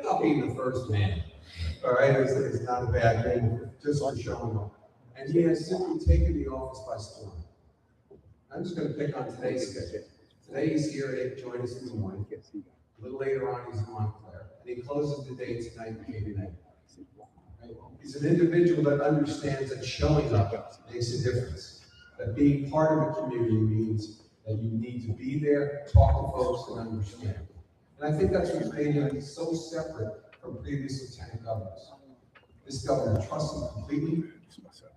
I'll be the first man. All right, it's not a bad thing, just for showing up. And he has simply taken the office by storm. I'm just going to pick on today's schedule. Today he's here to join us in the morning. A little later on, he's in Montclair. And he closes the day tonight in Cape May. Right? He's an individual that understands that showing up makes a difference. That being part of a community means that you need to be there, talk to folks, and understand. And I think that's what's made him so separate from previous lieutenant governors. This governor trusts him completely.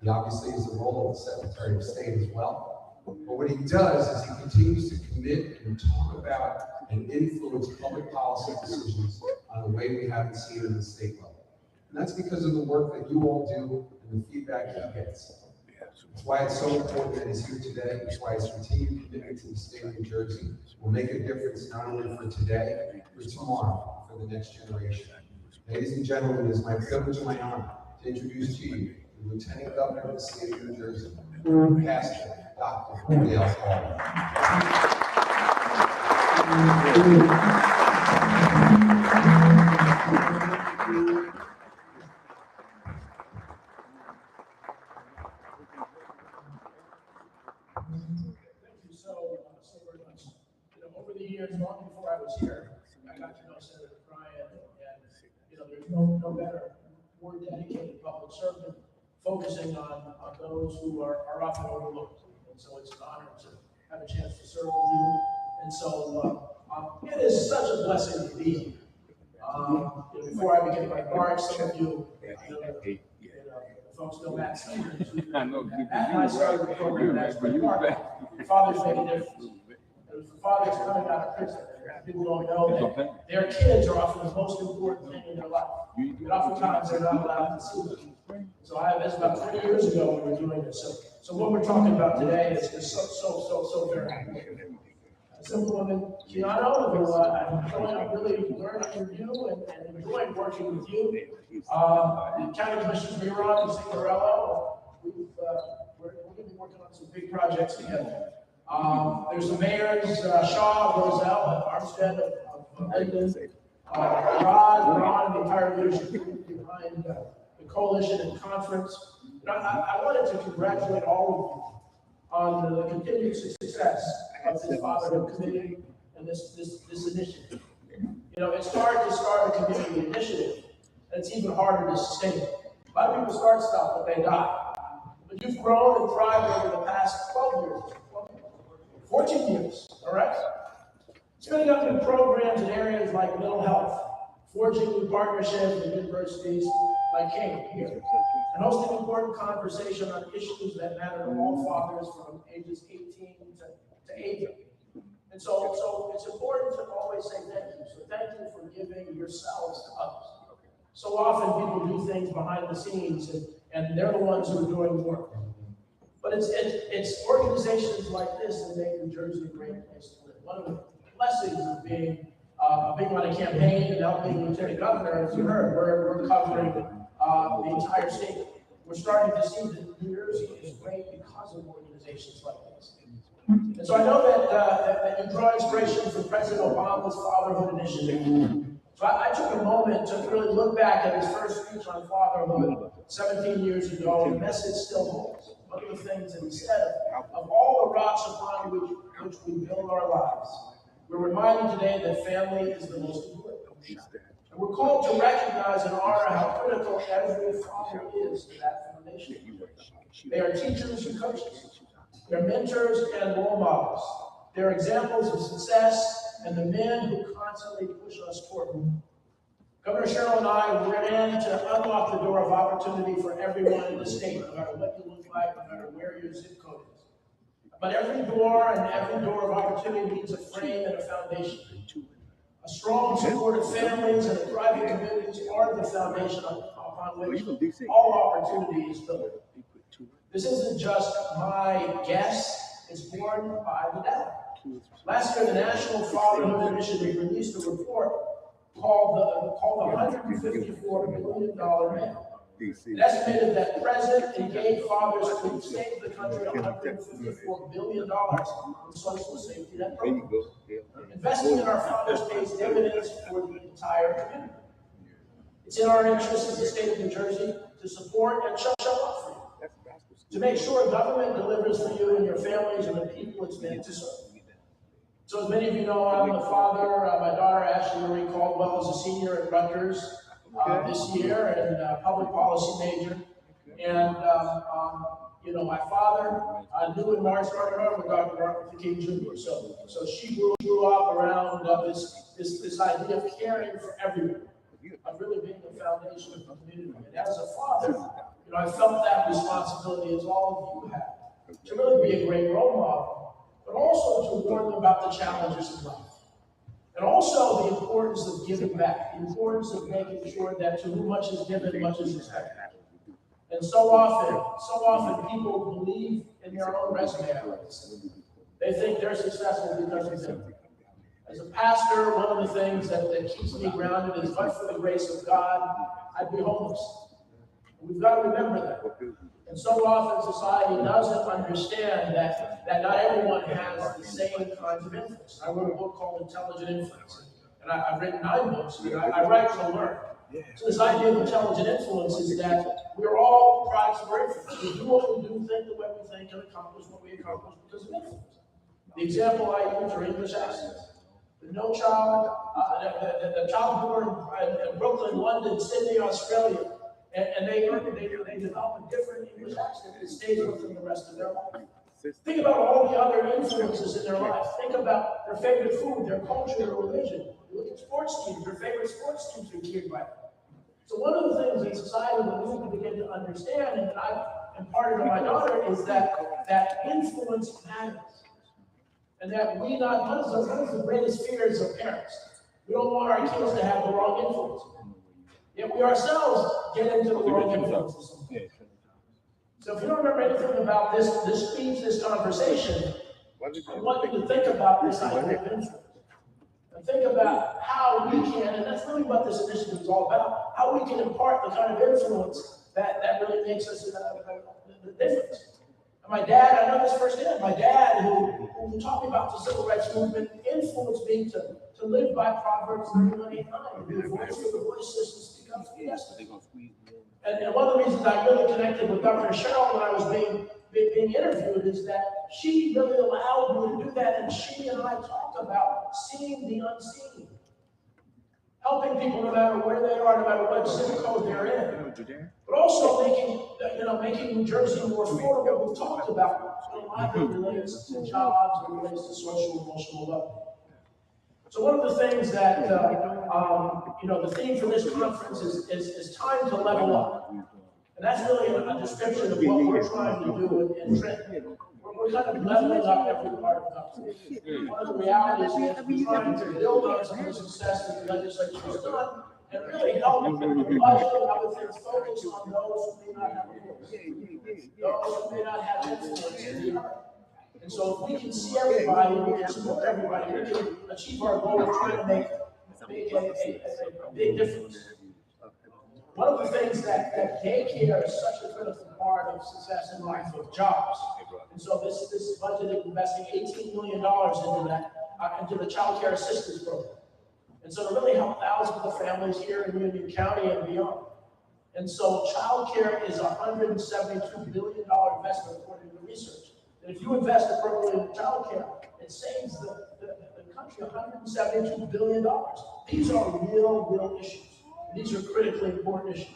He obviously is the role of the Secretary of State as well. But what he does is he continues to commit and talk about and influence public policy decisions on a way we haven't seen in the state level. And that's because of the work that you all do and the feedback he gets. That's why it's so important that he's here today. That's why his continued commitment to the state of New Jersey will make a difference not only for today, but tomorrow, for the next generation. Ladies and gentlemen, it is my privilege and my honor to introduce to you the Lieutenant Governor of the state of New Jersey, Pastor Dr. Dale Hall. So very much. Over the years, long before I was here, I got to know Senator Bryan, and there's no better, more dedicated public servant focusing on those who are often overlooked. And so it's an honor to have a chance to serve with you. And so it is such a blessing to be here. Before I begin my remarks, some of you, folks know Matt Stevens. I know. Matt and I started the program as Fathers Make a Difference. It was the fathers coming out of prison. People don't know that their kids are often the most important thing in their life. And oftentimes they're not allowed to see them. So that's about 20 years ago we were doing this. So what we're talking about today is so very important. Assemblywoman Keano, who I'm really learning from you and enjoying working with you. And County Commissioner Miron and Signorello, we're going to be working on some big projects together. There's the mayors, Shaw, Roselle, and Armstead of Edmond, Ron, and the entire leadership group behind the coalition and conference. I wanted to congratulate all of you on the continued success of this Fatherhood Committee and this initiative. It's hard to start a community initiative, and it's even harder to sustain it. A lot of people start stuff, but they die. But you've grown and thrived over the past 12 years. 14 years, all right? Spinning up new programs in areas like mental health, forging new partnerships with universities like King here, and hosting important conversation on issues that matter to all fathers from ages 18 to 80. And so it's important to always say thank you. So thank you for giving yourselves to others. So often people do things behind the scenes, and they're the ones who are doing the work. But it's organizations like this that make New Jersey a great place to live. One of the blessings of being on a campaign and now being lieutenant governor, as you heard, we're covering the entire state. We're starting to see that New Jersey is great because of organizations like this. And so I know that you draw inspiration from President Obama's Fatherhood Initiative. So I took a moment to really look back at his first speech on fatherhood 17 years ago, and the message still holds. One of the things that he said, of all the rocks upon which we build our lives, we're reminded today that family is the most important. And we're called to recognize and honor how critical every father is to that foundation. They are teachers and coaches. They're mentors and role models. They're examples of success and the men who constantly push us forward. Governor Cheryl and I were in to unlock the door of opportunity for everyone in the state, no matter what you look like, no matter where your zip code is. But every door of opportunity needs a frame and a foundation. A strong, supportive families and thriving communities are the foundation upon which all opportunity is built. This isn't just my guess, it's born by the data. Last year, the National Fatherhood Initiative released a report called the $154 billion man. It estimated that present engaged fathers could save the country $154 billion in social safety net programs. Investing in our fathers pays dividends for the entire community. It's in our interest as the state of New Jersey to support and show up for you, to make sure government delivers for you and your families and the people it's meant to serve. So as many of you know, I'm the father. My daughter, Ashley Marie Caldwell, is a senior at Rutgers this year and public policy major. And, my father knew and Mark started off with Dr. Martin Luther King Jr. So she grew up around this idea of caring for everyone, of really being the foundation of the community. And as a father, I felt that responsibility, as all of you have, to really be a great role model, but also to warn them about the challenges of life. And also the importance of giving back, the importance of making sure that to whom much is given, much is expected. And so often people believe in their own resume. They think they're successful because of them. As a pastor, one of the things that keeps me grounded is, but for the grace of God, I'd be homeless. And we've got to remember that. And so often society doesn't understand that not everyone has the same kinds of influence. I wrote a book called Intelligent Influence, and I've written 9 books. I write to learn. So this idea of intelligent influence is that we're all products of our influence. We do what we do, think the way we think, and accomplish what we accomplish because of influence. The example I use are English accents. The child born in Brooklyn, London, Sydney, Australia, and they develop a different English accent that stays with them the rest of their life. Think about all the other influences in their life. Think about their favorite food, their culture, their religion. You look at sports teams, their favorite sports teams are geared by that. So one of the things in society that we need to begin to understand, and that I've imparted to my daughter, is that influence matters. And that one of the greatest fears of parents, we don't want our kids to have the wrong influence. Yet we ourselves get into the wrong influences sometimes. So if you don't remember anything about this speech, this conversation, I want you to think about this idea of influence. And think about how we can, and that's really what this initiative is all about, how we can impart the kind of influence that really makes us the difference. And my dad, I know this firsthand, my dad, who taught me about the civil rights movement, influenced me to live by Proverbs 31:8-9, be a voice for the voiceless and speak up for the destiny. And one of the reasons I really connected with Governor Cheryl when I was being interviewed is that she really allowed me to do that, and she and I talked about seeing the unseen, helping people no matter where they are, no matter what zip code they're in, but also making New Jersey more affordable. We've talked about a lot that relates to jobs and relates to social and emotional level. So one of the things that the theme for this conference is time to level up. And that's really a description of what we're trying to do in Trenton. We're kind of leveling up every part of government. One of the realities is we're trying to build on some of the success that the legislature has done and really help the budget and other things focus on those who may not have a voice, those who may not have influence in the earth. And so if we can see everybody, we can support everybody, we can achieve our goal of trying to make a big difference. One of the things that daycare is such a critical part of success in life of jobs. And so this budget is investing $18 million into that, into the child care assistance program. And so to really help thousands of families here in Union County and beyond. And so child care is a $172 billion investment according to the research. And if you invest appropriately in child care, it saves the country $172 billion. These are real issues. These are critically important issues.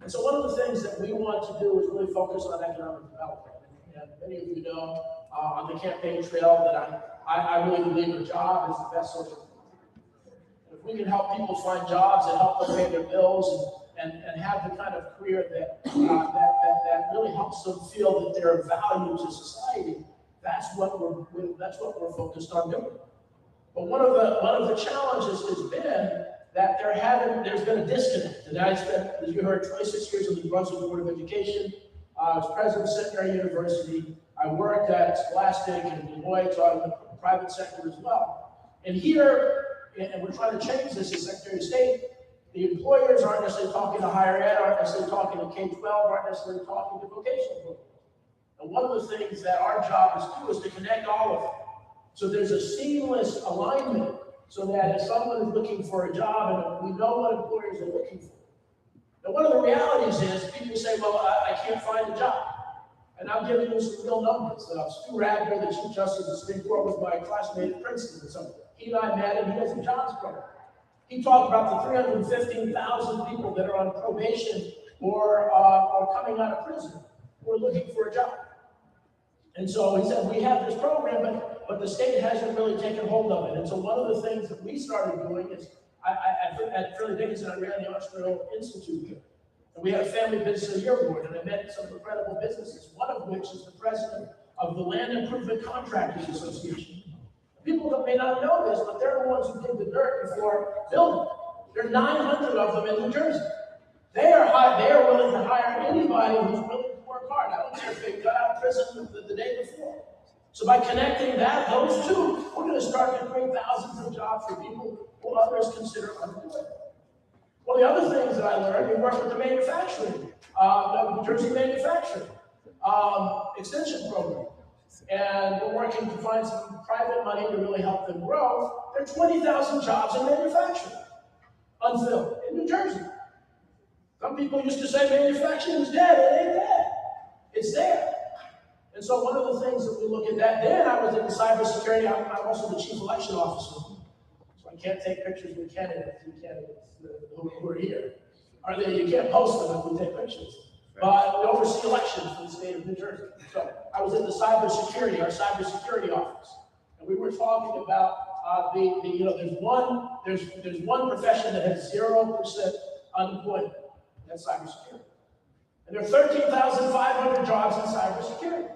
And so one of the things that we want to do is really focus on economic development. And many of you know on the campaign trail that I really believe a job is the best social thing. And if we can help people find jobs and help them pay their bills and have the kind of career that really helps them feel that they're of value to society, that's what we're focused on doing. But one of the challenges has been that there's been a disconnect. And I spent, as you heard, 26 years on the Brunswick Board of Education. I was president of Centenary University. I worked at Scholastic and Deloitte, so I'm in the private sector as well. And here, and we're trying to change this as Secretary of State, the employers aren't necessarily talking to higher ed, aren't necessarily talking to K-12, aren't necessarily talking to vocational programs. And one of the things that our job is to do is to connect all of them. So there's a seamless alignment so that if someone is looking for a job and we know what employers are looking for, Now, one of the realities is people say, well, I can't find a job. And I'm giving you some real numbers. Stu Radner, the Chief Justice of the Supreme Court, was my classmate at Princeton. So he and I met, and he has a jobs program. He talked about the 315,000 people that are on probation or coming out of prison who are looking for a job. And so he said, we have this program, but the state hasn't really taken hold of it. And so one of the things that we started doing is, at Fairleigh Dickinson, I ran the Entrepreneurial Institute here. And we had a Family Business of the Year board, and I met some incredible businesses, one of which is the president of the Land Improvement Contractors Association. People that may not know this, but they're the ones who dig the dirt before building. There are 900 of them in New Jersey. They are willing to hire anybody who's willing to work hard. I don't care if they got out of prison the day before. So by connecting those two, we're going to start to create thousands of jobs for people who others consider unemployed. Well, the other things that I learned, we work with the manufacturing, the New Jersey Manufacturing Extension Program. And we're working to find some private money to really help them grow. There are 20,000 jobs in manufacturing, unfilled, in New Jersey. Some people used to say manufacturing is dead. It ain't dead. It's there. And so one of the things that we look at that, then I was in cybersecurity. I'm also the chief election officer. So I can't take pictures with candidates who are here. You can't post them if we take pictures. But we oversee elections for the state of New Jersey. So I was in the cybersecurity, our cybersecurity office. And we were talking about there's one profession that has 0% unemployment. That's cybersecurity. And there are 13,500 jobs in cybersecurity.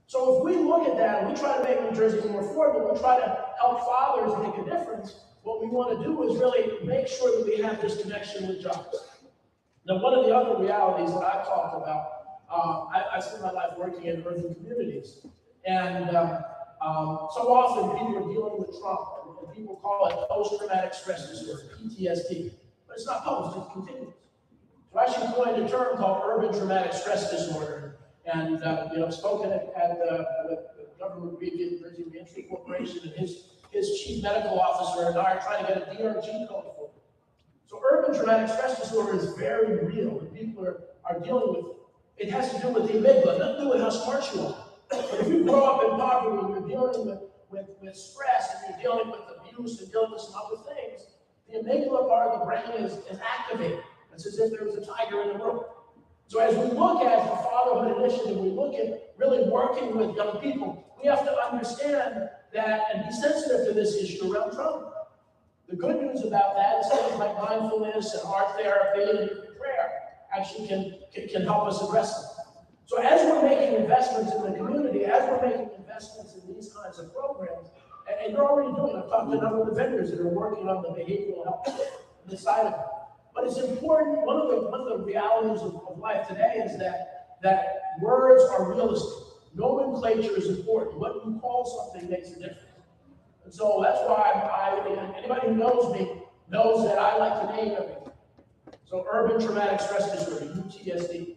So if we look at that and we try to make New Jersey more affordable, we try to help fathers make a difference, what we want to do is really make sure that we have this connection with jobs. Now, one of the other realities that I've talked about, I spent my life working in urban communities. And so often people are dealing with trauma, and people call it post-traumatic stress disorder, PTSD. But it's not post, it's continuous. So I actually coined a term called urban traumatic stress disorder. And spoken at the government review, New Jersey Reentry Corporation, and his chief medical officer and I are trying to get a DRG code for it. So urban traumatic stress disorder is very real, and people are dealing with it. It has to do with the amygdala, nothing to do with how smart you are. But if you grow up in poverty and you're dealing with stress and you're dealing with abuse and dealing with some other things, the amygdala part of the brain is activated. It's as if there was a tiger in the room. So as we look at the Fatherhood Initiative, we look at really working with young people, we have to understand that and be sensitive to this issue around trauma. The good news about that is things like mindfulness and art therapy and prayer actually can help us address them. So as we're making investments in the community, as we're making investments in these kinds of programs, and you're already doing it, I've talked to a number of the vendors that are working on the behavioral health on the side of it. But it's important, one of the realities of life today is that words are real estate. Nomenclature is important. What you call something makes a difference. And so that's why anybody who knows me knows that I like to name everything. So urban traumatic stress disorder, UTSD.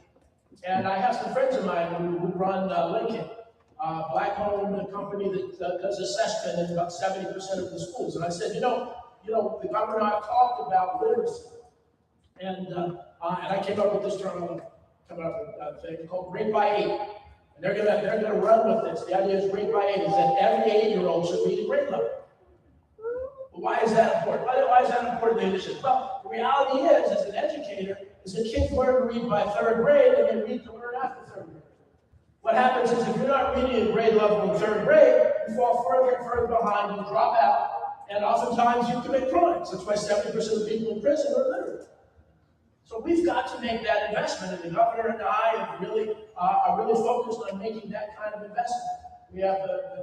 And I have some friends of mine who run Lincoln, Black-owned company that does assessment in about 70% of the schools. And I said, the governor and I talked about literacy. And I came up with this term, coming up with a thing called Grade by 8. And they're gonna run with this. The idea is Grade by 8 is that every 8-year-old should read a grade level. But why is that important? Why is that important in the initiative? Well, the reality is, as an educator, is that kids learn to read by 3rd grade and they read to learn after 3rd grade. What happens is if you're not reading a grade level in 3rd grade, you fall further and further behind, you drop out, and oftentimes you commit crimes. That's why 70% of people in prison are illiterate. So we've got to make that investment, and the governor and I are really focused on making that kind of investment. We have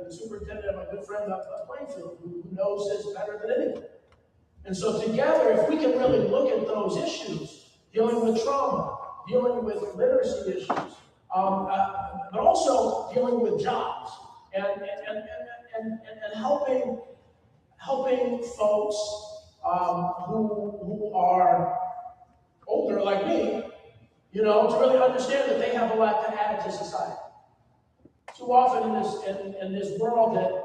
the superintendent, my good friend up Plainfield, who knows this better than anyone. And so together, if we can really look at those issues, dealing with trauma, dealing with literacy issues, but also dealing with jobs, and helping folks who are older like me, to really understand that they have a lot to add to society. Too often in this world that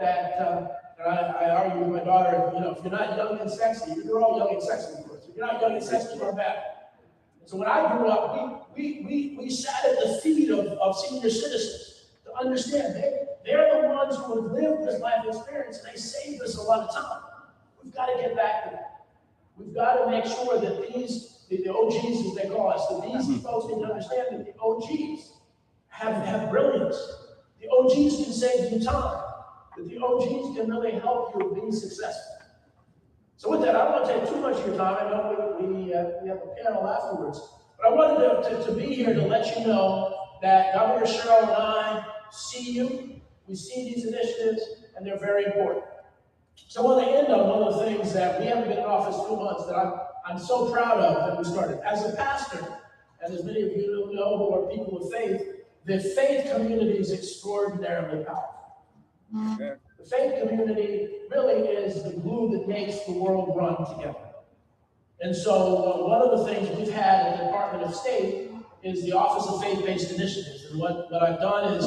I argue with my daughter, if you're not young and sexy, you're all young and sexy, of course. If you're not young and sexy, you're bad. So when I grew up, we sat at the feet of senior citizens to understand they're the ones who have lived this life experience, and they saved us a lot of time. We've got to get back to that. We've got to make sure that the OGs, as they call us, that these folks need to understand that the OGs have brilliance. The OGs can save you time. That the OGs can really help you be successful. So with that, I don't want to take too much of your time. I know we have a panel afterwards. But I wanted to be here to let you know that Governor Sherrill and I see you. We see these initiatives, and they're very important. So I want to end on one of the things that we haven't been in office 2 months that I'm so proud of that we started. As a pastor, and as many of you know who are people of faith, the faith community is extraordinarily powerful. Okay. The faith community really is the glue that makes the world run together. And so one of the things we've had in the Department of State is the Office of Faith-Based Initiatives. And what I've done is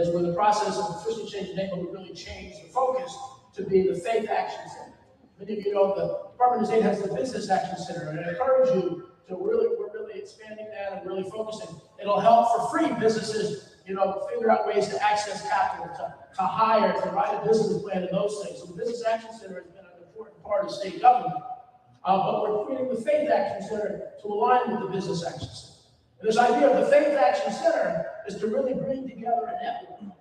we're in the process of officially changing the name, but we really changed the focus to be the Faith Action Center. Many of you know the Department of State has the Business Action Center, and I encourage you to we're really expanding that and really focusing. It'll help for free businesses, figure out ways to access capital, to hire, to write a business plan, and those things. So the Business Action Center has been an important part of state government. But we're creating the Faith Action Center to align with the Business Action Center. And this idea of the Faith Action Center is to really bring together a network.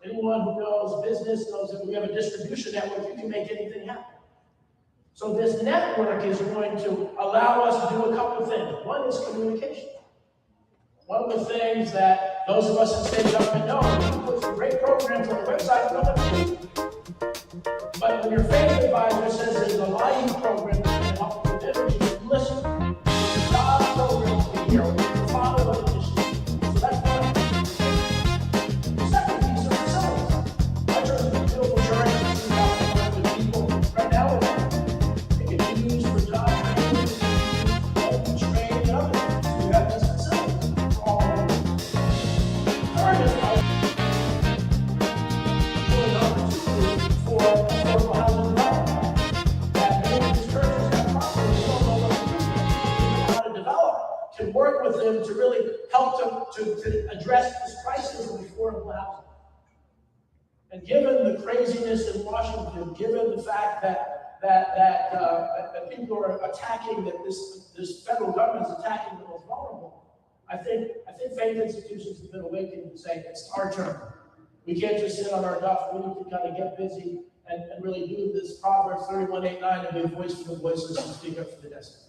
Anyone who knows business knows that we have a distribution network, you can make anything happen. So this network is going to allow us to do a couple of things. One is communication. One of the things that those of us in state government know, we put some great programs on the website and other. But when your faith advisor says there's a lying program that can help you with energy, listen. The job program will be here. We'll follow the initiative. So that's one thing. The second piece of facilities. My church is a beautiful church. It's 2,500 people. Right now, it can be used for job training, training, and other things. So we have these facilities for all of them. Third is an opportunity for affordable housing development. That many of these churches have properties don't know what to do. They don't know how to develop. Can work with them to really help to address this crisis of affordable housing. And given the craziness in Washington, given the fact that people are attacking, that this federal government is attacking the most vulnerable, I think faith institutions have been awakened to say it's our turn. We can't just sit on our duff. We need to kind of get busy and really do this Proverbs 31:8-9 and be a voice for the voiceless and speak up for the destitute.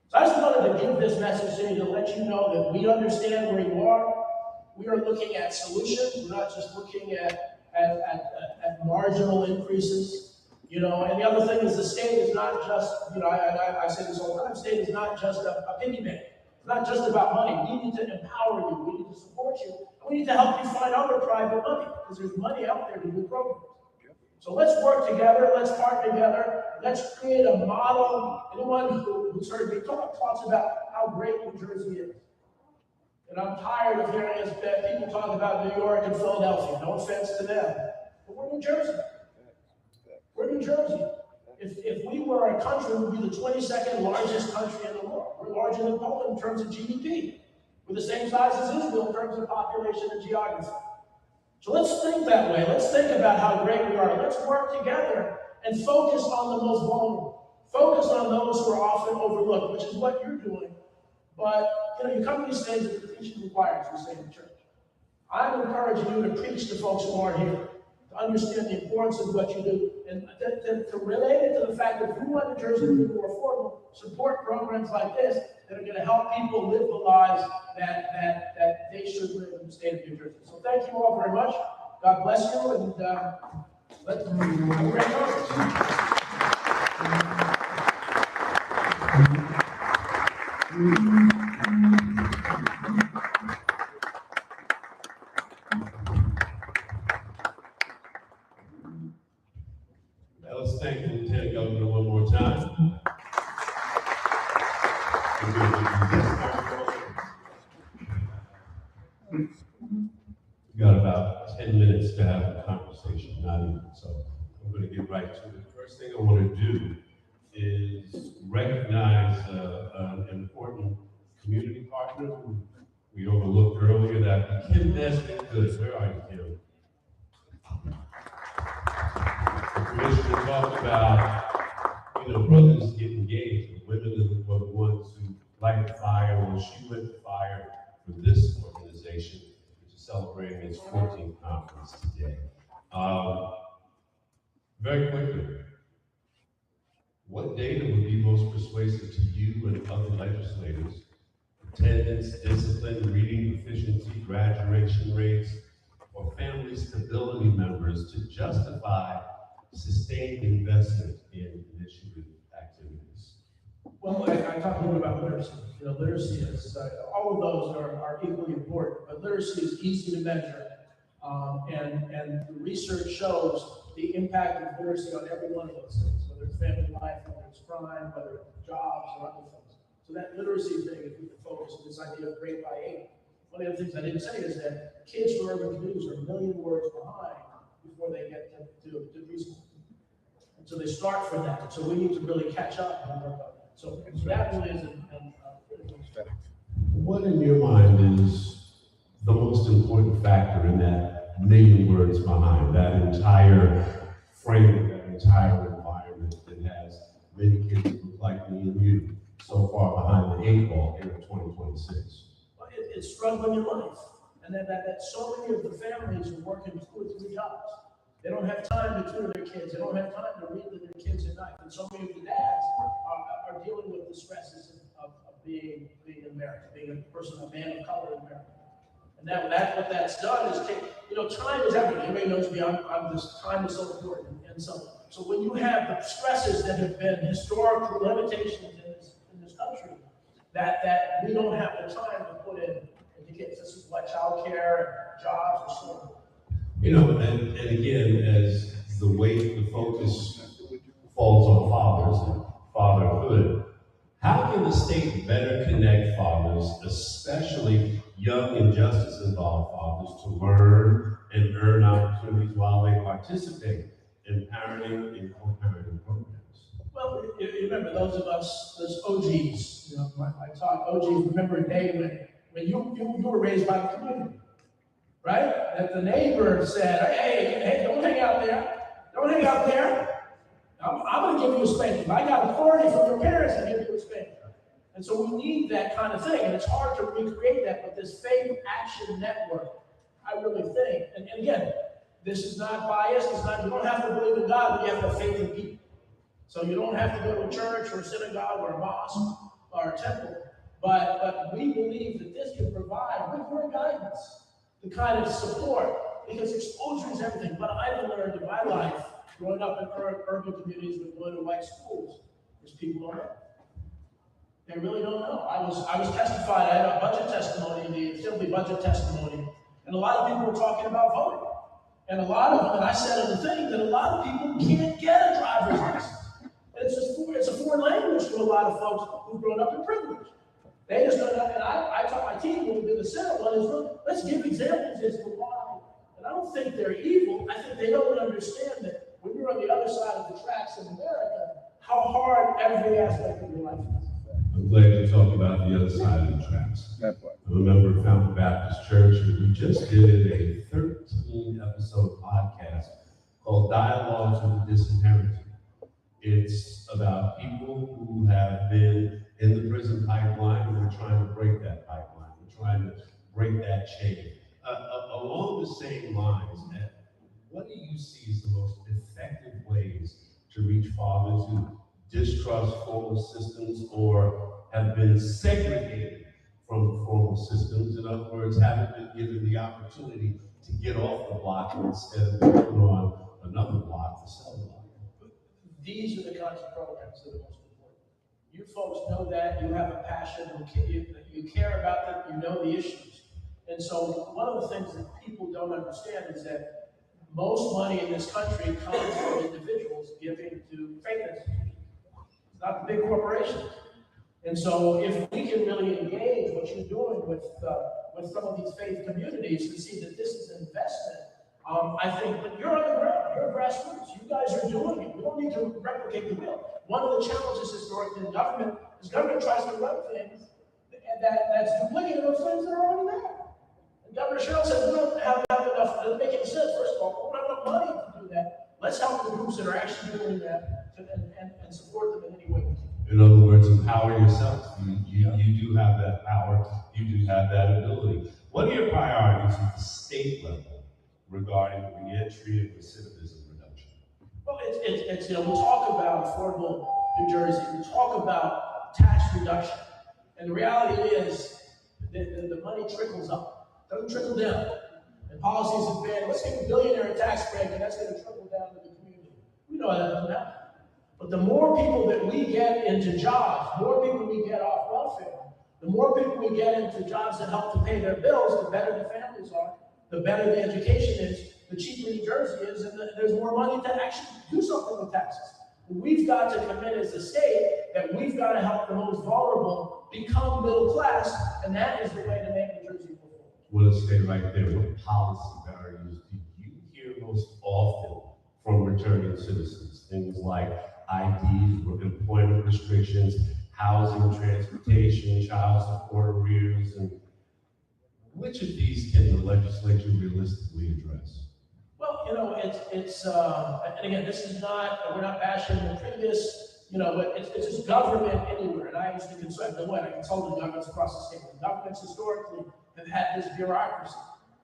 So I just wanted to give this message to you to let you know that we understand where you are. We are looking at solutions. We're not just looking at marginal increases. And the other thing is the state is not just, I say this all the time, state is not just a piggy bank. It's not just about money. We need to empower you. We need to support you. And we need to help you find other private money because there's money out there to do programs. So let's work together. Let's partner together. Let's create a model. Anyone who's heard me talks about how great New Jersey is. And I'm tired of hearing people talk about New York and Philadelphia. No offense to them. But we're New Jersey. We're New Jersey. If we were a country, we'd be the 22nd largest country in the world. We're larger than Poland in terms of GDP. We're the same size as Israel in terms of population and geography. So let's think that way. Let's think about how great we are. Let's work together and focus on the most vulnerable. Focus on those who are often overlooked, which is what you're doing. But you come to these things that the teaching requires, we say in church. I'm encouraging you to preach to folks who aren't here, to understand the importance of what you do, and to relate it to the fact that if you want New Jersey to be more affordable, support programs like this that are going to help people live the lives that they should live in the state of New Jersey. So thank you all very much. God bless you, and let's have a great conference. Now let's thank the Lieutenant Governor one more time. We got about 10 minutes to have a conversation, not even, so I'm going to get right to it. The first thing I want to do is recognize an important community partner who we overlooked earlier, that Kim Nesbitt Good. Where are you, Kim? The commissioner talked about, brothers get engaged, but women were the ones who light the fire. Well, she lit the fire for this organization, which is celebrating its 14th conference today. Very quickly, what data would be most persuasive to you and other legislators? Attendance, discipline, reading efficiency, graduation rates, or family stability members to justify sustained investment in initiative activities? Well, I talked a little bit about literacy. Literacy is, all of those are equally important, but literacy is easy to measure. And the research shows the impact of literacy on every one of those things, whether it's family life, whether it's crime, whether it's jobs or other things. So that literacy thing, if we can focus on this idea of grade by 8. One of the things I didn't say is that kids from urban communities are 1 million words behind before they get to preschool. And so they start from that. So we need to really catch up and work on that. So that really is what in your mind is the most important factor in that 1 million words behind, that entire framework, that entire environment that has many kids who look like me and you so far behind the 8 ball here in 2026? Well, it's struggling in life. And that so many of the families are working 2 or 3 jobs. They don't have time to tutor their kids. They don't have time to read to their kids at night. And so many of the dads are dealing with the stresses of being in America, being a person, a man of color in America. And what that's done is time is everything. Everybody knows me, I'm this time is so important. And so when you have the stresses that have been historical limitations in this country, that we don't have the time to put into kids. This is why childcare and jobs are so important. And again, as the weight, the focus falls on fathers and fatherhood, how can the state better connect fathers, especially young and justice-involved fathers, to learn and earn opportunities while they participate in parenting and co-parenting programs? Well, you remember those of us, those OGs, I talk OGs, remember a day when you were raised by the community. Right? That the neighbor said, hey, don't hang out there. Don't hang out there. I'm going to give you a spanking. If I got authority from your parents, I'll give you a spanking. And so we need that kind of thing. And it's hard to recreate that, but this faith action network, I really think, and again, this is not biased. You don't have to believe in God, but you have to have faith in people. So you don't have to go to a church or a synagogue or a mosque or a temple. But we believe that this can provide, with your guidance, the kind of support, because exposure is everything. What I've learned in my life, growing up in urban communities with blue and white schools, is people don't know. They really don't know. I was testified, I had a budget testimony, the Assembly budget testimony, and a lot of people were talking about voting. And a lot of them, and I said in the thing, that a lot of people can't get a driver's license. It's a foreign language to a lot of folks who've grown up in privilege. They just don't know, and I taught my team when we did the Senate one, is let's give examples as to why. And I don't think they're evil. I think they don't understand that when you're on the other side of the tracks in America, how hard every aspect of your life is. I'm glad you talked about the other side of the tracks. I'm a member of Fountain Baptist Church, and we just did a 13-episode podcast called Dialogues with the Disinherited. It's about people who have been in the prison pipeline, and we're trying to break that pipeline. We're trying to break that chain. Along the same lines, what do you see as the most effective ways to reach fathers who distrust formal systems or have been segregated from formal systems? In other words, haven't been given the opportunity to get off the block instead of being put on another block, the cell block. These are the kinds of programs that are most important. You folks know that, you have a passion, you care about them, you know the issues. And so one of the things that people don't understand is that most money in this country comes from individuals giving to faith institutions. It's not the big corporations. And so if we can really engage what you're doing with some of these faith communities and see that this is an investment, I think, but you're on the ground, you're grassroots, you guys are doing it. We don't need to replicate the wheel. One of the challenges historically in government is government tries to run things and that's duplicating those things that are already there. And Governor Sherrill said, we don't have enough, it doesn't make any sense. First of all, we don't have enough money to do that. Let's help the groups that are actually doing that and support them in any way we can. In other words, empower yourself. You do have that power. You do have that ability. What are your priorities at the state level regarding reentry and recidivism reduction? Well, it's we talk about affordable New Jersey. We talk about tax reduction. And the reality is the money trickles up. It doesn't trickle down. And policies have been, let's give a billionaire a tax break, and that's going to trickle down to the community. We know that doesn't happen. But the more people that we get into jobs, more people we get off welfare, the more people we get into jobs that help to pay their bills, the better the families are, the better the education is, the cheaper New Jersey is, and there's more money to actually do something with taxes. We've got to commit as a state that we've got to help the most vulnerable become middle class, and that is the way to make New Jersey move forward. Well, let's stay right there. What policy barriers do you hear most often from returning citizens? Things like IDs, employment restrictions, housing, transportation, child support arrears, and which of these can the legislature realistically address? Well, it's and again, this is not, we're not bashing the previous, but it's just government anywhere. And I used to consult governments across the state. The governments historically have had this bureaucracy.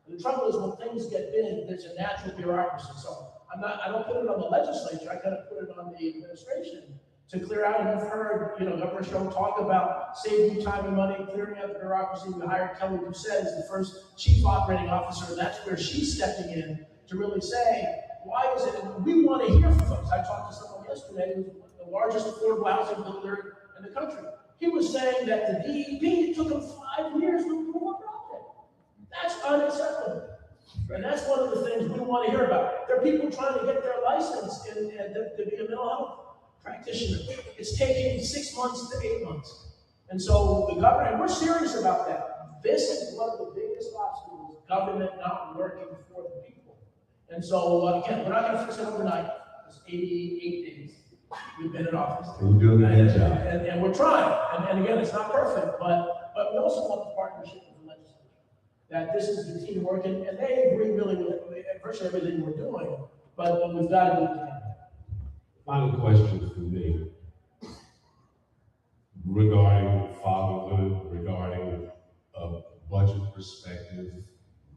And the trouble is when things get big, there's a natural bureaucracy. So I don't put it on the legislature, I kind of put it on the administration to clear out. And you've heard, Governor Sherrill talk about saving time and money, clearing out the bureaucracy. We hired Kelly Doucette as the first chief operating officer, and that's where she's stepping in to really say, why is it, and we want to hear from folks. I talked to someone yesterday who's the largest affordable housing builder in the country. He was saying that the DEP took him 5 years to approve a project. That's unacceptable. And that's one of the things we want to hear about. There are people trying to get their license and to be a mental health practitioner. It's taking 6 months to 8 months. And so the government, and we're serious about that. This is one of the biggest obstacles, government not working for the people. And so, again, we're not going to fix it overnight. It's 88 days. We've been in office. We're doing a good job. And we're trying. And again, it's not perfect, but we also want the partnership with the legislature. That this is the team working, and they agree really with virtually everything we're doing, but we've got to do it together. Final question for me regarding fatherhood, regarding a budget perspective,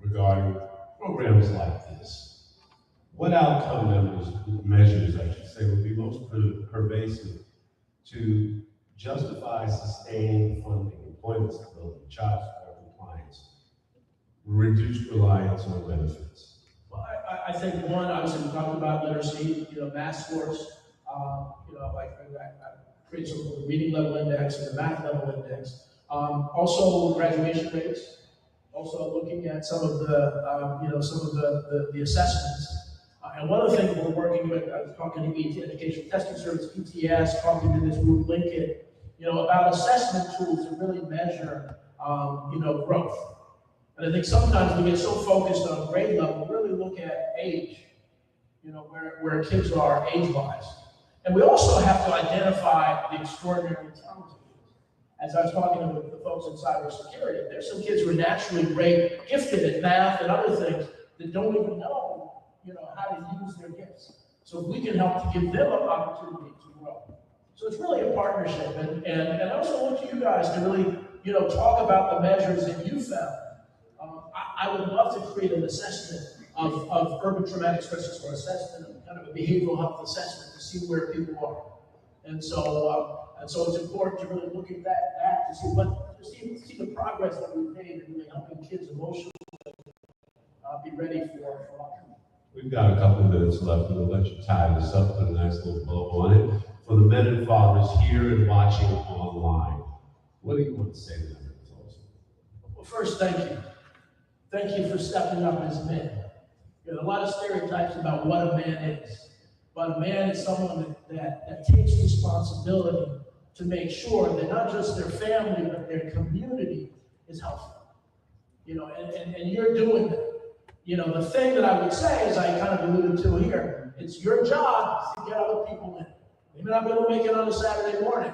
regarding programs like this. What outcome measures, I should say, would be most pervasive to justify sustained funding, employment stability, child support compliance, reduced reliance on benefits? Well, I think one, obviously, we talked about literacy, math scores, like I create some of the reading level index and the math level index. Also, graduation rates. Also, looking at some of the assessments. And one of the things we're working with, I was talking to ET, Educational Testing Service, ETS, talking to this group, Linkit, about assessment tools to really measure, growth. And I think sometimes we get so focused on grade level, really look at age, where kids are age-wise. And we also have to identify the extraordinary talents. As I was talking to the folks in cybersecurity, there's some kids who are naturally great, gifted at math and other things that don't even know, how to use their gifts. So if we can help to give them an opportunity to grow. So it's really a partnership. And I also want you guys to really, talk about the measures that you found. I would love to create an assessment of urban traumatic stress disorder assessment, kind of a behavioral health assessment to see where people are. And so it's important to really look at that to see the progress that we've made in really helping kids emotionally be ready for life. We've got a couple of minutes left, and we'll let you tie this up, put a nice little bow on it. For the men and fathers here and watching online, what do you want to say to them? Well, first, thank you. Thank you for stepping up as men. There's a lot of stereotypes about what a man is. But a man is someone that takes responsibility to make sure that not just their family, but their community is healthy. And you're doing that. The thing that I would say, as I kind of alluded to here, it's your job to get other people in. They may not be able to make it on a Saturday morning,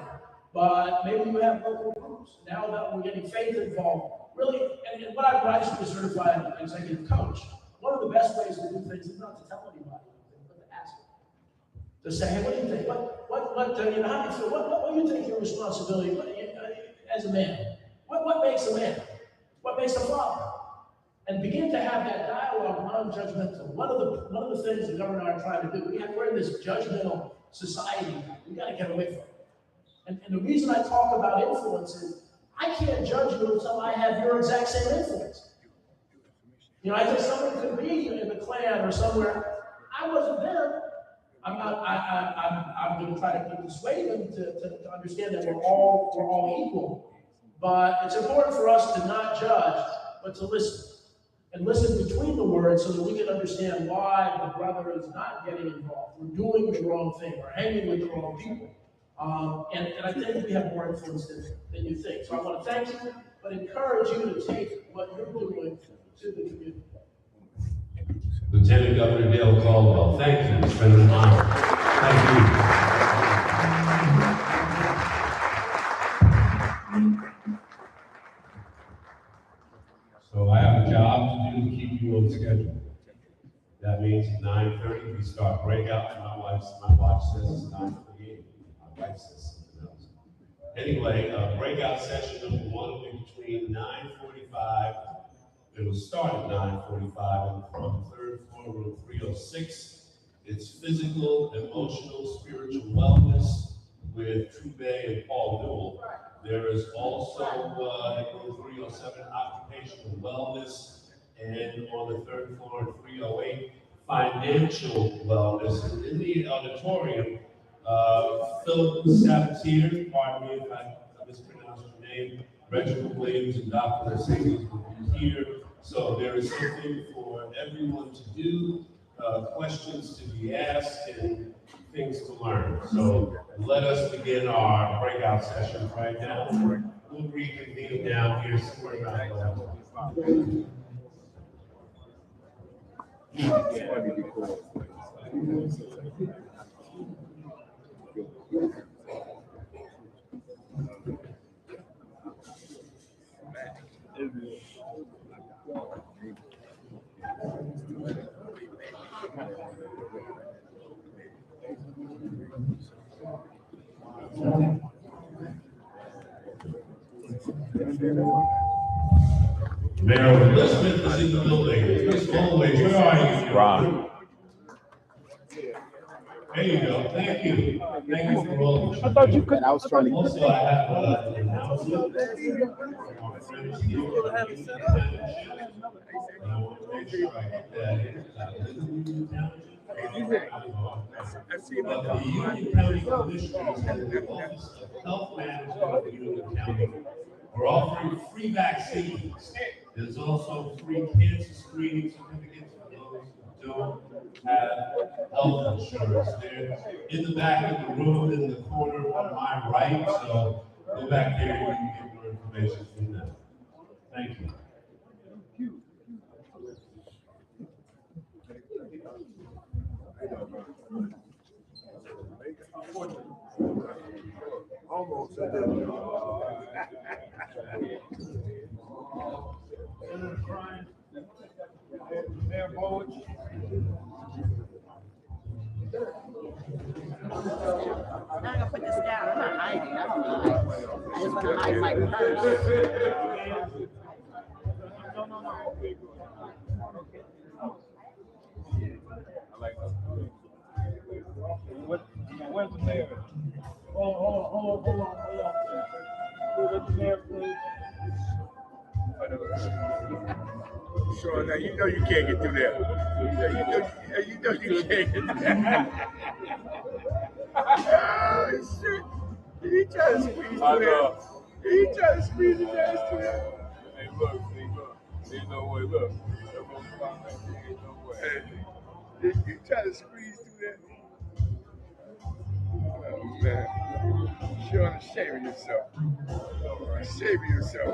but maybe you have local groups. Now that we're getting faith involved, really, and what I used to be a certified executive coach, one of the best ways to do things is not to tell anybody, but to ask them. To say, hey, what do you think? How do you feel? What do you think your responsibility as a man? What makes a man? What makes a father? And begin to have that dialogue, non-judgmental. One of the things the governor and I are trying to do, we're in this judgmental society. We got to get away from it. And the reason I talk about influence is I can't judge you until I have your exact same influence. I think somebody could be in the Klan or somewhere. I wasn't there. I'm going to try to persuade them to understand that we're all equal. But it's important for us to not judge, but to listen. And listen between the words so that we can understand why the brother is not getting involved. We're doing the wrong thing. We're hanging with the wrong people. And I think we have more influence than you think. So I want to thank you, but encourage you to take what you're doing to the community. Lieutenant Governor Dale Caldwell, thank you. It's been an honor. Thank you. So I have a job to do to keep you on schedule. That means at 9:30 we start breakout. My watch says it's 9:48. My wife says something else. Anyway, breakout session number 1 will be between 9:45. It will start at 9:45 from the 3rd floor, room 306. It's physical, emotional, spiritual wellness with Trube and Paul Newell. There is also in room 307 occupational wellness, and on the 3rd floor in 308 financial wellness. And in the auditorium, Philip Sabatier, pardon me if I mispronounced your name, Reginald Williams and Dr. Mercedes will be here. So there is something for everyone to do, questions to be asked, and things to learn. So let us begin our breakout session right now. We'll reconvene down here somewhere around 11. Mayor Elizabeth is in the building. Ms. Holloway, where are you? Ron. There you go. Thank you. Thank you for all the. I thought you could. I was trying to. Also, I have an announcement from our friends here. And I want to make sure I get that in. But the Union County Commissioners and the Office of Health Management of Union County are offering free vaccines. There's also free cancer screening certificates for those who don't have health insurance. They're in the back of the room in the corner on my right, so go back there and you can get more information from them. Thank you. Almost. Mayor Bowles. I'm not gonna put this down. I'm not hiding. I don't hide. I just want to hide my purse. No. Where's the mayor? Hold on. Where's the mayor, please? Sure, now you know you can't get through there. You know you can't get through there. Oh, shit. He tried to squeeze through there. He tried to squeeze his ass through there. Hey, look. Ain't no way, look. Ain't no way. You try to squeeze through there. Oh, man. You're ashamed of yourself. Shame yourself.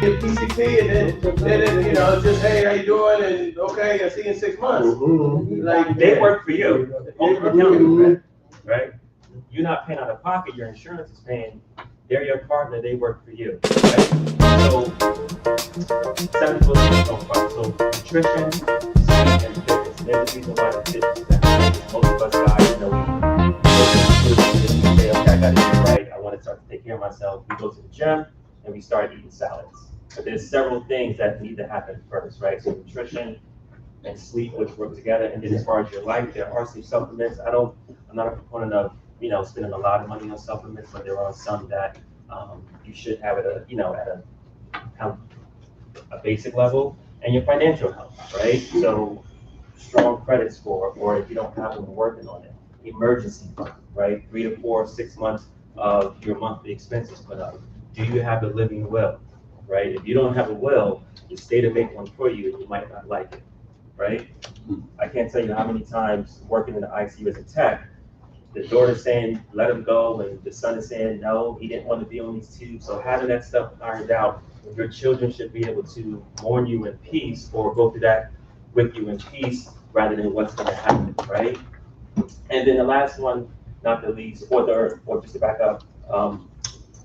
Get PCP and then, you know, just, hey, how you doing? And okay, I'll see you in 6 months. Like, They work for you, ultimately, right? You're not paying out of pocket, your insurance is paying, they're your partner, they work for you, right? So, 70% don't fight. So, nutrition, sleep, and fitness, and there's a reason why the fitness is that. Most of us guys, you know, we say, okay, I gotta eat right, I wanna start to take care of myself. We go to the gym and we start eating salads. But there's several things that need to happen first, right? So nutrition and sleep, which work together. And then as far as your life, there are some supplements. I'm not a proponent of, you know, spending a lot of money on supplements, but there are some that you should have at a, you know, at a basic level. And your financial health, right? So strong credit score, or if you don't have them, working on it. Emergency fund, right? 3 to 4, 6 months of your monthly expenses put up. Do you have a living will? Right? If you don't have a will, the state will make one for you, and you might not like it, right? I can't tell you how many times working in the ICU as a tech, the daughter's saying, let him go, and the son is saying, no, he didn't want to be on these tubes. So having that stuff ironed out, your children should be able to mourn you in peace or go through that with you in peace rather than what's going to happen, right? And then the last one, not the least, or just to back up,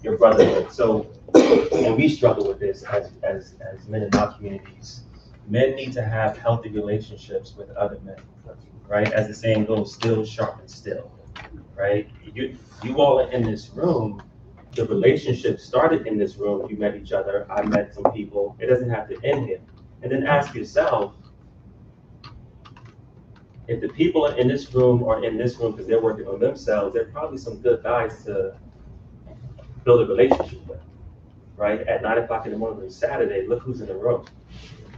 your brotherhood. So, and we struggle with this as men in our communities. Men need to have healthy relationships with other men, right? As the saying goes, still sharpens still, right? You all are in this room. The relationship started in this room. You met each other. I met some people. It doesn't have to end here. And then ask yourself, if the people in this room are in this room because they're working on themselves, they're probably some good guys to build a relationship with, right? At 9 o'clock in the morning on Saturday, look who's in the room.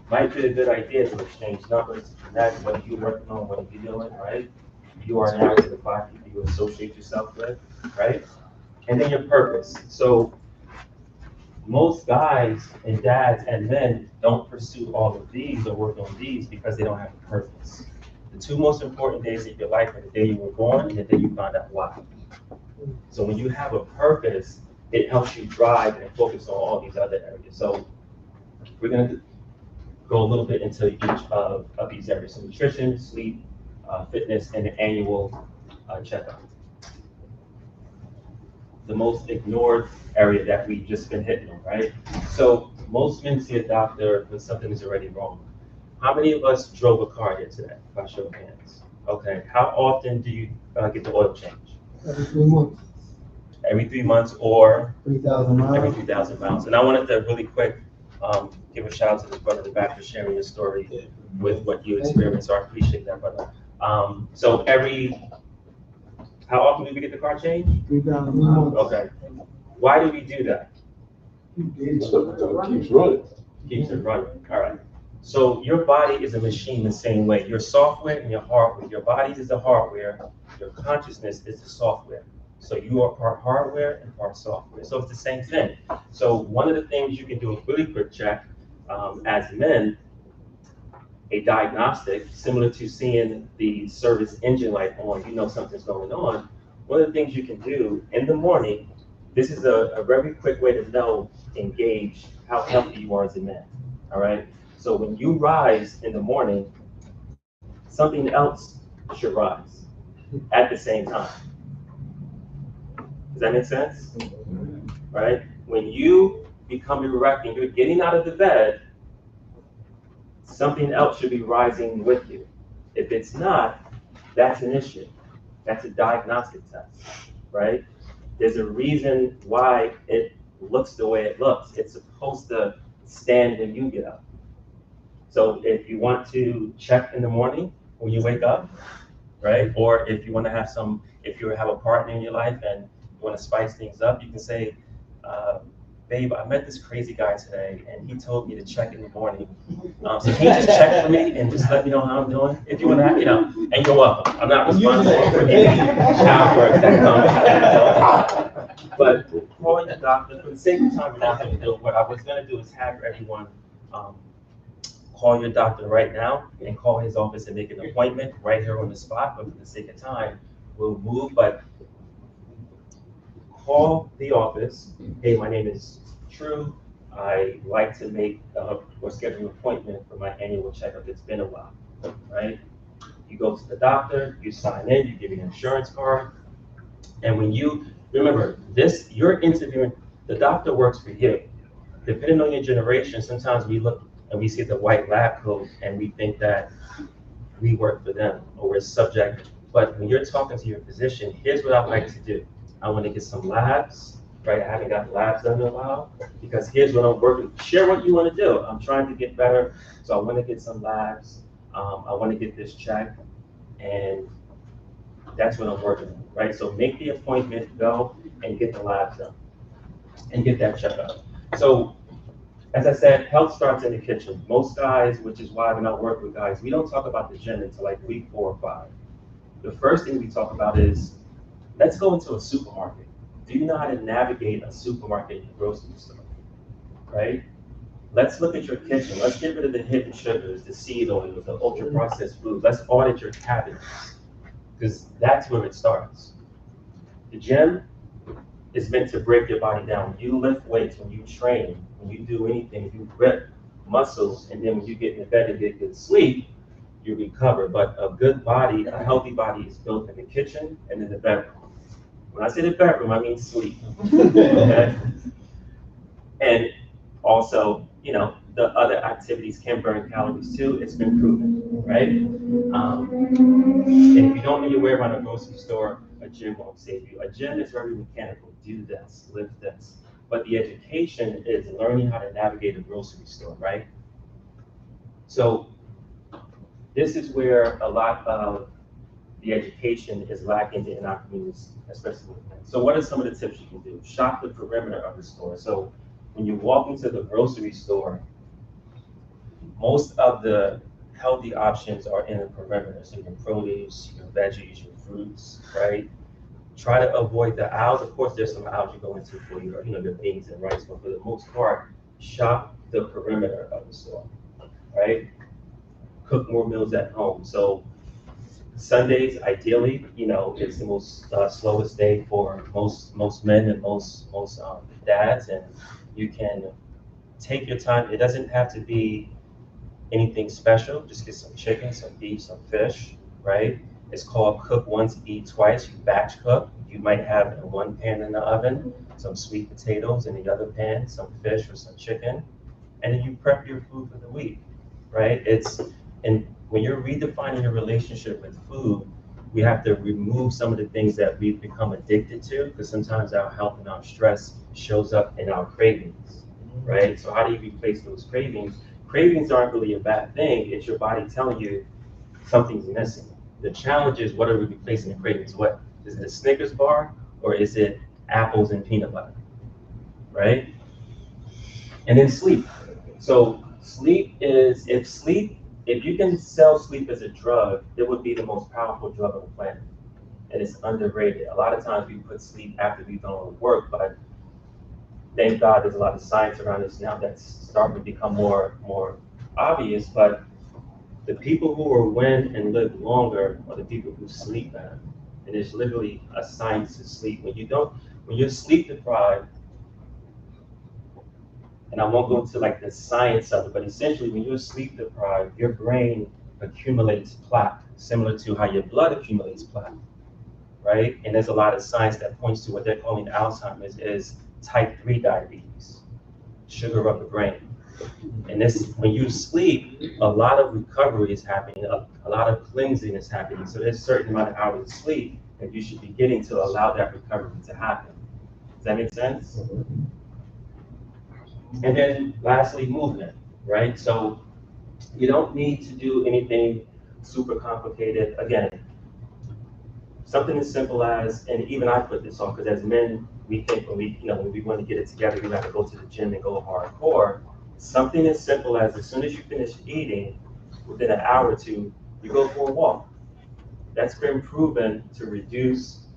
Might be a good idea to exchange numbers, connect, what are you working on, what are you doing, right? You are now to the 5 people you associate yourself with, right? And then your purpose. So most guys and dads and men don't pursue all of these or work on these because they don't have a purpose. The two most important days of your life are the day you were born and the day you found out why. So when you have a purpose, it helps you drive and focus on all these other areas. So we're going to go a little bit into each of these areas. So nutrition, sleep, fitness, and the annual checkup. The most ignored area that we've just been hitting on, right? So most men see a doctor when something is already wrong. How many of us drove a car here today? By show of hands. Okay. How often do you get the oil change? Every 3 months. Every 3 months or 3,000 miles. every 3,000 miles. And I wanted to really quick give a shout out to this brother in the back for sharing your story with what you experienced. So I appreciate that, brother. So how often do we get the car changed? 3,000 miles. Okay. Why do we do that? So it keeps running. Keeps it running. All right. So your body is a machine the same way. Your software and your hardware. Your body is the hardware. Your consciousness is the software. So you are part hardware and part software. So it's the same thing. So one of the things you can do a really quick check as men, a diagnostic, similar to seeing the service engine light on, you know something's going on. One of the things you can do in the morning, this is a very quick way to know and gauge how healthy you are as a man, all right? So when you rise in the morning, something else should rise at the same time. Does that make sense? Right? When you become erect and you're getting out of the bed, something else should be rising with you. If it's not, that's an issue. That's a diagnostic test, right? There's a reason why it looks the way it looks. It's supposed to stand when you get up. So if you want to check in the morning when you wake up, right? Or if you want to have if you have a partner in your life and you want to spice things up, you can say, babe, I met this crazy guy today and he told me to check in the morning. So can you just check for me and just let me know how I'm doing? If you want to, and you're welcome. I'm not responsible for any child work that comes. But call your doctor. For the sake of time, we're not going to do it. What I was going to do is have everyone call your doctor right now and call his office and make an appointment right here on the spot. But for the sake of time, we'll move. But call the office. Hey, my name is True. I like to make or schedule an appointment for my annual checkup. It's been a while, right? You go to the doctor, you sign in, you give your insurance card, and when you remember this, you're interviewing. The doctor works for you. Depending on your generation, sometimes we look and we see the white lab coat and we think that we work for them or we're subject. But when you're talking to your physician, here's what I like to do. I want to get some labs, right? I haven't got labs done in a while because here's what I'm working. Share what you want to do. I'm trying to get better, so I want to get some labs. I want to get this checked, and that's what I'm working on, right? So make the appointment, go and get the labs done, and get that checked out. So, as I said, health starts in the kitchen. Most guys, which is why when I work with guys, we don't talk about the gym until like week 4 or 5. The first thing we talk about is, let's go into a supermarket. Do you know how to navigate a supermarket and grocery store, right? Let's look at your kitchen. Let's get rid of the hidden sugars, the seed oils, the ultra-processed foods. Let's audit your cabinets, because that's where it starts. The gym is meant to break your body down. When you lift weights, when you train, when you do anything, you rip muscles, and then when you get in the bed and get good sleep, you recover. But a good body, a healthy body is built in the kitchen and in the bedroom. When I say the bedroom, I mean sleep. Okay? And also, you know, the other activities can burn calories too. It's been proven, right? And if you don't need to wear around a grocery store, a gym won't save you. A gym is very mechanical. Do this, lift this. But the education is learning how to navigate a grocery store, right? So this is where a lot of the education is lacking in our communities, especially with men. So what are some of the tips you can do? Shop the perimeter of the store. So when you walk into the grocery store, most of the healthy options are in the perimeter. So your produce, your veggies, your fruits, right? Try to avoid the aisles. Of course, there's some aisles you go into for your, you know, your beans and rice, but for the most part, shop the perimeter of the store, right? Cook more meals at home. So Sundays, ideally, you know, it's the most slowest day for most men and most dads, and you can take your time. It doesn't have to be anything special. Just get some chicken, some beef, some fish, right? It's called cook once, eat twice. You batch cook. You might have in one pan in the oven, some sweet potatoes, in the other pan, some fish or some chicken, and then you prep your food for the week, right? And when you're redefining your relationship with food, we have to remove some of the things that we've become addicted to, because sometimes our health and our stress shows up in our cravings, right? So how do you replace those cravings? Cravings aren't really a bad thing. It's your body telling you something's missing. The challenge is, what are we replacing the cravings? What is it, a Snickers bar, or is it apples and peanut butter, right? And then sleep. So sleep is, if you can sell sleep as a drug, it would be the most powerful drug on the planet. And it's underrated. A lot of times we put sleep after we've done all the work, but thank God there's a lot of science around this now that's starting to become more obvious. But the people who will win and live longer are the people who sleep better. And there's literally a science to sleep. When you're sleep deprived, and I won't go into like the science of it, but essentially when you're sleep deprived, your brain accumulates plaque, similar to how your blood accumulates plaque, right? And there's a lot of science that points to what they're calling Alzheimer's is type 3 diabetes, sugar of the brain. And this, when you sleep, a lot of recovery is happening, a lot of cleansing is happening. So there's a certain amount of hours of sleep that you should be getting to allow that recovery to happen. Does that make sense? And then lastly, movement, right? So you don't need to do anything super complicated. Again, something as simple as, and even I put this on, because as men, we think when we want to get it together, we have to go to the gym and go hardcore. Something as simple as soon as you finish eating, within an hour or two, you go for a walk. That's been proven to reduce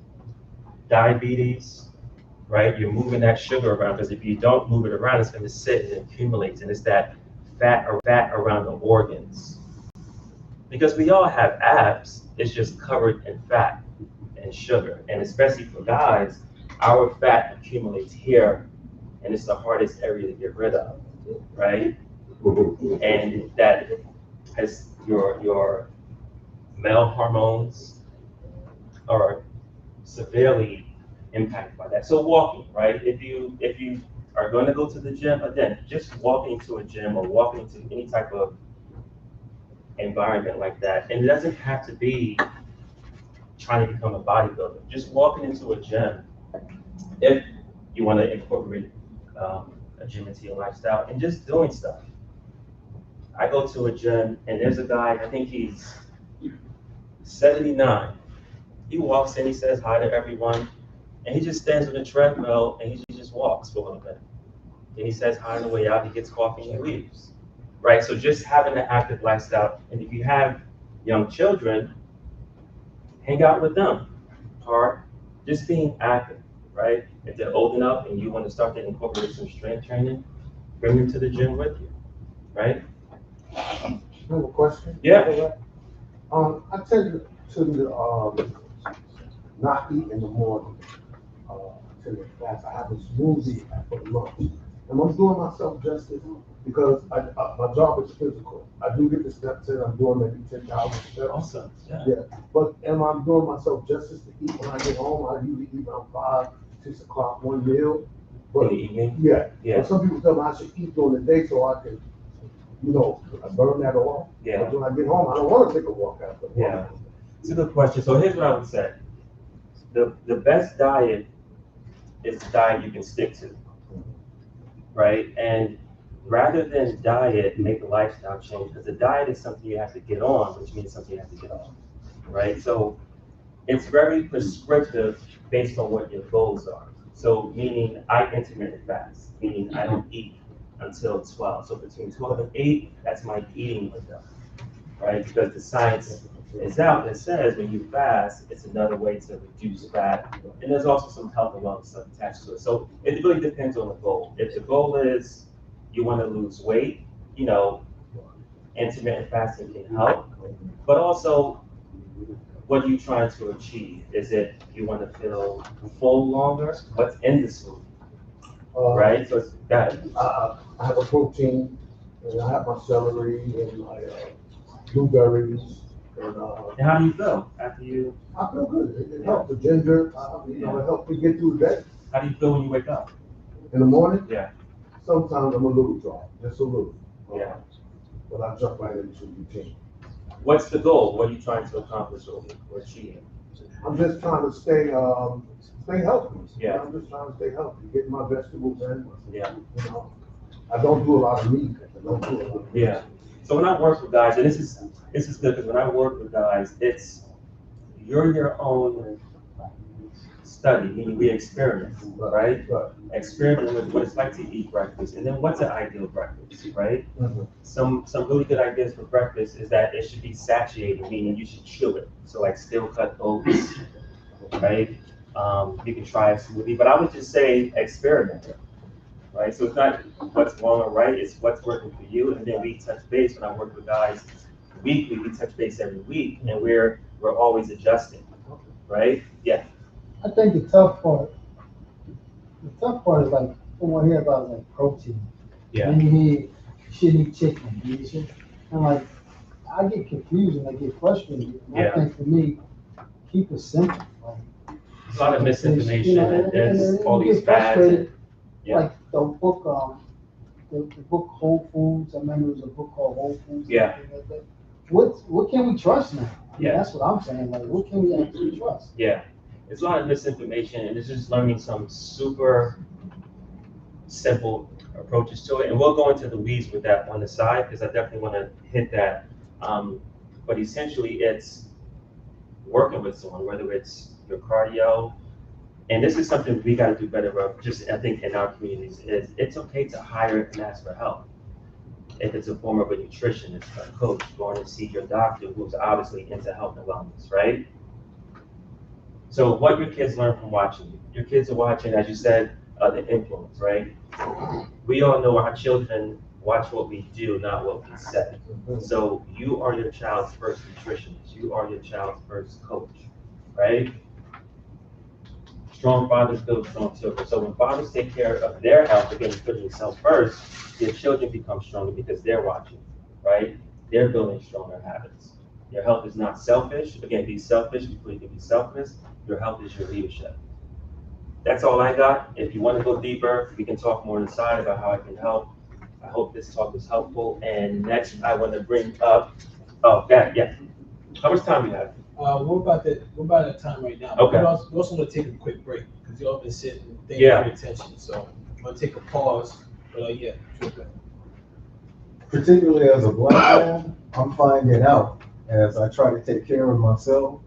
diabetes, right? You're moving that sugar around, because if you don't move it around, it's going to sit and accumulate, and it's that fat around the organs. Because we all have abs, it's just covered in fat and sugar. And especially for guys, our fat accumulates here, and it's the hardest area to get rid of, right? And that has your male hormones are severely impacted by that. So walking, right? If you are going to go to the gym, again, just walking to a gym or walking to any type of environment like that, and it doesn't have to be trying to become a bodybuilder. Just walking into a gym, if you want to incorporate a gym into your lifestyle, and just doing stuff. I go to a gym, and there's a guy, I think he's 79. He walks in, he says hi to everyone, and he just stands on the treadmill, and he just walks for a little bit. And he says hi on the way out, he gets coffee, and he leaves. Right, so just having an active lifestyle, and if you have young children, hang out with them, or just being active, right? If they're old enough and you want to start to incorporate some strength training, bring them to the gym with you, right? I have a question. Yeah. I tend to not eat in the morning. intermittent fast. I have a smoothie for lunch. And I'm doing myself justice because my job is physical. I do get the steps in, I'm doing maybe 10,000 steps. Awesome, yeah. Yeah, but am I doing myself justice to eat when I get home? I usually eat around 5, 6 o'clock, one meal. In But the evening? yeah, Yeah. but some people tell me I should eat during the day so I can, burn that off. Yeah. But when I get home, I don't want to take a walk after work. Yeah. It's a good question. So here's what I would say. The best diet is the diet you can stick to, right? And rather than diet, make a lifestyle change, because the diet is something you have to get on, which means something you have to get off, right? So it's very prescriptive based on what your goals are. So meaning I intermittent fast, meaning I don't eat until 12. So between 12 and 8, that's my eating window, right? Because the science is out that says when you fast, it's another way to reduce fat. And there's also some health and wellness stuff attached to it. So it really depends on the goal. If the goal is you want to lose weight, intermittent fasting can help. But also, what are you trying to achieve? Is it you want to feel full longer? What's in the smoothie, right? So it's that. I have a protein, and I have my celery and my blueberries. And how do you feel after you? I feel good. It helps the ginger. It helps me get through the day. How do you feel when you wake up? In the morning? Yeah. Sometimes I'm a little dry, just a little. Yeah. But I jump right into routine. What's the goal? What are you trying to accomplish or achieve? I'm just trying to stay healthy. Yeah. I'm just trying to stay healthy, getting my vegetables in. Yeah. I don't do a lot of meat. I don't do a lot of meat. Yeah. So when I work with guys, and this is good because when I work with guys, you're your own study, meaning we experiment, right? Experiment with what it's like to eat breakfast, and then what's an ideal breakfast, right? Mm-hmm. Some really good ideas for breakfast is that it should be satiated, meaning you should chew it. So like steel cut oats, right? You can try a smoothie, but I would just say experiment, right? So it's not what's wrong or right, it's what's working for you. And then we touch base. When I work with guys weekly, we touch base every week, and we're always adjusting, right? Yeah. I think the tough part is like, what I hear about is like protein. Yeah. And you hear, you shouldn't eat chicken, you eat chicken. And like, I get confused and I get frustrated. And Yeah. I think for me, keep it simple. Like, There's a lot of misinformation, and there's all you these get fads. frustrated. Yeah. Like the book, the book Whole Foods, I remember there was a book called Whole Foods. Yeah. Something like that. What can we trust now? Yeah. That's what I'm saying. Like, what can we actually trust? Yeah, it's a lot of misinformation, and it's just learning some super simple approaches to it. And we'll go into the weeds with that on the side because I definitely want to hit that. But essentially, it's working with someone, whether it's your cardio, and this is something we got to do better of. Just I think in our communities is it's okay to hire and ask for help. If it's a form of a nutritionist, a coach, going to see your doctor who's obviously into health and wellness, right? So what your kids learn from watching you. Your kids are watching, as you said, the influence, right? We all know our children watch what we do, not what we say. So you are your child's first nutritionist. You are your child's first coach, right? Strong fathers build strong children. So when fathers take care of their health, again, putting yourself first, your children become stronger because they're watching, right? They're building stronger habits. Your health is not selfish. Again, be selfish before you can be selfless. Your health is your leadership. That's all I got. If you want to go deeper, we can talk more on the side about how I can help. I hope this talk was helpful. And next, I want to bring up, yeah. How much time do you have? We're about at time right now. Okay. We also want to take a quick break because you all been sitting and thank Yeah. you for your attention. So I'm gonna take a pause. But yeah, sure. Particularly as a black man, I'm finding out as I try to take care of myself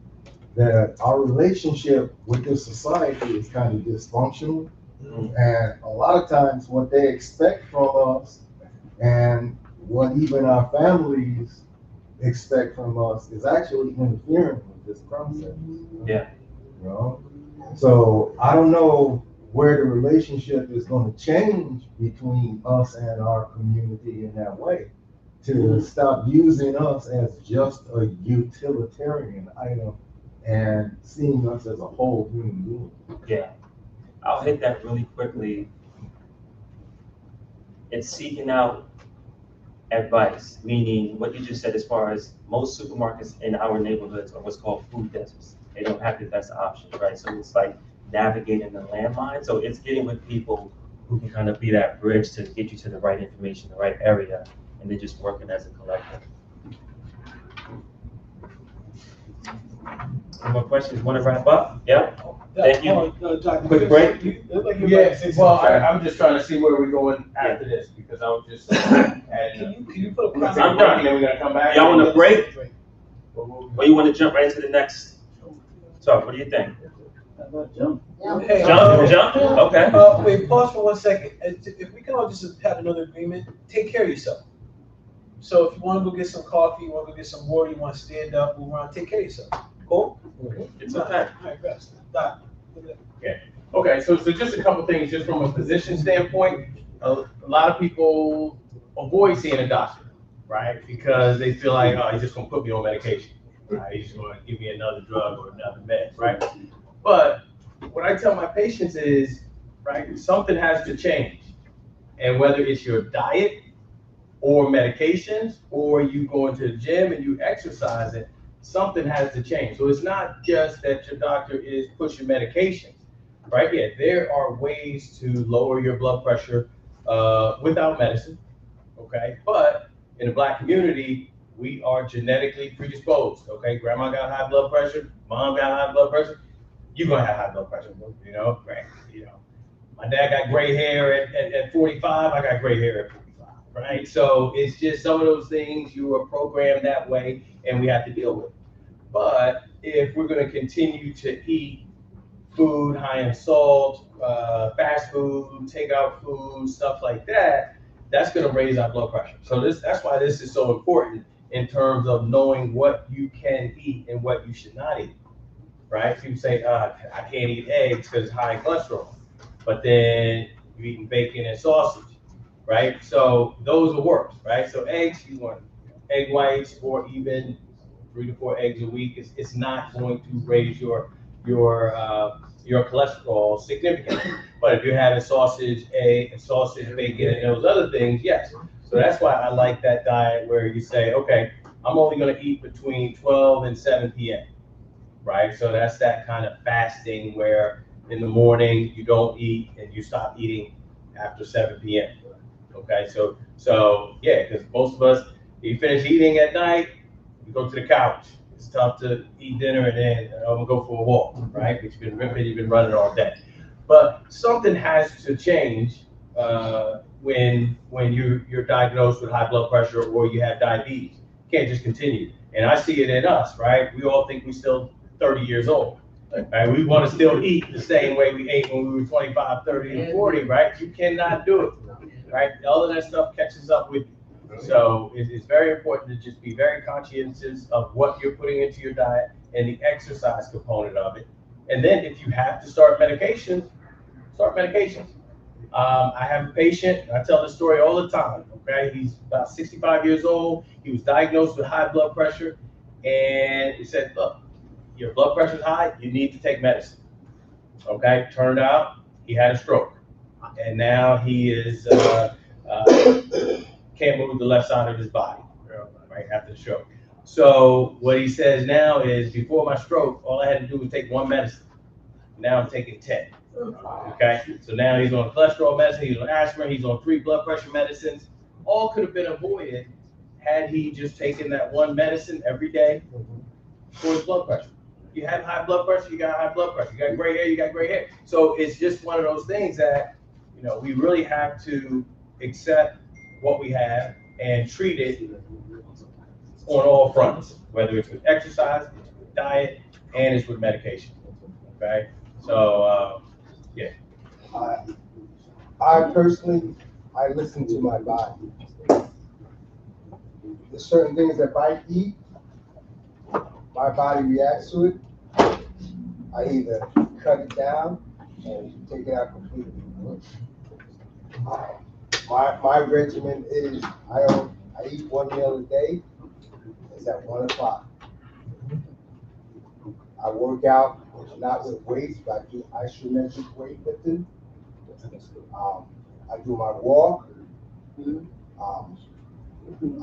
that our relationship with this society is kind of dysfunctional. Mm-hmm. And a lot of times what they expect from us and what even our families expect from us is actually interfering with this process. Yeah. You know? So I don't know where the relationship is going to change between us and our community in that way, to stop using us as just a utilitarian item and seeing us as a whole human being. Yeah. I'll hit that really quickly. It's seeking out advice, meaning what you just said as far as most supermarkets in our neighborhoods are what's called food deserts. They don't have the best options, right? So it's like navigating the landmine. So it's getting with people who can kind of be that bridge to get you to the right information, the right area, and then just working as a collective. Any more questions? Want to wrap up? Yeah? Thank you. Quick break? Yeah, well, I'm just trying to see where we're going after this, because I was just adding. Can you put a I'm done. And then we're gonna come back. Y'all want a break? Or you want to jump right into the next? So, what do you think? Hey, Jump? Okay. Wait, pause for 1 second. If we can all just have another agreement, take care of yourself. So if you want to go get some coffee, you want to go get some water, you want to stand up, move around, take care of yourself. Cool? It's okay. All right, rest. Stop. Okay, so just a couple things, just from a physician standpoint, a lot of people avoid seeing a doctor, right? Because they feel like, oh, he's just gonna put me on medication, right? He's gonna give me another drug or another med, right? But what I tell my patients is, right, something has to change. And whether it's your diet or medications, or you going to the gym and you exercising, something has to change. So it's not just that your doctor is pushing medications, right? Yeah, there are ways to lower your blood pressure without medicine, okay? But in the Black community, we are genetically predisposed, okay? Grandma got high blood pressure, mom got high blood pressure, you're gonna have high blood pressure, you know, right? You know, my dad got gray hair at 45, I got gray hair at 45, right? So it's just some of those things, you are programmed that way, and we have to deal with. But if we're going to continue to eat food high in salt, fast food, takeout food, stuff like that, that's going to raise our blood pressure. So that's why this is so important in terms of knowing what you can eat and what you should not eat, right? People say, I can't eat eggs because it's high in cholesterol, but then you're eating bacon and sausage, right? So those are worse, right? So eggs, you want egg whites or even 3 to 4 eggs a week. It's not going to raise your cholesterol significantly. But if you're having sausage, bacon, and those other things, yes. So that's why I like that diet where you say, okay, I'm only going to eat between 12 and 7 p.m. Right? So that's that kind of fasting where in the morning you don't eat and you stop eating after 7 p.m. Okay, so yeah, because most of us, you finish eating at night, you go to the couch. It's tough to eat dinner and then I'm gonna go for a walk, right? Because you've been running all day. But something has to change when you're diagnosed with high blood pressure or you have diabetes. You can't just continue. And I see it in us, right? We all think we're still 30 years old. Right? We want to still eat the same way we ate when we were 25, 30, and 40, right? You cannot do it, right? All of that stuff catches up with you. So it's very important to just be very conscientious of what you're putting into your diet and the exercise component of it. And then if you have to start medications, start medications. I have a patient, I tell this story all the time, okay? He's about 65 years old. He was diagnosed with high blood pressure. And he said, look, your blood pressure is high, you need to take medicine. Okay, turned out he had a stroke. And now he is, can't move the left side of his body, right, after the stroke. So what he says now is, before my stroke, all I had to do was take one medicine. Now I'm taking 10. Okay, so now he's on cholesterol medicine, he's on aspirin, he's on 3 blood pressure medicines. All could have been avoided had he just taken that one medicine every day for his blood pressure. You have high blood pressure, you got high blood pressure. You got gray hair, you got gray hair. So it's just one of those things that, you know, we really have to accept what we have and treat it on all fronts, whether it's with exercise, it's with diet, and it's with medication. Okay, so yeah. I personally, I listen to my body. There's certain things that if I eat, my body reacts to it. I either cut it down and take it out completely. My regimen is I eat one meal a day. It's at 1 o'clock. I work out, which not with weights, but I do isometric weightlifting. I do my walk.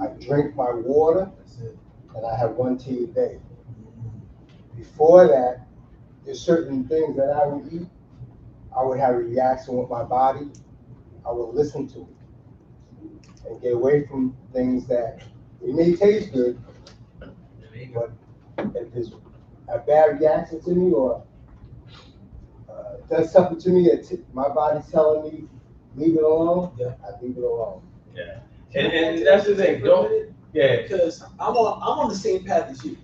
I drink my water, and I have 1 tea a day. Before that, there's certain things that I would eat. I would have a reaction with my body. I would listen to it and get away from things that it may taste good, but if there's a bad reaction to me or does something to me that my body's telling me leave it alone, I leave it alone. Yeah. And that's the thing, don't, yeah. Because I'm on the same path as you.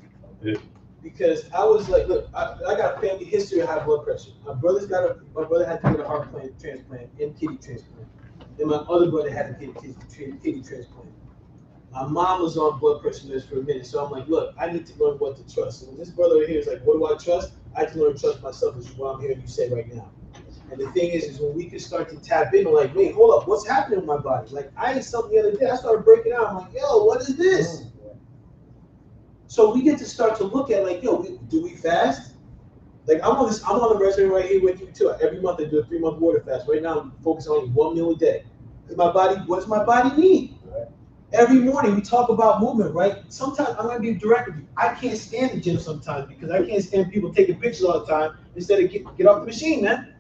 Yeah. Because I was like, look, I got a family history of high blood pressure. My brother had to get a heart transplant and kidney transplant. And my other brother had to get a kidney transplant. My mom was on blood pressure meds for a minute. So I'm like, look, I need to learn what to trust. And this brother over here is like, what do I trust? I have to learn to trust myself, is what I'm hearing you say right now. And the thing is when we can start to tap in, like, wait, hold up, what's happening in my body? Like, I ate something the other day. I started breaking out. I'm like, yo, what is this? So we get to start to look at, like, yo, do we fast? Like, I'm on the regimen right here with you too. Every month I do a 3-month water fast. Right now I'm focused on only 1 meal a day. My body, what does my body need? Right. Every morning we talk about movement, right? Sometimes I'm gonna be direct with you. I can't stand the gym sometimes because I can't stand people taking pictures all the time instead of get off the machine, man.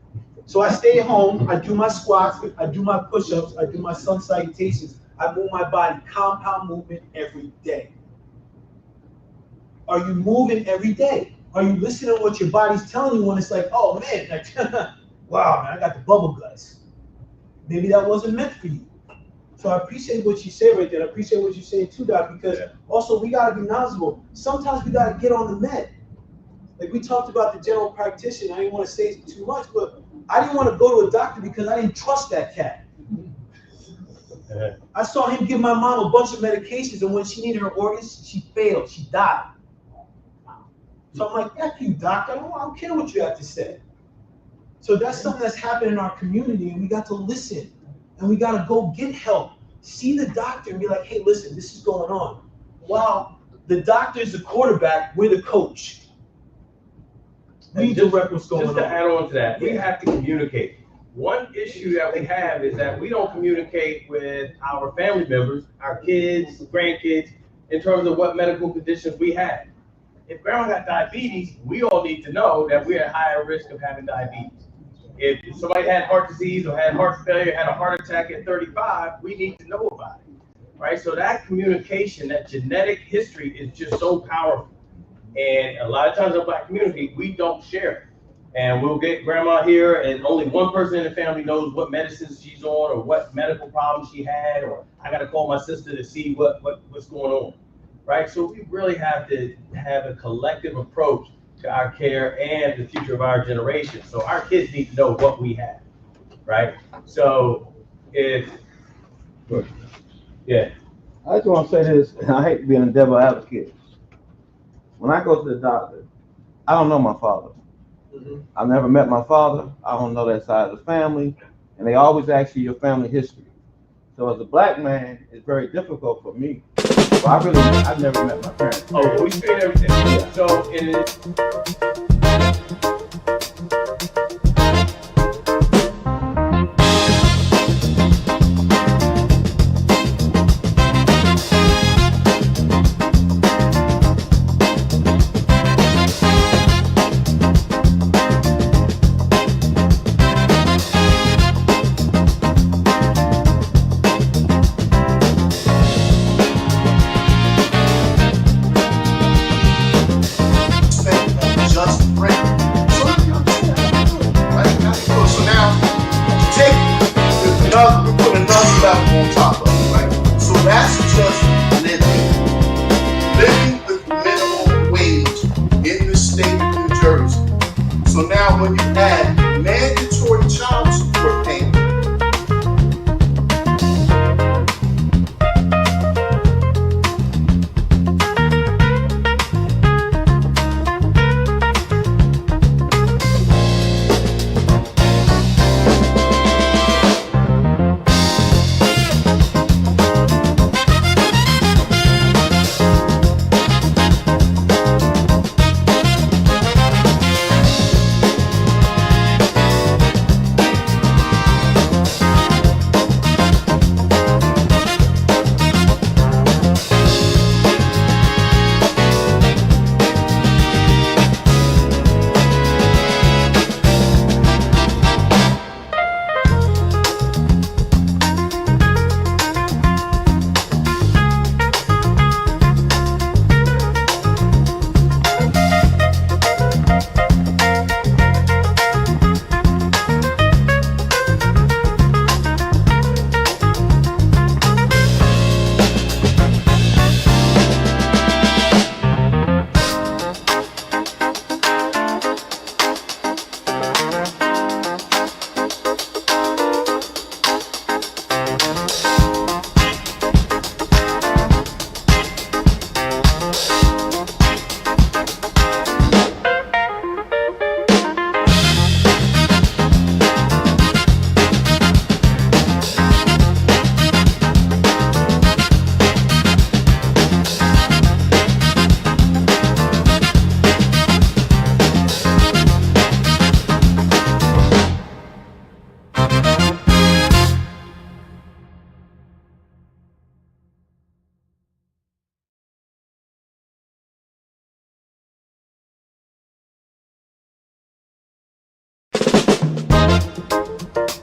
So I stay at home, I do my squats, I do my push-ups, I do my sun salutations. I move my body, compound movement every day. Are you moving every day? Are you listening to what your body's telling you when it's like, oh man, like, wow, man, I got the bubble guts. Maybe that wasn't meant for you. So I appreciate what you say right there. I appreciate what you're saying too, Doc, because also we gotta be knowledgeable. Sometimes we gotta get on the med. Like we talked about the general practitioner. I didn't want to say too much, but I didn't want to go to a doctor because I didn't trust that cat. I saw him give my mom a bunch of medications, and when she needed her organs, she failed. She died. So I'm like, F you, doc. I don't care what you have to say. So that's something that's happened in our community, and we got to listen, and we got to go get help. See the doctor and be like, hey, listen, this is going on. Wow, the doctor is the quarterback. We're the coach. We direct what's going on. Just to add on to that, we have to communicate. One issue that we have is that we don't communicate with our family members, our kids, grandkids, in terms of what medical conditions we have. If grandma got diabetes, we all need to know that we're at higher risk of having diabetes. If somebody had heart disease or had heart failure, had a heart attack at 35, we need to know about it, right? So that communication, that genetic history is just so powerful. And a lot of times in the Black community, we don't share it. And we'll get grandma here and only one person in the family knows what medicines she's on or what medical problems she had, or I got to call my sister to see what's going on, right? So we really have to have a collective approach to our care and the future of our generation. So our kids need to know what we have, right? So if, yeah. I just want to say this, and I hate being a devil advocate. When I go to the doctor, I don't know my father. I've never met my father. I don't know that side of the family. And they always ask you your family history. So as a Black man, it's very difficult for me. So I've never met my parents. Oh, we straight everything. Yeah. So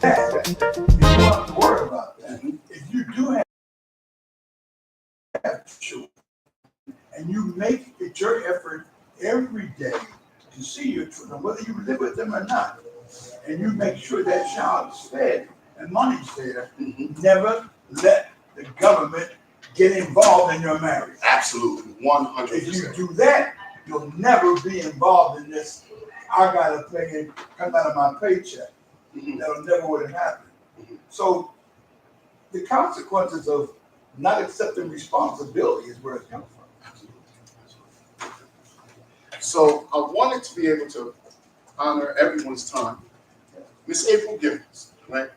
that. You don't have to worry about that. If you do have children, and you make it your effort every day to see your children, whether you live with them or not, and you make sure that child is fed and money's there, never let the government get involved in your marriage. Absolutely, 100%. If you do that, you'll never be involved in this. I gotta pay it, come out of my paycheck. That'll never would have happened. So the consequences of not accepting responsibility is where it comes from. So I wanted to be able to honor everyone's time. Miss April Givens, right?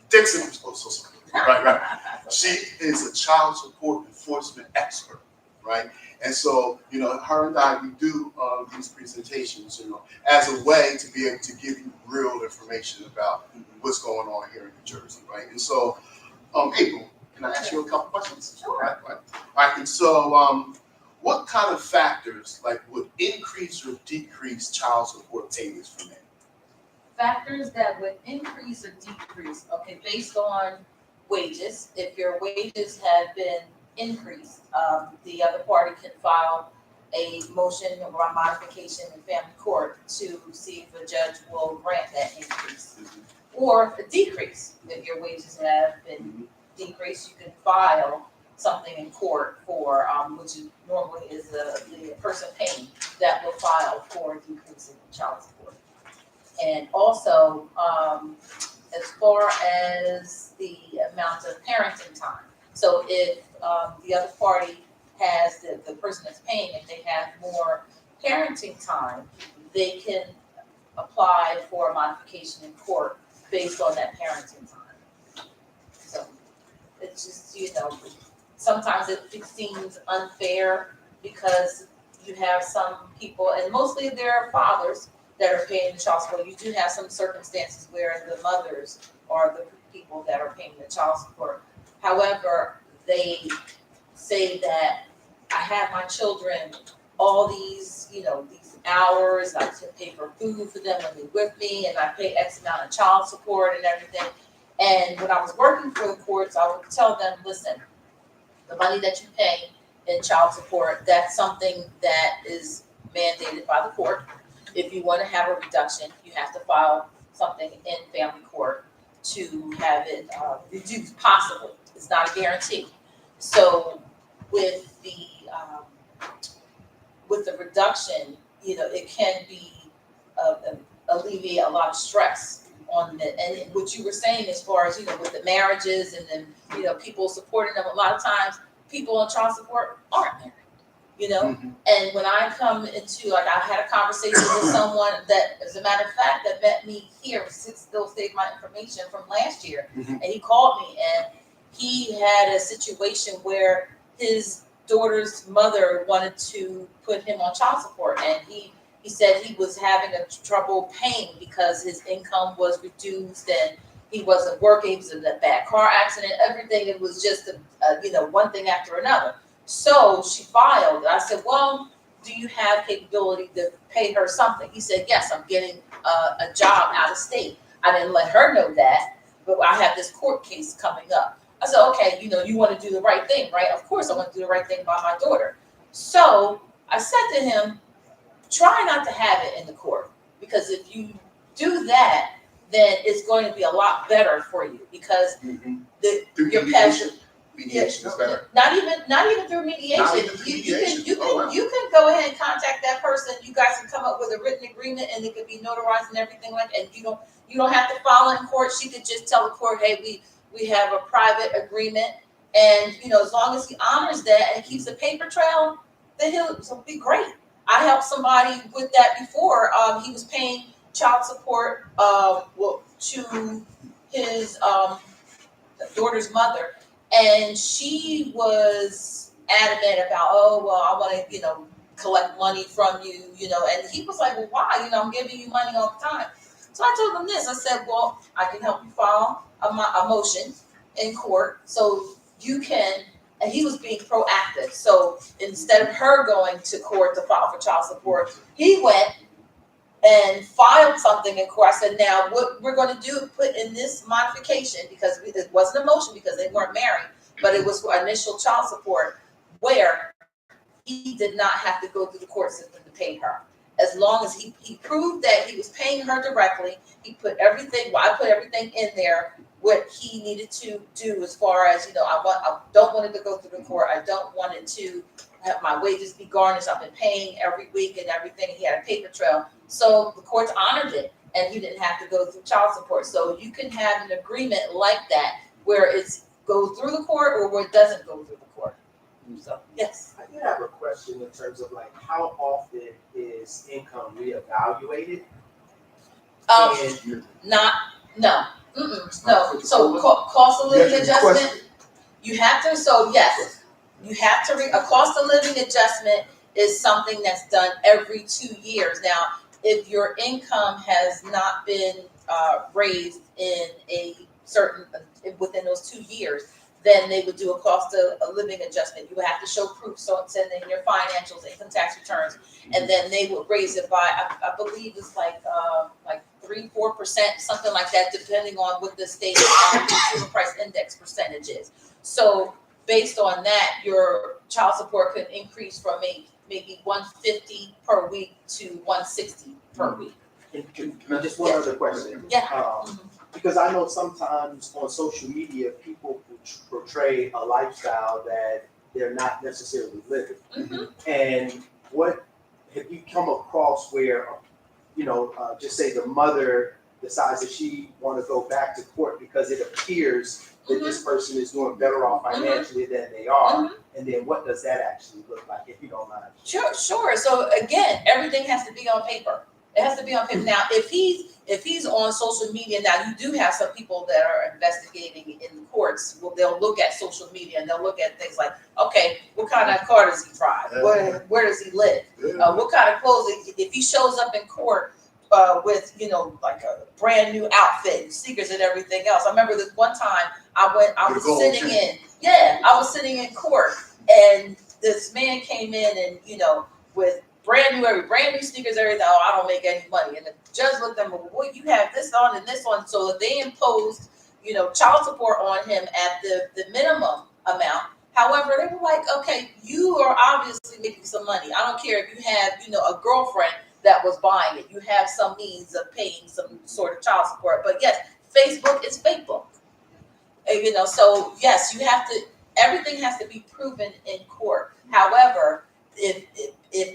Dixon, oh, so sorry. Right. She is a child support enforcement expert, right? And so, her and I, we do these presentations, as a way to be able to give you real information about what's going on here in New Jersey, right? And so, April, can I ask you a couple questions? Sure. Right. All right. And so, what kind of factors would increase or decrease child support payments for men? Factors that would increase or decrease, okay, based on wages. If your wages have been increased, the other party can file a motion or a modification in family court to see if the judge will grant that increase. Or a decrease. If your wages have been decreased, you can file something in court for, which normally is the person paying that will file for decreasing child support. And also, as far as the amount of parenting time. So if the other party has, the person that's paying, if they have more parenting time, they can apply for a modification in court based on that parenting time. So it's just, sometimes it seems unfair because you have some people, and mostly they're fathers, that are paying the child support. You do have some circumstances where the mothers are the people that are paying the child support. However, they say that I have my children all these, these hours, I have to pay for food for them when they're with me, and I pay X amount of child support and everything. And when I was working for the courts, I would tell them, listen, the money that you pay in child support, that's something that is mandated by the court. If you want to have a reduction, you have to file something in family court to have it reduced, possibly. It's not a guarantee. So with the reduction, it can be alleviate a lot of stress on the, and what you were saying as far as, with the marriages and then, people supporting them, a lot of times people on child support aren't married. And when I come into, I had a conversation with someone that, as a matter of fact, that met me here, still saved my information from last year. And he called me and he had a situation where his daughter's mother wanted to put him on child support. And he said he was having a trouble paying because his income was reduced and he wasn't working. He was in a bad car accident, everything. It was just, one thing after another. So she filed. I said, well, do you have capability to pay her something? He said, yes, I'm getting a job out of state. I didn't let her know that, but I have this court case coming up. I said, okay, you want to do the right thing, right? Of course I want to do the right thing by my daughter. So I said to him, try not to have it in the court, because if you do that, then it's going to be a lot better for you, because your passion. Mediation is better. Not even through mediation. Not even through mediation. You can go ahead and contact that person. You guys can come up with a written agreement, and it could be notarized and everything like that. And you don't have to file in court. She could just tell the court, hey, we have a private agreement, and as long as he honors that and keeps a paper trail, then he'll be great. I helped somebody with that before. He was paying child support to his daughter's mother. And she was adamant about, I want to, collect money from you, and he was like, well, why? I'm giving you money all the time. So I told him this. I said, well, I can help you file a motion in court so you can, and he was being proactive. So instead of her going to court to file for child support, he went and filed something in court. I said, now what we're gonna do, put in this modification, because it wasn't a motion because they weren't married, but it was for initial child support, where he did not have to go through the court system to pay her. As long as he proved that he was paying her directly, he put everything, well, I put everything in there, what he needed to do as far as, I don't want it to go through the court. I don't want it to have my wages be garnished. I've been paying every week and everything. He had a paper trail. So the courts honored it and he didn't have to go through child support. So you can have an agreement like that where it's goes through the court or where it doesn't go through the court. So, yes. I did have a question in terms of like how often is income reevaluated? No. So cost of living adjustment, you have to, so yes, you have to, a cost of living adjustment is something that's done every 2 years. Now, if your income has not been raised in a certain, within those 2 years, then they would do a cost of living adjustment. You would have to show proof, so it's in your financials, income tax returns, and then they would raise it by, I believe it's like 3-4%, something like that, depending on what the state consumer price index percentage is. So based on that, your child support could increase from maybe $150 per week to $160 per week. Can I just one other question? Yeah. Because I know sometimes on social media, people portray a lifestyle that they're not necessarily living. And what have you come across where, just say the mother decides that she want to go back to court because it appears that this person is doing better off financially than they are, and then what does that actually look like, if you don't mind? Sure. So again, everything has to be on paper. It has to be on paper. Now, if he's on social media, now you do have some people that are investigating in the courts. Well, they'll look at social media and they'll look at things like, okay, what kind of car does he drive? Where does he live? What kind of clothes? If he shows up in court with, like a brand new outfit, sneakers and everything else. I remember this one time I was sitting in court and this man came in and, with brand new sneakers, everything. Oh, I don't make any money. And the judge looked at him, well, you have this on and this on. So they imposed, child support on him at the minimum amount. However, they were like, okay, you are obviously making some money. I don't care if you have, a girlfriend that was buying it. You have some means of paying some sort of child support. But yes, Facebook is Facebook. And, so yes, you have to, everything has to be proven in court. However, if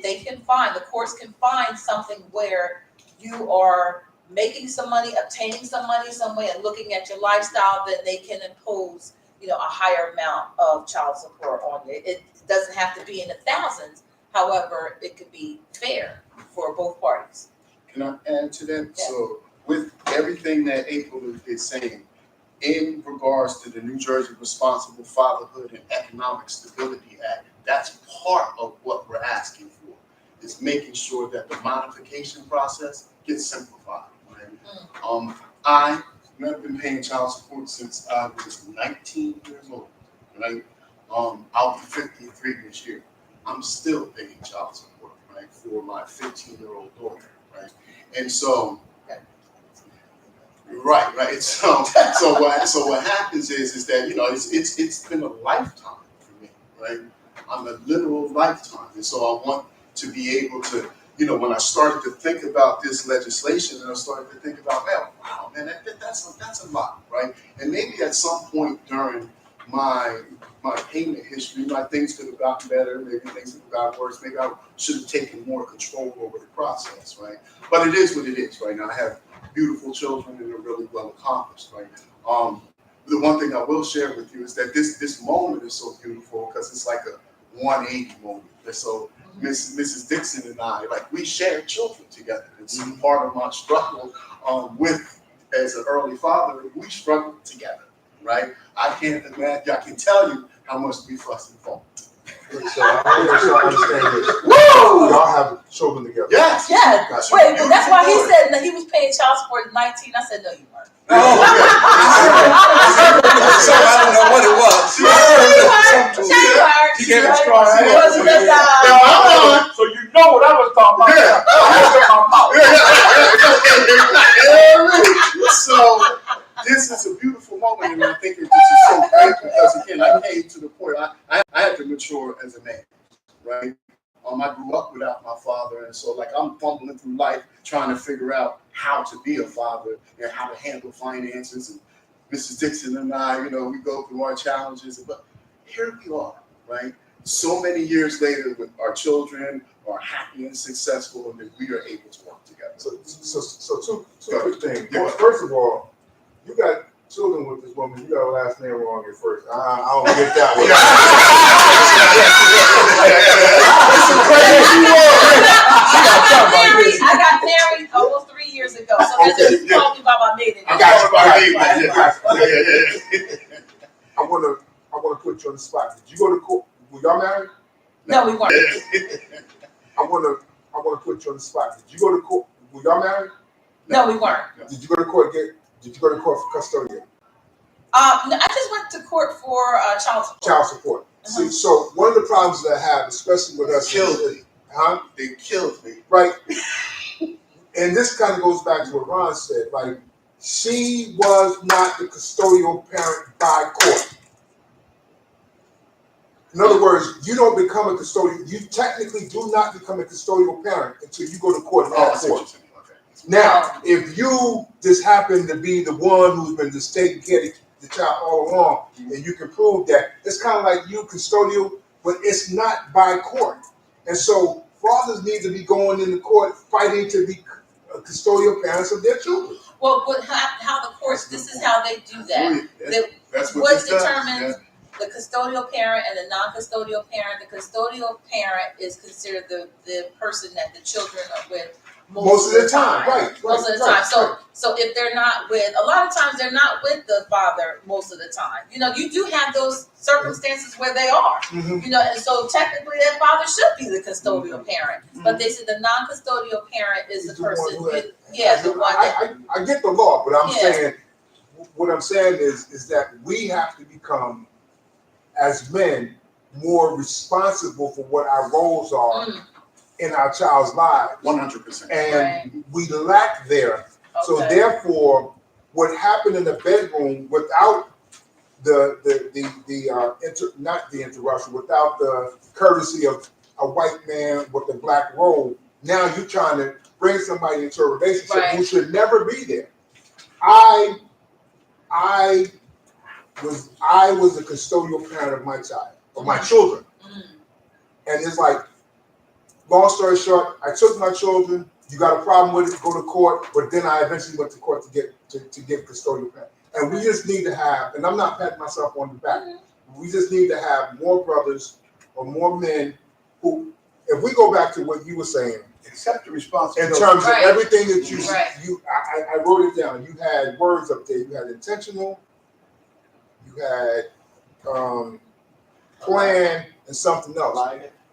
they can the courts can find something where you are making some money, obtaining some money some way, and looking at your lifestyle, then they can impose, a higher amount of child support on you. It doesn't have to be in the thousands. However, it could be fair for both parties. Can I add to that? Yeah. So with everything that April is saying, in regards to the New Jersey Responsible Fatherhood and Economic Stability Act, that's part of what we're asking for, is making sure that the modification process gets simplified. Right? I've been paying child support since I was 19 years old. Right? I'll be 53 this year. I'm still paying child support, right, for my 15-year-old daughter. Right? And so, right. So what happens is that it's been a lifetime for me, right? I'm a literal lifetime, and so I want to be able to, when I started to think about this legislation, and I started to think about, wow, man, that's a lot, right? And maybe at some point during my payment history, things could have gotten better, maybe things could have gotten worse, maybe I should have taken more control over the process, right? But it is what it is, right? Now I have beautiful children and they're really well accomplished, right? The one thing I will share with you is that this moment is so beautiful because it's like a 180 moment. And so Mrs. Dixon and I, we share children together. It's part of my struggle with, as an early father, we struggle together, right? I can't imagine, I can tell you how much we fuss and fight. So I understand this. Woo! Y'all have children together. Yes. Yeah. Wait, but that's why he said that he was paying child support at 19. I said, no, you weren't. So I don't know what it was. She gave a strong answer. So you know what I was talking about. Yeah. I had my mouth. I grew up without my father, and so like I'm fumbling through life trying to figure out how to be a father and how to handle finances. And Mrs. Dixon and I, you know, we go through our challenges, but here we are, right? So many years later, with our children are happy and successful, and that we are able to work together. So two quick things. First of all, you got children with this woman. You got her last name wrong at first. I don't get that one. I got married almost 3 years ago, so that's just talking about my maiden. I got you. I wanna put you on the spot. Did you go to court? Were y'all married? No, we weren't. I wanna put you on the spot. Did you go to court? Were y'all married? No, we weren't. Did you go to court? Did you go to court for custodian? No, I just went to court for child support. Child support. See, so one of the problems that I have, especially with us, They killed me. Right. And this kind of goes back to what Ron said. Like, she was not the custodial parent by court. In other words, you don't become a custodial. You technically do not become a custodial parent until you go to court and have court. Now, if you just happen to be the one who's been just taking care of the child all along, and you can prove that, it's kind of like you custodial, but it's not by court. And so fathers need to be going into court fighting to be custodial parents of their children. Well, but how the courts, this is how they do that. That's what determines the custodial parent and the non-custodial parent. The custodial parent is considered the person that the children are with most of the time. Most of the time. So if they're not with, a lot of times they're not with the father most of the time. You know, you do have those circumstances where they are. Mm-hmm. You know, and so technically that father should be the custodial parent. But they said the non-custodial parent is the person the one that, I get the law, but I'm saying, what I'm saying is that we have to become, as men, more responsible for what our roles are in our child's lives. 100%. And we lack there. So therefore, what happened in the bedroom without not the interruption, without the courtesy of a white man with a black robe, now you're trying to bring somebody into a relationship who should never be there. I was a custodial parent of my child, of my children. And it's like, long story short, I took my children. You got a problem with it, go to court. But then I eventually went to court to get custodial parent. And we just need to have, and I'm not patting myself on the back. We just need to have more brothers or more men who, if we go back to what you were saying, accept the responsibility in terms of everything that I wrote it down. You had words up there. You had intentional. You had plan and something else,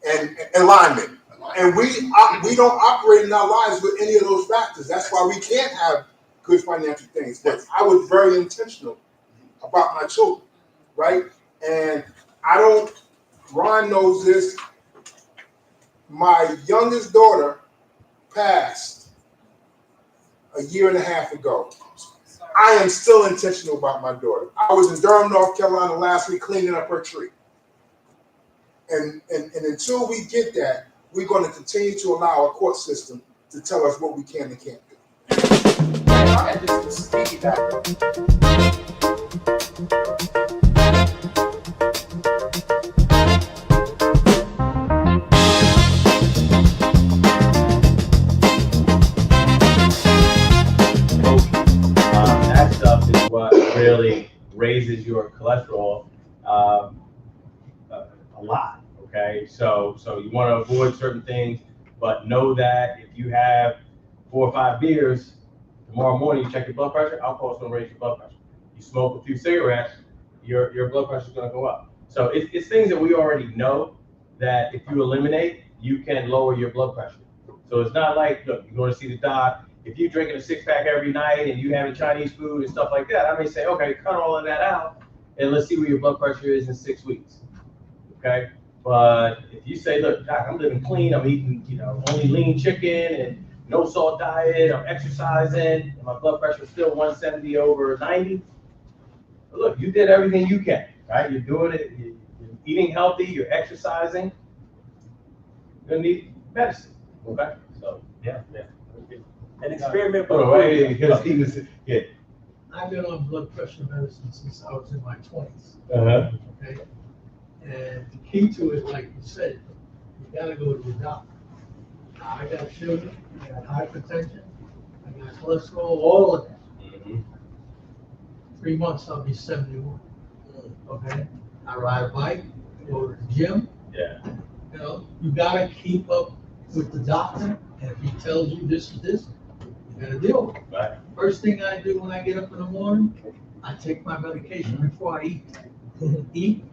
and alignment. And we don't operate in our lives with any of those factors. That's why we can't have good financial things. But I was very intentional about my children, right? And Ron knows this. My youngest daughter passed a year and a half ago. I am still intentional about my daughter. I was in Durham, North Carolina last week cleaning up her tree. And until we get that, we're going to continue to allow our court system to tell us what we can and can't do. That stuff is what really raises your cholesterol a lot. Okay, so you want to avoid certain things, but know that if you have 4 or 5 beers, tomorrow morning you check your blood pressure, alcohol's going to raise your blood pressure. You smoke a few cigarettes, your blood pressure is going to go up. So it's things that we already know that if you eliminate, you can lower your blood pressure. So it's not like, look, you're going to see the doc. If you're drinking a 6-pack every night and you having Chinese food and stuff like that, I may say, okay, cut all of that out and let's see where your blood pressure is in 6 weeks. Okay. But if you say, look, doc, I'm living clean, I'm eating, only lean chicken and no salt diet, I'm exercising, and my blood pressure is still 170/90. But look, you did everything you can, right? You're doing it, you're eating healthy, you're exercising. gonna need medicine, okay? So, yeah. An experiment. Oh, right, because he was, yeah. I've been on blood pressure medicine since I was in my 20s. Uh-huh. Okay? And the key to it, like you said, you gotta go to the doctor. Now, I got sugar, I got hypertension, I got cholesterol, all of that. 3 months, I'll be 71. Okay? I ride a bike, go to the gym. Yeah. You know, you gotta keep up with the doctor, and if he tells you this is this, you gotta deal with it. Right. First thing I do when I get up in the morning, I take my medication before I eat. Eat,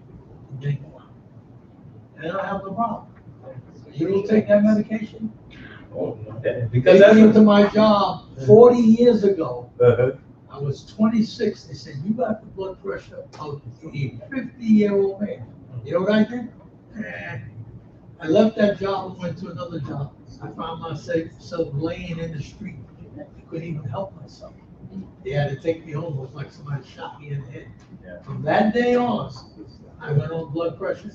and drink water. And I don't have no problem. You don't take that medication? Because They that's came to my job 40 years ago. Uh-huh. I was 26. They said, you got the blood pressure of a 50-year-old man. You know what I did? I left that job and went to another job. I found myself laying in the street. I couldn't even help myself. They had to take me home. It was like somebody shot me in the head. Yeah. From that day on, I went on blood pressure,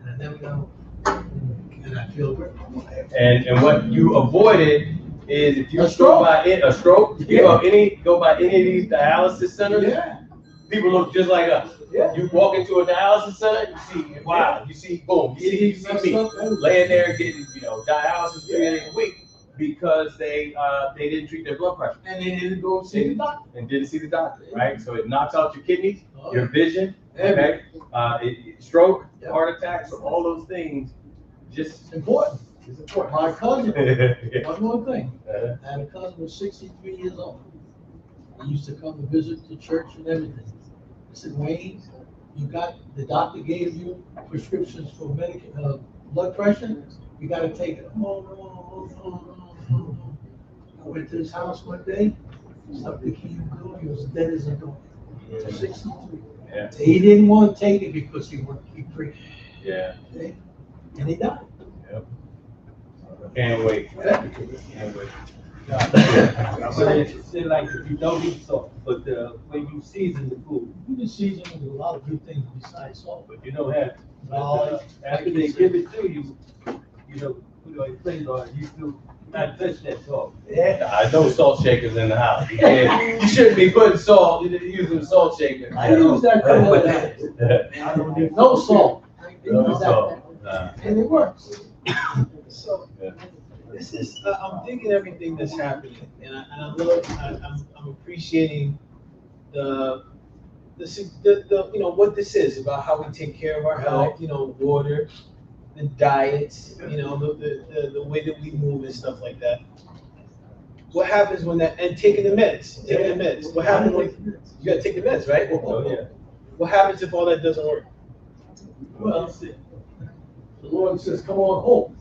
and I never got over it. And I feel great. And what you avoided is if you A go stroke. by a stroke, you go by any of these dialysis centers, Yeah. people look just like us. Yeah. You walk into a dialysis center, you see, wow, you see, boom, you see me laying there getting, dialysis 3 days a week because they didn't treat their blood pressure. And they didn't go see the doctor. And didn't see the doctor, right? So it knocks out your kidneys, Oh, your vision, okay? Stroke, heart attack, so all those things just important. It's important. My cousin, Yeah. one more thing. I had a cousin who was 63 years old. He used to come and visit the church and everything. I said, Wayne, the doctor gave you prescriptions for blood pressure. You gotta take it. No. I went to his house one day, stuck the key in the door, he was dead as a door. 63. Yeah. He didn't want to take it because he wanted to keep preaching. Yeah. Okay? And he died. Yep. Can't wait. Can't wait. I'm interested, like, if you don't eat salt, but when you season the food, You can season it with a lot of good things besides salt. but you don't have, No, after they give it to you, put on your plate on, you still not touch that salt. I know salt shakers in the house. You shouldn't be putting salt, using a salt shaker. I use that color that. I don't need no salt. I No use salt. that, and it works. So, this is, I'm digging everything that's happening, and I'm appreciating the, what this is, about how we take care of our health, water, the diets, the way that we move and stuff like that. What happens when and taking the meds, what happens when, you gotta take the meds, right? Oh, yeah. What happens if all that doesn't work? Well, the Lord says, come on home.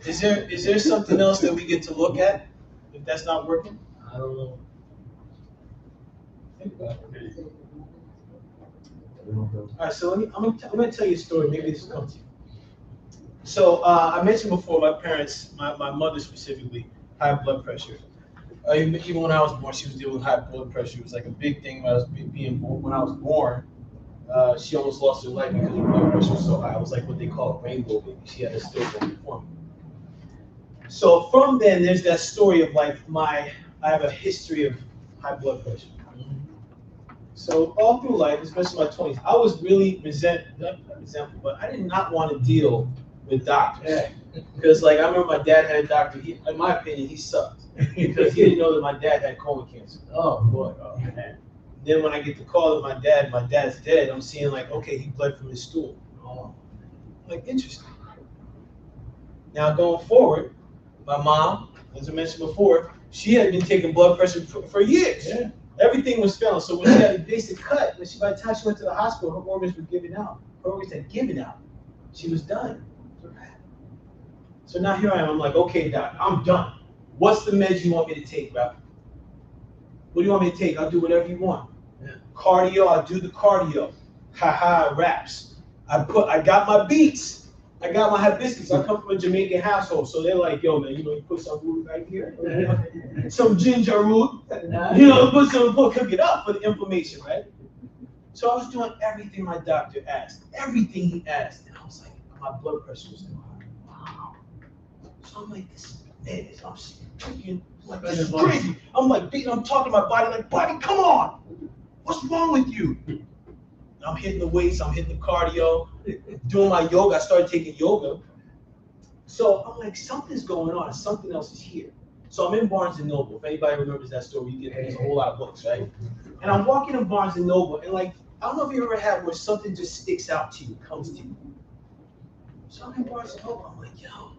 Is there something else that we get to look at if that's not working? I don't know. Think about it. All right, so I'm gonna tell you a story. Maybe this will come to you. So I mentioned before, my parents, my mother specifically, high blood pressure. Even when I was born, she was dealing with high blood pressure. It was like a big thing when I was born. She almost lost her life because her blood pressure was so high. It was like what they call a rainbow baby. She had a stillborn form. So from then, there's that story of like I have a history of high blood pressure. So all through life, especially my 20s, I was really not resentful, but I did not want to deal with doctors. Because like I remember my dad had a doctor, in my opinion, he sucked. Because he didn't know that my dad had colon cancer. Oh, boy. Oh, man. Then when I get the call that my dad's dead, I'm seeing like, okay, he bled from his stool. Oh, like interesting. Now going forward, my mom, as I mentioned before, she had been taking blood pressure for years. Yeah. Everything was failing. So when she had a basic cut, by the time she went to the hospital, her organs were giving out. Her organs had given out. She was done. So now here I am. I'm like, okay, doc, I'm done. What's the meds you want me to take, bro? What do you want me to take? I'll do whatever you want. Yeah. Cardio, I'll do the cardio. Raps. I got my beats. I got my hibiscus. I come from a Jamaican household, so they're like, yo, man, you put some root right here, some ginger root, cook it up for the inflammation, right? So I was doing everything my doctor asked, everything he asked, and I was like, my blood pressure was still high. So I'm like, this man is, I'm freaking, like, this is crazy. I'm like, I'm talking to my body, like, body, come on. What's wrong with you? I'm hitting the weights, I'm hitting the cardio, doing my yoga. I started taking yoga. So I'm like, something's going on. Something else is here. So I'm in Barnes & Noble. If anybody remembers that story, you get there's a whole lot of books, right? And I'm walking in Barnes & Noble, and like, I don't know if you ever had where something just sticks out to you, comes to you. So I'm in Barnes & Noble. I'm like, yo,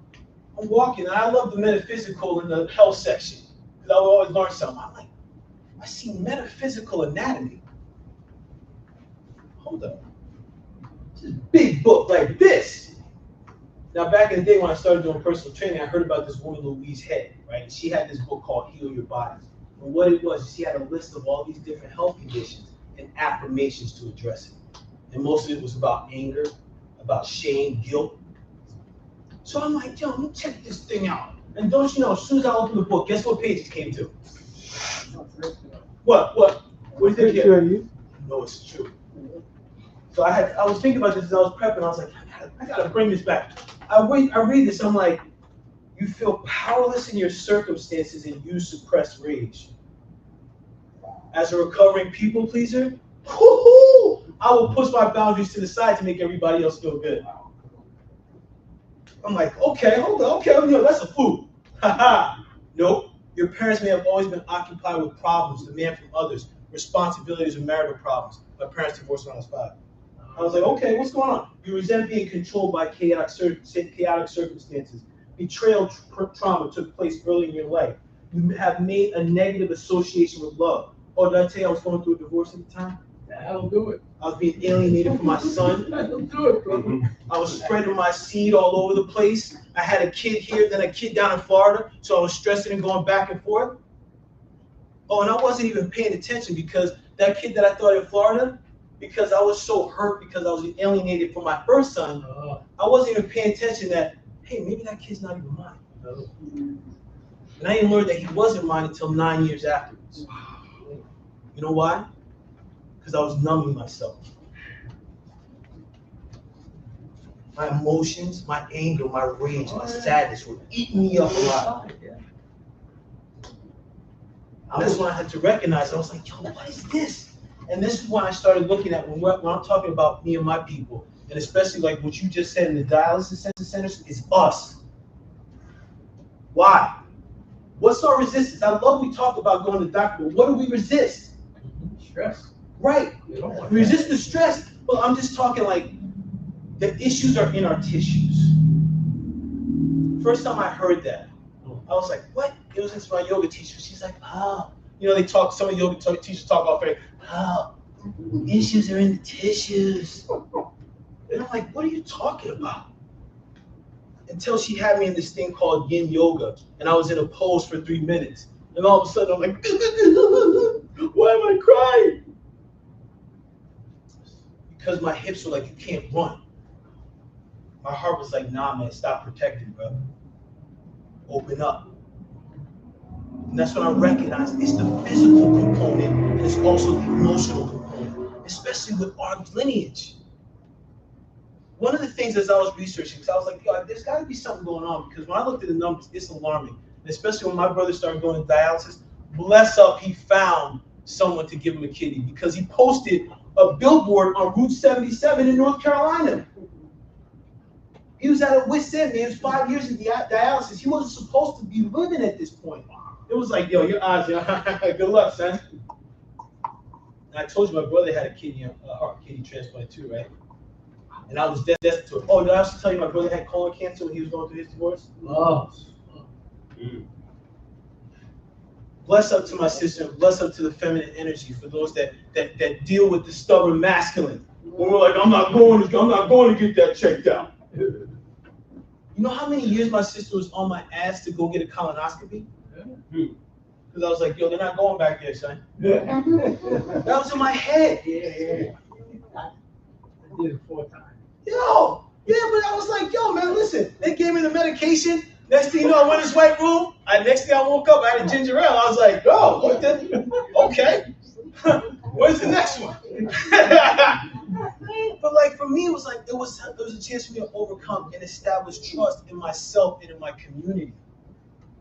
I'm walking, and I love the metaphysical in the health section because I would always learn something. I'm like, I see metaphysical anatomy. Hold up. This is a big book like this. Now, back in the day when I started doing personal training, I heard about this woman, Louise Hay, right? And she had this book called Heal Your Body. And what it was, she had a list of all these different health conditions and affirmations to address it. And most of it was about anger, about shame, guilt. So I'm like, yo, let me check this thing out. And don't you know, as soon as I opened the book, guess what page it came to? What? What do you think? You. No, it's true. So I was thinking about this as I was prepping. I was like, I gotta bring this back. I read this. I'm like, you feel powerless in your circumstances and you suppress rage. As a recovering people pleaser, I will push my boundaries to the side to make everybody else feel good. I'm like, okay, hold on, okay, that's a fool. Nope. Your parents may have always been occupied with problems, demand from others, responsibilities, and marital problems. My parents divorced when I was 5. I was like, okay, what's going on? You resent being controlled by chaotic circumstances. Betrayal trauma took place early in your life. You have made a negative association with love. Oh, did I tell you I was going through a divorce at the time? That'll do it. I was being alienated from my son. That'll do it, brother. I was spreading my seed all over the place. I had a kid here, then a kid down in Florida, so I was stressing and going back and forth. Oh, and I wasn't even paying attention because that kid that I thought in Florida, because I was so hurt because I was alienated from my first son, I wasn't even paying attention that, hey, maybe that kid's not even mine. And I didn't learn that he wasn't mine until 9 years afterwards. You know why? Because I was numbing myself. My emotions, my anger, my rage, my sadness were eating me up alive. And that's when I had to recognize, I was like, yo, what is this? And this is when I started looking at, when I'm talking about me and my people, and especially like what you just said in the dialysis centers, is us. Why? What's our resistance? I love we talk about going to the doctor, but what do we resist? Stress. Right. We resist the stress. Well, I'm just talking like the issues are in our tissues. First time I heard that, I was like, what? It was into my yoga teacher. She's like, oh. You know, they talk, some of yoga teachers talk off very, oh, issues are in the tissues. And I'm like, what are you talking about? Until she had me in this thing called yin yoga, and I was in a pose for 3 minutes. And all of a sudden I'm like, why am I crying? Because my hips were like, you can't run. My heart was like, nah, man, stop protecting, bro. Open up. And that's when I recognized it's the physical component and it's also the emotional component, especially with our lineage. One of the things as I was researching, because I was like, yo, there's got to be something going on, because when I looked at the numbers, it's alarming. And especially when my brother started going to dialysis, bless up, he found someone to give him a kidney because he posted a billboard on Route 77 in North Carolina. He was at a wit's end, man. It was 5 years in dialysis. He wasn't supposed to be living at this point. It was like, yo, your odds, yo, good luck, son. And I told you my brother had a heart kidney transplant too, right? And I was desperate to it. Oh, did I also tell you my brother had colon cancer when he was going through his divorce? Oh. Bless up to my sister, bless up to the feminine energy for those that deal with the stubborn masculine. When we're like, I'm not going to get that checked out. You know how many years my sister was on my ass to go get a colonoscopy? Because I was like, yo, they're not going back there, son. That was in my head. Yeah. I did it 4 times. Yo, yeah, but I was like, yo, man, listen, they gave me the medication. Next thing you know, I went in this white room. Next thing I woke up, I had a ginger ale. I was like, oh, what the? Okay. Where's the next one? But like for me, it was a chance for me to overcome and establish trust in myself and in my community.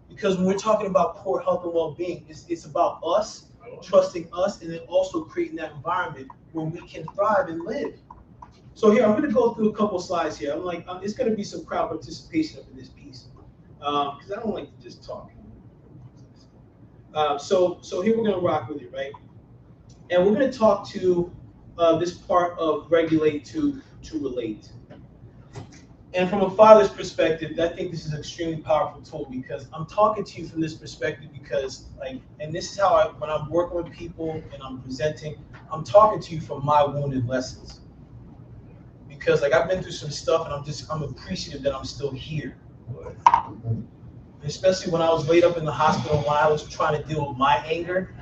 Because when we're talking about poor health and well-being, it's about us, trusting us, and then also creating that environment where we can thrive and live. So here, I'm going to go through a couple slides here. It's going to be some crowd participation up in this piece, because I don't like to just talk. So here we're going to rock with it, right? And we're going to talk to this part of regulate to relate. And from a father's perspective, I think this is an extremely powerful tool, because I'm talking to you from this perspective because, and this is how when I'm working with people and I'm presenting, I'm talking to you from my wounded lessons. Because I've been through some stuff, and I'm appreciative that I'm still here. Especially when I was laid up in the hospital, when I was trying to deal with my anger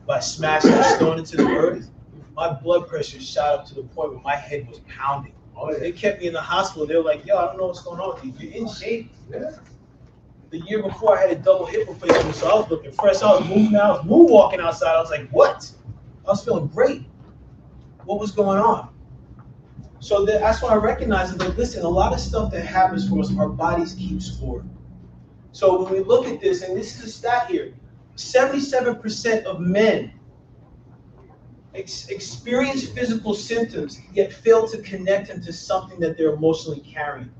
by smashing and throwing it to the earth, my blood pressure shot up to the point where my head was pounding. They kept me in the hospital. They were like, yo, I don't know what's going on with you. You're in shape. Yeah. The year before, I had a double hip replacement, so I was looking fresh. I was moving out. I was moonwalking outside. I was like, what? I was feeling great. What was going on? So that's when I recognized that, listen, a lot of stuff that happens for us, our bodies keep score. So when we look at this, and this is a stat here, 77% of men experience physical symptoms, yet fail to connect them to something that they're emotionally carrying.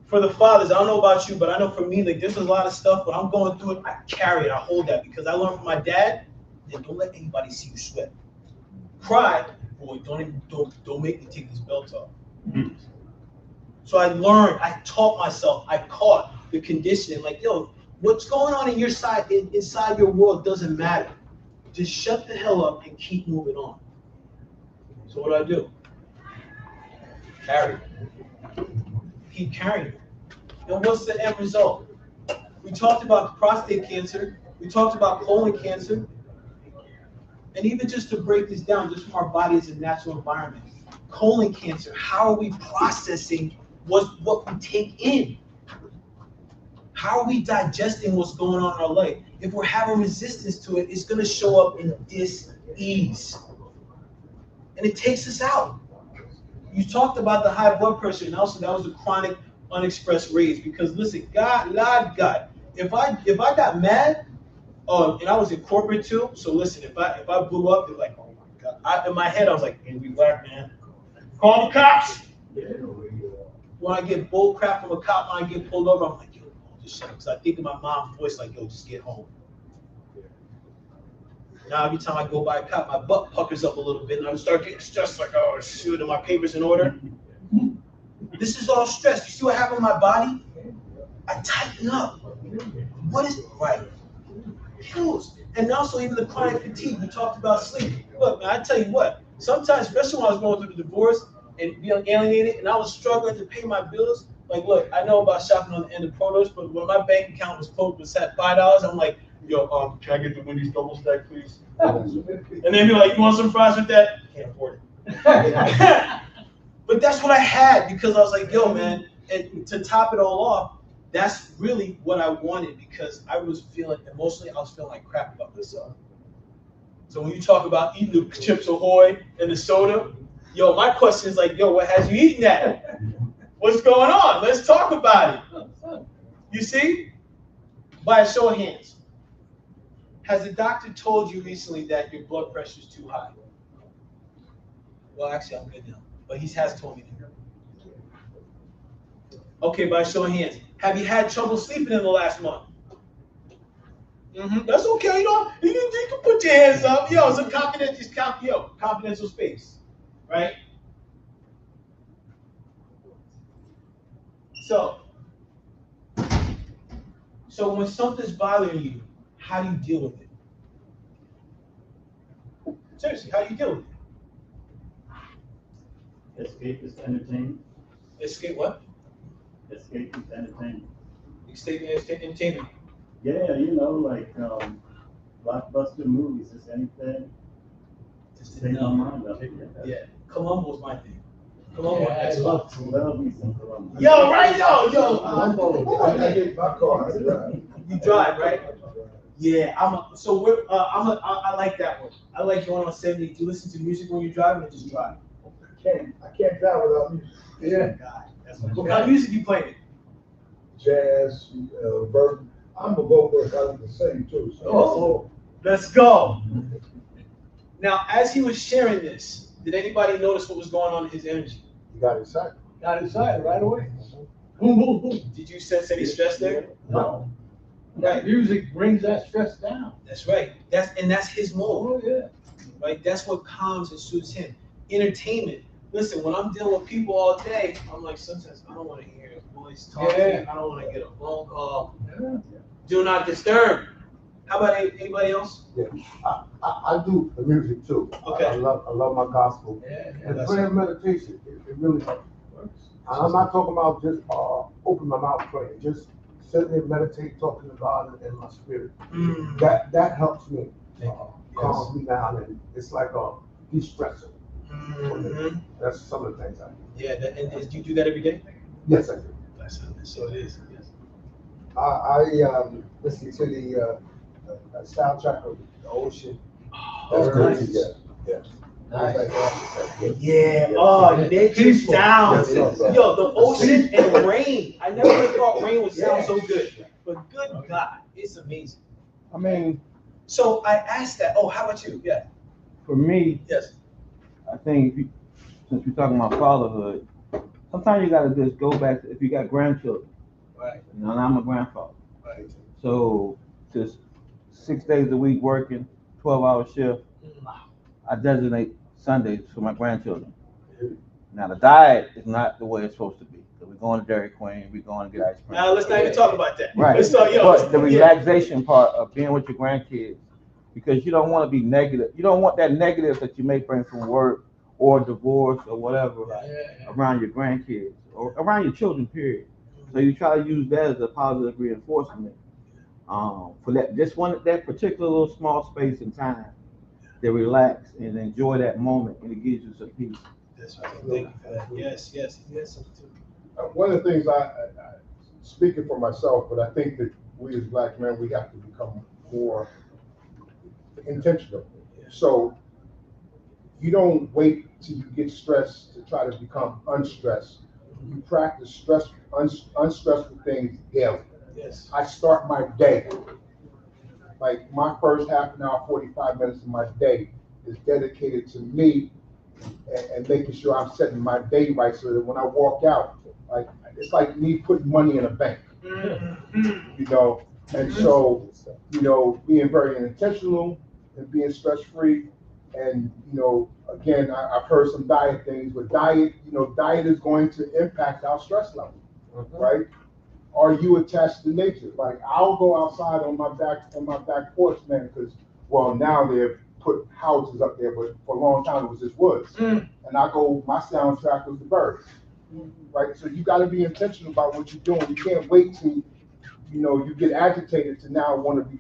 For the fathers, I don't know about you, but I know for me, there's a lot of stuff, when I'm going through it, I carry it, I hold that, because I learned from my dad, that don't let anybody see you sweat. Cry, boy, don't make me take this belt off. So I learned, I taught myself, I caught the conditioning, yo, what's going on in your side, inside your world doesn't matter. Just shut the hell up and keep moving on. So what do? Carry. Keep carrying it. And what's the end result? We talked about prostate cancer. We talked about colon cancer. And even just to break this down, just from our body as a natural environment, colon cancer, how are we processing what we take in? How are we digesting what's going on in our life? If we're having resistance to it, it's going to show up in dis-ease. And it takes us out. You talked about the high blood pressure, and also that was the chronic unexpressed rage. Because listen, God, if I got mad, and I was in corporate too, so listen, if I blew up, they're like, oh my God. In my head, I was like, angry black man. Call the cops. When I get bull crap from a cop, when I get pulled over, I'm like, yo, just shut up. Because I think in my mom's voice, like, yo, just get home. Now, every time I go by a cop, my butt puckers up a little bit, and I start getting stressed, like, oh, shoot, are my papers in order? This is all stress. You see what happened in my body? I tighten up. What is right? Kills. And also, even the chronic fatigue. We talked about sleep. Look, man, I tell you what, sometimes, especially when I was going through the divorce and being alienated, and I was struggling to pay my bills, like, look, I know about shopping on the end of produce, but when my bank account was closed, was at $5, I'm like, yo, can I get the Wendy's double stack, please? And then be like, you want some fries with that? Can't afford it. But that's what I had, because I was like, yo, man, and to top it all off, that's really what I wanted, because I was feeling emotionally, I was feeling like crap about myself. So when you talk about eating the Chips Ahoy and the soda, yo, my question is like, yo, what has you eaten that? What's going on? Let's talk about it. You see? By a show of hands. Has the doctor told you recently that your blood pressure is too high? Well, actually, I'm good now. But he has told me that. Okay, by a show of hands. Have you had trouble sleeping in the last month? That's okay. You can put your hands up. Yo, it's a confidential space. Right? So when something's bothering you, how do you deal with it? Seriously, how do you deal with it? Escape is entertainment. Escape what? Escape is entertainment. Escape is entertainment. Yeah, like blockbuster movies, just anything. Just take my mind up. Yeah, Columbo's my thing. Columbo, I love That'll be some Columbo. Yo, right, yo. I get my car. You drive, right? Yeah, I like that one. I like going on 70. Do you listen to music when you're driving or just drive? I can't drive without music. Yeah. What kind of music you playing? Jazz, bourbon. I'm a vocalist, I can sing too. So. Oh, let's go. Now, as he was sharing this, did anybody notice what was going on in his energy? You got excited. Got excited right away. Did you sense any stress there? No. That music brings that stress down. That's right. That's his mode. Oh yeah. Right. That's what calms and soothes him. Entertainment. Listen, when I'm dealing with people all day, I'm like, sometimes I don't want to hear a voice talking. I don't want to get a phone call. Do not disturb. How about anybody else? Yeah, I do the music too. Okay. I love my gospel. And prayer and meditation, it really works. I'm not talking about just open my mouth praying, just sit there, meditate, talking to God in my spirit. That helps me, calms me down, and it's like a de-stressor. That's some of the things I do. Yeah, and do you do that every day? Yes, I do. So it is. Yes. I listen to the soundtrack of the ocean. Oh, That's nice. good. Yeah. Nice. Yeah. Oh, nature's sounds. Yo, the ocean and rain. I never thought rain would sound so good. But good God, it's amazing. I mean, so I asked that. Oh, how about you? Yeah. For me, yes. I think since we're talking about fatherhood, sometimes you gotta just go back to if you got grandchildren. Right. You know, and I'm a grandfather. Right. So just 6 days a week working, 12-hour shift. I designate Sundays for my grandchildren. Now the diet is not the way it's supposed to be. So we're going to Dairy Queen, we're going to get ice cream. Now let's not even talk about that. Right. Let's talk, But the relaxation part of being with your grandkids, because you don't want to be negative. You don't want that negative that you may bring from work or divorce or whatever around your grandkids or around your children, period. So you try to use that as a positive reinforcement for that particular little small space and time to relax and enjoy that moment, and it gives you some peace. That's right. Thank you for that. Yes. One of the things I speaking for myself, but I think that we as Black men, we have to become more intentional. So you don't wait till you get stressed to try to become unstressed. You practice unstressful things daily. Yes. I start my day. Like my first half an hour, 45 minutes of my day is dedicated to me and making sure I'm setting my day right so that when I walk out, like it's like me putting money in a bank. You know, and so, you know, being very intentional and being stress-free. And, you know, again, I've heard some diet things, but diet is going to impact our stress level, right? Are you attached to nature? Like I'll go outside on my back porch, man, because now they've put houses up there, but for a long time it was just woods. And my soundtrack was the birds, right? So you got to be intentional about what you're doing. You can't wait till, you get agitated to now want to be,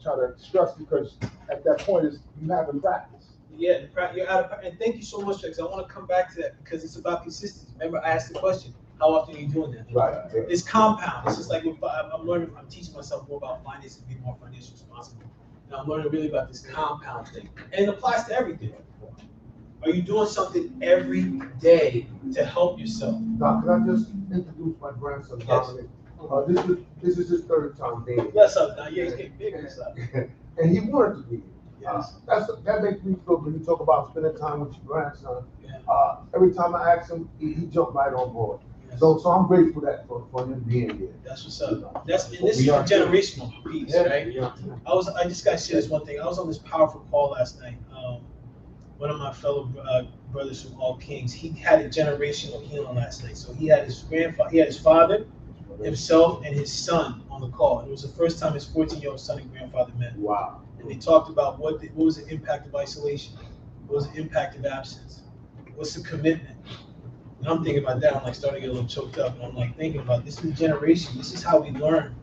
try to stress, because at that point you haven't practiced. Yeah, you're out of, and thank you so much, because I want to come back to that, because it's about consistency. Remember, I asked the question, how often are you doing that? Right. It's compound. It's just like I'm teaching myself more about finances and being more financially responsible. And I'm learning really about this compound thing. And it applies to everything. Are you doing something every day to help yourself? Now, can I just introduce my grandson, Dominic? This is his third time being here. Bless up now. Yeah, he's getting bigger. Bless up. And he wanted to be here. That makes me feel when you talk about spending time with your grandson. Every time I ask him, he jumped right on board. So I'm grateful for him being here. That's what's up. This is a generational piece, right? Yeah. I just got to share this one thing. I was on this powerful call last night. One of my fellow brothers from All Kings, he had a generational healing last night. So he had his father, himself, and his son on the call. And it was the first time his 14-year-old son and grandfather met. Wow. And they talked about what was the impact of isolation? What was the impact of absence? What's the commitment? And I'm thinking about that. I'm like starting to get a little choked up. And I'm like thinking about this new generation. This is how we learn.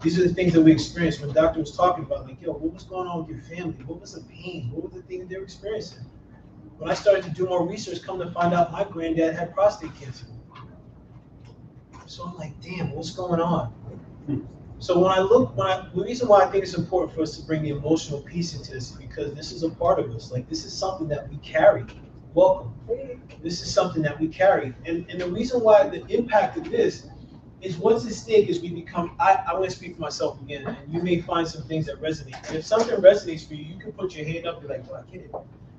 These are the things that we experience. When the doctor was talking about, like, yo, what was going on with your family? What was the pain? What were the things they were experiencing? When I started to do more research, come to find out my granddad had prostate cancer. So I'm like, damn, what's going on? So the reason why I think it's important for us to bring the emotional piece into this is because this is a part of us. Like, this is something that we carry. welcome. This is something that we carry. And the reason why the impact of this is what's at stake is we become, I want to speak for myself again, and you may find some things that resonate. And if something resonates for you, you can put your hand up and be like, oh, I get it.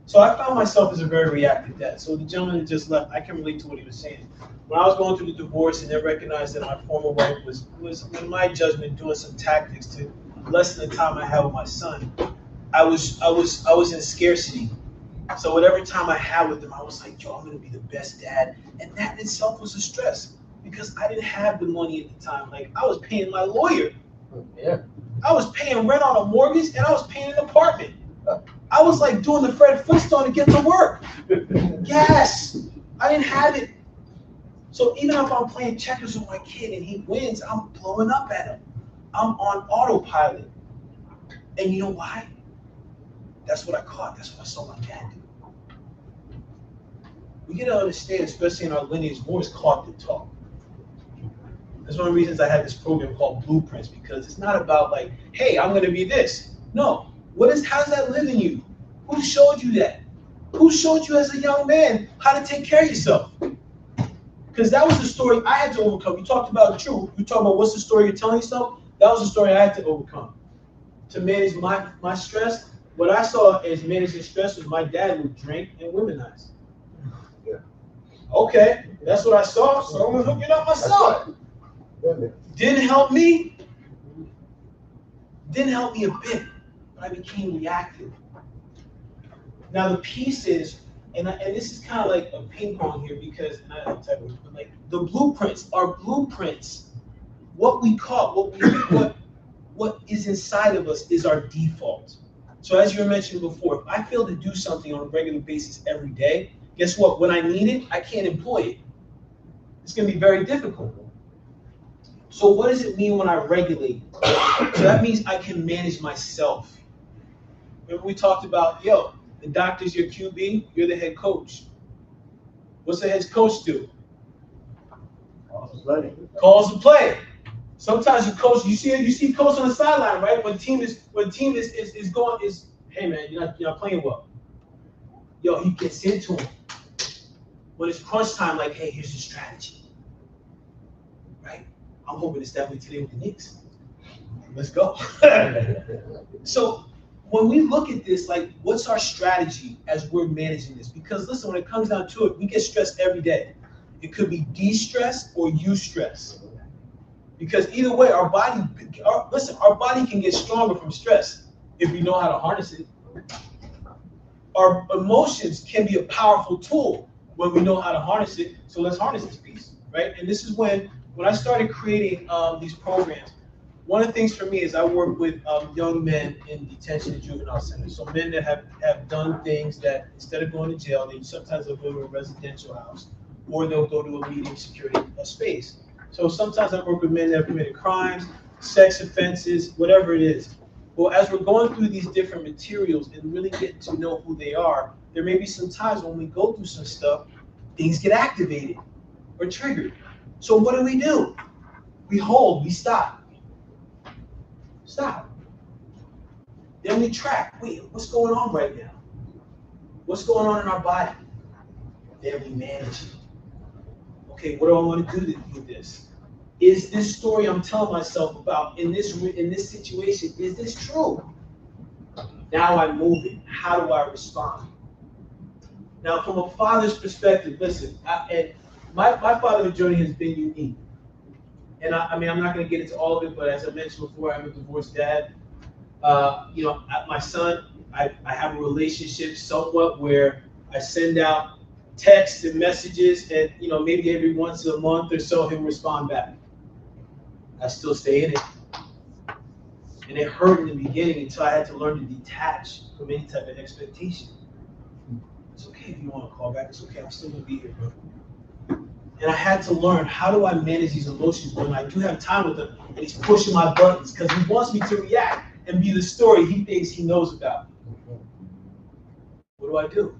So I found myself as a very reactive dad. So the gentleman that just left, I can relate to what he was saying. When I was going through the divorce and they recognized that my former wife was in my judgment, doing some tactics to lessen the time I had with my son, I was in scarcity. So whatever time I had with them, I was like, yo, I'm gonna be the best dad. And that in itself was a stress because I didn't have the money at the time. Like I was paying my lawyer. Yeah. I was paying rent on a mortgage and I was paying an apartment. I was like doing the Fred Flintstone to get to work. Yes, I didn't have it. So even if I'm playing checkers with my kid and he wins, I'm blowing up at him. I'm on autopilot. And you know why? That's what I caught. That's what I saw my dad do. We gotta understand, especially in our lineage, more is caught than taught. That's one of the reasons I had this program called Blueprints, because it's not about like, hey, I'm gonna be this. No. How does that live in you? Who showed you that? Who showed you as a young man how to take care of yourself? Because that was the story I had to overcome. You talked about truth. You talked about what's the story you're telling yourself. That was the story I had to overcome. To manage my stress, what I saw as managing stress was my dad would drink and womanize. Yeah. Okay, that's what I saw, so I'm gonna hook it up myself. Didn't help me. Didn't help me a bit. I became reactive. Now the piece is, and this is kind of like a ping pong here because like the blueprints are blueprints. What we caught, what is inside of us is our default. So as you were mentioning before, if I fail to do something on a regular basis every day, guess what? When I need it, I can't employ it. It's going to be very difficult. So what does it mean when I regulate? So that means I can manage myself. Remember we talked about, yo, the doctor's your QB, you're the head coach. What's the head coach do? Calls the play. Sometimes you coach, you see coach on the sideline, right? When team is going, hey man, you're not playing well. Yo, he gets into him. When it's crunch time, like, hey, here's your strategy. Right? I'm hoping it's that way today with the Knicks. Let's go. So when we look at this, like, what's our strategy as we're managing this? Because listen, when it comes down to it, we get stressed every day. It could be de-stress or eustress. Because either way, our body can get stronger from stress if we know how to harness it. Our emotions can be a powerful tool when we know how to harness it. So let's harness this piece, right? And this is when I started creating these programs. One of the things for me is I work with young men in detention and juvenile centers. So men that have done things that instead of going to jail, sometimes they'll go to a residential house or they'll go to a medium security space. So sometimes I work with men that have committed crimes, sex offenses, whatever it is. Well, as we're going through these different materials and really getting to know who they are, there may be some times when we go through some stuff, things get activated or triggered. So what do? We hold, we stop. Stop. Then we track. Wait, what's going on right now? What's going on in our body? Then we manage it. Okay, what do I want to do with this? Is this story I'm telling myself about in this situation, is this true? Now I'm moving. How do I respond? Now, from a father's perspective, listen, my fatherhood journey has been unique. And I mean, I'm not going to get into all of it, but as I mentioned before, I'm a divorced dad. My son, I have a relationship somewhat where I send out texts and messages, and maybe every once a month or so he'll respond back. I still stay in it, and it hurt in the beginning until I had to learn to detach from any type of expectation. It's okay if you want to call back. It's okay. I'm still gonna be here, bro. And I had to learn, how do I manage these emotions when I do have time with him and he's pushing my buttons because he wants me to react and be the story he thinks he knows about. What do?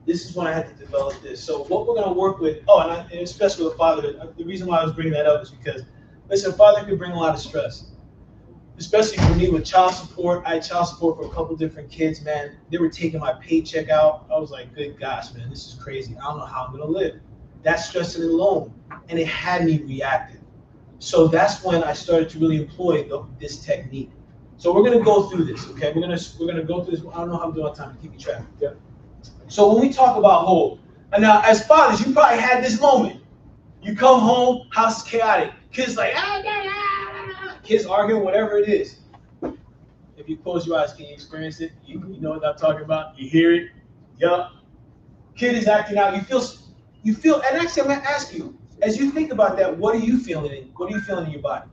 This is when I had to develop this. So what we're going to work with, and especially with fatherhood, the reason why I was bringing that up is because, listen, father can bring a lot of stress. especially for me with child support. I had child support for a couple different kids, man. They were taking my paycheck out. I was like, good gosh, man, this is crazy. I don't know how I'm gonna live. That stress it alone, and it had me reactive. So that's when I started to really employ this technique. So we're gonna go through this, okay? We're gonna go through this. I don't know how I'm doing on time to keep you track. Yeah. So when we talk about hold, and now as fathers, you probably had this moment. You come home, house is chaotic. Kids like, kids arguing, whatever it is. If you close your eyes, can you experience it? You know what I'm talking about? You hear it? Yup. Kid is acting out. You feel, and actually I'm gonna ask you, as you think about that, what are you feeling? What are you feeling in your body?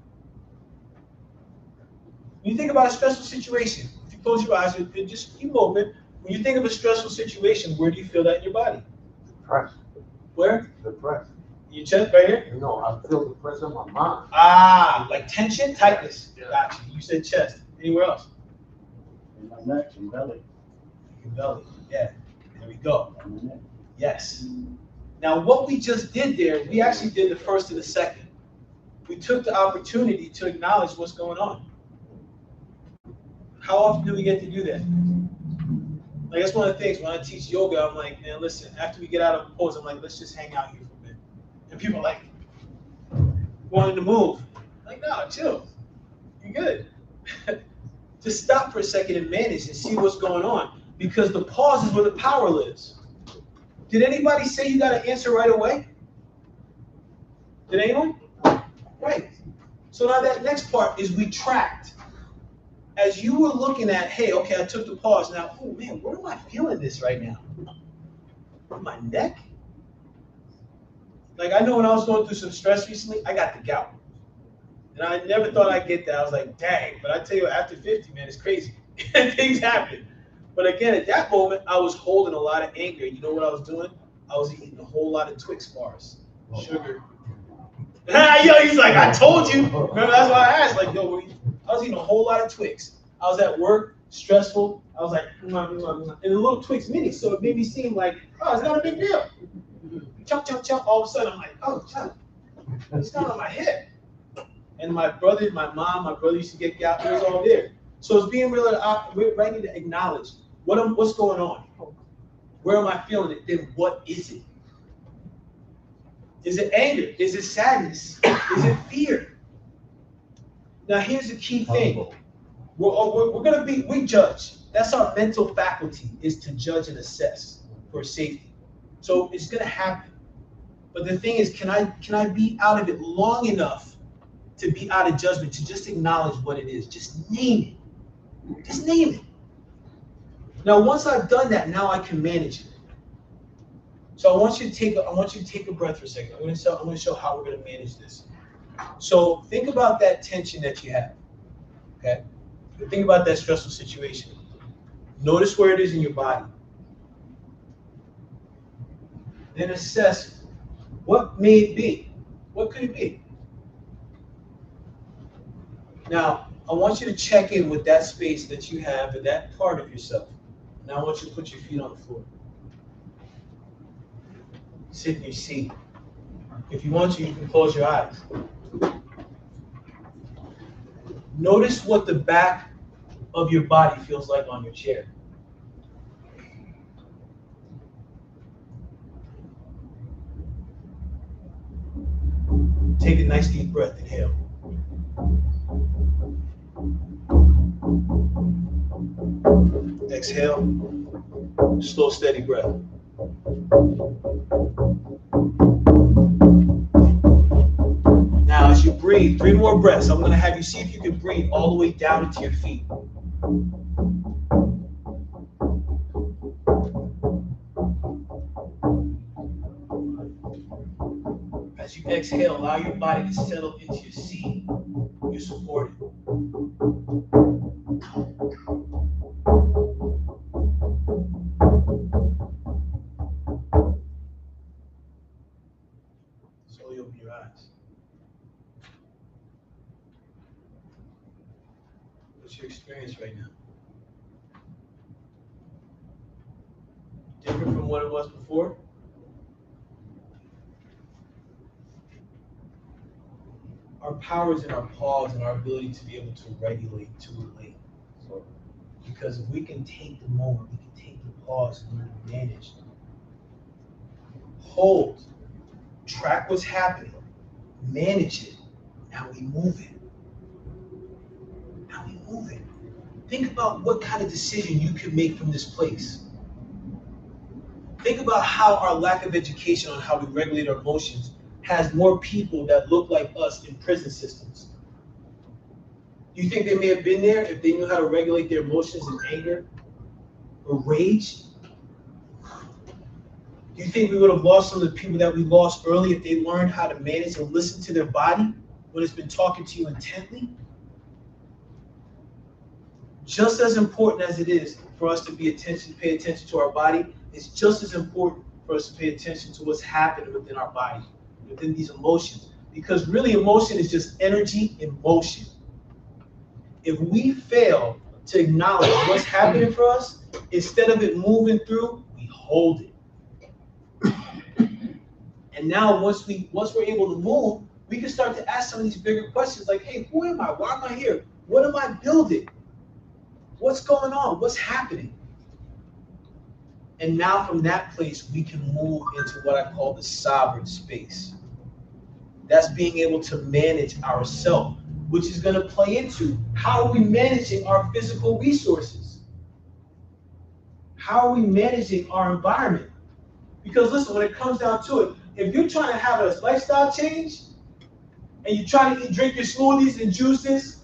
When you think about a stressful situation, if you close your eyes and just keep open, when you think of a stressful situation, where do you feel that in your body? Depressed. Where? Depressed. Your chest right here? No, I feel depressed in my mind. Ah, like tension, tightness. Gotcha. You said chest. Anywhere else? In my neck and belly. Your belly. Yeah. There we go. Yes. Now, what we just did there, we actually did the first and the second. We took the opportunity to acknowledge what's going on. How often do we get to do that? Like, that's one of the things when I teach yoga, I'm like, man, listen, after we get out of the pose, I'm like, let's just hang out here for a minute. And people are like, wanting to move. Like, no, chill. You're good. Just stop for a second and manage and see what's going on. Because the pause is where the power lives. Did anybody say you got to answer right away? Did anyone? Right. So now that next part is we tracked. As you were looking at, hey, okay, I took the pause. Now, oh man, where am I feeling this right now? In my neck? Like, I know when I was going through some stress recently, I got the gout. And I never thought I'd get that. I was like, dang. But I tell you, after 50, man, it's crazy. Things happen. But again, at that moment, I was holding a lot of anger. You know what I was doing? I was eating a whole lot of Twix bars, sugar. Yo, he's like, I told you. Remember, that's why I asked. Like, yo, I was eating a whole lot of Twix. I was at work, stressful. I was like, and a little Twix mini. So it made me seem like, oh, it's not a big deal. Chop, chop, chop. All of a sudden, I'm like, oh, chop. It's not on my hip. And my brother, my mom, my brother used to get gout. It was all there. So it's being real. We're ready to acknowledge what's going on. Where am I feeling it? Then what is it? Is it anger? Is it sadness? Is it fear? Now here's the key thing. We judge. That's our mental faculty, is to judge and assess for safety. So it's gonna happen. But the thing is, can I be out of it long enough to be out of judgment, to just acknowledge what it is? Just name it. Just name it. Now, once I've done that, now I can manage it. So I want you to take a breath for a second. I'm going to show how we're going to manage this. So think about that tension that you have. Okay? Think about that stressful situation. Notice where it is in your body. Then assess what may it be. What could it be? Now, I want you to check in with that space that you have and that part of yourself. Now I want you to put your feet on the floor. Sit in your seat. If you want to, you can close your eyes. Notice what the back of your body feels like on your chair. Take a nice deep breath. Inhale. Exhale. Slow, steady breath. Now, as you breathe, 3 more breaths. I'm going to have you see if you can breathe all the way down into your feet. As you exhale, allow your body to settle into your seat. You're supported. Slowly open your eyes. What's your experience right now? Different from what it was before? our power is in our pause and our ability to be able to regulate, to relate. Because if we can take the moment, we can take the pause and learn to manage, hold, track what's happening, manage it, now we move it. Now we move it. Think about what kind of decision you can make from this place. Think about how our lack of education on how we regulate our emotions has more people that look like us in prison systems. Do you think they may have been there if they knew how to regulate their emotions in anger or rage? Do you think we would have lost some of the people that we lost early if they learned how to manage and listen to their body when it's been talking to you intently? Just as important as it is for us to pay attention to our body, it's just as important for us to pay attention to what's happening within our body, within these emotions. Because really emotion is just energy in motion. If we fail to acknowledge what's happening for us, instead of it moving through, we hold it. And now once we're able to move, we can start to ask some of these bigger questions like, hey, who am I? Why am I here? What am I building? What's going on? What's happening? And now from that place, we can move into what I call the sovereign space. That's being able to manage ourselves, which is going to play into how are we managing our physical resources? How are we managing our environment? Because listen, when it comes down to it, if you're trying to have a lifestyle change and you're trying to drink your smoothies and juices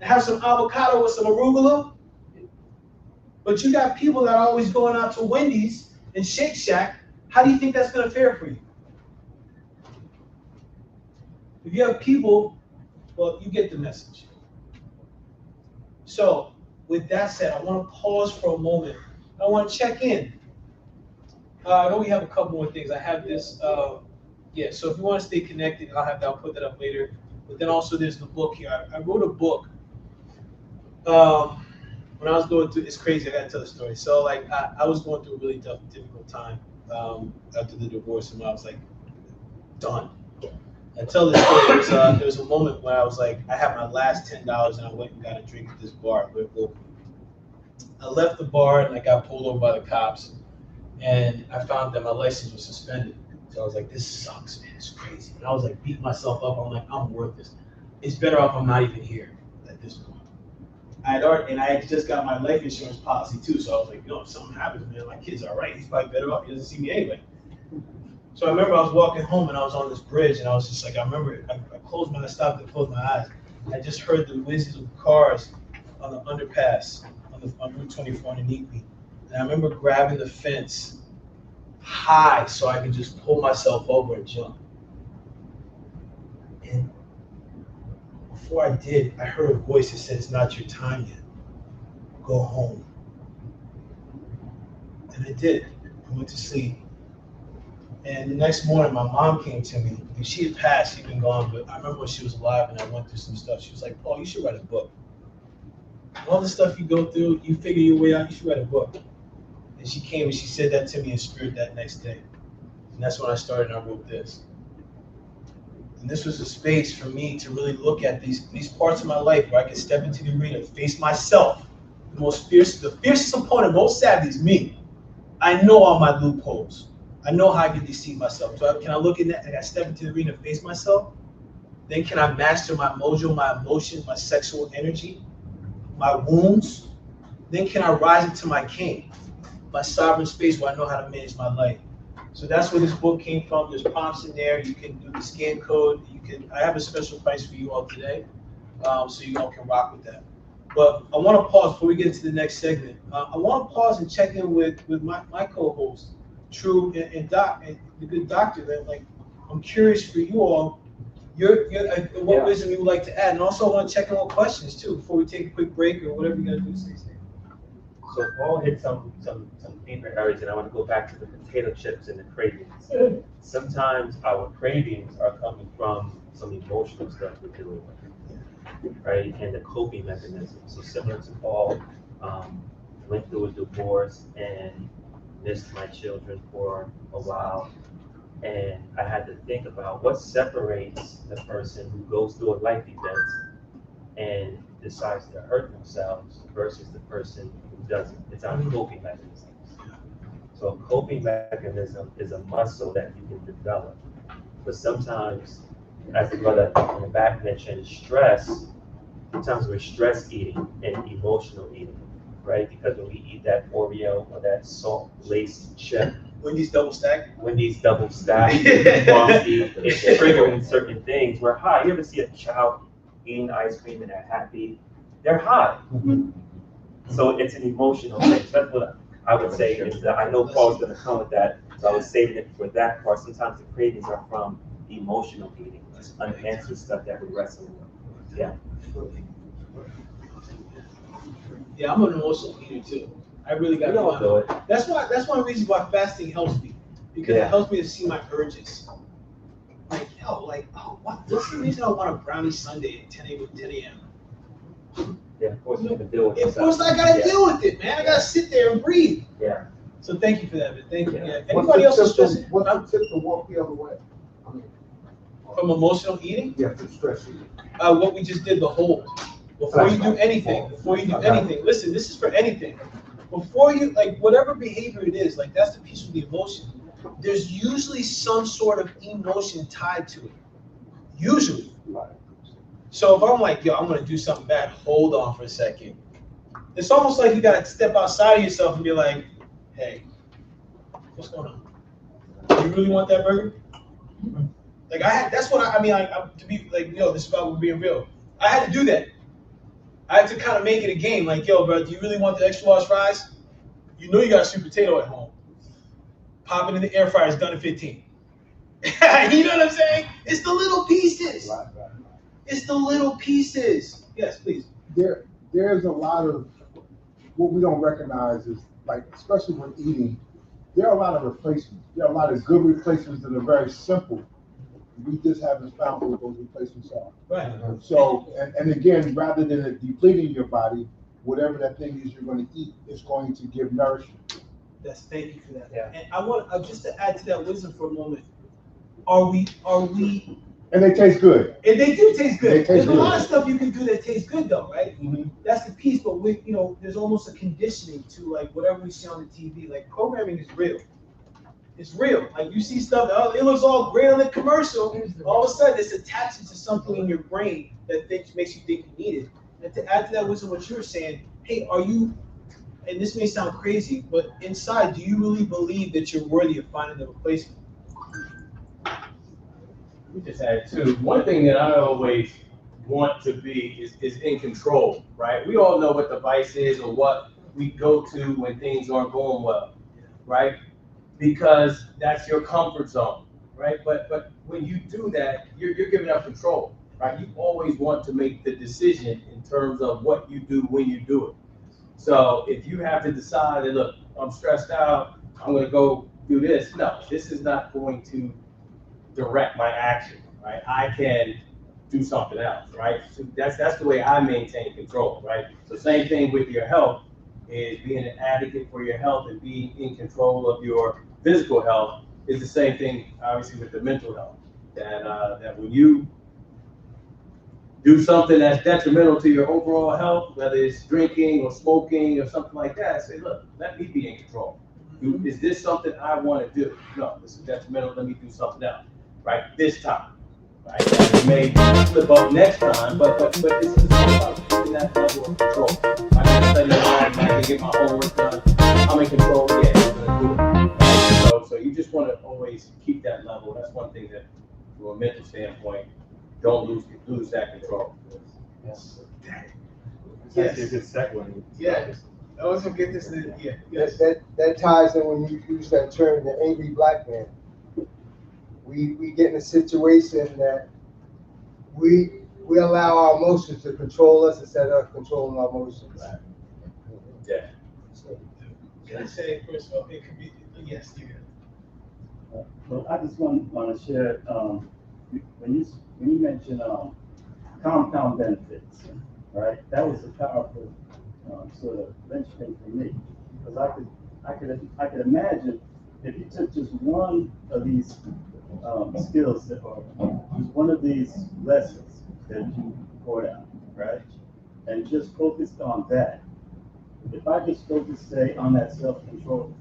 and have some avocado with some arugula, but you got people that are always going out to Wendy's and Shake Shack, how do you think that's going to fare for you? If you have people, well, you get the message. So, with that said, I want to pause for a moment. I want to check in. I know we have a couple more things. I have this, so if you want to stay connected, I'll put that up later. But then also there's the book here. I wrote a book. When I was going through, it's crazy, I gotta tell the story. So like, I was going through a really tough, difficult time after the divorce, and I was like, done. I tell this story, there was a moment where I was like, I had my last $10 and I went and got a drink at this bar. I left the bar and I got pulled over by the cops, and I found that my license was suspended. So I was like, this sucks, man, it's crazy. And I was like, beating myself up. I'm like, I'm worth this. It's better off I'm not even here at this point. I had just got my life insurance policy too, so I was like, if something happens, man, my kid's all right. He's probably better off. He doesn't see me anyway. So I remember I was walking home and I was on this bridge, and I was just like, I stopped and closed my eyes. I just heard the whizzes of cars on the underpass on Route 24 underneath me. And I remember grabbing the fence high so I could just pull myself over and jump. And before I did, I heard a voice that said, it's not your time yet. Go home. And I did. I went to sleep. And the next morning, my mom came to me. And she had passed, she'd been gone, but I remember when she was alive and I went through some stuff. She was like, Paul, you should write a book. All the stuff you go through, you figure your way out, you should write a book. And she came and she said that to me in spirit that next day. And that's when I started and I wrote this. And this was a space for me to really look at these parts of my life where I could step into the arena, face myself. The fiercest opponent, most sadly, is me. I know all my loopholes. I know how I can deceive myself. So can I look in that and I step into the arena and face myself? Then can I master my mojo, my emotions, my sexual energy, my wounds? Then can I rise into my king, my sovereign space where I know how to manage my life? So that's where this book came from. There's prompts in there. You can do the scan code. I have a special price for you all today, so you all can rock with that. But I want to pause before we get into the next segment. I want to pause and check in with my co-hosts, True and Doc, and the good doctor. That I'm curious for you all, what wisdom you would like to add, and also I want to check in on questions too before we take a quick break or whatever you're gonna do. So Paul hit some favorite areas, and I want to go back to the potato chips and the cravings. Sometimes our cravings are coming from some emotional stuff we're dealing with, right? And the coping mechanism. So similar to Paul, went through a divorce and missed my children for a while. And I had to think about what separates the person who goes through a life event and decides to hurt themselves versus the person who doesn't. It's on coping mechanisms. So a coping mechanism is a muscle that you can develop. But sometimes, as the brother in the back mentioned, stress, sometimes we're stress eating and emotional eating, right? Because when we eat that Oreo or that salt-laced chip, Wendy's double stack, frosty, it's triggering certain things. We're high. You ever see a child eating ice cream and they're happy? They're high. So it's an emotional thing. So that's what I would say is that I know Paul's going to come with that, so I was saving it for that part. Sometimes the cravings are from emotional eating, unanswered stuff that we wrestle with. Yeah. Yeah, I'm an emotional eater too. I really got We all do it. That's one reason why fasting helps me, because it helps me to see my urges. Like, what's the reason I want a brownie sundae at 10 a.m.? Yeah, of course you have to deal with it. Of course I gotta deal with it, man. I gotta sit there and breathe. Yeah. So thank you for that, man. Thank you. Yeah. What's Anybody the else is tip stressing to- What's the tip to walk the other way? I mean, from emotional eating? yeah, from stress eating. What we just did, the hold. Before you do anything, listen, this is for anything. Before you, like, whatever behavior it is, like, that's the piece with the emotion. There's usually some sort of emotion tied to it. Usually. So if I'm like, yo, I'm gonna do something bad, hold on for a second. It's almost like you gotta step outside of yourself and be like, hey, what's going on? Do you really want that burger? Like, that's what to be like, yo, this is about being real. I had to do that. I had to kind of make it a game. Like, yo, bro, do you really want the extra large fries? You know you got a sweet potato at home. Pop it in the air fryer, it's done in 15. You know what I'm saying? It's the little pieces. It's the little pieces. Yes, please. There's a lot of what we don't recognize is, like, especially when eating, there are a lot of replacements. There are a lot of good replacements that are very simple. We just haven't found what those replacements are. Right. So, and again, rather than it depleting your body, whatever that thing is you're going to eat is going to give nourishment. Thank you for that. Yeah. And I want just to add to that wisdom for a moment. Are we? And they taste good. And they do taste good. There's a lot of good. stuff you can do that tastes good, though, right? Mm-hmm. That's the piece. But there's almost a conditioning to, like, whatever we see on the TV. Like, programming is real. It's real. Like, you see stuff, it looks all great on the commercial. All of a sudden, it's attached to something in your brain that makes you think you need it. And to add to that wisdom, what you were saying, hey, are you? And this may sound crazy, but inside, do you really believe that you're worthy of finding the replacement? We just add too. One thing that I always want to be is in control, right? We all know what the vice is or what we go to when things aren't going well, right? Because that's your comfort zone, right? But when you do that, you're giving up control, right? You always want to make the decision in terms of what you do when you do it. So if you have to decide that, look, I'm stressed out, I'm gonna go do this. No, this is not going to direct my action, right? I can do something else, right? So that's the way I maintain control, right? So same thing with your health is being an advocate for your health and being in control of your physical health is the same thing, obviously, with the mental health. That when you do something that's detrimental to your overall health, whether it's drinking or smoking or something like that, say, look, let me be in control. Is this something I want to do? No, this is detrimental. Let me do something else, right? This time, right? And it may flip up next time, but this is about keeping that level of control. I can study hard, I can get my homework done. I'm in control. Yeah, I'm gonna do it. Right? So you just want to always keep that level. That's one thing that, from a mental standpoint, don't lose that control. Yes. Yes. That's a good segue. Yeah. I was gonna get this. Yeah. Yes. That ties in when you use that term, the angry black man. We get in a situation that we allow our emotions to control us instead of controlling our emotions. Yeah. Can I say first of all, it could be yes, you can. Well, I just want to share when you mentioned compound benefits, right? That was a powerful sort of linchpin for me, because I could imagine if you took just one of these skills that are one of these lessons that you poured out, right? And just focused on that. If I just focus, say, on that self-control,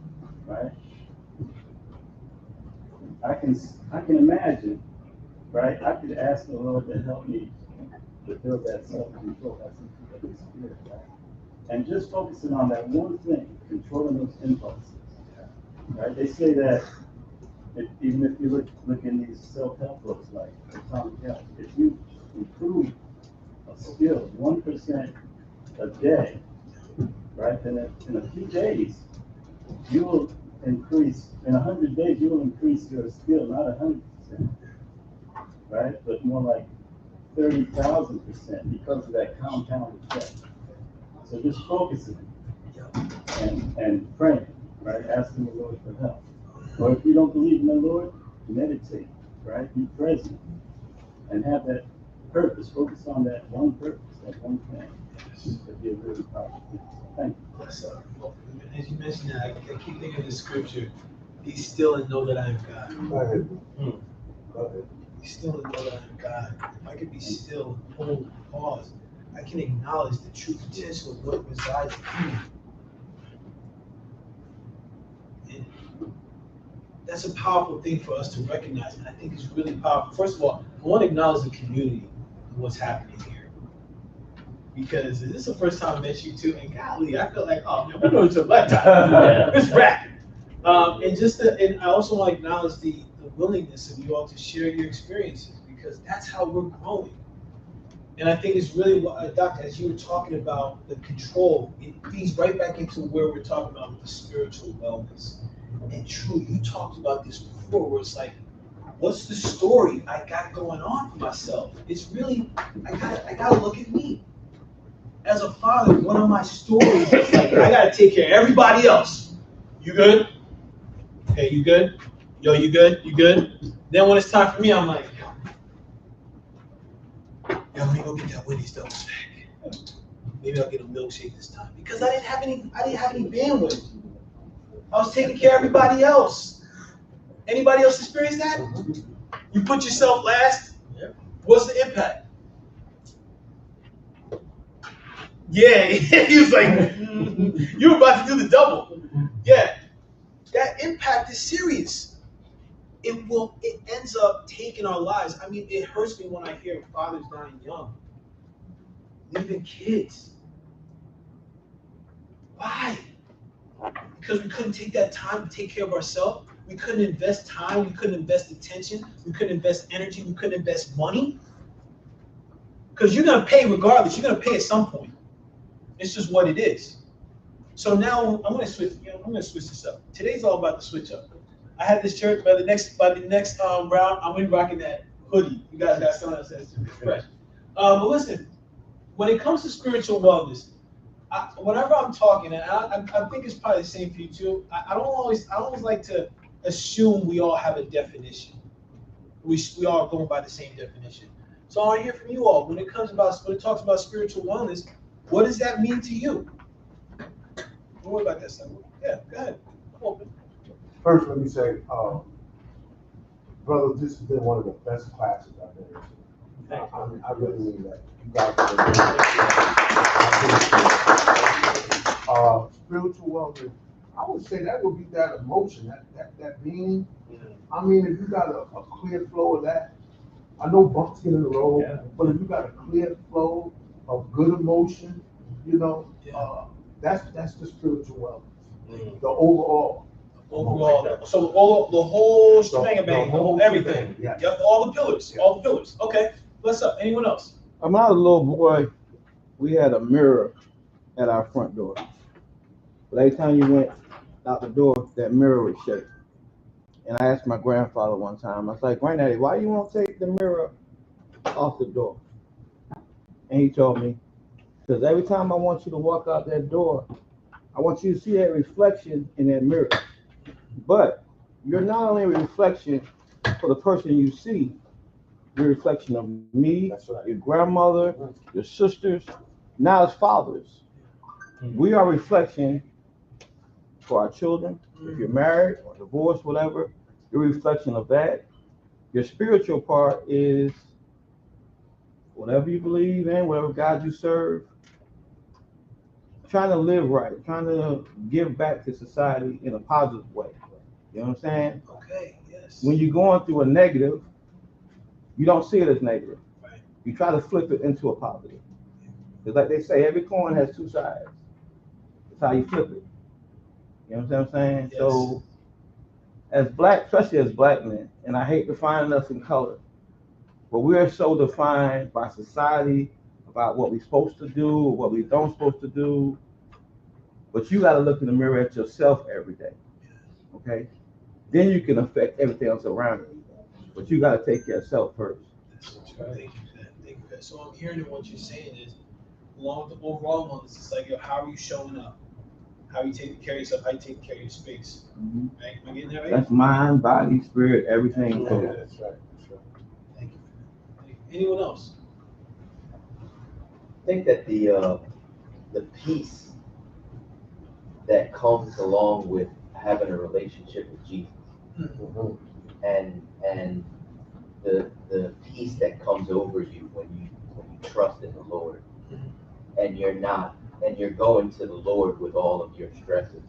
right? I can imagine, right? I could ask the Lord to help me to build that self-control, that spirit, right? And just focusing on that one thing, controlling those impulses, right? They say that even if you look in these self-help books like Atomic Habits, if you improve a skill 1% a day, right? Then in a few days, you will increase, in 100 days, you will increase your skill, not 100%, right? But more like 30,000% because of that compound effect. So just focusing and praying, right? Asking the Lord for help. Or if you don't believe in the Lord, meditate, right? Be present and have that purpose. Focus on that one purpose, that one thing. It'd be a really powerful thing. Thank you. Yes, sir. As you mentioned that, I keep thinking of the scripture, be still and know that I am God. Go ahead. Go ahead. Be still and know that I am God. If I can be still and hold and pause, I can acknowledge the true potential of what resides in me. And that's a powerful thing for us to recognize, and I think it's really powerful. First of all, I want to acknowledge the community and what's happening here. Because this is the first time I met you too, and golly, I feel like, oh man, we're doing to a lifetime. It's rapping. And I also want to acknowledge the willingness of you all to share your experiences, because that's how we're growing. And I think it's really what, Doctor, as you were talking about the control, it feeds right back into where we're talking about with the spiritual wellness. And true, you talked about this before, where it's like, what's the story I got going on for myself? It's really, I gotta look at me. As a father, one of my stories is like, I gotta take care of everybody else. You good? Hey, you good? Yo, you good? You good? Then when it's time for me, I'm like, yo, let me go get that Wendy's double stack. Maybe I'll get a milkshake this time. Because I didn't have any bandwidth. I was taking care of everybody else. Anybody else experience that? You put yourself last, what's the impact? Yeah, he was like, you were about to do the double. Yeah, that impact is serious. It ends up taking our lives. I mean, it hurts me when I hear fathers dying young, leaving kids. Why? Because we couldn't take that time to take care of ourselves. We couldn't invest time. We couldn't invest attention. We couldn't invest energy. We couldn't invest money. Because you're going to pay regardless. You're going to pay at some point. It's just what it is. So now I'm going to switch. I'm going to switch this up. Today's all about the switch up. I had this shirt. By the next round, I'm going to be rocking that hoodie. You guys got something that says fresh. But listen, when it comes to spiritual wellness, whenever I'm talking, and I think it's probably the same for you too. I don't always like to assume we all have a definition. We all are going by the same definition. So I want to hear from you all when it talks about spiritual wellness. What does that mean to you? What about that, son? Yeah, go ahead. I'm open. First, let me say, brother, this has been one of the best classes I've been in. I really mean that. You guys are spiritual wellness. I would say that would be that emotion, that being. I mean, if you got a clear flow of that, I know bumps get in the road, but if you got a clear flow of good emotion, that's the spiritual wellness. The overall. So the whole shebang, the whole everything. Yes. Yep, all the pillars. Okay. What's up? Anyone else? When I was a little boy, we had a mirror at our front door. But every time you went out the door, that mirror would shake. And I asked my grandfather one time, I was like, Granddaddy, why you won't take the mirror off the door? And he told me, because every time I want you to walk out that door, I want you to see that reflection in that mirror. But you're not only a reflection for the person you see, you're a reflection of me, your grandmother, your sisters, now as fathers. We are a reflection for our children. If you're married or divorced, whatever, you're a reflection of that. Your spiritual part is whatever you believe in, whatever God you serve, trying to live right, trying to give back to society in a positive way. You know what I'm saying? Okay, yes. When you're going through a negative, you don't see it as negative. Right. You try to flip it into a positive. It's like they say, every coin has two sides. It's how you flip it. You know what I'm saying? Yes. So, as black, especially as black men, and I hate defining us in color, but we are so defined by society about what we're supposed to do, or what we don't supposed to do. But you got to look in the mirror at yourself every day. Okay? Then you can affect everything else around you. But you got to take care of yourself first. Thank you for that. Thank you for that. So I'm hearing that what you're saying is, along with the overall ones, it's like, yo, how are you showing up? How are you taking care of yourself? How are you taking care of your space? Mm-hmm. Right? Am I getting that right? That's mind, body, spirit, everything. That's right. That's right. Thank you. Anyone else? I think that the peace that comes along with having a relationship with Jesus, and the peace that comes over you when you trust in the Lord, and you're going to the Lord with all of your stresses.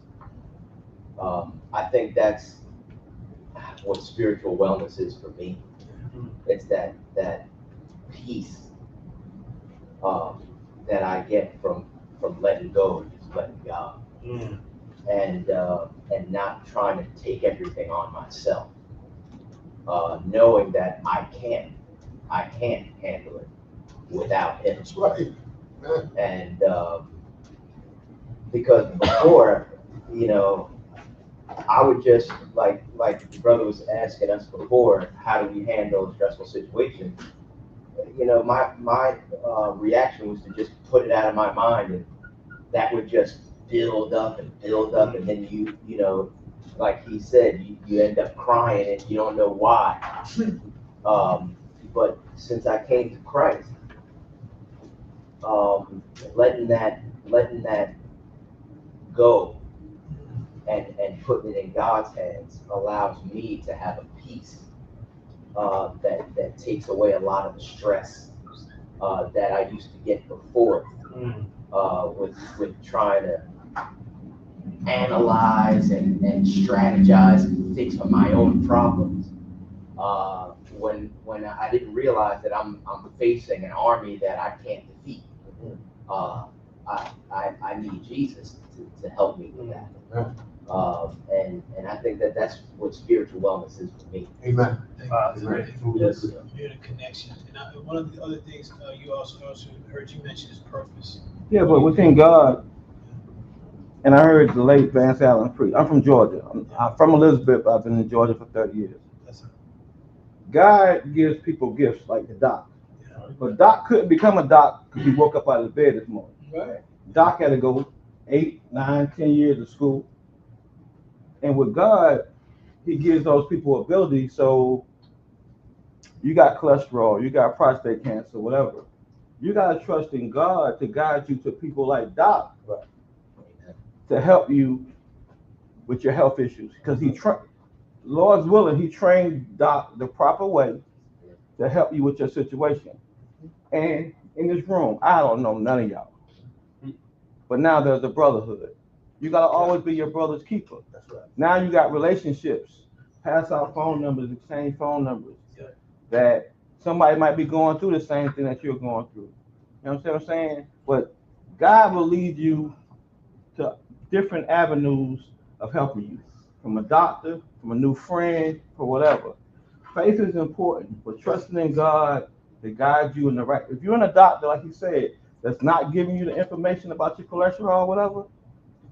I think that's what spiritual wellness is for me. It's that peace that I get from letting go and just letting God, and not trying to take everything on myself, knowing that I can't handle it without Him. That's right. And because before, I would just like the brother was asking us before, how do we handle a stressful situation? My reaction was to just put it out of my mind, and that would just build up, and then you like he said, you end up crying and you don't know why. But since I came to Christ, letting that go and putting it in God's hands allows me to have a peace that takes away a lot of the stress that I used to get before, with trying to analyze and strategize and fix my own problems. When I didn't realize that I'm facing an army that I can't defeat. I need Jesus to help me with that. And I think that's what spiritual wellness is for me. Amen. Yes, the connection. And one of the other things you also heard you mention is purpose. Yeah, but within God, and I heard the late Vance Allen preach. I'm from Georgia. I'm from Elizabeth. I've been in Georgia for 30 years. God gives people gifts like the doc. But Doc couldn't become a doc because he woke up out of his bed this morning. Right. Doc had to go 8, 9, 10 years of school. And with God, He gives those people ability. So you got cholesterol, you got prostate cancer, whatever. You got to trust in God to guide you to people like Doc, to help you with your health issues. Because Lord's willing, He trained Doc the proper way to help you with your situation. And in this room, I don't know none of y'all. But now there's a brotherhood. You got to always be your brother's keeper. That's right. Now you got relationships. Pass out phone numbers, exchange phone numbers. Yeah. That somebody might be going through the same thing that you're going through. You know what I'm saying? But God will lead you to different avenues of helping you. From a doctor, from a new friend, for whatever. Faith is important, but trusting in God to guide you in the right. If you're in a doctor, like you said, that's not giving you the information about your cholesterol or whatever,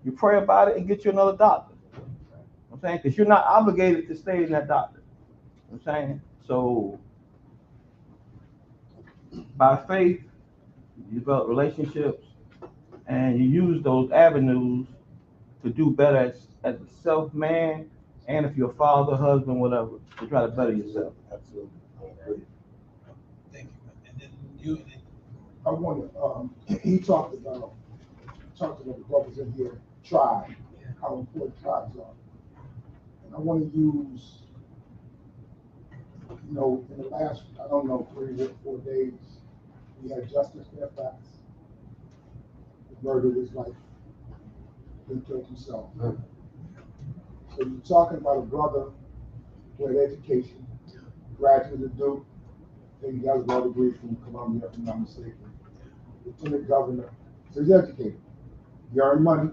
you pray about it and get you another doctor. You know what I'm saying? Because you're not obligated to stay in that doctor. You know what I'm saying? So by faith, you develop relationships and you use those avenues to do better as a self-man, and if you're a father, husband, whatever, to try to better yourself. Absolutely. I agree. Thank you. And then you. I want to, he talked about the brothers in here, tribe, how important tribes are. And I want to use You know, in the last, I don't know, 3 or 4 days, we had Justice Fairfax murdered his wife, then killed himself. So you're talking about a brother who had education, graduate of Duke, I think he got his law degree from Columbia, if I'm not mistaken. Lieutenant governor, so he's educated. He earned money,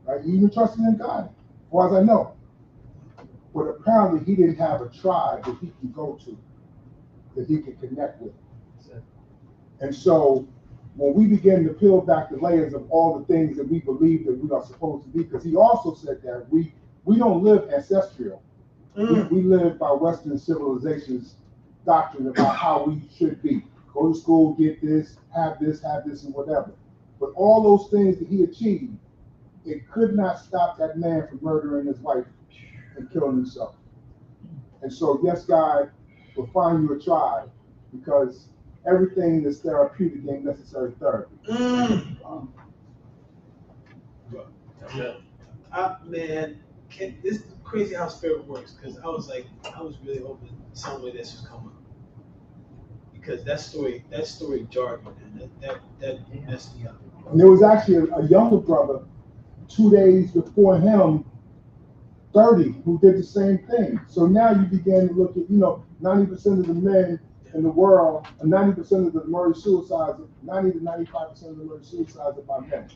right? He even trusted in God, as far as I know. But apparently he didn't have a tribe that he could go to, that he could connect with. And so when we begin to peel back the layers of all the things that we believe that we are supposed to be, because he also said that we don't live ancestral. We live by Western civilization's doctrine about how we should be. Go to school, get this, and whatever. But all those things that he achieved, it could not stop that man from murdering his wife and killing himself. And so, yes, God will find you a tribe, because everything that's therapeutic ain't necessarily therapy. Man, this is crazy how spirit works, because I was really hoping some way this would come up. Because that story jarred me, man. That messed me up. And there was actually a younger brother 2 days before him, 30, who did the same thing. So now you begin to look at, 90% of the men in the world, and 90% of the murder suicides, 90 to 95% of the murder suicides are by men.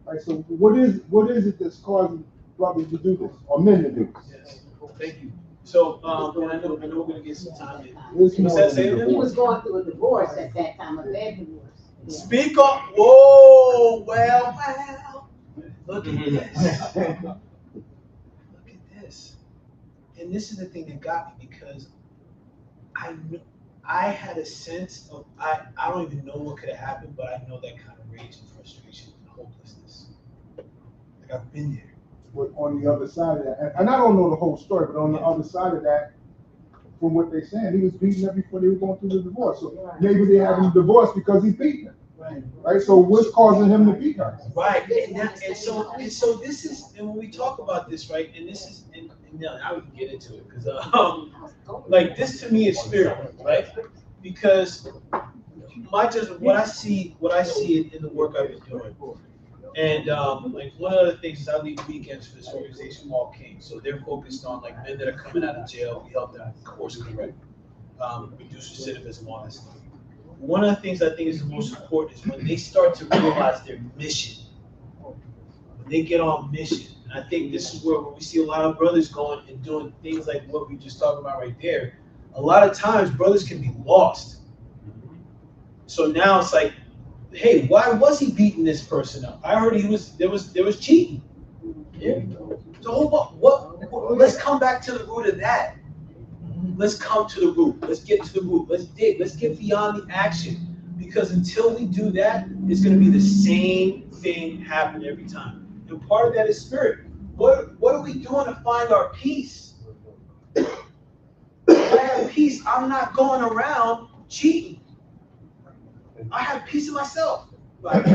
Right? So what is it that's causing brothers to do this, or men to do this? Yes. Thank you. So, and I know we're gonna get some time in. He was going through a divorce at that time, a bad divorce. Yeah. Speak up. Whoa, well. Look at this. Look at this. And this is the thing that got me, because I had a sense of, I don't even know what could have happened, but I know that kind of rage and frustration and hopelessness. Like, I've been there. But on the other side of that, and I don't know the whole story, but on the other side of that, from what they're saying, he was beating her before they were going through the divorce. So maybe they had him divorced because he's beating her. Right. So what's causing him to beat her? Right. And so this is, and when we talk about this, right, and this is, and now we can get into it, because like, this to me is spirit, right? Because my judgment, what I see in the work I've been doing. And like, one of the things is I lead weekends for this organization called King. So they're focused on like men that are coming out of jail. We help them course correct, reduce recidivism, all this stuff. One of the things I think is the most important is when they start to realize their mission. When they get on mission. And I think this is where we see a lot of brothers going and doing things like what we just talked about right there. A lot of times brothers can be lost. So now it's like, hey, why was he beating this person up? I heard there was cheating. Yeah. So what? Let's come back to the root of that. Let's come to the root. Let's get to the root. Let's dig. Let's get beyond the action. Because until we do that, it's going to be the same thing happen every time. And part of that is spirit. What are we doing to find our peace? If I have peace, I'm not going around cheating. I have peace in myself. Like,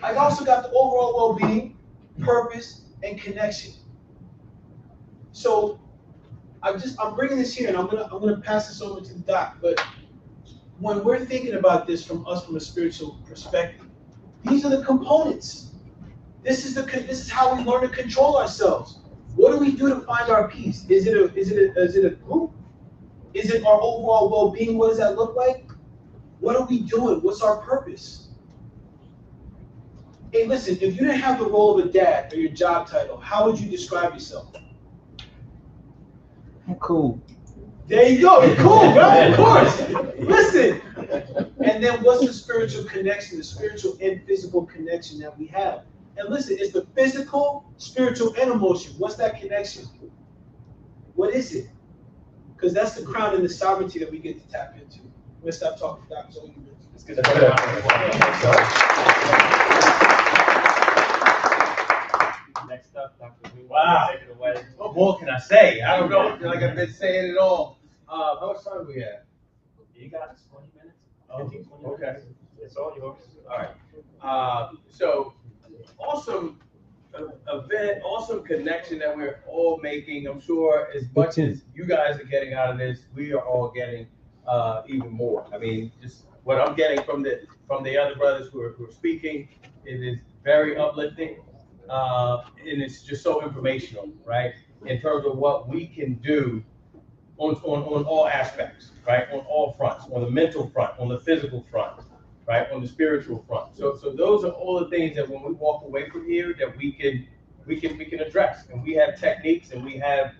I also got the overall well-being, purpose, and connection. So I'm bringing this here, and I'm gonna pass this over to the doc. But when we're thinking about this from a spiritual perspective, these are the components. This is how we learn to control ourselves. What do we do to find our peace? Is it a group? Is it our overall well-being? What does that look like? What are we doing? What's our purpose? Hey, listen, if you didn't have the role of a dad or your job title, how would you describe yourself? I'm cool. There you go. You're cool, right? Of course. Listen. And then what's the spiritual connection, the spiritual and physical connection that we have? And listen, it's the physical, spiritual, and emotion. What's that connection? What is it? Because that's the crown and the sovereignty that we get to tap into. We'll stop talking, Dr. Let's get Next up, Dr. Lee. Wow. Take it away. What more can I say? I don't know. I feel like I've been saying it all. How much time do we have? You got 20 minutes? 15, 20 okay. minutes. It's all yours. All right. So, awesome event, awesome connection that we're all making. I'm sure as much as you guys are getting out of this, we are all getting even more. I mean, just what I'm getting from the other brothers who are speaking, it is very uplifting, and it's just so informational, right? In terms of what we can do on all aspects, right? On all fronts, on the mental front, on the physical front, right? On the spiritual front. So those are all the things that when we walk away from here, that we can address, and we have techniques, and we have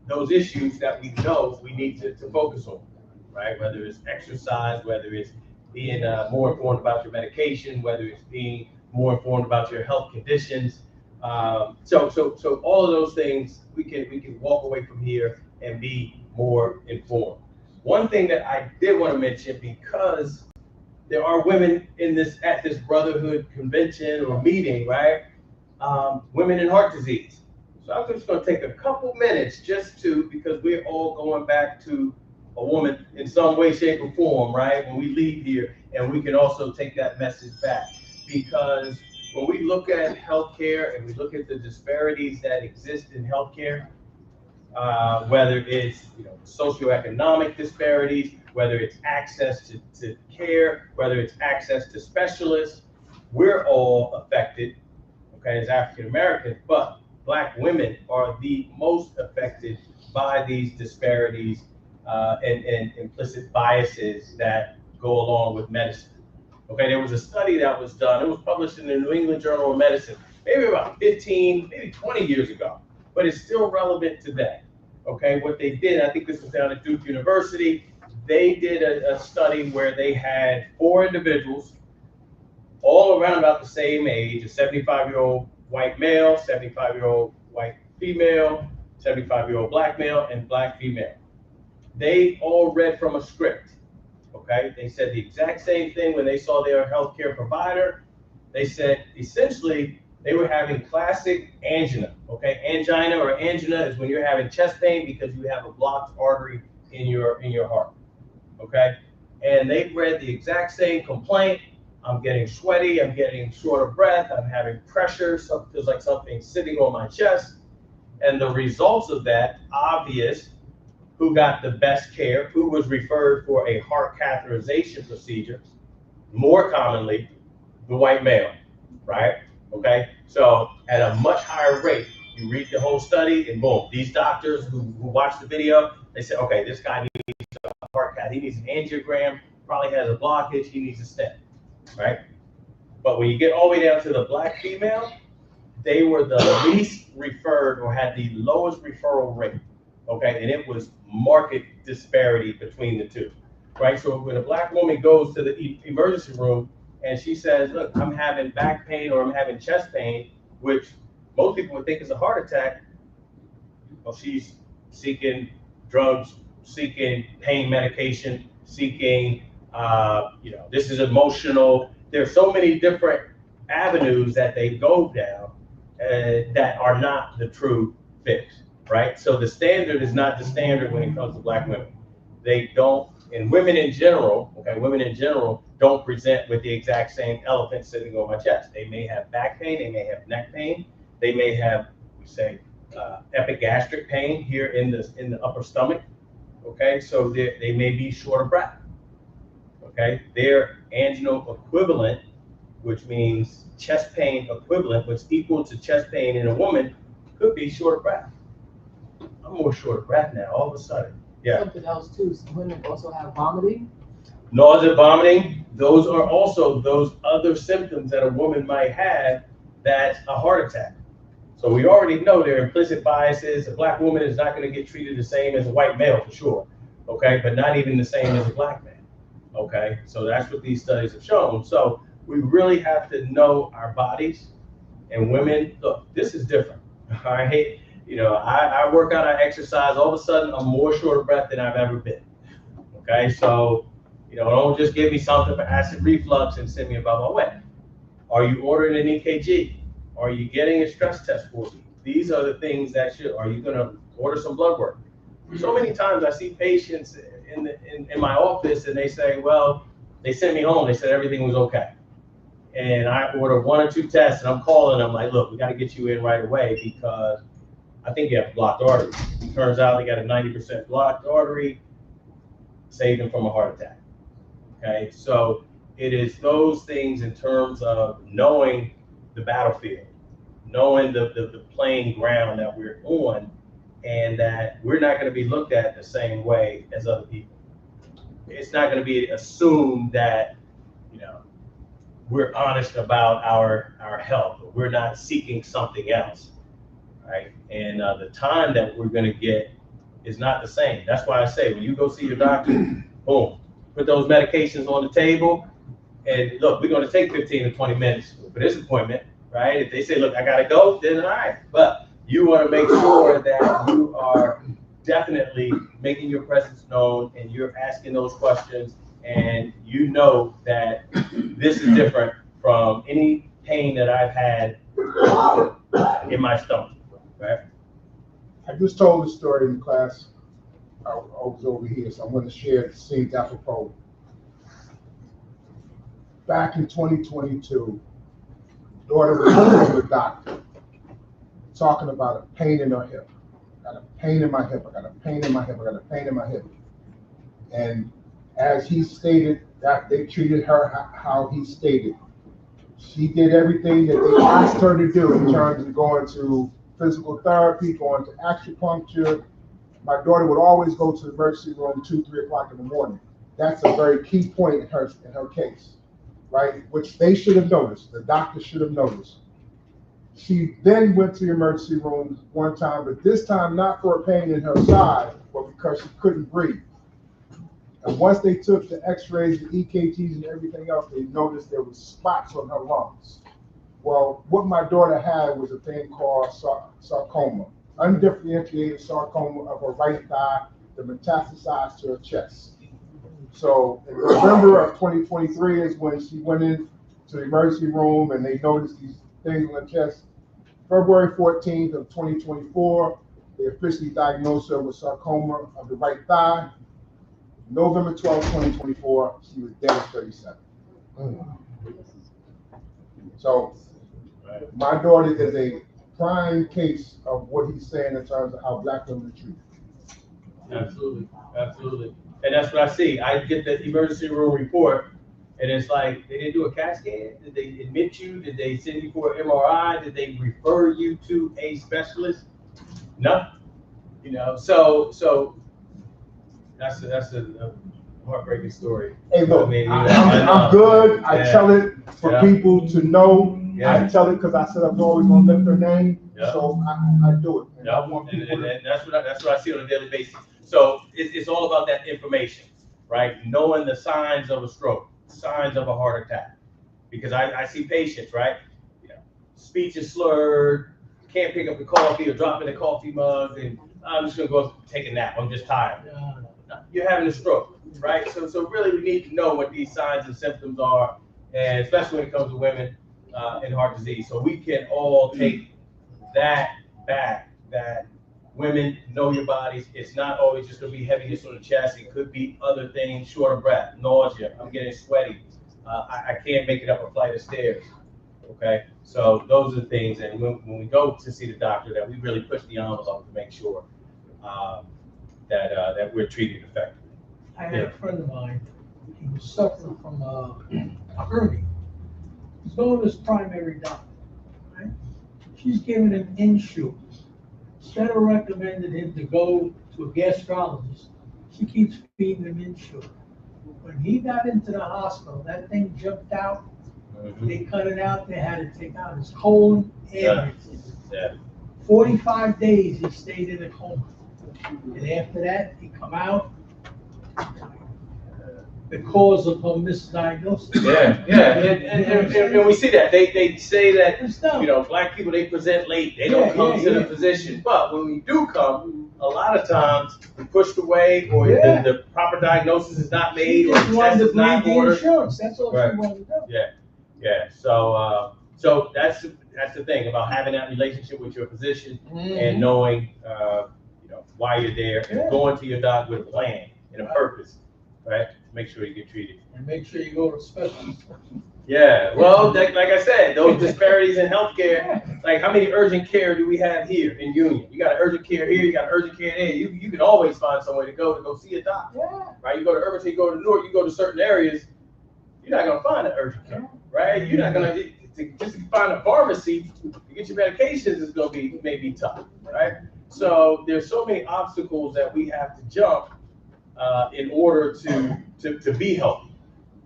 those issues that we know we need to focus on, right? Whether it's exercise, whether it's being more informed about your medication, whether it's being more informed about your health conditions. So all of those things, we can walk away from here and be more informed. One thing that I did want to mention, because there are women at this brotherhood convention or meeting, right? Women in heart disease. So I'm just going to take a couple minutes because we're all going back to a woman in some way, shape, or form, right? When we leave here, and we can also take that message back, because when we look at healthcare and we look at the disparities that exist in healthcare, whether it's socioeconomic disparities, whether it's access to care, whether it's access to specialists, we're all affected, okay, as African Americans, but Black women are the most affected by these disparities and implicit biases that go along with medicine. Okay, there was a study that was done. It was published in the New England Journal of Medicine, maybe about 15, maybe 20 years ago, but it's still relevant today. Okay, what they did, I think this was down at Duke University, they did a study where they had 4 individuals, all around about the same age, a 75-year-old white male, 75-year-old white female, 75-year-old Black male, and Black female. They all read from a script. Okay, they said the exact same thing when they saw their healthcare provider. They said essentially they were having classic angina. Okay, angina or angina is when you're having chest pain because you have a blocked artery in your heart. Okay, and they read the exact same complaint. I'm getting sweaty. I'm getting short of breath. I'm having pressure. So it feels like something's sitting on my chest. And the results of that, obvious. Who got the best care, who was referred for a heart catheterization procedure, more commonly, the white male, right? Okay, so at a much higher rate, you read the whole study and boom, these doctors who watched the video, they said, okay, this guy needs a heart cath, he needs an angiogram, probably has a blockage, he needs a stent, right? But when you get all the way down to the Black female, they were the least referred or had the lowest referral rate. Okay, and it was market disparity between the two, right? So when a Black woman goes to the emergency room and she says, look, I'm having back pain or I'm having chest pain, which most people would think is a heart attack, well, she's seeking drugs, seeking pain medication, seeking, this is emotional. There's so many different avenues that they go down that are not the true fix. Right? So the standard is not the standard when it comes to Black women. They don't, and women in general, okay, women in general don't present with the exact same elephant sitting on my chest. They may have back pain, they may have neck pain, they may have, we say, epigastric pain here in the upper stomach. Okay, so they may be short of breath. Okay, their anginal equivalent, which means chest pain equivalent, which is equal to chest pain in a woman, could be short of breath. I'm more short of breath now, all of a sudden. Yeah. Something else too, some women also have vomiting. Nausea, vomiting, those are also those other symptoms that a woman might have that's a heart attack. So we already know there are implicit biases. A Black woman is not going to get treated the same as a white male for sure, okay? But not even the same as a Black man, okay? So that's what these studies have shown. So we really have to know our bodies. And women, look, this is different, all right? I work out, I exercise, all of a sudden I'm more short of breath than I've ever been, okay? So, don't just give me something for acid reflux and send me about my way. Are you ordering an EKG? Are you getting a stress test for me? These are the things that are you gonna order some blood work? So many times I see patients in my office and they say, well, they sent me home, they said everything was okay. and I order 1 or 2 tests, and I'm calling them like, look, we got to get you in right away because I think you have blocked artery. Turns out they got a 90% blocked artery, saved him from a heart attack. Okay, so it is those things in terms of knowing the battlefield, knowing the playing ground that we're on, and that we're not going to be looked at the same way as other people. It's not going to be assumed that, you know, we're honest about our health, or we're not seeking something else, right? And the time that we're going to get is not the same. That's why I say, when you go see your doctor, boom, put those medications on the table, and look, we're going to take 15 to 20 minutes for this appointment, right? If they say, look, I got to go, then all right. But you want to make sure that you are definitely making your presence known, and you're asking those questions, and you know that this is different from any pain that I've had in my stomach, right? I just told the story in class. I was over here, so I'm going to share the scenes apropos. Back in 2022, daughter was going to the doctor, talking about a pain in her hip. I got a pain in my hip. I got a pain in my hip. I got a pain in my hip. And as he stated, that they treated her how he stated. She did everything that they asked her to do in terms of going to physical therapy, going to acupuncture. My daughter would always go to the emergency room 2, 3 o'clock in the morning. That's a very key point in her case, right? Which they should have noticed. The doctor should have noticed. She then went to the emergency room one time, but this time not for a pain in her side, but because she couldn't breathe. And once they took the x-rays, the EKGs, and everything else, they noticed there was spots on her lungs. Well, what my daughter had was a thing called sarcoma, undifferentiated sarcoma of her right thigh that metastasized to her chest. So in November of 2023 is when she went in to the emergency room and they noticed these things on her chest. February 14th of 2024, they officially diagnosed her with sarcoma of the right thigh. November 12th, 2024, she was dead at 37. So my daughter is a prime case of what he's saying in terms of how Black women are treated. Absolutely, absolutely. And that's what I see. I get the emergency room report, and it's like, they didn't do a CAT scan? Did they admit you? Did they send you for an MRI? Did they refer you to a specialist? No. You know, so that's a heartbreaking story. Hey, look, I mean, I'm good. I tell it for people to know. Yeah. I tell it because I said I'm always going to lift her name. Yeah. So I do it. And I want people to... and that's what I see on a daily basis. So it's all about that information, right? Knowing the signs of a stroke, signs of a heart attack. Because I see patients, right? You know, speech is slurred, can't pick up the coffee or drop in the coffee mug, and I'm just gonna go take a nap. I'm just tired. You're having a stroke, right? So really we need to know what these signs and symptoms are, and especially when it comes to women and heart disease. So we can all take that back, that women, know your bodies. It's not always just gonna be heaviness on the chest. It could be other things, short of breath, nausea, I'm getting sweaty. I can't make it up a flight of stairs, okay? So those are the things, and when we go to see the doctor, that we really push the envelope to make sure that we're treated effectively. I had a friend of mine, he was suffering from a hernia. He's going to his primary doctor, right? She's giving him Ensure. Instead of recommending him to go to a gastrologist, she keeps feeding him Ensure. When he got into the hospital, that thing jumped out. They cut it out. They had to take out his colon, everything. Yeah. 45 days he stayed in a coma. And after that, he come out because of a misdiagnosis. And we see that. They say that, you know, Black people, they present late. They don't come to the physician. But when we do come, a lot of times we're pushed away, or the proper diagnosis is not made, or the test is not ordered. Insurance. That's all she wanted to do. Yeah. So that's the thing about having that relationship with your physician and knowing, you know, why you're there, and going to your doctor with a plan and a purpose, right? Make sure you get treated. And make sure you go to a specialist. Yeah, well, like I said, those disparities in healthcare, like how many urgent care do we have here in Union? You got an urgent care here, you got urgent care there. You can always find somewhere to go see a doctor. Yeah. Right? You go to Irvington, you go to Newark, you go to certain areas, you're not gonna find an urgent care, right? You're not gonna just to find a pharmacy to get your medications is gonna be maybe tough, right? So there's so many obstacles that we have to jump in order to be healthy.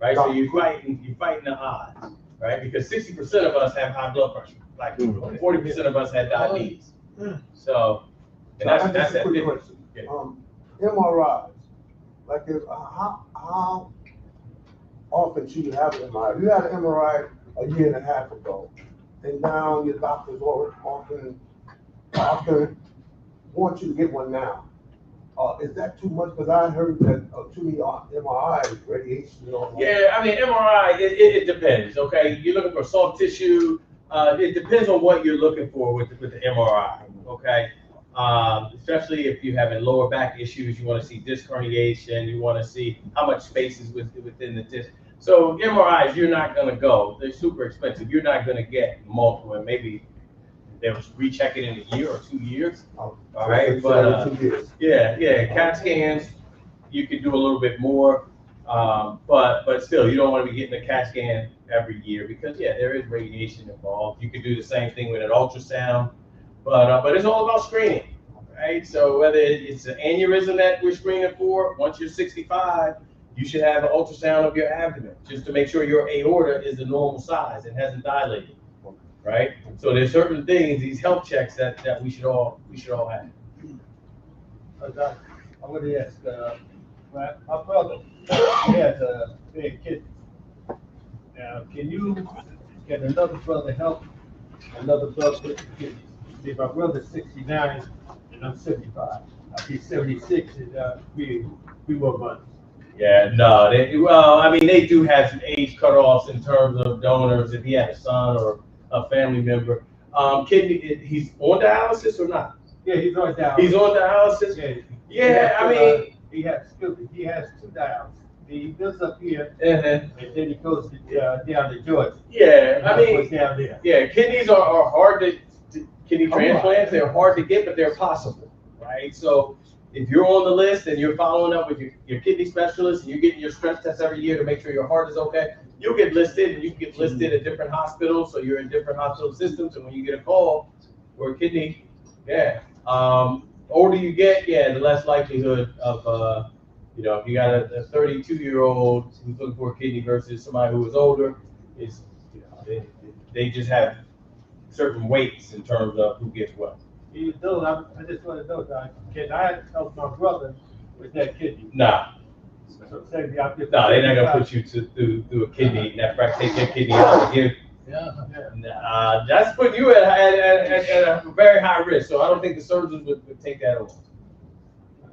Right, so you're fighting the odds, right? Because 60% of us have high blood pressure, like 40% of us have diabetes. So, and that's just a at quick 50. question. Yeah. MRIs, like how often should you have an MRI? If you had an MRI a year and a half ago, and now your doctors often want you to get one now. Is that too much? Because I heard that too many MRIs, radiation, and all that. Yeah, I mean, MRI, it depends, okay? You're looking for soft tissue. It depends on what you're looking for with the MRI, okay? Especially if you're having lower back issues, you want to see disc herniation, you want to see how much space is within the disc. So MRIs, you're not going to go. They're super expensive. You're not going to get multiple, and maybe they'll recheck it in a year or 2 years. All right, but yeah, CAT scans, you could do a little bit more, but still, you don't want to be getting a CAT scan every year because there is radiation involved. You could do the same thing with an ultrasound, but it's all about screening, right? So whether it's an aneurysm that we're screening for, once you're 65, you should have an ultrasound of your abdomen just to make sure your aorta is the normal size and hasn't dilated. Right? So there's certain things, these health checks that we should all have. I want to ask, my brother, he has a big kidney. Now, can another brother help another brother with the kidney? See, my brother's 69 and I'm 75. I'll be 76 in 3 more months. Yeah, no, they do have some age cutoffs in terms of donors if he had a son or a family member. Kidney, he's on dialysis or not? Yeah, he's on dialysis. He's on dialysis? Yeah, I mean. He has 2 dialysis. He lives up here, and then he goes down to Georgia. Yeah, I mean, down there. Yeah, kidneys are hard kidney transplants, they're hard to get, but they're possible, right? So if you're on the list and you're following up with your kidney specialist and you're getting your stress tests every year to make sure your heart is okay, you'll get listed, and you get listed at different hospitals, so you're in different hospital systems, and when you get a call for a kidney, older you get, the less likelihood of, if you got a 32-year-old who's looking for a kidney versus somebody who is older, they just have certain weights in terms of who gets what. I just want to know, Doc, can I help my brother with that kidney? Nah. So they're not gonna put you through a kidney, take your kidney out and give. That's putting you at a very high risk. So I don't think the surgeons would take that on.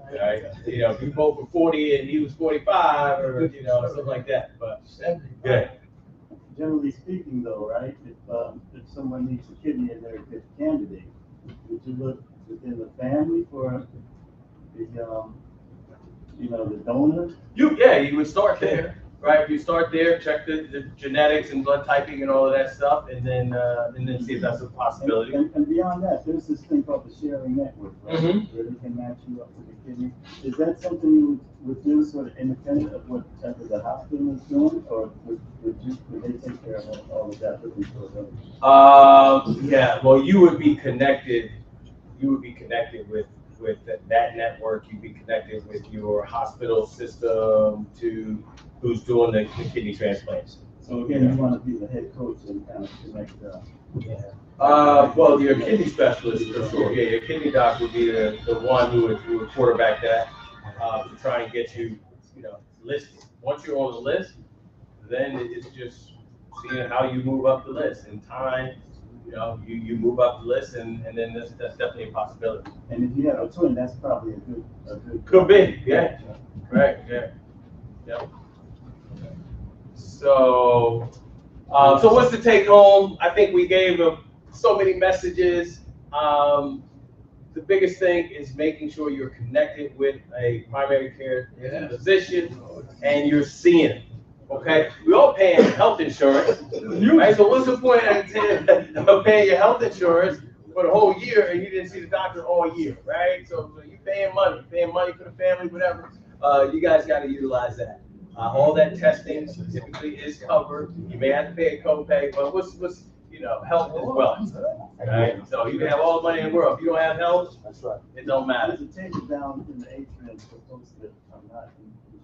Right? If you both were 40 and he was 45, or something like that. But generally speaking, though, right? If someone needs a kidney and they're a good candidate, would you look within the family for the donor? You would start there, right? You start there, check the genetics and blood typing and all of that stuff, and then see if that's a possibility. And beyond that, there's this thing called the sharing network, right? Where they can match you up to the kidney. Is that something you would do sort of independent of what the hospital is doing, or would they take care of all of that looking for them? Well, you would be connected. You would be connected with that network. You'd be connected with your hospital system to who's doing the kidney transplants. So again, you want to be the head coach and kind of connect. Well, your kidney specialist for sure. Yeah, your kidney doc would be the one who would quarterback that to try and get you, listed. Once you're on the list, then it's just seeing how you move up the list in time. You move up the list, and then that's definitely a possibility. And if you have a twin, that's probably a good. Could be, yeah. Right, yeah. So what's the take home? I think we gave so many messages. The biggest thing is making sure you're connected with a primary care physician and you're seeing them. Okay, we all paying health insurance, right? So what's the point of paying your health insurance for the whole year and you didn't see the doctor all year, right? So you paying money for the family, whatever. You guys got to utilize that. All that testing typically is covered. You may have to pay a copay, but what's health is wealth, right? So you can have all the money in the world. If you don't have health, That's right. it don't matter. There's a table down in the atrium for folks that are not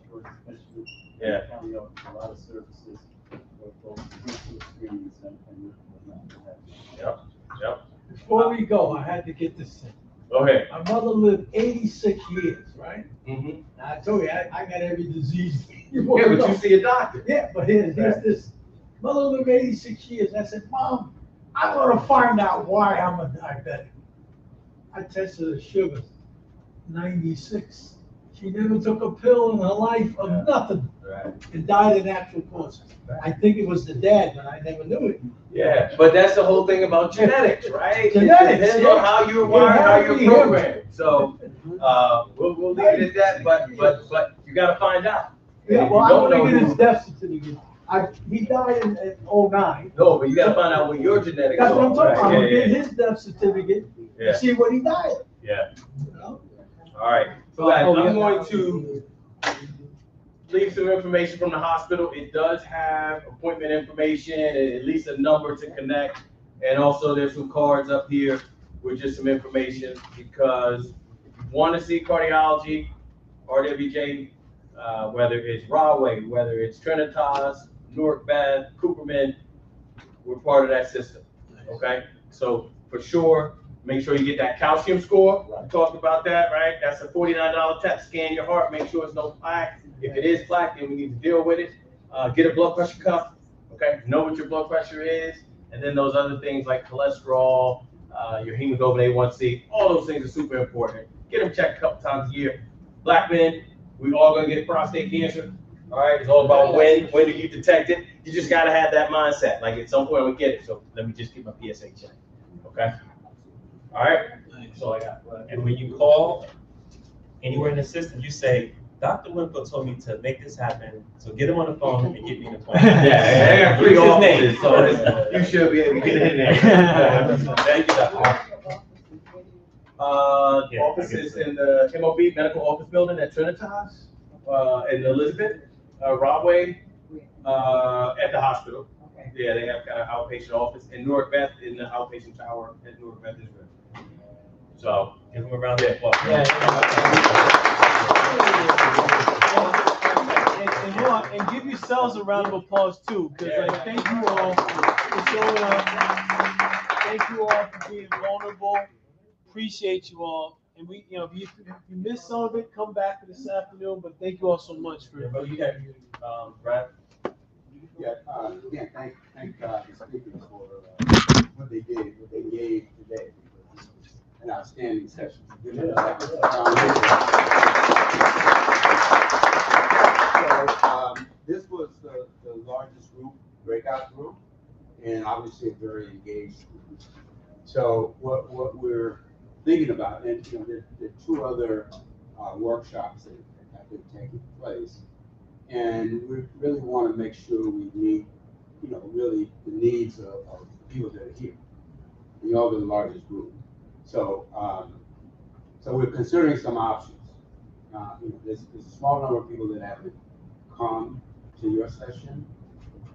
insured, especially. Yeah. County offers a lot of services for folks with screens and whatnot. Yep. Before we go, I had to get this in. Go ahead. My mother lived 86 years, right? Mm-hmm. Now, I told you, I got every disease. Yeah, but you see a doctor. Yeah, but here's this. Mother lived 86 years. I said, Mom, I want to find out why I'm a diabetic. I tested her sugars, 96. She never took a pill in her life of nothing. Right. And died of natural causes. I think it was the dad, but I never knew it. Yeah, but that's the whole thing about genetics, right? Genetics, It depends yeah. on how you're wired, how you're Yeah. programmed. So we'll leave it at that. But you got to find out. Yeah, If well, you I don't want to know get his death certificate. He died in 09. No, but you got to find out what your genetics That's what I'm talking about. I'm gonna Yeah, get his death certificate Yeah. and see what he died of. yeah. You know? All right. So guys, I'm going to leave some information from the hospital. It does have appointment information and at least a number to connect. And also there's some cards up here with just some information because if you want to see cardiology, RWJ, whether it's Rahway, whether it's Trinitas, Newark Beth, Cooperman, we're part of that system. Okay? So for sure, make sure you get that calcium score. We talked about that, right? That's a $49 test. Scan your heart, make sure it's no plaque. If it is plaque, then we need to deal with it. Get a blood pressure cuff, okay? Know what your blood pressure is. And then those other things like cholesterol, your hemoglobin A1C, all those things are super important. Get them checked a couple times a year. Black men, we all gonna get prostate cancer, all right? It's all about when do you detect it. You just gotta have that mindset. Like at some point we get it, so let me just get my PSA checked, okay? All right, that's all I got. And when you call anywhere in the system, you say, Dr. Winfield told me to make this happen, so get him on the phone and get me an appointment. Yeah, I got 3 Use his offices, name. so you should be able to get in there. Thank you, Dr. Offices in the MOB Medical Office Building at Trinitas, in Elizabeth, Rahway, at the hospital. Yeah, they have kind of outpatient office, and Newark Beth in the outpatient tower at Newark Beth Israel. So give them around there. And give yourselves a round of applause too, because like, thank you all for showing up. Thank you all for being vulnerable. Appreciate you all. And we, if you missed some of it, come back for this afternoon. But thank you all so much for. But you got Brad. Yeah, again, thank the speakers for what they gave today. This was an outstanding session. So, this was the largest group, breakout group, and obviously a very engaged group. So what we're thinking about, and there are 2 other workshops that have been taking place. And we really want to make sure we meet, really the needs of people that are here. We are the largest group. So, so we're considering some options. There's a small number of people that haven't come to your session.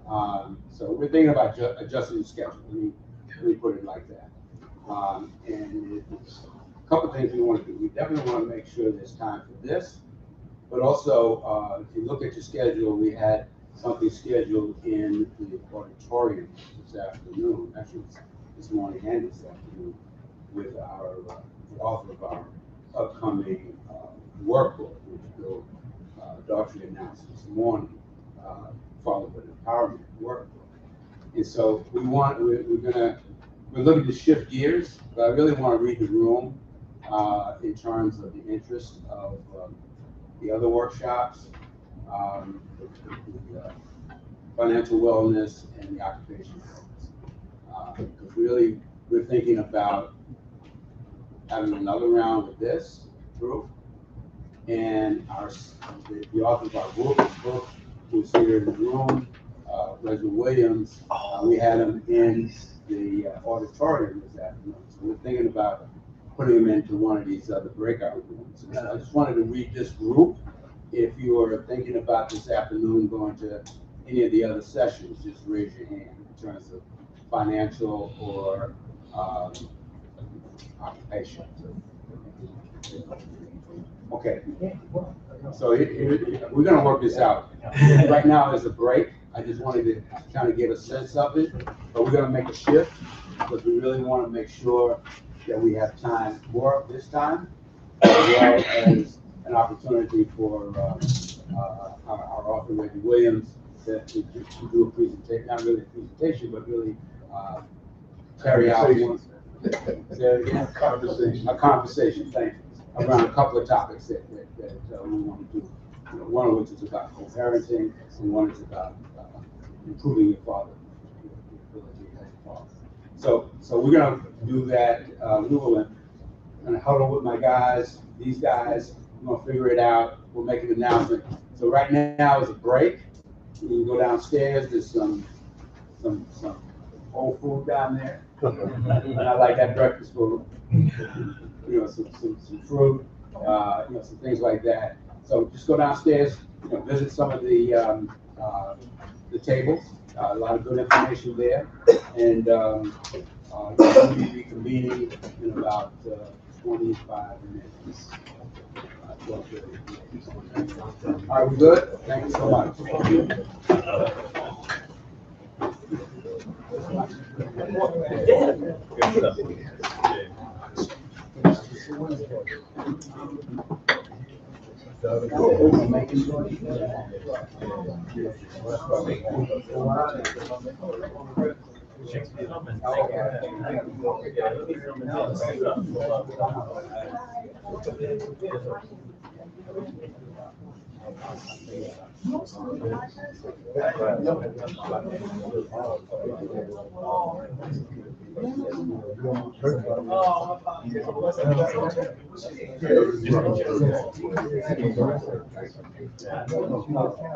So we're thinking about adjusting the schedule. Let me put it like that. And it's a couple of things we want to do. We definitely want to make sure there's time for this. But also, if you look at your schedule, we had something scheduled in the auditorium this afternoon, actually this morning and this afternoon, with our the author of our upcoming workbook, which Bill Daughtry announced this morning, followed with an empowerment workbook. And so we're looking to shift gears, but I really want to read the room in terms of the interest of the other workshops, the financial wellness and the occupational wellness. Because really, we're thinking about having another round with this group, and the author of our book was here in the room, President Williams, we had him in the auditorium this afternoon. So we're thinking about putting him into one of these other breakout rooms. And I just wanted to read this group. If you are thinking about this afternoon going to any of the other sessions, just raise your hand in terms of financial or occupation. Okay. So we're gonna work this out. Right now is a break. I just wanted to kind of get a sense of it, but we're gonna make a shift because we really want to make sure that we have time more this time, as well as an opportunity for our author, Reggie Williams, to do a presentation, not really a presentation, but really carry out a conversation, thank you, around a couple of topics that we want to do. You know, one of which is about co-parenting, and one is about improving your father, your ability as a father. So we're gonna do that. We will gonna huddle with my guys, these guys. We're gonna figure it out. We'll make an announcement. So right now is a break. You can go downstairs. There's some old food down there. And I like that breakfast food. You know, some fruit. You know, some things like that. So just go downstairs. You know, visit some of the tables. A lot of good information there. And we'll be reconvening in about 25 minutes. All right, we good? Thank you so much.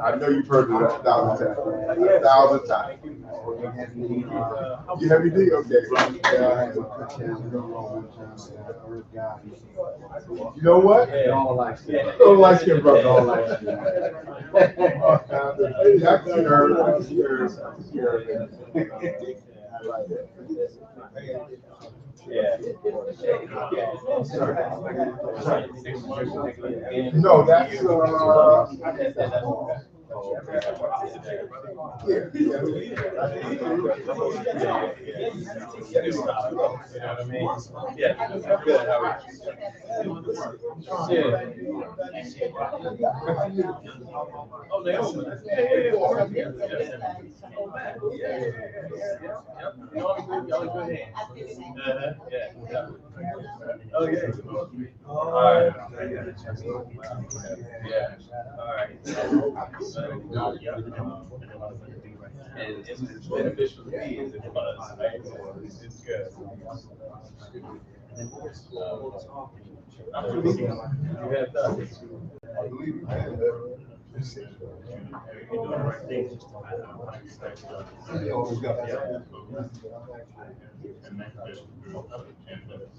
I know you've heard it 1,000 times. 1,000 times. You have your D? Okay. You know what? Don't like skin. Don't like skin, brother. Don't like skin. Yeah, I can hear. I like it. Yeah. No, that's And it's as beneficial to me as it was, right? So it's good. You have done. I believe you can.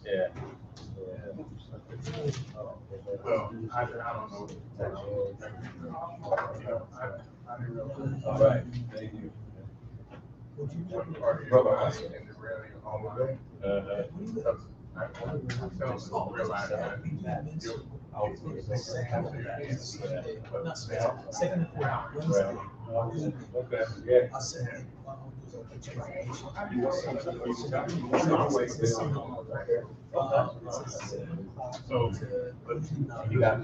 Yeah. Well, I don't know. All right, thank you. So, you got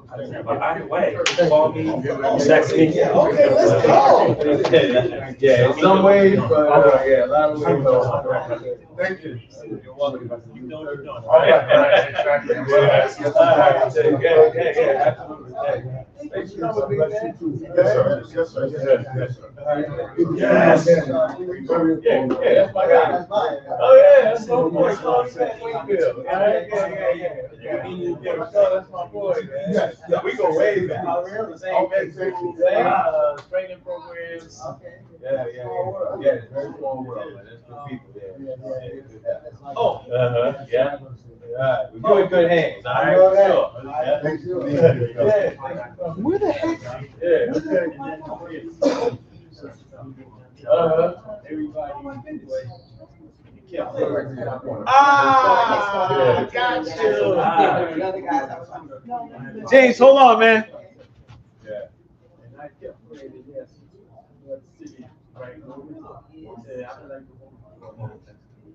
But either way, call me, text me. Yeah, okay, let's go. Yeah, in some ways, but, yeah, a lot of ways. Thank you. You're welcome. You know what you're doing. All right, exactly. Yeah, yeah, absolutely. Thanks for coming, big man. Yes, sir. Yes, sir. Yes, sir. Yes. Yeah, that's my guy. Oh, yeah, that's my boy. Wakefield. Yeah, that's my boy, man. Yes. We go way back. Okay, Same training programs. Yeah, it's a very small world, man. There's good people there. Oh, yeah. All right, we're doing good hands, all right? Sure. Yeah. Thank you. Yeah. Where the heck? James, hold on, man. Yeah. And I kept praying, yes, what city, right?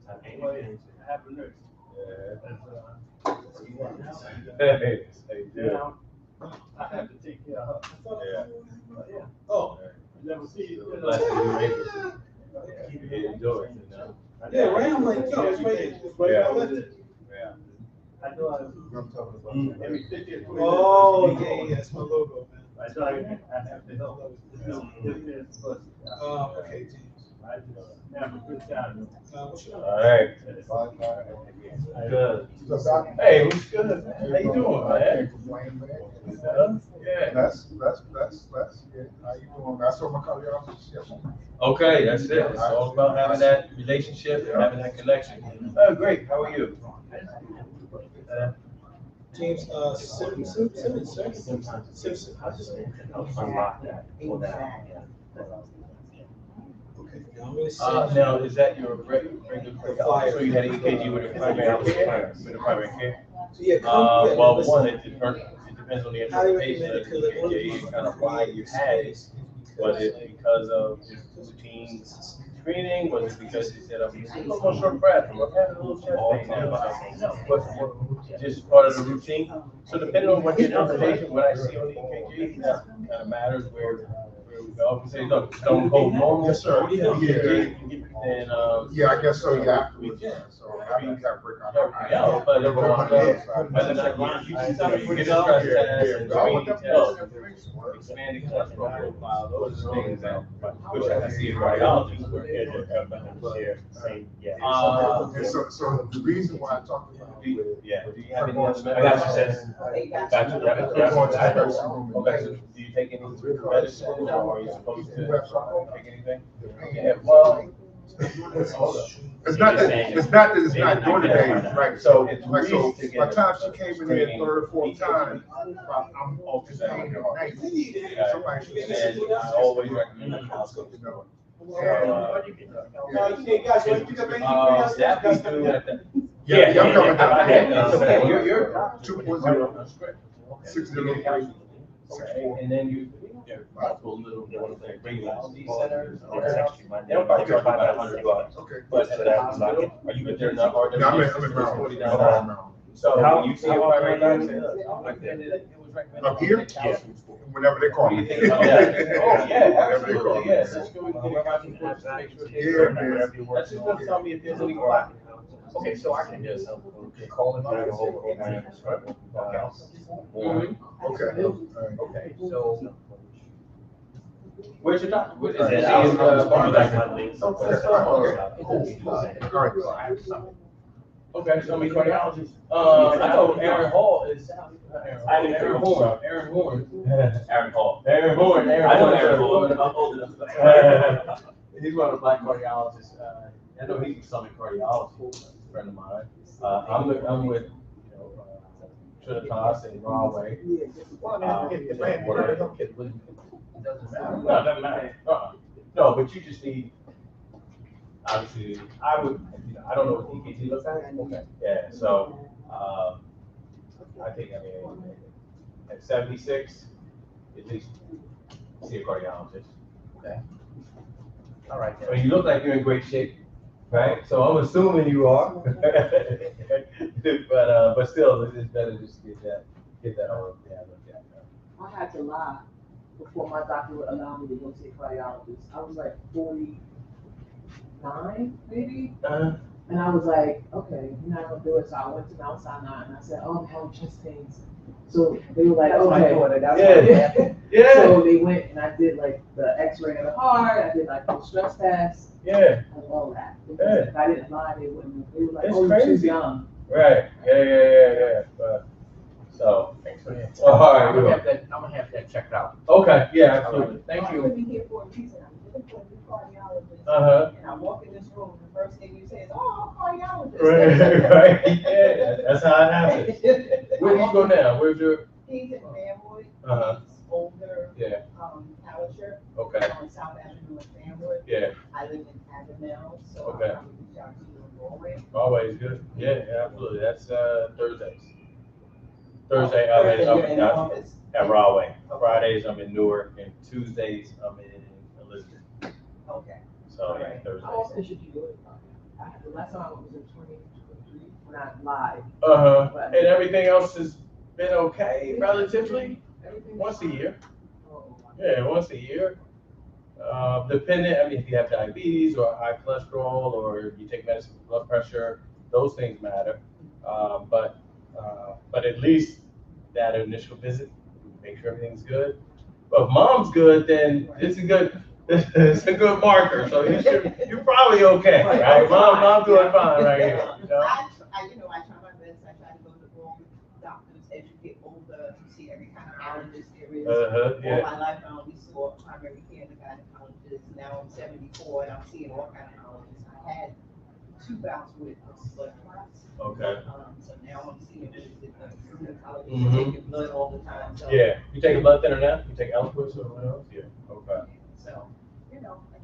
I have a nurse. Now, I have to take care of her. Yeah. Oh, never see you. Yeah, right, I'm like, yo, it's right. Yeah. I know I every 50 or 20 Oh, yeah, that's my logo, man. I know I have to help. Okay, James. I just have a good time. What's your All right. Good. Hey, what's good? How you doing, man? Yeah. That's it. How you doing? That's what my cardiologist. Okay, that's it. It's all about having that relationship, having that connection. Great. How are you? James, Simmons, sir. Simpson. Okay, now I'm gonna say. Now, is that your regular, so you had EKG with a primary care? With a primary care? Yeah, Well, one, it depends on the interpretation of the EKG, kind of why you had it. Was it because of just routine screening? Was it because you said, I'm a little short breath, I'm having a little chest pain now? But just part of the routine? So depending on what your interpretation, what I see on the EKG, that kind of matters where we go. If we say, look, stone cold normal. Yes, sir. EKG, then, Yeah, I guess so, yeah. So I mean, got to break out. yeah, but whether or not you get a stress test and screening test, expanding cholesterol profile, those are things that I wish I could see a cardiologist where it would come back and share. And so the reason why I talked about do you have any other I got you, medicine? Got you. Okay, so do you take any medicine or are you supposed to take anything? Yeah, well. It's not that it's not doing it, right? So by the time she came in here third, fourth time, I'm off the same. And I always recommend the calcium. That we do at the. Yeah, I'm coming down. You're 2.0, 603. Okay, and then you, multiple little, radiology centers. They don't probably charge about $100. Okay. But at the hospital, are you, but they're not, or they're. No, I'm in Maryland. So How- you see a primary doctor, say, look, I'm recommended, it was recommended. Up here? Yeah. Whenever they call What do me. you think about that? Oh, yeah, Whenever they call absolutely, me. yeah, let's go and get a copy for us to make sure. Yeah, That's just gonna tell me if there's any block. Okay, so I can just call him up and say, Okay. okay, so. Where's your doctor? Where's Is it it? out? Okay, so many cardiologists. I know Aaron Hall is. Aaron Horn. Aaron Hall. Aaron Horn. I know Aaron Hall. I'm old enough. He's one of the black cardiologists. I know he's a Summit cardiologist, a friend of mine. I'm with Trinitas and Rahway. No, it doesn't matter. No, but you just need, obviously, I don't know what EKG looks like. Okay. Yeah, so, I think, at 76, at least see a cardiologist. Okay. All right. I mean, you look like you're in great shape, right? So I'm assuming you are. But still, it's better just get that all looked at. I had to lie before my doctor would allow me to go see a cardiologist. I was like 49, maybe. And I was like, okay, you're not gonna do it. So I went to Mount Sinai and I said, oh, I'm having chest pains. So they were like, That's my okay. daughter, that's Yeah. So they went and I did like the X-ray of the heart. I did like the stress test. Yeah. And all that. Because if I didn't lie, they wouldn't. They were like, It's oh, you're too crazy. young. Right. Yeah. But, so, thanks for that. Well, all right, I'm gonna have that checked out. Okay, yeah, absolutely. Thank I'm you. really here for a reason. I'm looking for a new cardiologist. Uh-huh. And I walk in this room, the first thing you say is, oh, I'm a cardiologist. Right. Yeah, that's how it happens. Where do you go now? Where's your? He's in Fanwood. Uh-huh. He's older. Yeah. Power Okay. on South Avenue in Fanwood. Yeah. I live in Avenel, so Okay. I'll probably reach out to you in Norway. Always good. Yeah, absolutely. That's Thursdays. Thursday, I'm in at Rahway. Fridays, I'm in Newark, and Tuesdays, I'm in Elizabeth. Okay. So, yeah, Thursdays. How often should you do it? The last time I was in 2023 when I lied. Uh-huh. And everything else has been okay, relatively? Once a year. Yeah, once a year. Dependent, I mean, if you have diabetes or high cholesterol or you take medicine for blood pressure, those things matter. But at least that initial visit, make sure everything's good. But if mom's good, then it's a good marker. So you're probably okay, right? Mom's doing fine right here. You know? I try my best. I try to go to all the doctors as you get older to see every kind of allergist there is. Yeah. All my life I only saw primary care and gynecologist. Now I'm 74 and I'm seeing all kind of allergists. I had 2 bouts with blood clots. Okay. So now I'm seeing rheumatologist Mhm. taking blood all the time. So Yeah. You take a blood thinner now? You take Eliquis or what else? Yeah. Okay. So, I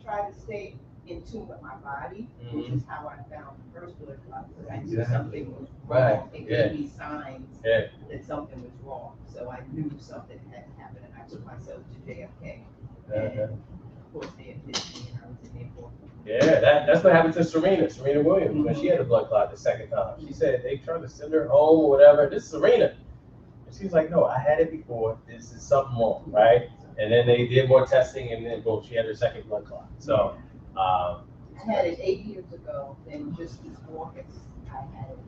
try to stay in tune with my body, which Mhm. is how I found the first blood clot, because I knew Exactly. something was Right. wrong. It Yeah. gave me signs Yeah. that something was wrong. So I knew something had happened, and I took myself to JFK. Uh-huh. Of course, they admitted me, and I was in there for. Yeah, that's what happened to Serena Williams when she had a blood clot the second time. She said they tried to send her home or whatever. This is Serena. And she's like, no, I had it before. This is something more, right? And then they did more testing, and then boom, she had her second blood clot. So, I had it 8 years ago, then just this August, I had it.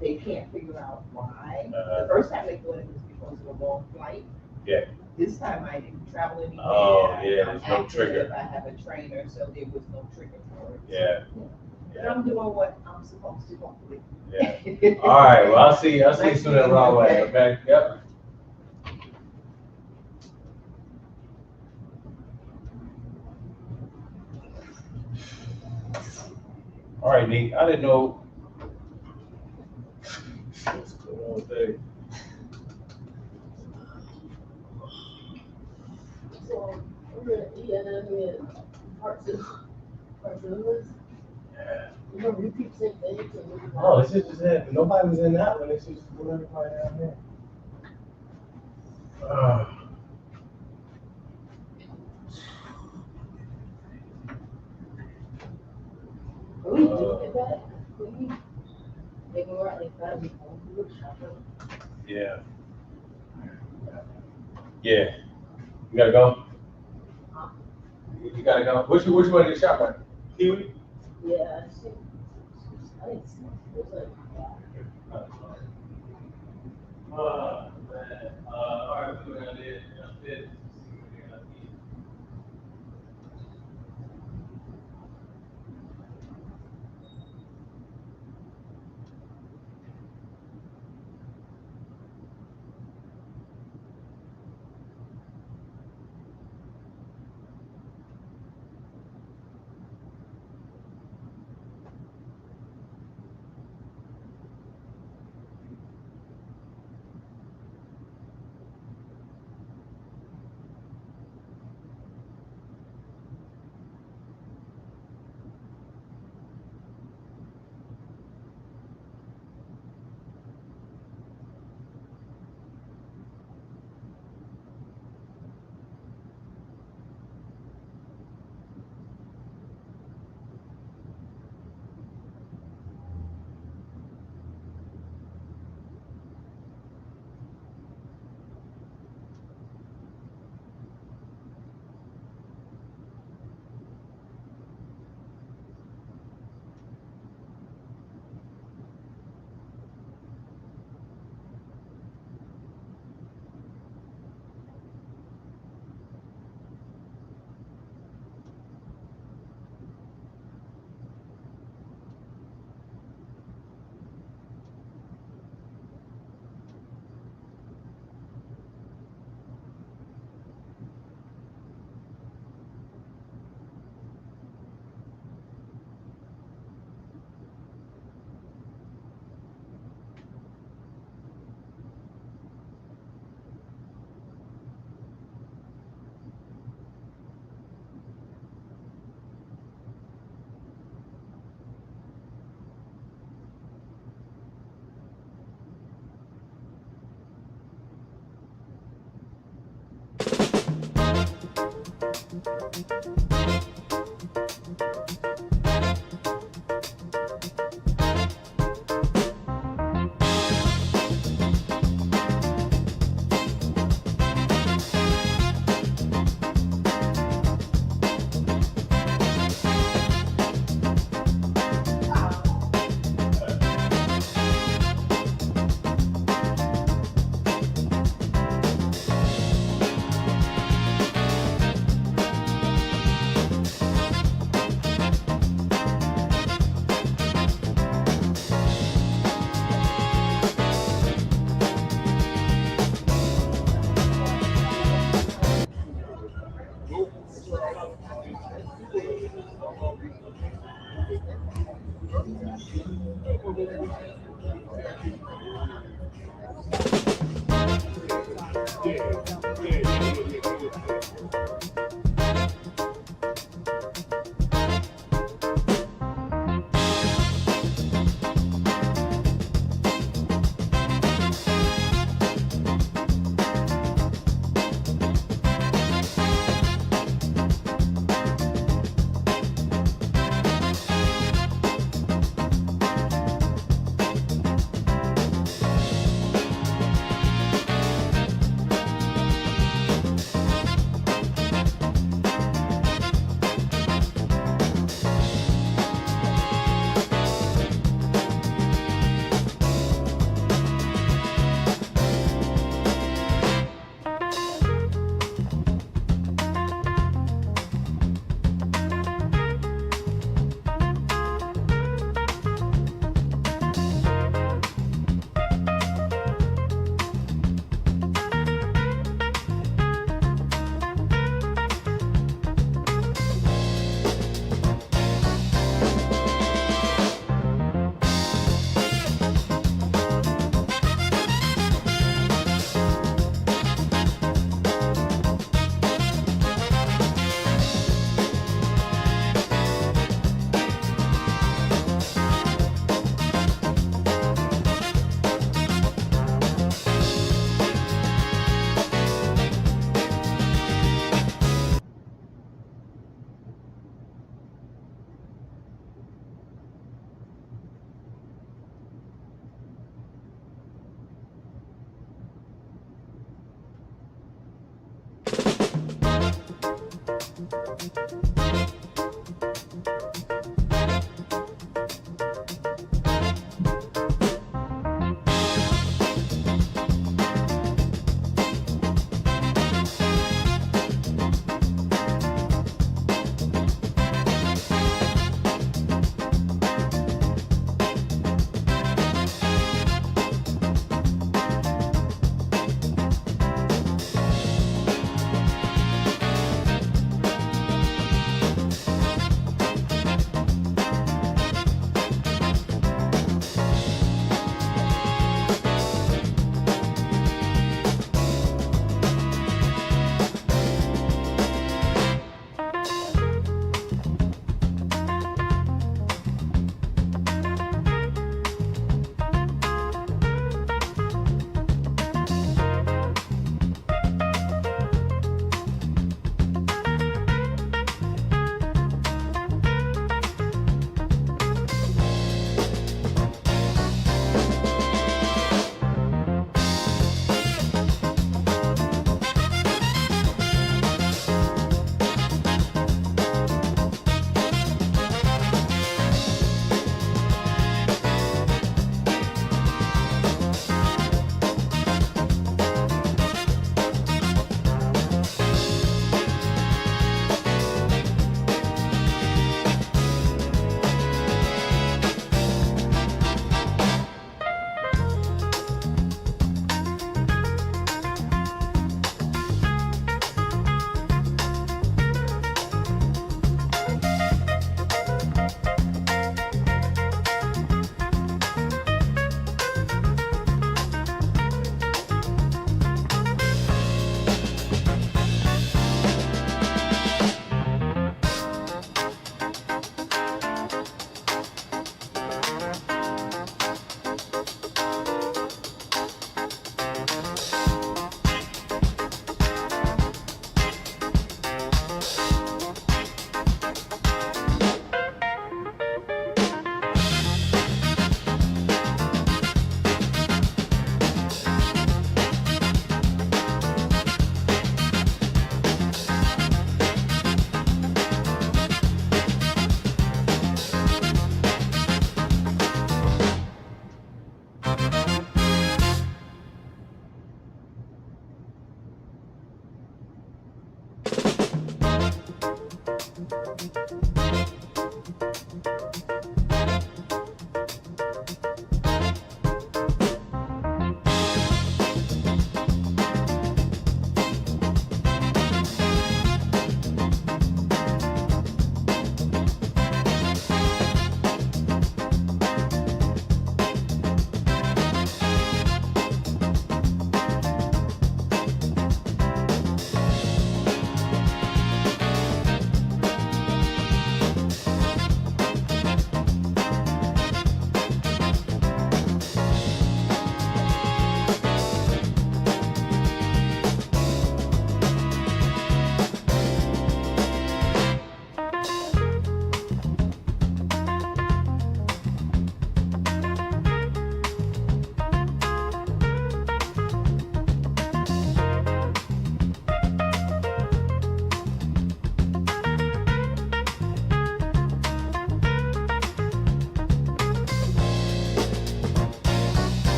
They can't figure out why. The first time they thought it was because of a long flight. yeah. This time I didn't travel anywhere. Oh, yeah, I'm there's no active, trigger. I have a trainer, so there was no trigger for it. Yeah. But I'm doing what I'm supposed to, hopefully. Yeah. All right. Well, I'll see you soon at Rahway. Okay. Yep. All right, Nate. I didn't know. What's going on today? So we're gonna eat and then we had parts of this. Yeah. Remember, you keep saying things and we. Oh, this is just it. Nobody was in that one. It's just everybody down there. We did that. They were at like that. We were shopping. Yeah. Yeah. You gotta go? You gotta go? Which one did you shop at? Kiwi? Yeah, I think it was like. Man. All right, we're gonna do it.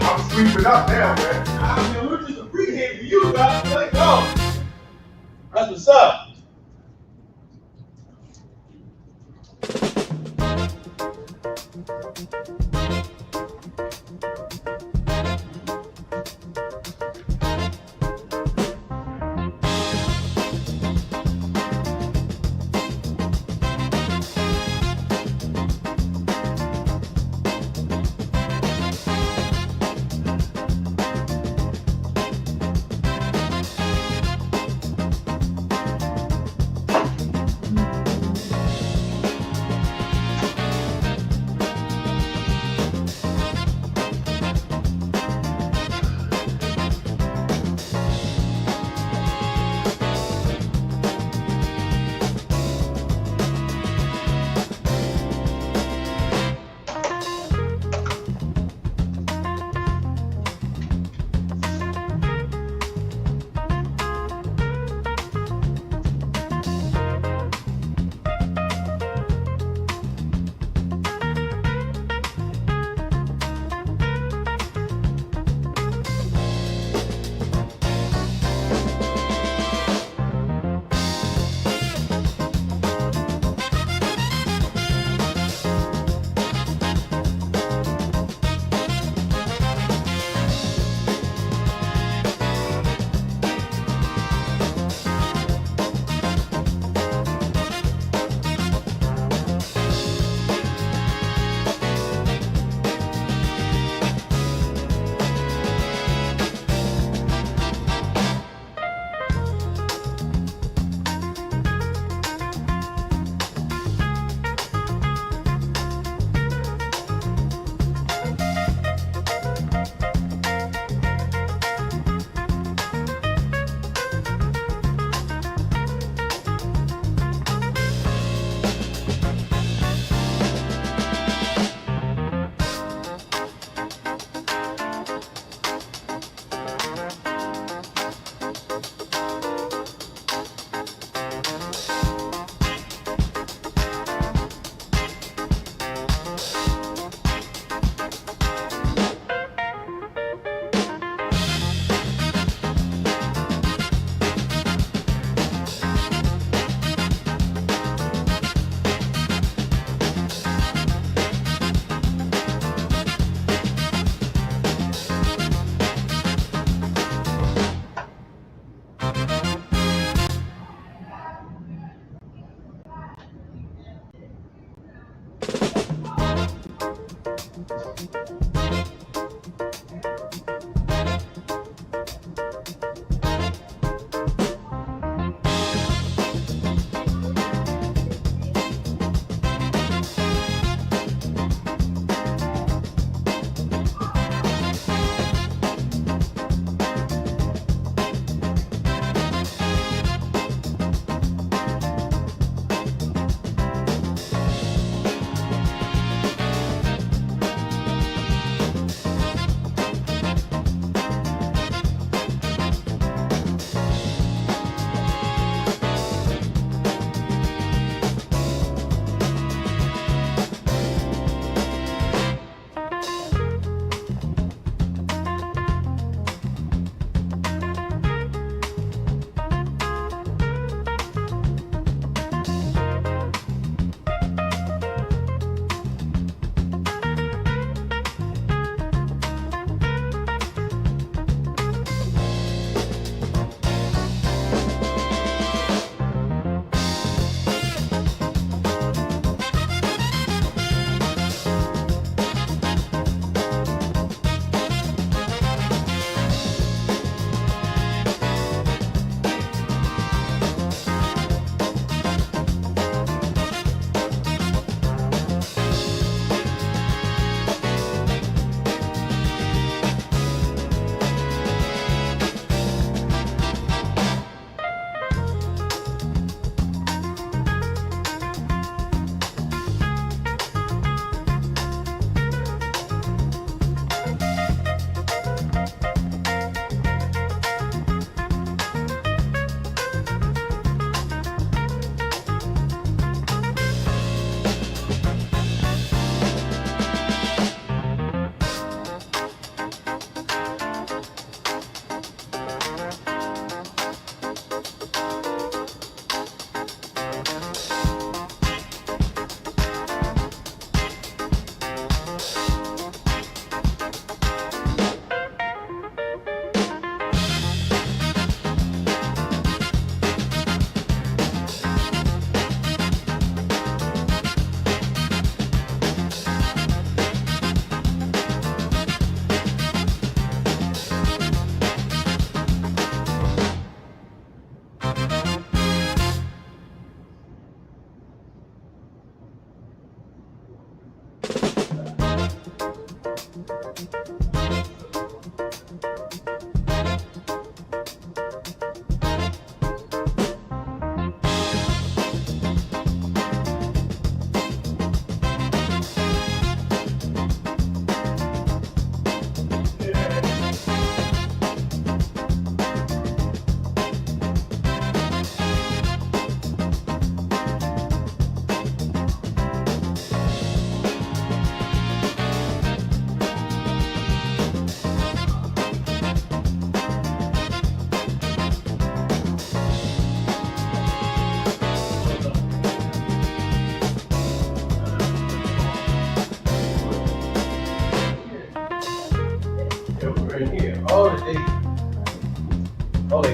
I'm sweeping up now, man. I mean, we're just a pregame for you, guys. Let's go. That's what's up.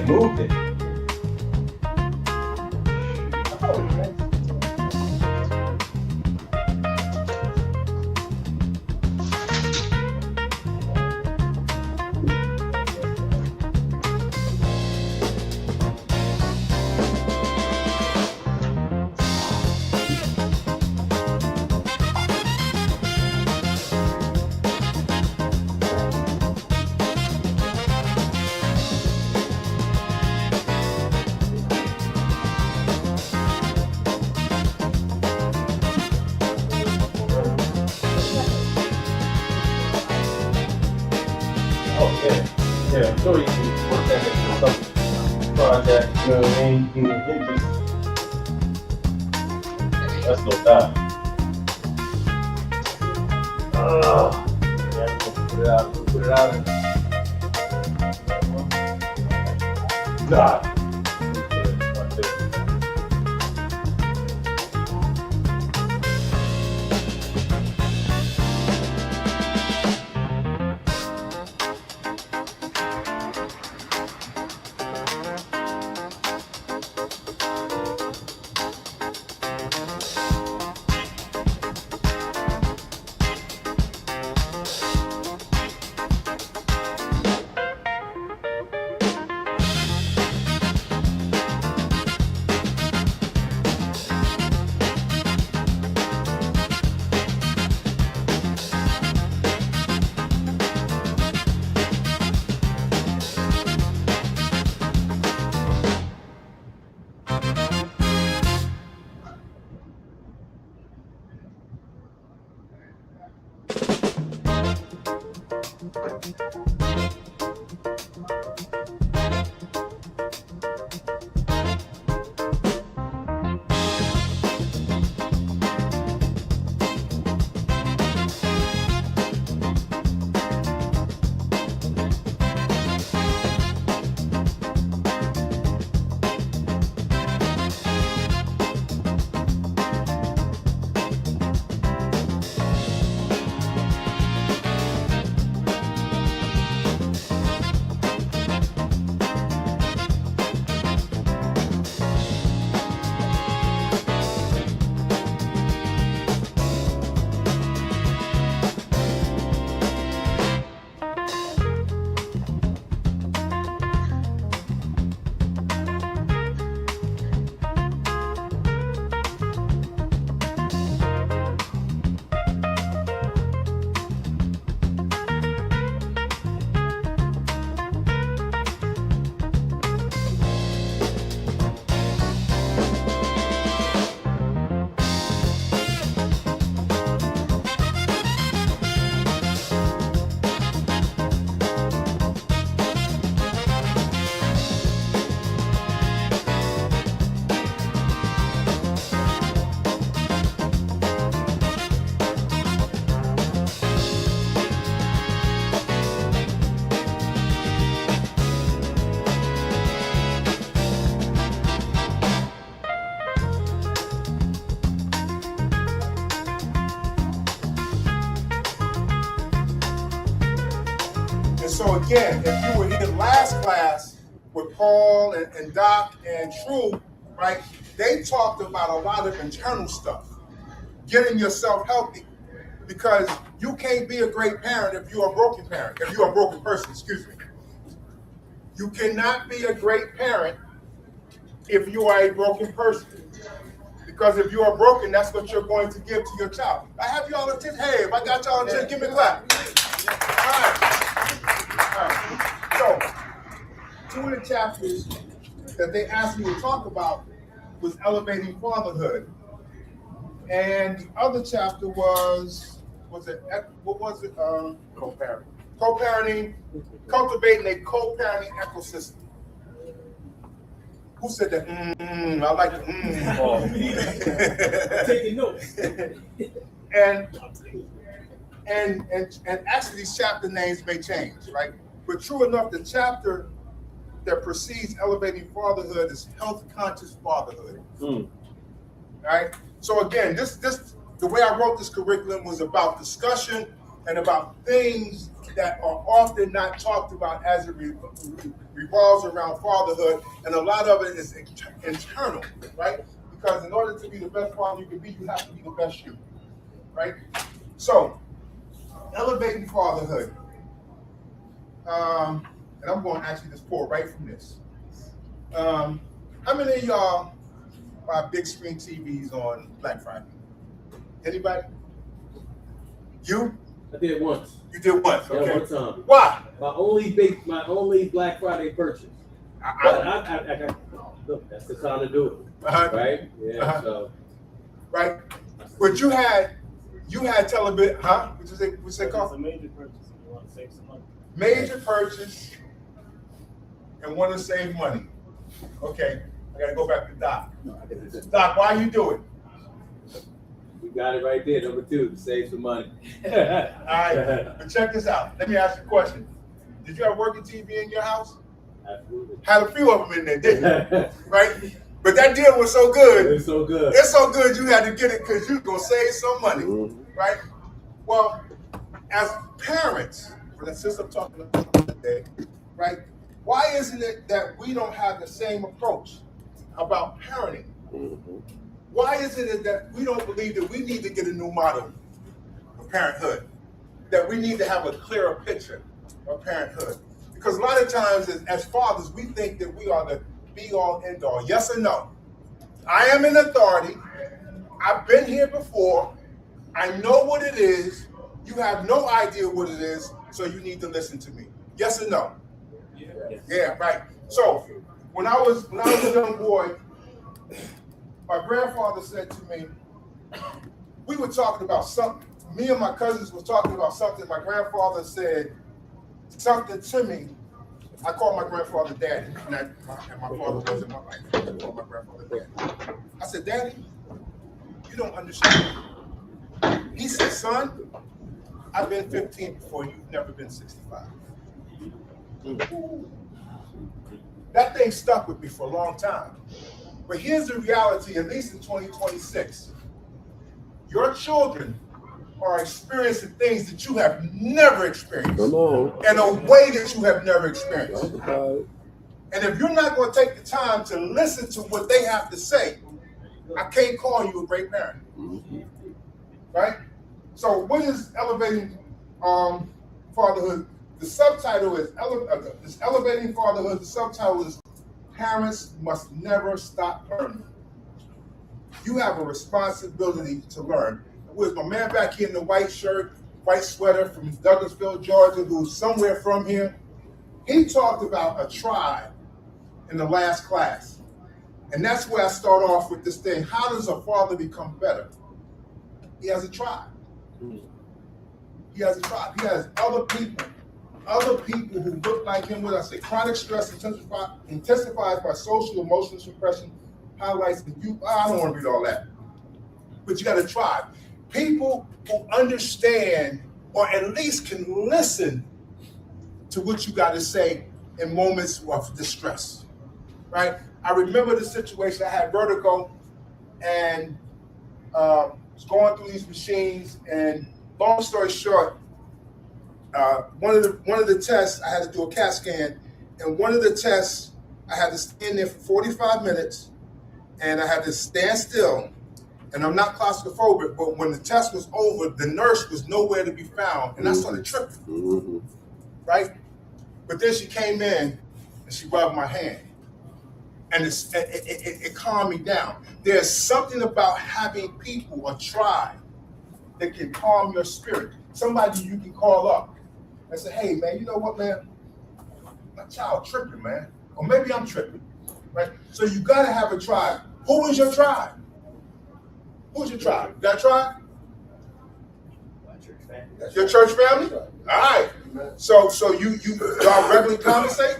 they moved it. Oh, yeah, yeah, I'm sure you can work that into some project, you know what I mean? You can just, that's no doubt. Yeah, put it out, put it out. Nah. So again, if you were in last class with Paul and Doc and True, right, they talked about a lot of internal stuff, getting yourself healthy, because you can't be a great parent if you're a broken parent, if you're a broken person, excuse me. You cannot be a great parent if you are a broken person. Because if you are broken, that's what you're going to give to your child. I have y'all attention. Hey, if I got y'all attention, give me a clap. All right. So, two of the chapters that they asked me to talk about was elevating fatherhood. And the other chapter was it, what was it? Co-parenting. Co-parenting, cultivating a co-parenting ecosystem. Who said that? I like the Taking notes. And actually these chapter names may change, right? But true enough, the chapter that precedes elevating fatherhood is health conscious fatherhood. Right? So again, this the way I wrote this curriculum was about discussion and about things that are often not talked about as it revolves around fatherhood, and a lot of it is internal, right? Because in order to be the best father you can be, you have to be the best you, right? So, elevating fatherhood. And I'm going to actually just pull right from this. How many of y'all buy big screen TVs on Black Friday? Anybody? You? I did once. You did once, Yeah, okay. one time. Why? My only Black Friday purchase. Look, that's the time to do it. Right? Yeah. So. Right. But you had television, huh? What you say? What you say, Carl? It's a major purchase and you want to save some money. Major purchase and want to save money. Okay. I gotta go back to Doc. Doc, why you do it? You got it right there, number 2, to save some money. All right, but check this out. Let me ask you a question. Did you have working TV in your house? Absolutely. Had a few of them in there, didn't you? Right? But that deal was so good. It's so good. It's so good you had to get it because you're going to save some money, right? Well, as parents, for the sister I'm talking about today, right? Why isn't it that we don't have the same approach about parenting? Why isn't it that we don't believe that we need to get a new model of parenthood? That we need to have a clearer picture of parenthood? Because a lot of times as fathers, we think that we are the be-all, end-all. Yes or no? I am an authority. I've been here before. I know what it is. You have no idea what it is, so you need to listen to me. Yes or no? Yeah, right. So when I was a young boy, my grandfather said to me, we were talking about something. Me and my cousins were talking about something. My grandfather said something to me. I called my grandfather Daddy, and my father wasn't my life. I called my grandfather Daddy. I said, Daddy, you don't understand. He said, son, I've been 15 before, you've never been 65. That thing stuck with me for a long time. But here's the reality, at least in 2026. Your children are experiencing things that you have never experienced. Come on. In a way that you have never experienced. And if you're not going to take the time to listen to what they have to say, I can't call you a great parent. Right? So what is elevating fatherhood? The subtitle is Elevating Fatherhood. The subtitle is Parents Must Never Stop Learning. You have a responsibility to learn. With my man back here in the white shirt, white sweater from Douglasville, Georgia, who's somewhere from here, he talked about a tribe in the last class. And that's where I start off with this thing. How does a father become better? He has a tribe. He has a tribe. He has other people who look like him. What I say, chronic stress intensifies by social emotional suppression, highlights the youth. I don't want to read all that. But you got a tribe. People who understand or at least can listen to what you got to say in moments of distress, right? I remember the situation. I had vertigo and was going through these machines, and long story short, one of the tests, I had to do a CAT scan, and one of the tests, I had to stand there for 45 minutes, and I had to stand still. And I'm not claustrophobic, but when the test was over, the nurse was nowhere to be found, and I started tripping, right? But then she came in, and she rubbed my hand, and it calmed me down. There's something about having people, a tribe, that can calm your spirit. Somebody you can call up and say, hey, man, you know what, man? My child tripping, man. Or maybe I'm tripping, right? So you got to have a tribe. Who is your tribe? Who's your tribe? You got a tribe? Your church family? All right. So y'all regularly conversate?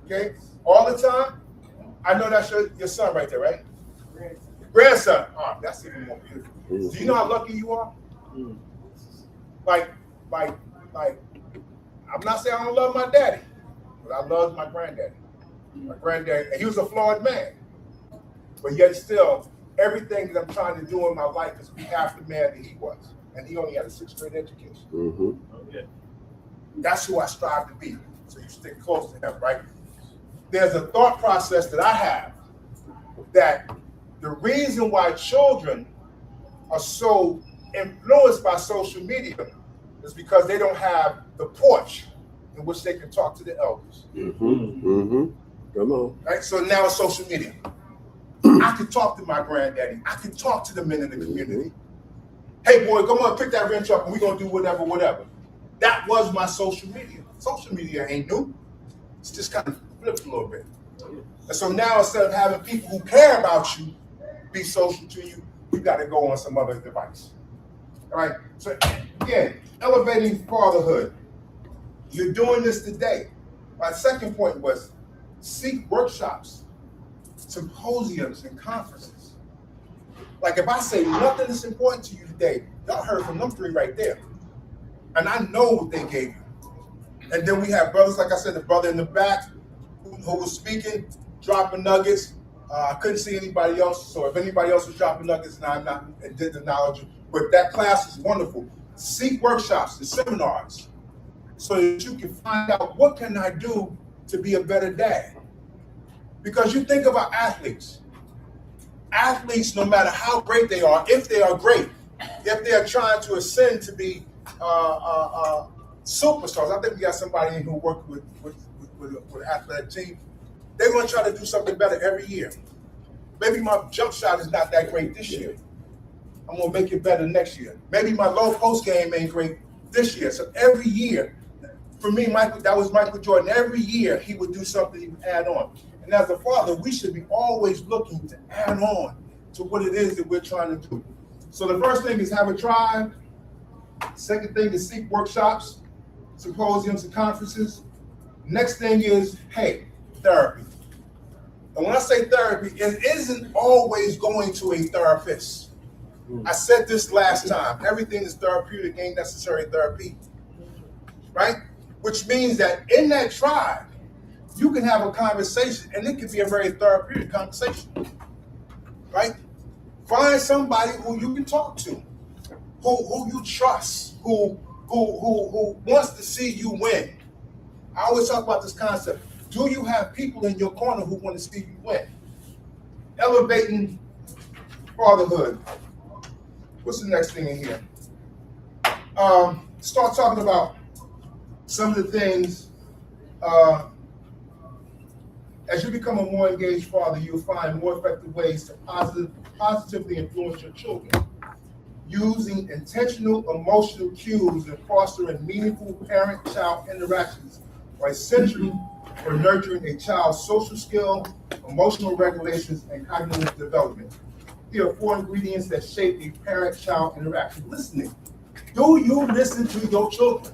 Okay? All the time? I know that's your son right there, right? Grandson. Oh, that's even more beautiful. Do you know how lucky you are? Like, I'm not saying I don't love my daddy, but I love my granddaddy. My granddaddy, and he was a flawed man. But yet still, everything that I'm trying to do in my life is be half the man that he was. and he only had a 6th grade education. Okay. That's who I strive to be. So you stick close to him, right? There's a thought process that I have that the reason why children are so influenced by social media is because they don't have the porch in which they can talk to the elders. Come on. Right? So now it's social media. I can talk to my granddaddy. I can talk to the men in the community. Hey boy, come on, pick that wrench up and we're gonna do whatever. That was my social media. Social media ain't new. It's just kind of flipped a little bit. And so now instead of having people who care about you be social to you, you gotta go on some other device. All right, so again, elevating fatherhood. You're doing this today. My second point was seek workshops, symposiums, and conferences. Like if I say nothing is important to you today, y'all heard from them 3 right there. And I know what they gave you. And then we have brothers, like I said, the brother in the back who was speaking, dropping nuggets. I couldn't see anybody else, so if anybody else was dropping nuggets, and I'm not, and did the knowledge. But that class is wonderful. Seek workshops and seminars so that you can find out what can I do to be a better dad. Because you think about athletes. Athletes, no matter how great they are, if they are great, if they are trying to ascend to be superstars. I think we got somebody who worked with an athletic team. They're going to try to do something better every year. Maybe my jump shot is not that great this year. I'm going to make it better next year. Maybe my low post game ain't great this year. So every year, for me, that was Michael Jordan. Every year he would do something, he would add on. And as a father, we should be always looking to add on to what it is that we're trying to do. So the first thing is have a tribe. Second thing is seek workshops, symposiums, and conferences. Next thing is, hey, therapy. And when I say therapy, it isn't always going to a therapist. I said this last time. Everything is therapeutic, ain't necessary therapy. Right? Which means that in that tribe, you can have a conversation, and it can be a very therapeutic conversation. Right? Find somebody who you can talk to, who you trust, who wants to see you win. I always talk about this concept. Do you have people in your corner who want to see you win? Elevating fatherhood. What's the next thing in here? Start talking about some of the things. As you become a more engaged father, you'll find more effective ways to positively influence your children. Using intentional emotional cues and fostering meaningful parent-child interactions are essential for nurturing a child's social skill, emotional regulations, and cognitive development. Here are 4 ingredients that shape a parent-child interaction. Listening. Do you listen to your children?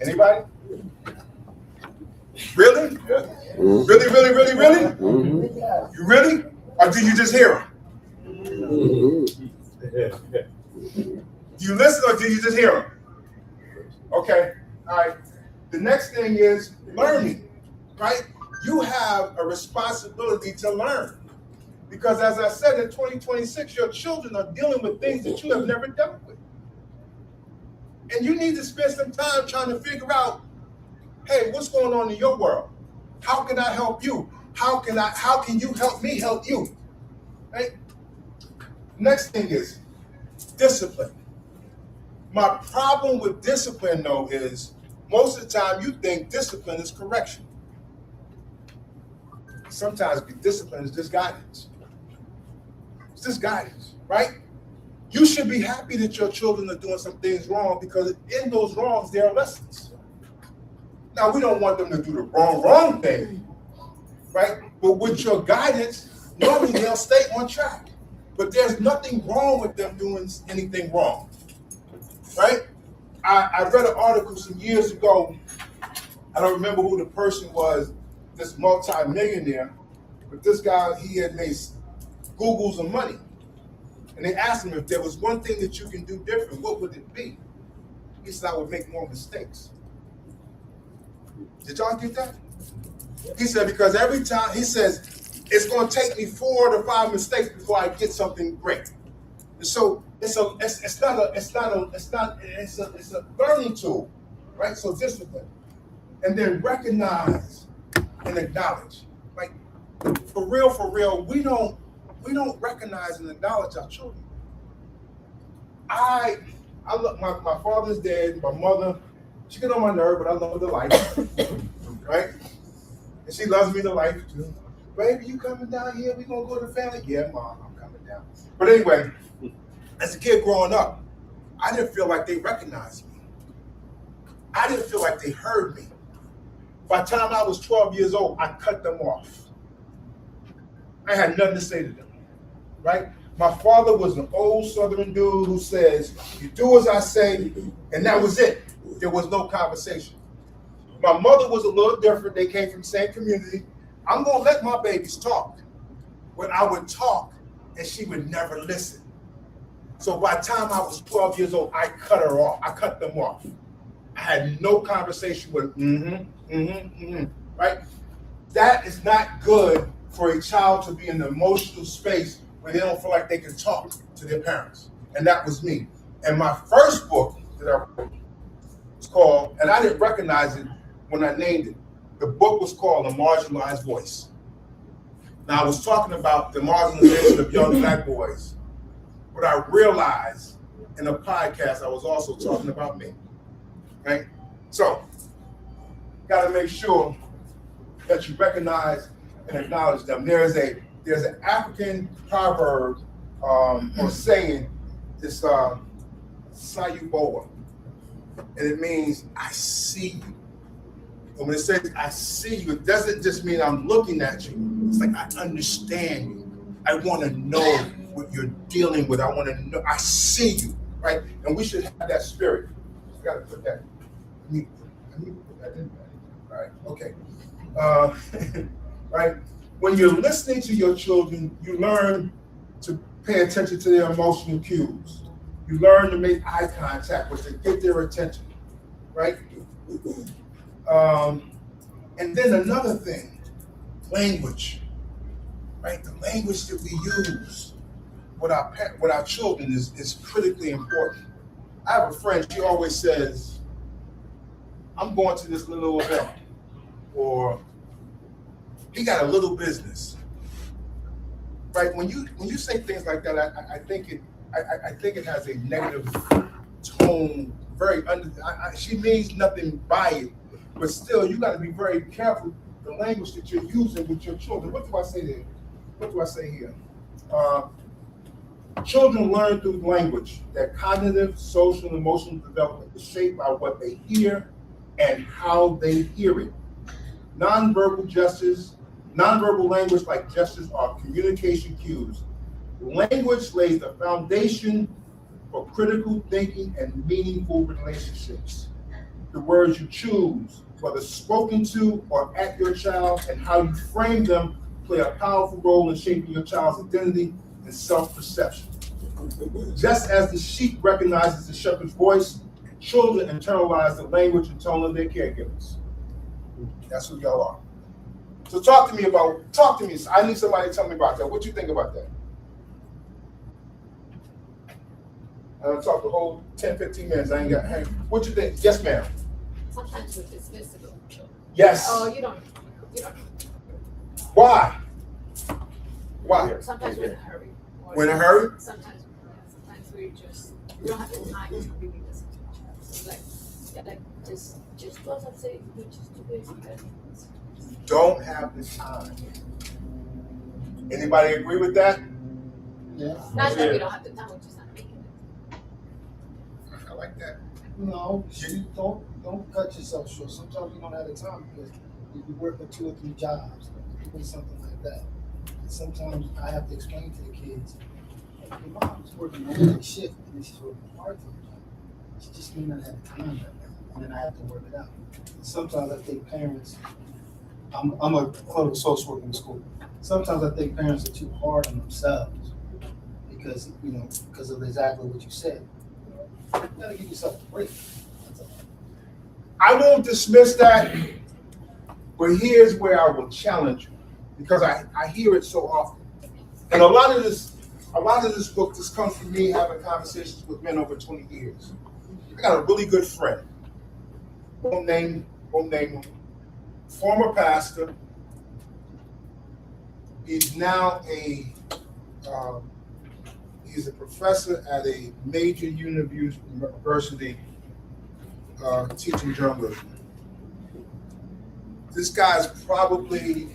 Anybody? Really? Yeah. Really? You really? Or do you just hear them? Do you listen or do you just hear them? Okay, all right. The next thing is learning, right? You have a responsibility to learn. Because as I said, in 2026, your children are dealing with things that you have never dealt with. And you need to spend some time trying to figure out, hey, what's going on in your world? How can I help you? How can you help me help you? Right? Next thing is discipline. My problem with discipline, though, is most of the time you think discipline is correction. Sometimes discipline is just guidance. It's just guidance, right? You should be happy that your children are doing some things wrong because in those wrongs, there are lessons. Now, we don't want them to do the wrong thing, right? But with your guidance, normally they'll stay on track. But there's nothing wrong with them doing anything wrong, right? I read an article some years ago. I don't remember who the person was, this multi-millionaire, but this guy, he had made Googles of money. And they asked him if there was one thing that you can do different, what would it be? He said, I would make more mistakes. Did y'all get that? He said, because every time, he says, it's going to take me 4 to 5 mistakes before I get something great. So it's a learning tool, right? So discipline, and then recognize and acknowledge. Like for real, we don't recognize and acknowledge our children. I look, my father's dead, my mother, she get on my nerve, but I love her to life, right? And she loves me to life too. Baby, you coming down here? We gonna go to the family? Yeah, Mom, I'm coming down. But anyway, as a kid growing up, I didn't feel like they recognized me. I didn't feel like they heard me. By the time I was 12 years old, I cut them off. I had nothing to say to them, right? My father was an old Southern dude who says, you do as I say, and that was it. There was no conversation. My mother was a little different. They came from the same community. I'm gonna let my babies talk. But I would talk and she would never listen. So by the time I was 12 years old, I cut her off. I cut them off. I had no conversation with right? That is not good for a child to be in an emotional space where they don't feel like they can talk to their parents. And that was me. And my first book that I wrote was called, and I didn't recognize it when I named it. The book was called A Marginalized Voice. Now I was talking about the marginalization of young black boys, but I realized in a podcast I was also talking about me, right? So, gotta make sure that you recognize and acknowledge them. There's an African proverb or saying, it's Sayuboa, and it means I see you. And when it says I see you, it doesn't just mean I'm looking at you. It's like I understand you. I want to know what you're dealing with. I want to know. I see you, right? And we should have that spirit. I got to put that. I need to put that in. All right. Okay. Right. When you're listening to your children, you learn to pay attention to their emotional cues. You learn to make eye contact with them, get their attention, right? And then another thing, language, right? The language that we use with our children is critically important. I have a friend, she always says, I'm going to this little event, or he got a little business, right? When you say things like that, I think it has a negative tone. She means nothing by it, but still, you got to be very careful the language that you're using with your children. What do I say there? What do I say here? Children learn through language. Their cognitive, social, and emotional development is shaped by what they hear and how they hear it. Nonverbal language like gestures are communication cues. Language lays the foundation for critical thinking and meaningful relationships. The words you choose, whether spoken to or at your child, and how you frame them play a powerful role in shaping your child's identity and self-perception. Just as the sheep recognizes the shepherd's voice, children internalize the language and tone of their caregivers. That's who y'all are. So talk to me. I need somebody to tell me about that. What you think about that? I'm gonna talk the whole 10, 15 minutes. I ain't got, hey, what you think? Yes, ma'am. Sometimes we're dismissive of children. Yes. Oh, you don't. Why? Why? Sometimes we're in a hurry. We're in a hurry? Sometimes we don't have the time to really listen to each other. So just go and say, we're just too busy. Don't have the time. Anybody agree with that? Yeah. Not that we don't have the time, we're just not making it. I like that. No, you don't cut yourself short. Sometimes you don't have the time because you work with 2 or 3 jobs, doing something like that. And sometimes I have to explain to the kids, like, your mom's working a shift and she's working hard for the job. She just may not have the time right now, and then I have to work it out. And sometimes I think parents, I'm a clinical social worker in school. Sometimes I think parents are too hard on themselves because of exactly what you said. You gotta give yourself a break. I won't dismiss that, but here's where I will challenge you, because I hear it so often. And a lot of this a lot of this book, this comes from me having conversations with men over 20 years. I got a really good friend. Won't name him. Former pastor. He's now he's a professor at a major university teaching journalism. This guy's probably,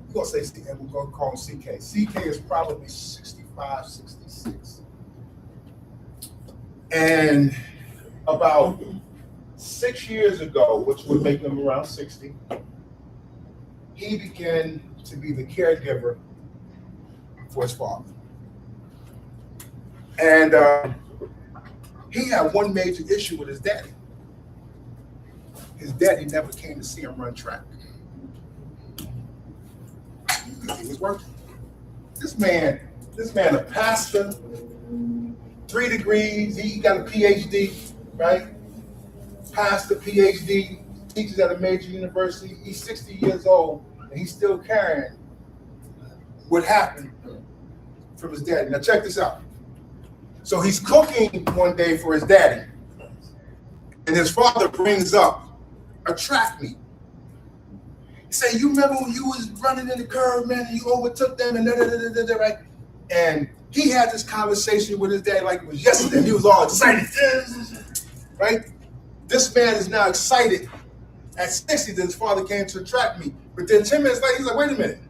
we're gonna say, we're gonna call him CK. CK is probably 65, 66. And about 6 years ago, which would make him around 60, he began to be the caregiver for his father. And he had one major issue with his daddy. His daddy never came to see him run track. He was working. This man, a pastor, 3 degrees, he got a PhD, right? Pastor, PhD, teaches at a major university. He's 60 years old, and he's still carrying what happened from his daddy. Now check this out. So he's cooking one day for his daddy, and his father brings up a track meet. He say, "You remember when you was running in the curve, man, and you overtook them and da-da-da-da-da, right?" And he had this conversation with his dad like it was yesterday. He was all excited, right? This man is now excited at 60 that his father came to a track meet. But then 10 minutes later, he's like, "Wait a minute,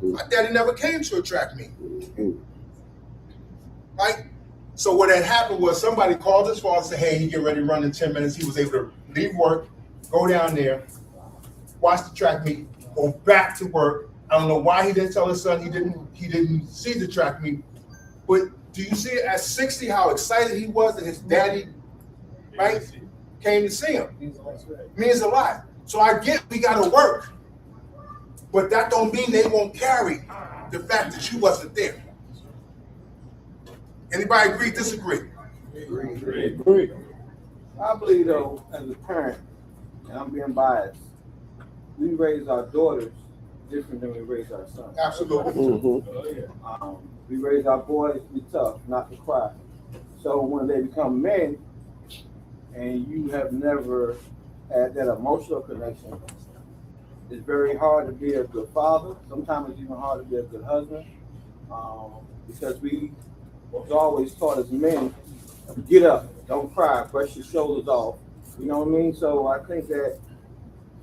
my daddy never came to a track meet." Right? So what had happened was somebody called his father and said, "Hey, he get ready to run in 10 minutes. He was able to leave work, go down there, watch the track meet, go back to work. I don't know why he didn't tell his son he didn't see the track meet. But do you see at 60 how excited he was that his daddy, right, came to see him? Means a lot. So I get we gotta work, but that don't mean they won't carry the fact that you wasn't there. Anybody agree, disagree? Agree. I believe though, as a parent, and I'm being biased, we raise our daughters different than we raise our sons. Absolutely. We raise our boys to be tough, not to cry. So when they become men, and you have never had that emotional connection, it's very hard to be a good father. Sometimes it's even hard to be a good husband, because we was always taught as men, get up, don't cry, brush your shoulders off. You know what I mean? So I think that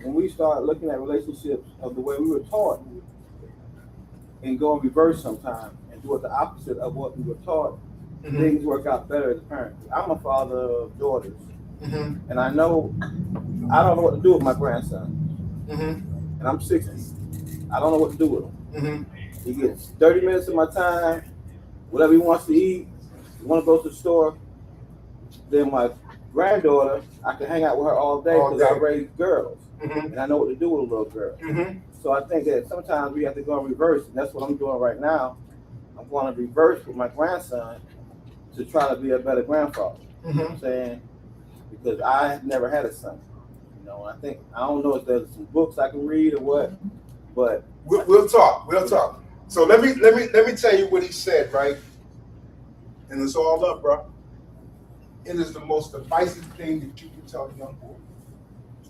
when we start looking at relationships of the way we were taught, and go in reverse sometimes and do it the opposite of what we were taught, things work out better as parents. I'm a father of daughters, and I don't know what to do with my grandson. And I'm 60. I don't know what to do with him. He gets 30 minutes of my time, whatever he wants to eat. He want to go to the store. Then my granddaughter, I can hang out with her all day because I raise girls, and I know what to do with a little girl. So I think that sometimes we have to go in reverse, and that's what I'm doing right now. I'm going to reverse with my grandson to try to be a better grandfather. You know what I'm saying? Because I never had a son. You know, I don't know if there's some books I can read or what, but we'll talk. So let me tell you what he said, right? And it's all up, bro. It is the most divisive thing that you can tell a young boy,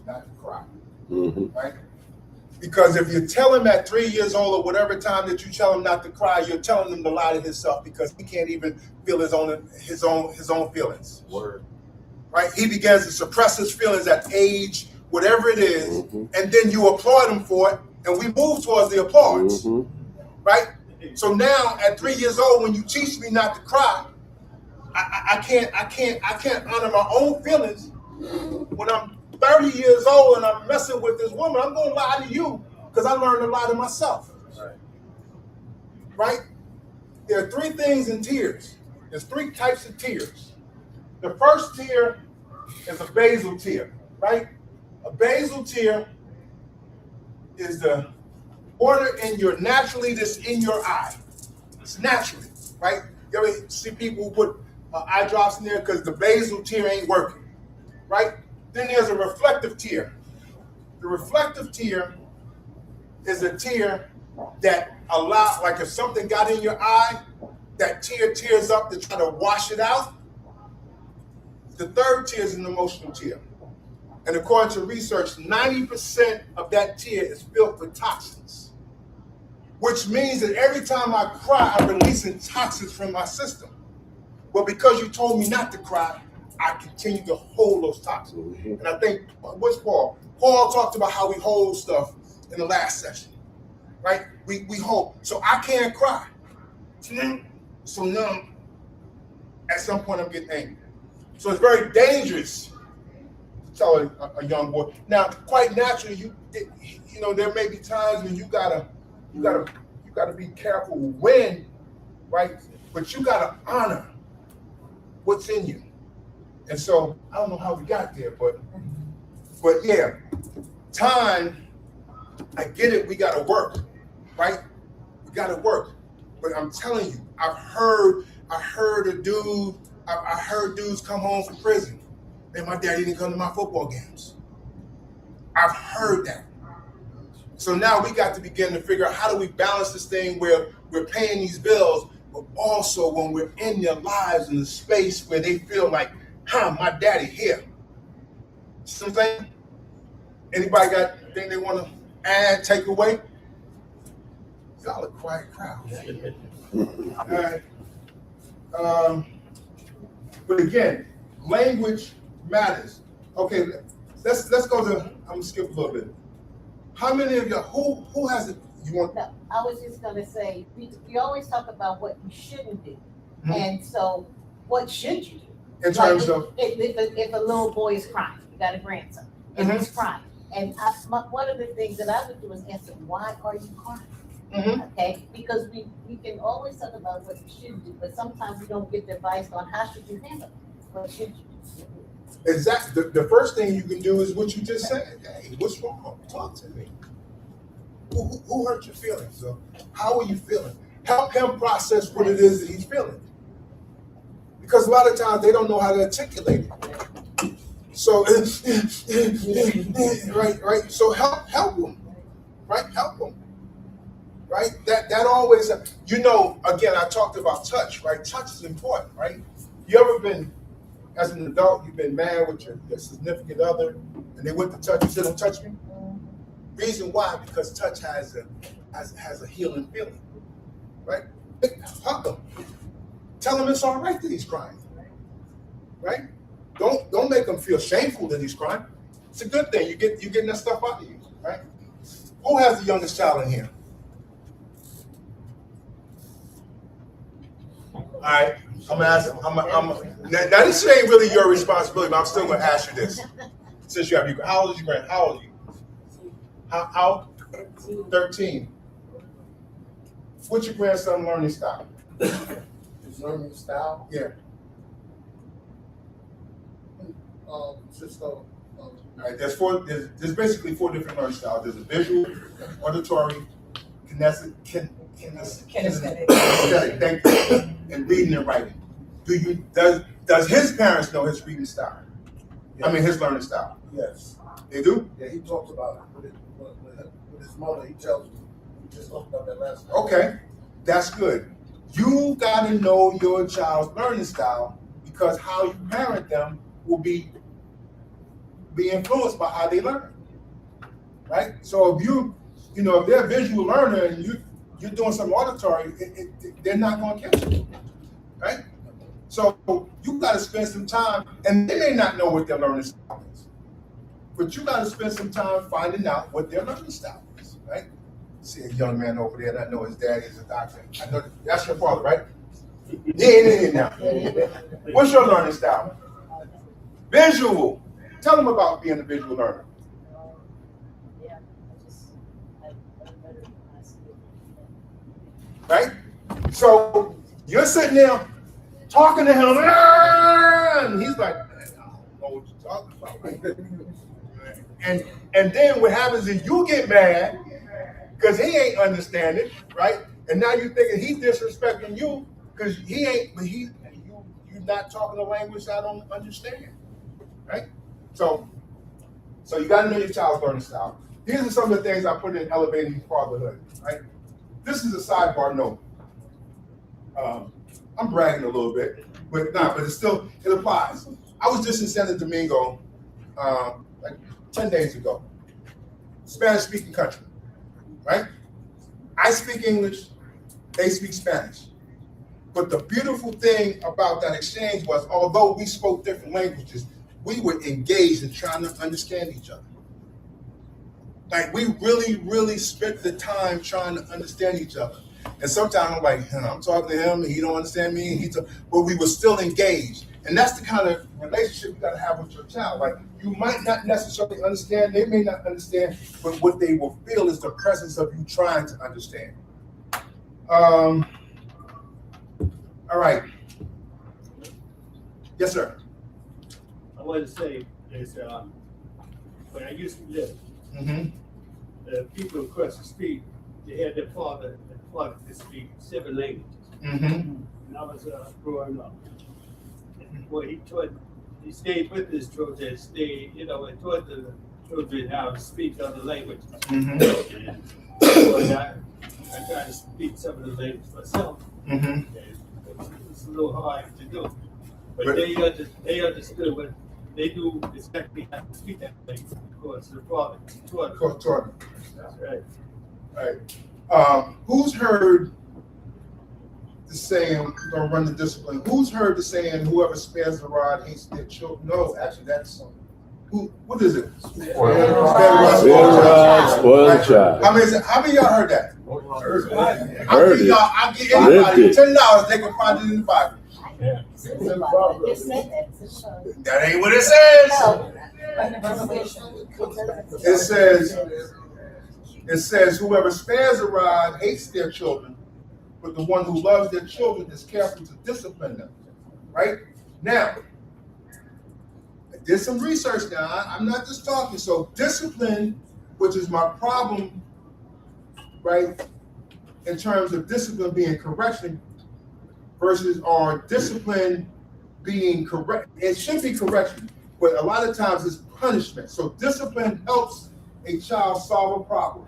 not to cry, right? Because if you tell him at 3 years old or whatever time that you tell him not to cry, you're telling him to lie to himself because he can't even feel his own feelings. Word. Right? He begins to suppress his feelings at age, whatever it is, and then you applaud him for it, and we move towards the applause. Right? So now at 3 years old, when you teach me not to cry, I can't honor my own feelings. When I'm 30 years old and I'm messing with this woman, I'm gonna lie to you because I learned to lie to myself. Right? There are 3 things in tears. There's 3 types of tears. The first tear is a basal tear, right? A basal tear is the water naturally that's in your eye. It's naturally, right? You ever see people who put eye drops in there because the basal tear ain't working, right? Then there's a reflective tear. The reflective tear is a tear that allows, like if something got in your eye, that tears up to try to wash it out. The third tear is an emotional tear. And according to research, 90% of that tear is filled with toxins, which means that every time I cry, I'm releasing toxins from my system. Well, because you told me not to cry, I continue to hold those toxins. And I think, what's Paul? Paul talked about how we hold stuff in the last session, right? We hold. So I can't cry. So now, at some point, I'm getting angry. So it's very dangerous to tell a young boy. Now, quite naturally, you know, there may be times when you gotta be careful when, right? But you gotta honor what's in you. And so I don't know how we got there, but yeah, time. I get it. We gotta work, right? We gotta work. But I'm telling you, I heard dudes come home from prison. Man, my daddy didn't come to my football games. I've heard that. So now we got to begin to figure out how do we balance this thing where we're paying these bills, but also when we're in their lives in the space where they feel like, my daddy here. Something? Anybody got anything they want to add, take away? Y'all a quiet crowd. All right. But again, language matters. Okay, let's go to. I'm gonna skip a little bit. How many of y'all? Who has it? You want? No, I was just gonna say we always talk about what you shouldn't do, and so what should you do? In terms of if a little boy is crying, you got a grandson, and he's crying, and one of the things that I would do is answer, why are you crying? Okay, because we can always talk about what you should do, but sometimes we don't give advice on how should you handle it. What should you do? Exactly. The first thing you can do is what you just said. Hey, what's wrong? Talk to me. Who hurt your feelings? So how are you feeling? Help him process what it is that he's feeling. Because a lot of times they don't know how to articulate it. So right. So help them. Right? Help them. Right? That always, you know, again, I talked about touch, right? Touch is important, right? You ever been, as an adult, you've been mad with your significant other, and they went to touch you, said, don't touch me? Reason why, because touch has a healing feeling, right? Hug them. Tell him it's all right that he's crying, right? Don't make him feel shameful that he's crying. It's a good thing. You're getting that stuff out of you, right? Who has the youngest child in here? All right, I'm gonna ask. Now this ain't really your responsibility, but I'm still gonna ask you this. Since you have how old is your grand? How old are you? How? 13. What's your grandson's learning style? His learning style? Yeah. Just all right. There's basically 4 different learning styles. There's a visual, auditory, kinesthetic, thank you, and reading and writing. Does his parents know his reading style? Yes. I mean his learning style. Yes. They do? Yeah, he talks about it with his mother. He tells me. He just talked about that last night. Okay, that's good. You gotta know your child's learning style because how you parent them will be influenced by how they learn. Right? So if they're a visual learner and you're doing some auditory, they're not going to catch it, right? So you got to spend some time, and they may not know what their learning style is, but you got to spend some time finding out what their learning style is, right? See a young man over there that know his daddy is a doctor. I know that's your father, right? Yeah, now. What's your learning style? Visual. Tell them about being a visual learner. Right? So you're sitting there talking to him, and he's like, I don't know what you're talking about. Right? And then what happens is you get mad because he ain't understanding, right? And now you're thinking he's disrespecting you because you're not talking a language I don't understand, right? So you got to know your child's learning style. These are some of the things I put in Elevating Fatherhood, right? This is a sidebar note. I'm bragging a little bit, but it's still, it applies. I was just in Santo Domingo, like 10 days ago. Spanish-speaking country, right? I speak English, they speak Spanish. But the beautiful thing about that exchange was, although we spoke different languages, we were engaged in trying to understand each other. Like, we really, really spent the time trying to understand each other. And sometimes I'm like, I'm talking to him and he don't understand me, and but we were still engaged. And that's the kind of relationship you gotta have with your child. Like, you might not necessarily understand, they may not understand, but what they will feel is the presence of you trying to understand. All right. Yes, sir. I wanted to say is, when I used to live, the people across the street, they had their father to speak 7 languages. When I was growing up. Well, he stayed with his children, and taught the children how to speak other languages. And I tried to speak some of the languages myself. And it's a little hard to do. But they understood what they knew exactly how to speak that language because the father taught them. That's right. Right. Who's heard the saying, we're gonna run the discipline, who's heard the saying, whoever spares the rod hates their children? No, actually, that's, what is it? Spare the rod, spoil the child. How many of y'all heard that? Heard it. I'll give anybody $10, they can find it in the Bible. That ain't what it says. It says, whoever spares a rod hates their children, but the one who loves their children is careful to discipline them. Right? Now, I did some research now. I'm not just talking. So discipline, which is my problem, right, in terms of discipline being correction versus our discipline being correct. It should be correction, but a lot of times it's punishment. So discipline helps a child solve a problem.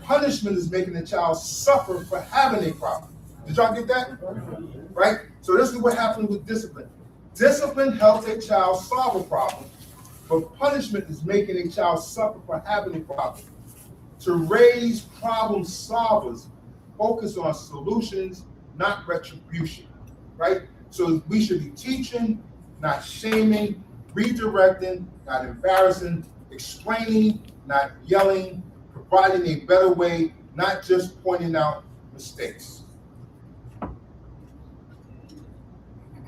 Punishment is making a child suffer for having a problem. Did y'all get that? Right? So this is what happens with discipline. Discipline helps a child solve a problem, but punishment is making a child suffer for having a problem. To raise problem solvers, focus on solutions, not retribution, right? So we should be teaching, not shaming, redirecting, not embarrassing, explaining, not yelling, providing a better way, not just pointing out mistakes.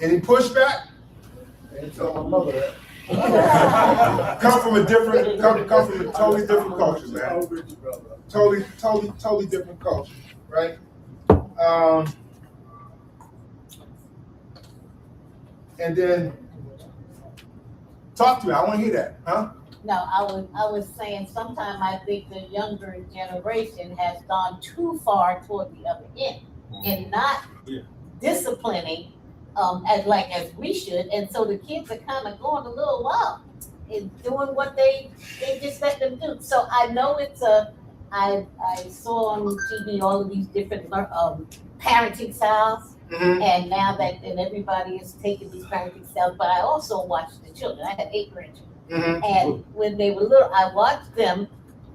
Any pushback? Come from a totally different culture, man. Totally different culture, right? And then talk to me. I want to hear that, huh? No, I was saying sometimes I think the younger generation has gone too far toward the other end and not disciplining as we should, and so the kids are kind of going a little wild and doing what they just let them do. So I know I saw on TV all of these different parenting styles. And now that everybody is taking these parenting styles, but I also watched the children. I had 8 grandchildren, and when they were little, I watched them,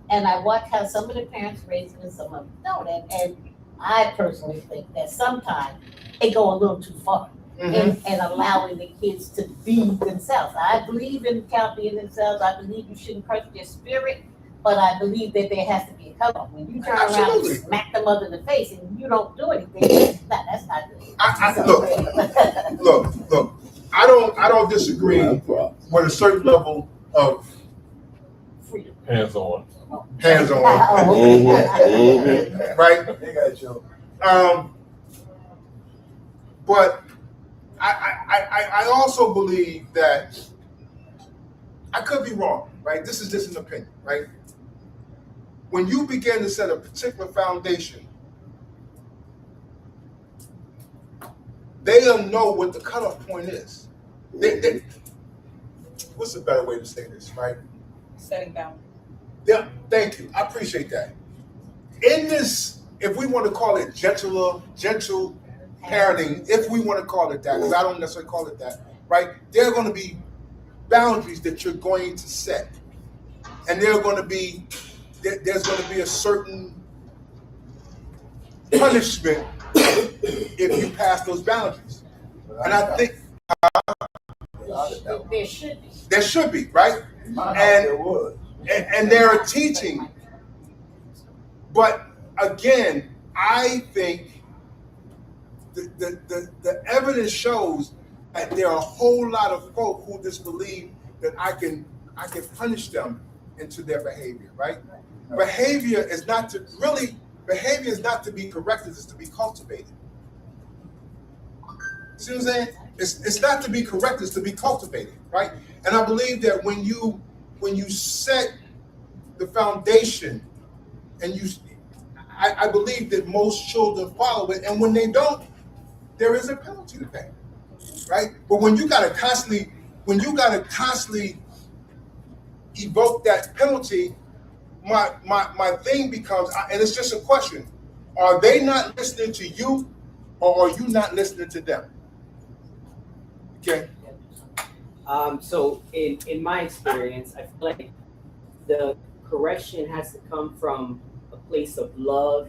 and I watched how some of the parents raised them and some of them don't. And I personally think that sometimes they go a little too far in allowing the kids to be themselves. I believe in child being themselves. I believe you shouldn't crush their spirit, but I believe that there has to be a cutoff. When you turn around and smack them up in the face and you don't do anything, that's not good. Look. I don't disagree with a certain level of freedom. Hands-on. Right? But I also believe that I could be wrong, right? This is just an opinion, right? When you begin to set a particular foundation, they'll know what the cutoff point is. What's a better way to say this, right? Setting boundaries. Yeah, thank you. I appreciate that. In this, if we want to call it gentle parenting, if we want to call it that, because I don't necessarily call it that, right? There are going to be boundaries that you're going to set, and there's going to be a certain punishment if you pass those boundaries. And I think there should be, right? And there are teaching, but again, I think the evidence shows that there are a whole lot of folk who just believe that I can punish them into their behavior, right? Behavior is not to be corrected, it's to be cultivated. See what I'm saying? It's not to be corrected, it's to be cultivated, right? And I believe that when you set the foundation, and I believe that most children follow it, and when they don't, there is a penalty to pay, right? But when you gotta constantly evoke that penalty, my thing becomes, and it's just a question: are they not listening to you, or are you not listening to them? Okay. So in my experience, I feel like the correction has to come from a place of love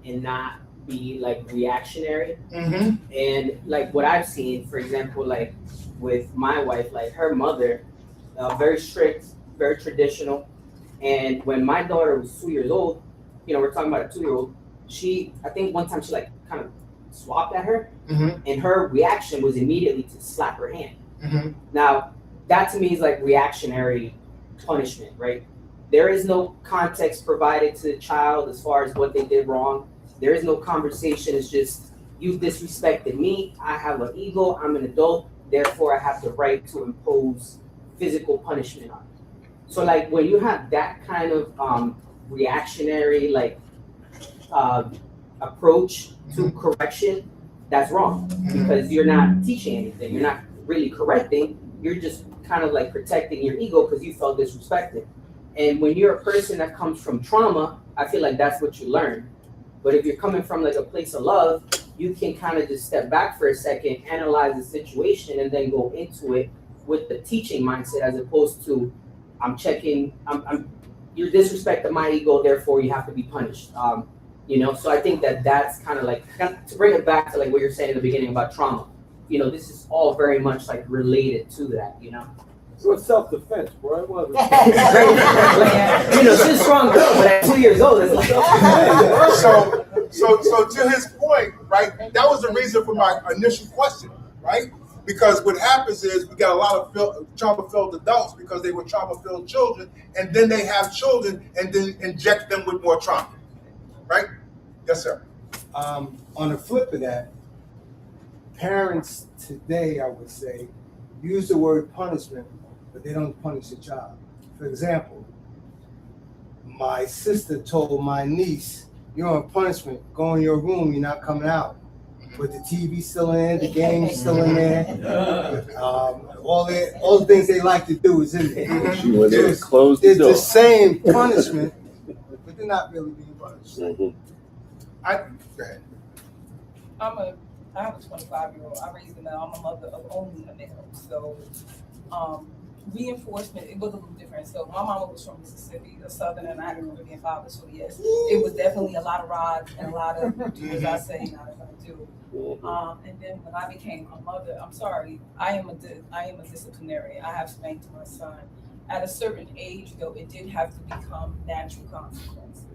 and not be like reactionary. Mm-hmm. And like what I've seen, for example, like with my wife, like her mother, very strict, very traditional. And when my daughter was 2 years old, you know, we're talking about a 2-year-old, I think one time she like kind of swapped at her, and her reaction was immediately to slap her hand. Now, that to me is like reactionary punishment, right? There is no context provided to the child as far as what they did wrong. There is no conversation. It's just, you disrespected me. I have an ego. I'm an adult. Therefore, I have the right to impose physical punishment on you. So like when you have that kind of reactionary like approach to correction, that's wrong, because you're not teaching anything. You're not really correcting. You're just kind of like protecting your ego because you felt disrespected. And when you're a person that comes from trauma, I feel like that's what you learn. But if you're coming from like a place of love, you can kind of just step back for a second, analyze the situation, and then go into it with the teaching mindset, as opposed to you're disrespecting my ego, therefore you have to be punished. You know, so I think that's kind of like, to bring it back to like what you're saying in the beginning about trauma. You know, this is all very much like related to that, you know. So it's self-defense, bro. It wasn't. You know, she's a strong girl, but at 2 years old, it's like. So to his point, right? That was the reason for my initial question, right? Because what happens is we got a lot of trauma-filled adults because they were trauma-filled children, and then they have children and then inject them with more trauma, right? Yes, sir. On the flip of that, parents today, I would say, use the word punishment, but they don't punish the child. For example, my sister told my niece, "You're on punishment. Go in your room. You're not coming out." But the TV's still in, the game's still in there. All the things they like to do is in there. She went in and closed the door. It's the same punishment, but they're not really being punished. Go ahead. I have a 25-year-old. I raised a male. I'm a mother of only a male. So reinforcement, it was a little different. So my mama was from Mississippi, a Southern, and I didn't really be a father. So yes, it was definitely a lot of rods and a lot of do as I say, not as I do. And then when I became a mother, I'm sorry, I am a disciplinarian. I have spanked my son. At a certain age, though, it did have to become natural consequences.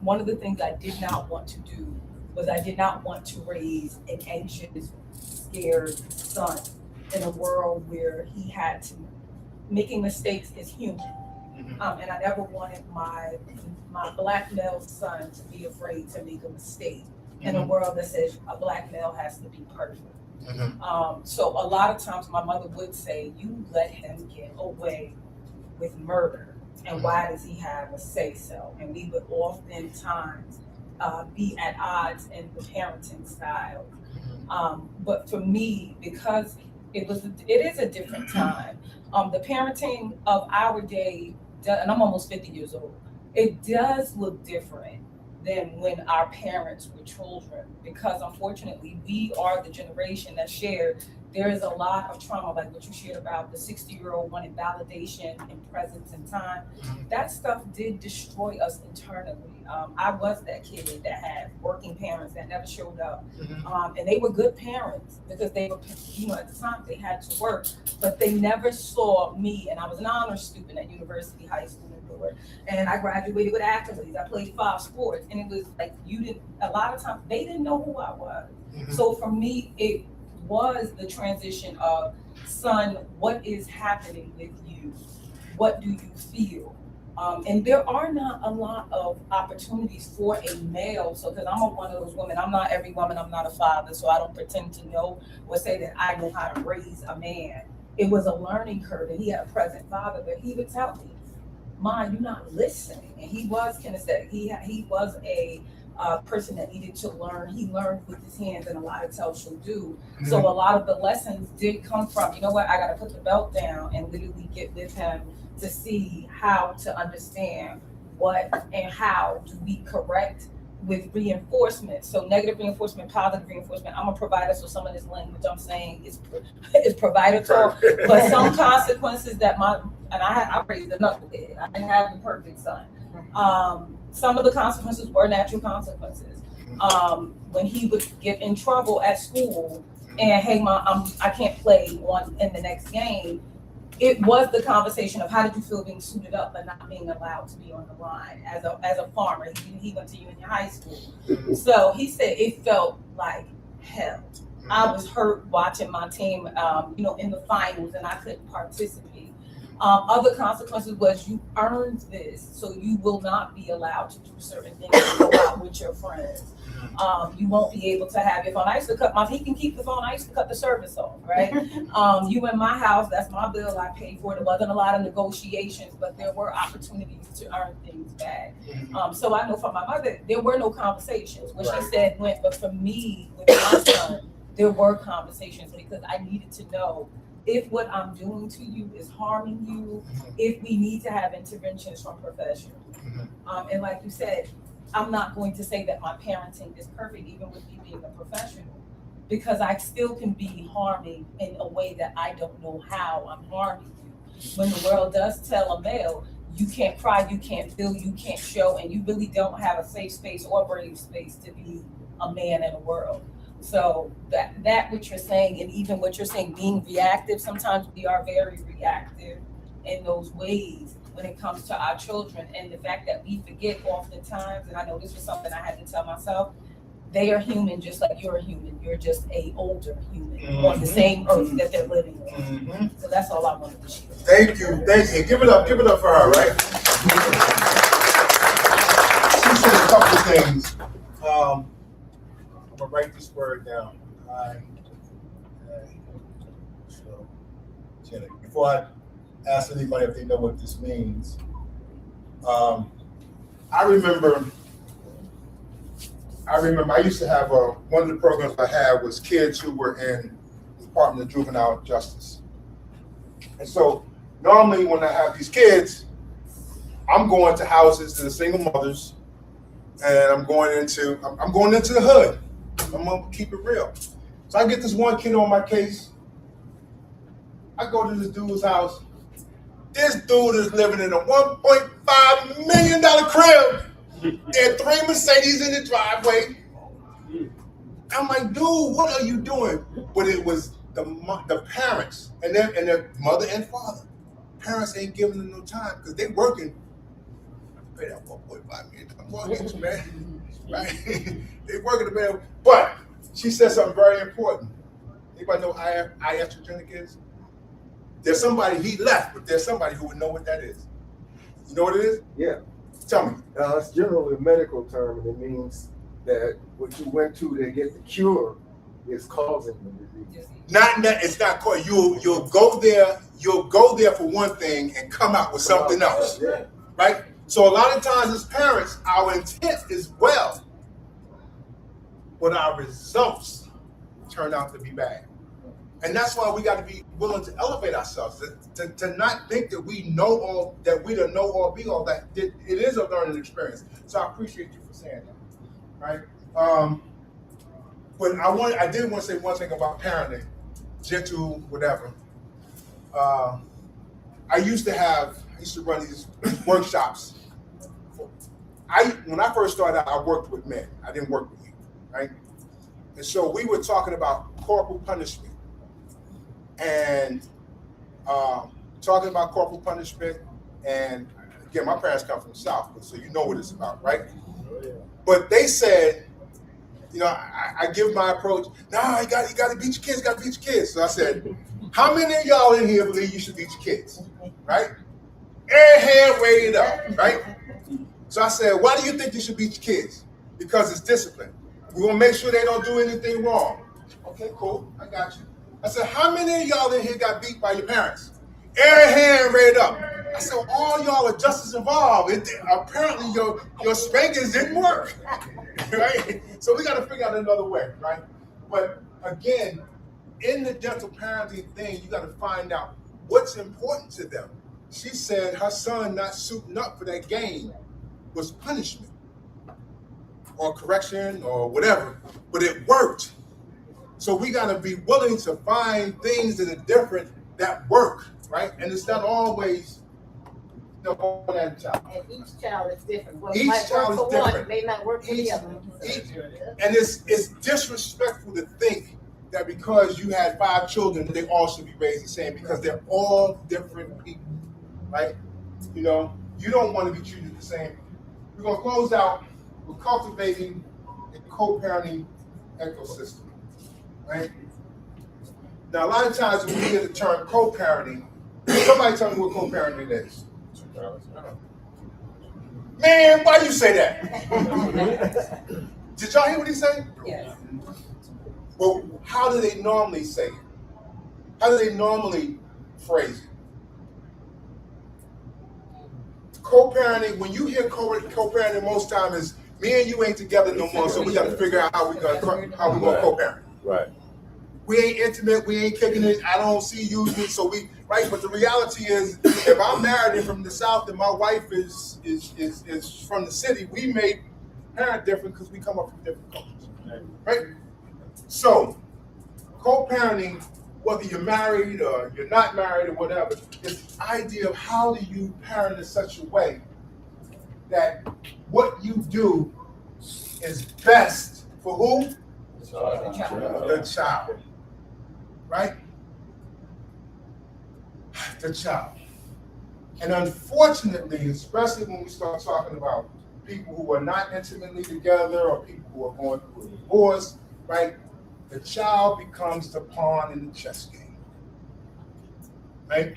One of the things I did not want to do was I did not want to raise an anxious, scared son in a world where he had to, making mistakes is human. And I never wanted my black male son to be afraid to make a mistake in a world that says a black male has to be perfect. So a lot of times my mother would say, "You let him get away with murder, and why does he have a say-so?" And we would oftentimes be at odds in the parenting style. But for me, because it is a different time, the parenting of our day, and I'm almost 50 years old, it does look different than when our parents were children, because unfortunately we are the generation that shared. There is a lot of trauma, like what you shared about the 60-year-old wanting validation and presence and time. That stuff did destroy us internally. I was that kid that had working parents that never showed up. And they were good parents because they were, at the time they had to work, but they never saw me. And I was an honors student at University High School in Newark. And I graduated with accolades. I played 5 sports. And it was like, a lot of times, they didn't know who I was. So for me, it was the transition of, son, what is happening with you? What do you feel? And there are not a lot of opportunities for a male. So, because I'm one of those women, I'm not every woman, I'm not a father, so I don't pretend to know or say that I know how to raise a man. It was a learning curve, and he had a present father, but he would tell me, Ma, you're not listening. And he was kinesthetic. He was a person that needed to learn. He learned with his hands, and a lot of tell shall do. So a lot of the lessons did come from, I got to put the belt down and literally get with him to see how to understand what and how do we correct with reinforcement. So negative reinforcement, positive reinforcement. I'm a provider, so some of this language I'm saying is provider talk, but some consequences that I raised a knucklehead. I didn't have the perfect son. Some of the consequences were natural consequences. When he would get in trouble at school and, hey, Mom, I can't play in the next game, it was the conversation of how did you feel being suited up but not being allowed to be on the line as a farmer. He went to Union High School. So he said it felt like hell. I was hurt watching my team, in the finals, and I couldn't participate. Other consequences was you earned this, so you will not be allowed to do certain things and go out with your friends. You won't be able to have your phone. I used to cut he can keep the phone. I used to cut the service off, right? You in my house, that's my bill, I paid for it. There wasn't a lot of negotiations, but there were opportunities to earn things back. So I know from my mother, there were no conversations. When she said went, but for me, with my son, there were conversations because I needed to know if what I'm doing to you is harming you, if we need to have interventions from professionals. And like you said, I'm not going to say that my parenting is perfect, even with me being a professional, because I still can be harming in a way that I don't know how I'm harming you. When the world does tell a male, you can't cry, you can't feel, you can't show, and you really don't have a safe space or brave space to be a man in the world. So that what you're saying, and even what you're saying, being reactive, sometimes we are very reactive in those ways when it comes to our children. And the fact that we forget oftentimes, and I know this was something I had to tell myself, they are human just like you're a human. You're just a older human on the same earth that they're living on. So that's all I wanted to share. Thank you. Give it up for her, right? She said a couple of things. I'm gonna write this word down. So, before I ask anybody if they know what this means, I remember I used to have one of the programs I had was kids who were in the Department of Juvenile Justice. And so normally when I have these kids, I'm going to houses that are single mothers, and I'm going into the hood. I'm gonna keep it real. So I get this one kid on my case. I go to this dude's house. This dude is living in a $1.5 million crib. There are 3 Mercedes in the driveway. I'm like, dude, what are you doing? But it was the parents and their mother and father. Parents ain't giving them no time because they working. Pay that $1.5 million mortgage, man. Right? They working the man. But she said something very important. Anybody know what iatrogenic is? There's somebody, he left, but there's somebody who would know what that is. You know what it is? Yeah. Tell me. It's generally a medical term, and it means that what you went to get the cure is causing the disease. Not that it's not called. You'll go there. You'll go there for one thing and come out with something else, right? So a lot of times as parents, our intent is well, but our results turn out to be bad. And that's why we got to be willing to elevate ourselves, to not think that we know all, that we don't know all, be all, that it is a learning experience. So I appreciate you for saying that, right? But I did want to say one thing about parenting, gentle, whatever. I used to run these workshops. When I first started out, I worked with men. I didn't work with youth, right? And so we were talking about corporal punishment. And talking about corporal punishment, and again, my parents come from the South, so you know what it's about, right? But they said, you know, I give my approach, nah, you got to beat your kids, got to beat your kids. So I said, how many of y'all in here believe you should beat your kids, right? Every hand raised up, right? So I said, why do you think you should beat your kids? Because it's discipline. We want to make sure they don't do anything wrong. Okay, cool, I got you. I said, how many of y'all in here got beat by your parents? Every hand raised up. I said, well, all y'all are just as involved. Apparently your spankings didn't work, right? So we got to figure out another way, right? But again, in the gentle parenting thing, you got to find out what's important to them. She said her son not suiting up for that game was punishment or correction or whatever, but it worked. So we got to be willing to find things that are different that work, right? And it's not always on that child. And each child is different. What Each might child work is for different. one may not work for the other. And it's disrespectful to think that because you had 5 children, they all should be raised the same, because they're all different people, right? You know, you don't want to be treated the same. We're going to close out with cultivating a co-parenting ecosystem, right? Now, a lot of times when we hear the term co-parenting, somebody tell me what co-parenting is. Man, why you say that? Did y'all hear what he said? Yes. Well, how do they normally say it? How do they normally phrase it? Co-parenting, when you hear co-parenting, most time is me and you ain't together no more, so we got to figure out how we gonna co-parent. Right. We ain't intimate, we ain't kicking it, I don't see you, so we, right? But the reality is, if I'm married and from the South and my wife is from the city, we may parent different because we come up from different cultures, right? So, co-parenting, whether you're married or you're not married or whatever, is the idea of how do you parent in such a way that what you do is best for who? The child. Right? The child. And unfortunately, especially when we start talking about people who are not intimately together or people who are going through a divorce, right? The child becomes the pawn in the chess game. Right?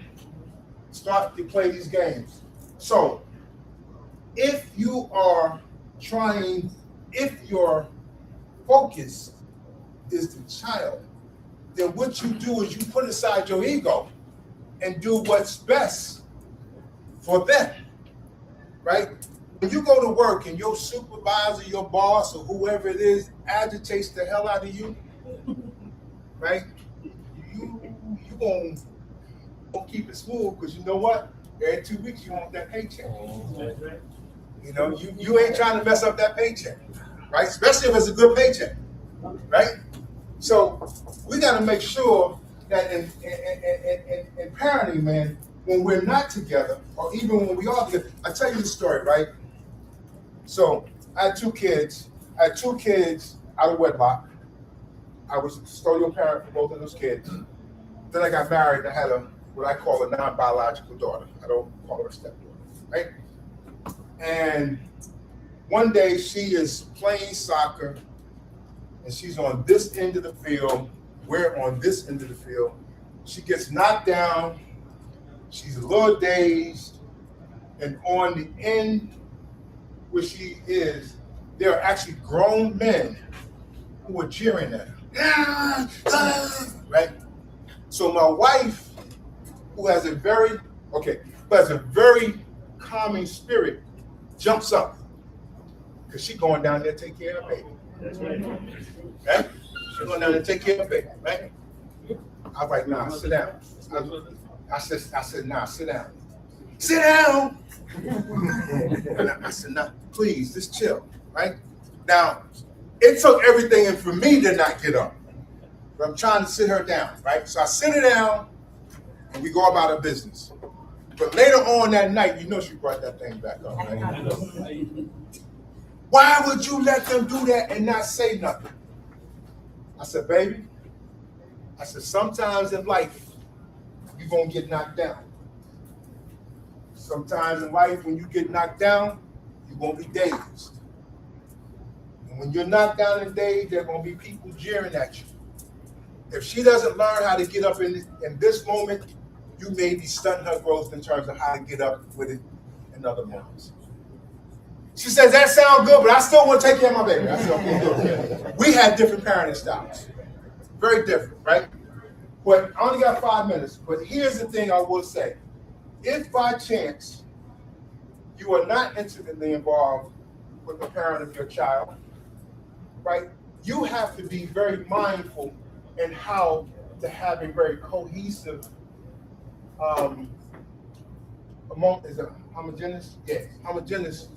Start to play these games. So, if you are trying, if your focus is the child, then what you do is you put aside your ego and do what's best for them, right? When you go to work and your supervisor, your boss, or whoever it is agitates the hell out of you, right? You gonna keep it smooth, because you know what? Every 2 weeks you want that paycheck. You know, you ain't trying to mess up that paycheck, right? Especially if it's a good paycheck, right? So we got to make sure that in parenting, man, when we're not together, or even when we are together, I tell you the story, right? So I had 2 kids. I had 2 kids out of wedlock. I was a custodial parent for both of those kids. Then I got married and I had what I call a non-biological daughter. I don't call her a stepdaughter, right? And one day she is playing soccer and she's on this end of the field. We're on this end of the field. She gets knocked down. She's a little dazed. And on the end where she is, there are actually grown men who are cheering at her. Right? So my wife, who has a very calming spirit, jumps up because she's going down there to take care of her baby. That's right. Right? She's going down there to take care of her baby, right? I was like, nah, sit down. I said, nah, sit down. Sit down. And I said, nah, please, just chill, right? Now, it took everything in for me to not get up. But I'm trying to sit her down, right? So I sit her down and we go about our business. But later on that night, you know she brought that thing back up, right? Why would you let them do that and not say nothing? I said, baby, I said, sometimes in life, you're gonna get knocked down. Sometimes in life, when you get knocked down, you're gonna be dazed. And when you're knocked down and dazed, there are gonna be people jeering at you. If she doesn't learn how to get up in this moment, you may be stunting her growth in terms of how to get up with it in other moments. She says, that sounds good, but I still want to take care of my baby. I said, okay, good. We had different parenting styles. Very different, right? But I only got 5 minutes. But here's the thing I will say. If by chance you are not intimately involved with the parent of your child, right, you have to be very mindful in how to have a very cohesive, is it homogeneous? Yes, homogeneous.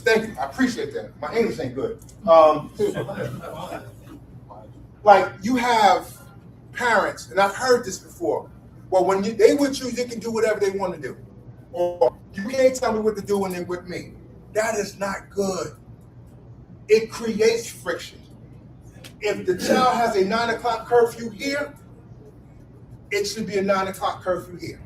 Thank you. I appreciate that. My English ain't good. Like you have parents, and I've heard this before. Well, when they with you, they can do whatever they want to do. Or you can't tell me what to do when they're with me. That is not good. It creates friction. If the child has a 9 o'clock curfew here, it should be a 9 o'clock curfew here.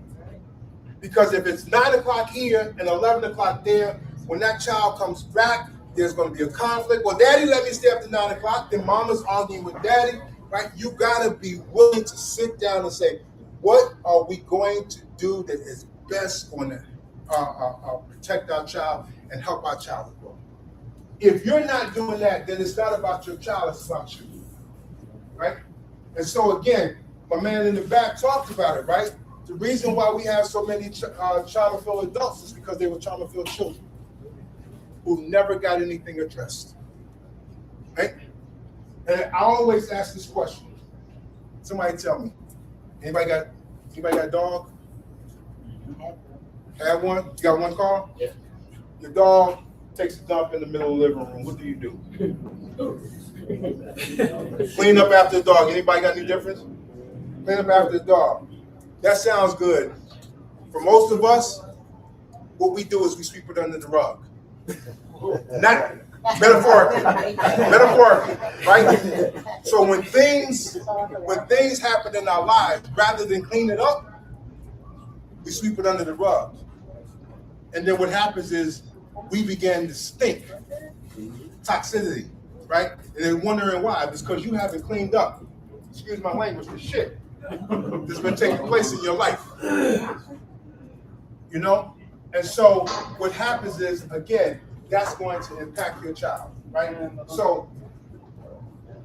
Because if it's 9 o'clock here and 11 o'clock there, when that child comes back, there's going to be a conflict. Well, daddy let me stay up to 9 o'clock. Then mama's arguing with daddy, right? You got to be willing to sit down and say, what are we going to do that is best going to protect our child and help our child grow? If you're not doing that, then it's not about your child, it's about you, right? And so again, my man in the back talked about it, right? The reason why we have so many trauma-filled adults is because they were trauma-filled children who never got anything addressed, right? And I always ask this question. Somebody tell me, anybody got a dog? Have one? You got one car? Yeah. Your dog takes a dump in the middle of the living room. What do you do? Clean up after the dog. Anybody got any difference? Clean up after the dog. That sounds good. For most of us, what we do is we sweep it under the rug. Not metaphorically, right? So when things happen in our lives, rather than clean it up, we sweep it under the rug. And then what happens is we begin to stink, toxicity, right? And then wondering why. It's because you haven't cleaned up, excuse my language, the shit that's been taking place in your life. You know? And so what happens is, again, that's going to impact your child, right? So,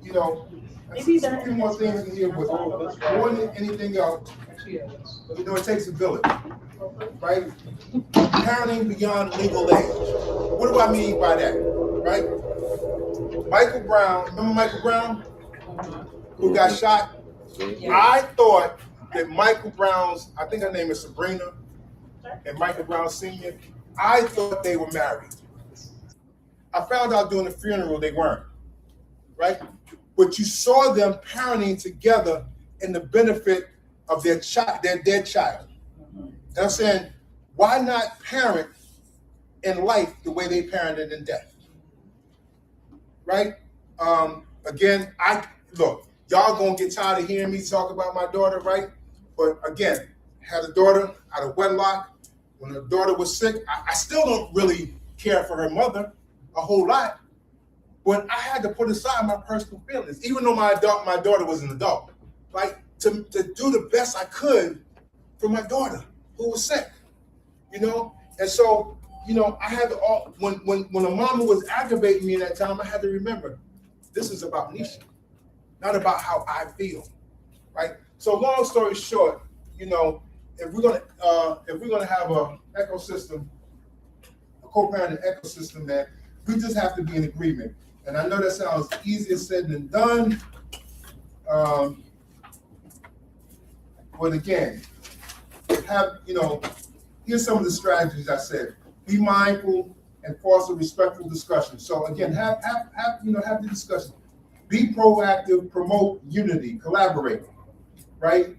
you know, a few more things in here, but more than anything else, you know, it takes a village, right? Parenting beyond legal age. What do I mean by that, right? Michael Brown, remember Michael Brown, who got shot? I thought that Michael Brown's, I think her name is Sabrina, and Michael Brown Sr., I thought they were married. I found out during the funeral they weren't, right? But you saw them parenting together in the benefit of their dead child. And I'm saying, why not parent in life the way they parented in death? Right? Again, look, y'all gonna get tired of hearing me talk about my daughter, right? But again, had a daughter out of wedlock. When her daughter was sick, I still don't really care for her mother a whole lot, but I had to put aside my personal feelings, even though my daughter was an adult, right? To do the best I could for my daughter who was sick, you know? And so, you know, I had to, when a mama was aggravating me in that time, I had to remember, this is about Nisha, not about how I feel, right? So long story short, you know, if we're gonna have a ecosystem, a co-parenting ecosystem, that we just have to be in agreement. And I know that sounds easier said than done. But again, here's some of the strategies I said. Be mindful and foster respectful discussion. So again, have the discussion. Be proactive, promote unity, collaborate, right?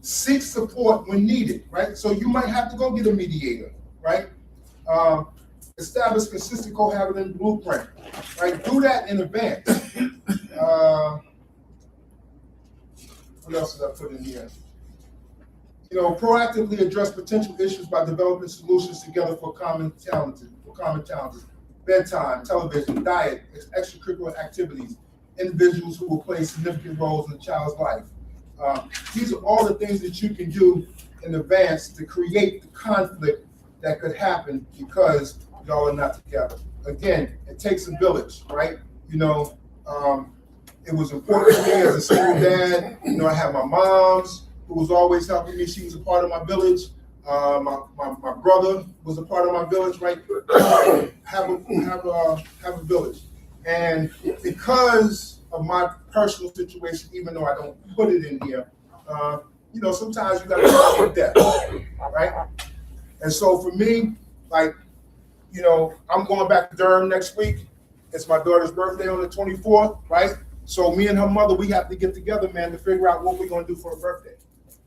Seek support when needed, right? So you might have to go get a mediator, right? Establish consistent cohabiting blueprint, right? Do that in advance. What else did I put in here? Proactively address potential issues by developing solutions together for common challenges. Bedtime, television, diet, extracurricular activities, individuals who will play significant roles in a child's life. These are all the things that you can do in advance to create the conflict that could happen because y'all are not together. Again, it takes a village, right? It was important to me as a single dad. I had my mom's who was always helping me. She was a part of my village. My brother was a part of my village, right? Have a village. And because of my personal situation, even though I don't put it in here, sometimes you got to start with that, right? And so for me, I'm going back to Durham next week. It's my daughter's birthday on the 24th, right? So me and her mother, we have to get together, man, to figure out what we're going to do for her birthday.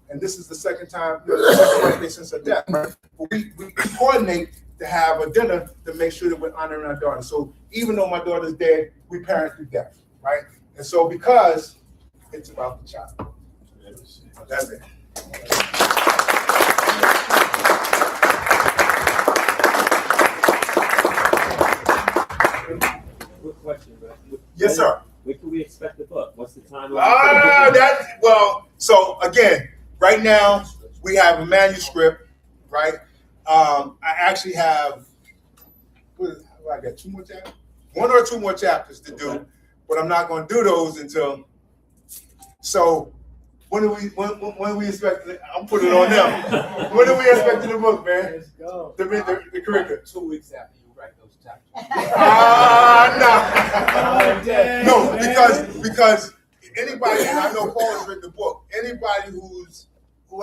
And this is the second birthday since her death. Right? We coordinate to have a dinner to make sure that we're honoring our daughter. So even though my daughter's dead, we parent through death, right? And so because it's about the child. That's it. Quick question, bro. Yes, sir. When can we expect the book? What's the timeline? So again, right now we have a manuscript, right? I actually have, I got 2 more chapters? 1 or 2 more chapters to do, but I'm not going to do those until. So when do we expect? I'm putting it on them. When do we expect the book, man? Let's go. The curriculum. 2 weeks after you write those chapters. No, because anybody, and I know Paul has written the book. Anybody who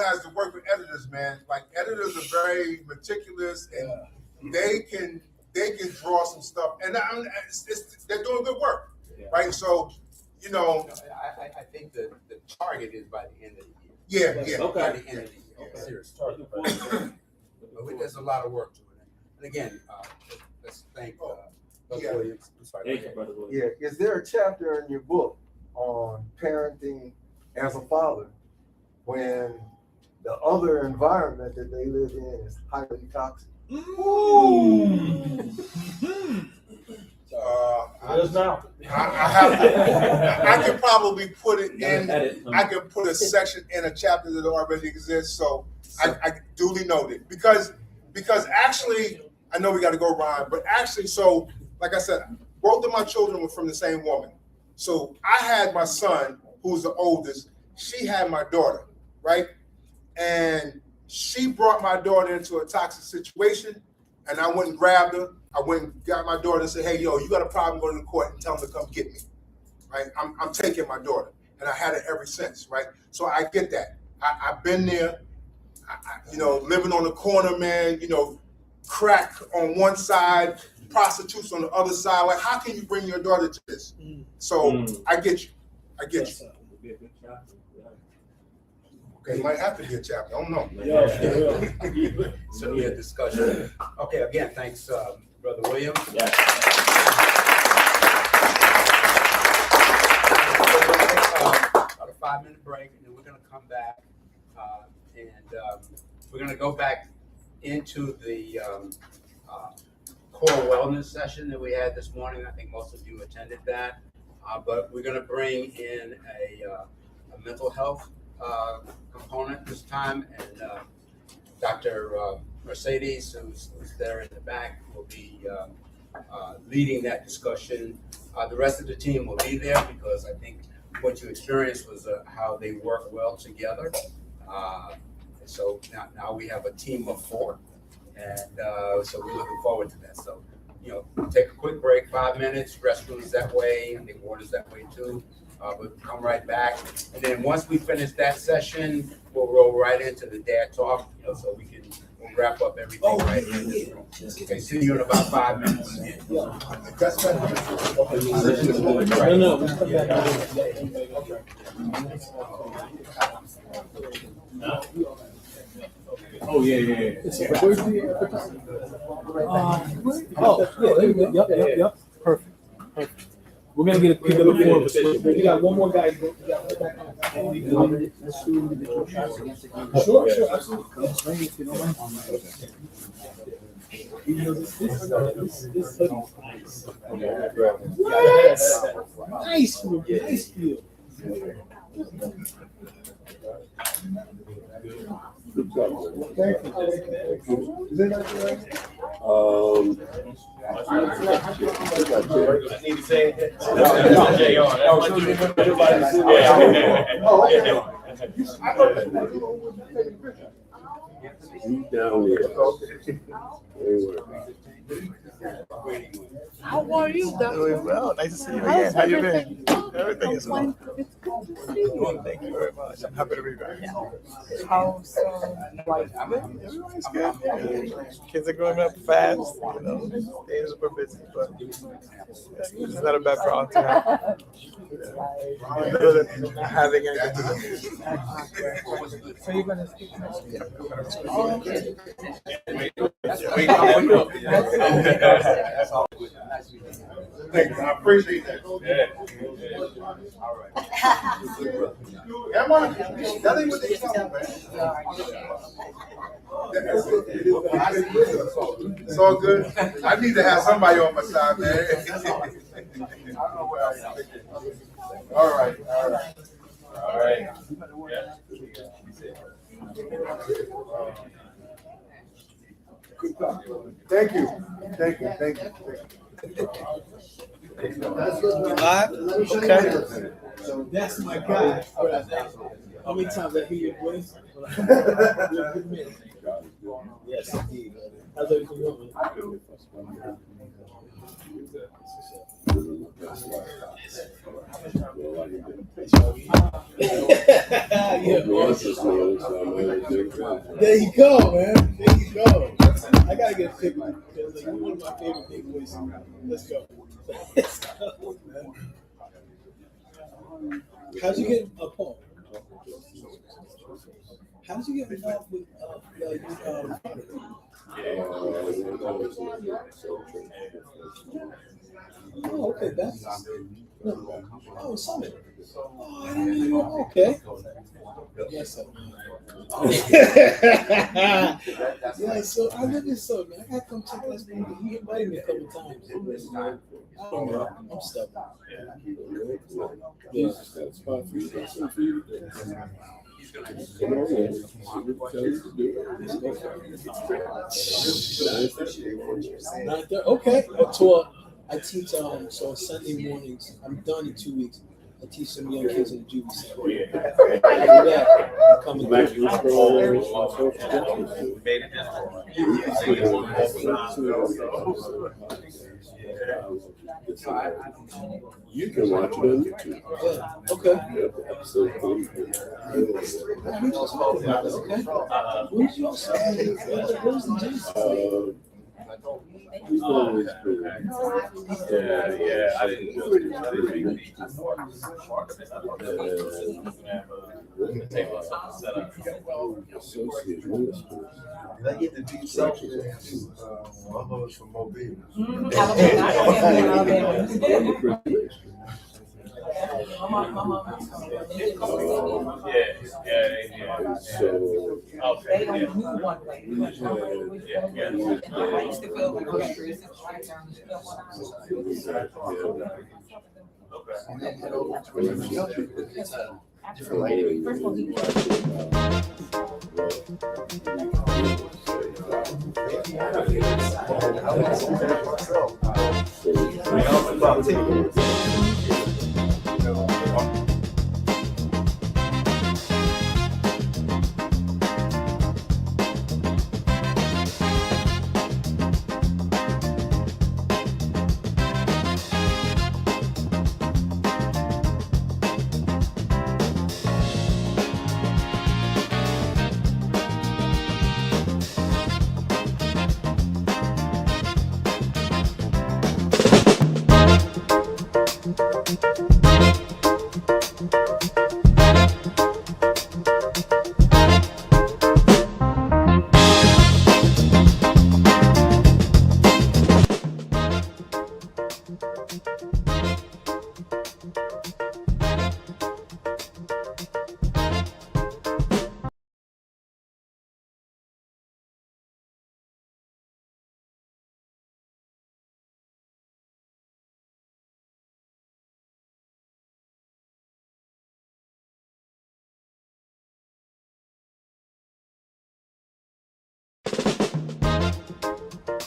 has to work with editors, man, like editors are very meticulous, and they can draw some stuff, and they're doing good work, right? So, I think the target is by the end of the year. Yeah. Okay. By the end of the year. Okay. Seriously. But there's a lot of work to it. And again, let's thank Brother Williams. I'm sorry. Thank you, Brother Williams. Yeah. Is there a chapter in your book on parenting as a father when the other environment that they live in is highly toxic? I could probably put it in. I could put a section in a chapter that already exists. So I duly noted because actually I know we got to go, Ryan, but actually, so like I said, both of my children were from the same woman. So I had my son, who's the oldest. She had my daughter, right? And she brought my daughter into a toxic situation, and I went and grabbed her. I went and got my daughter and said, hey, you got a problem, go to the court and tell them to come get me, right? I'm taking my daughter, and I had it ever since, right? So I get that. I've been there, living on the corner, man, crack on one side, prostitutes on the other side. Like, how can you bring your daughter to this? So I get you. Okay, it might have to be a chapter. I don't know. So we had discussion. Okay, again, thanks, Brother Williams. Yes. About a 5-minute break, and then we're going to come back, and we're going to go back into the core wellness session that we had this morning. I think most of you attended that, but we're going to bring in a mental health component this time, and Dr. Mercedes, who's there in the back, will be leading that discussion. The rest of the team will be there because I think what you experienced was how they work well together. So now we have a team of 4, and so we're looking forward to that. So, take a quick break, 5 minutes, restrooms that way, I think water's that way too. we'll come right back. And then once we finish that session, we'll roll right into the dad talk, so we'll wrap up everything right here in this room. Okay, see you in about 5 minutes. That's better. Oh, yeah. Yep. Perfect. We're gonna get a pick up before. We got one more guy. Sure, absolutely. This hoodie's nice. What? Nice feel. Thank you. Is that I need to say it. Down How are you, Doctor? Doing well. Nice to see you again. How you been? Everything is well. It's good to see you. Thank you very much. I'm happy to be back. How's life? Everybody's good. Kids are growing up fast. You know, days are super busy, but it's not a bad problem to have. Other than not having anything to do. So you're gonna speak next week? Thanks, I appreciate that. Come on, that ain't what they talking about. It's all good. I need to have somebody on my side, man. All right. Thank you. Live? Okay. That's my guy. How many times I hear your voice? You're a good man. Yes, indeed. How's everything going? There you go, man. There you go. I gotta get a picture because you're one of my favorite big voices. Let's go. Man. How'd you get Paul? How did you get involved with Oh, okay, that's Summit. Oh, I didn't know. Okay. Yes, sir. Yeah, so I live in Southern, man. I gotta come check this movie. He invited me a couple times. I don't know. I'm stubborn. Yeah. Okay. I teach so on Sunday mornings. I'm done in 2 weeks. I teach some young kids in the juvie center. I come and You can watch it on YouTube. Yeah. Okay. Episode 44. Okay. Where's your son? Where's the Jesus? He's always cool. Yeah, I didn't know. Associate ministers. Did I get the deep south? My mother's from Mobile. They don't move one way. I used to feel like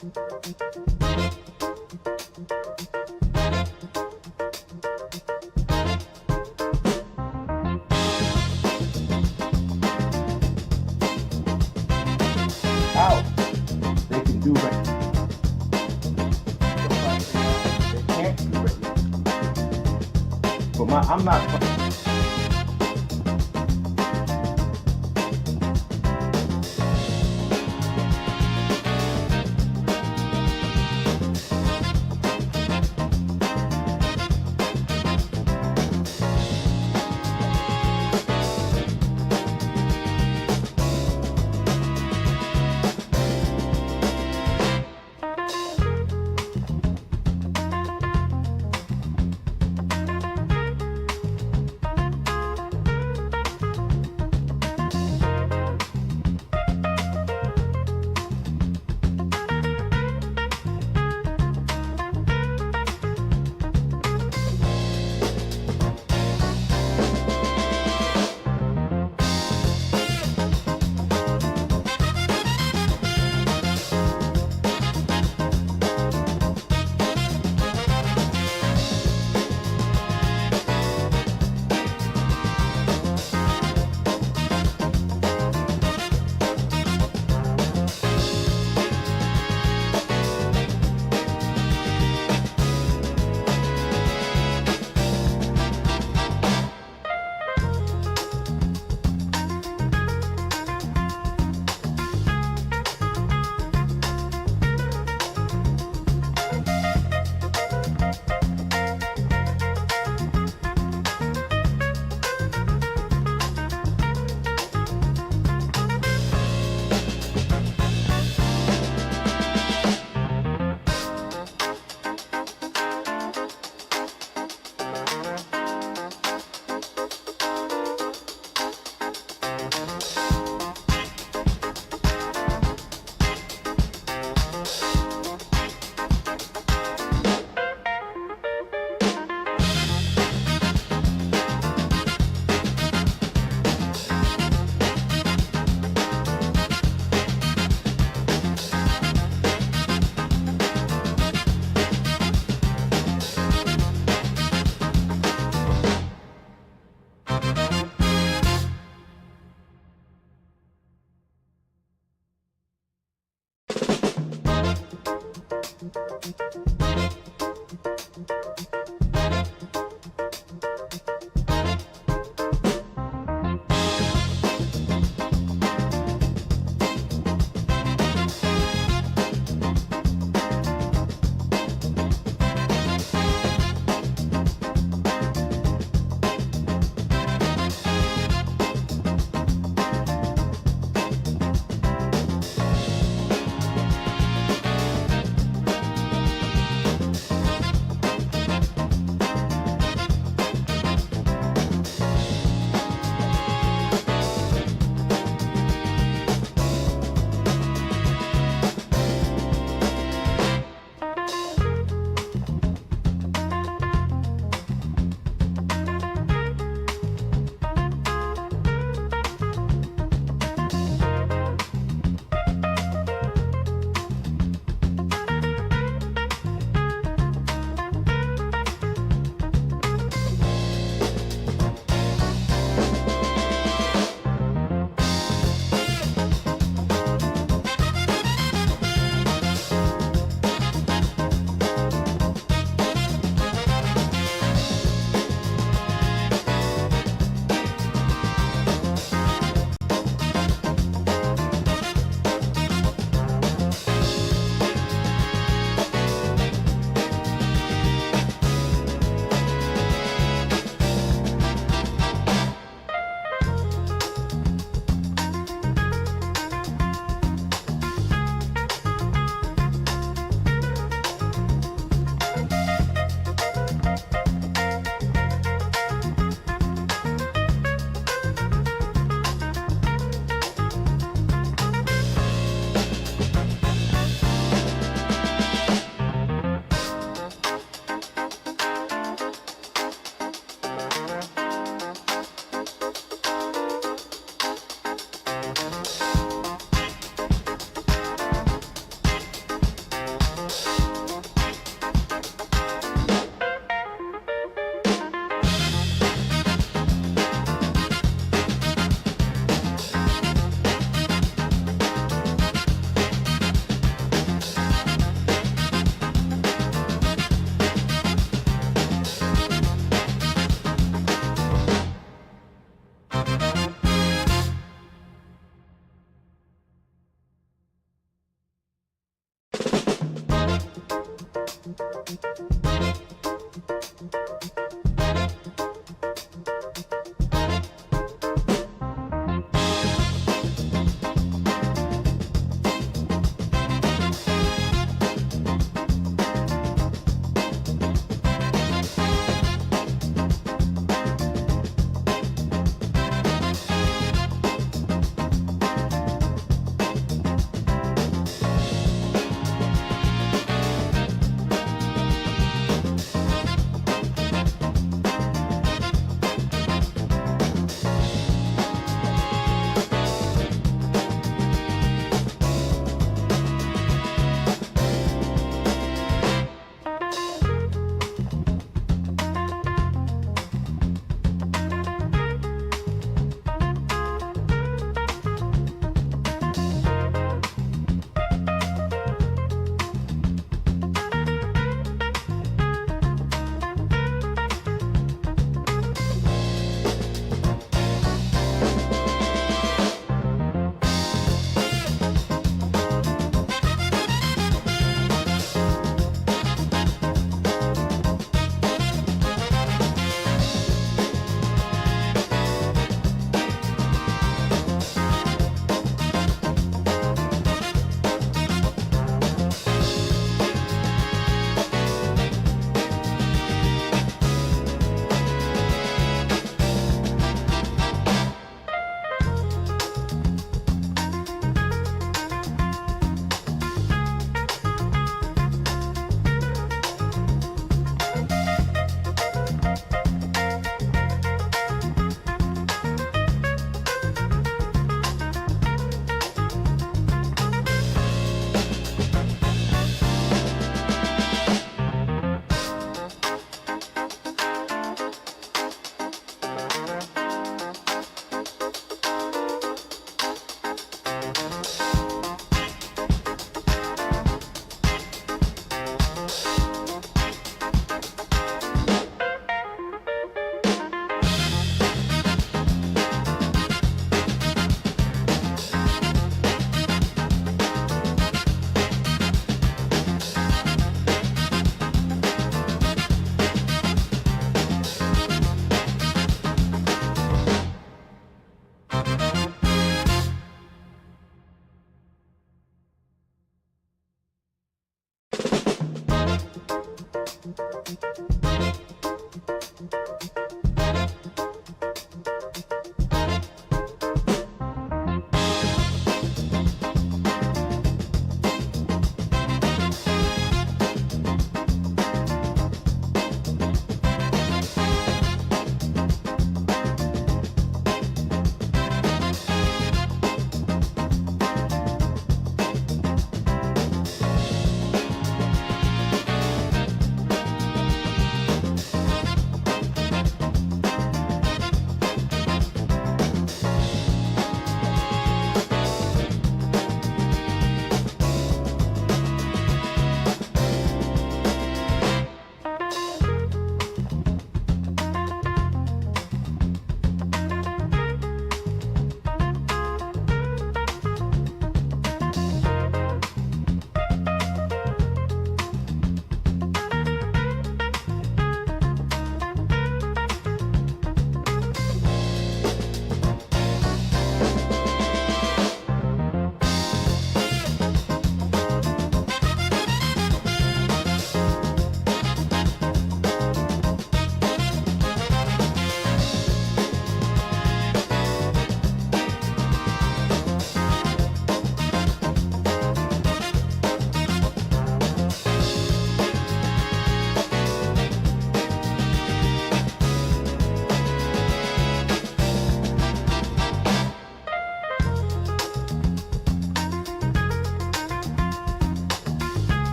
Out, they can do right. They can't do right. But I'm not.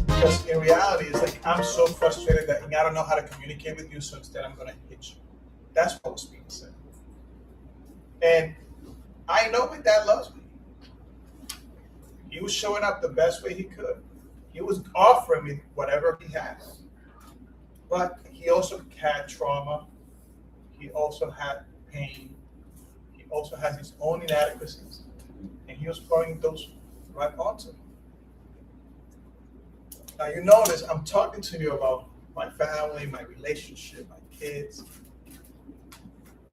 Because in reality, it's like I'm so frustrated that I don't know how to communicate with you, so instead I'm gonna hit you. That's what was being said. And I know my dad loves me. He was showing up the best way he could. He was offering me whatever he has. But he also had trauma. He also had pain. He also has his own inadequacies. And he was pouring those right onto me. Now you notice I'm talking to you about my family, my relationship, my kids.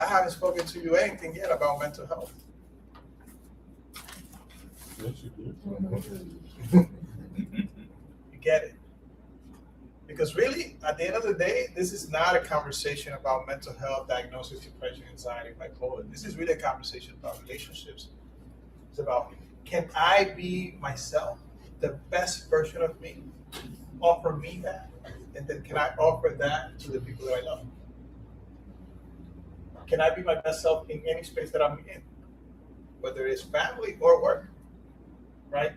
I haven't spoken to you anything yet about mental health. Yes, you did. You get it? Because really, at the end of the day, this is not a conversation about mental health, diagnosis, depression, anxiety, bipolar. This is really a conversation about relationships. It's about, can I be myself, the best version of me? Offer me that, and then can I offer that to the people that I love? Can I be my best self in any space that I'm in, whether it's family or work, right?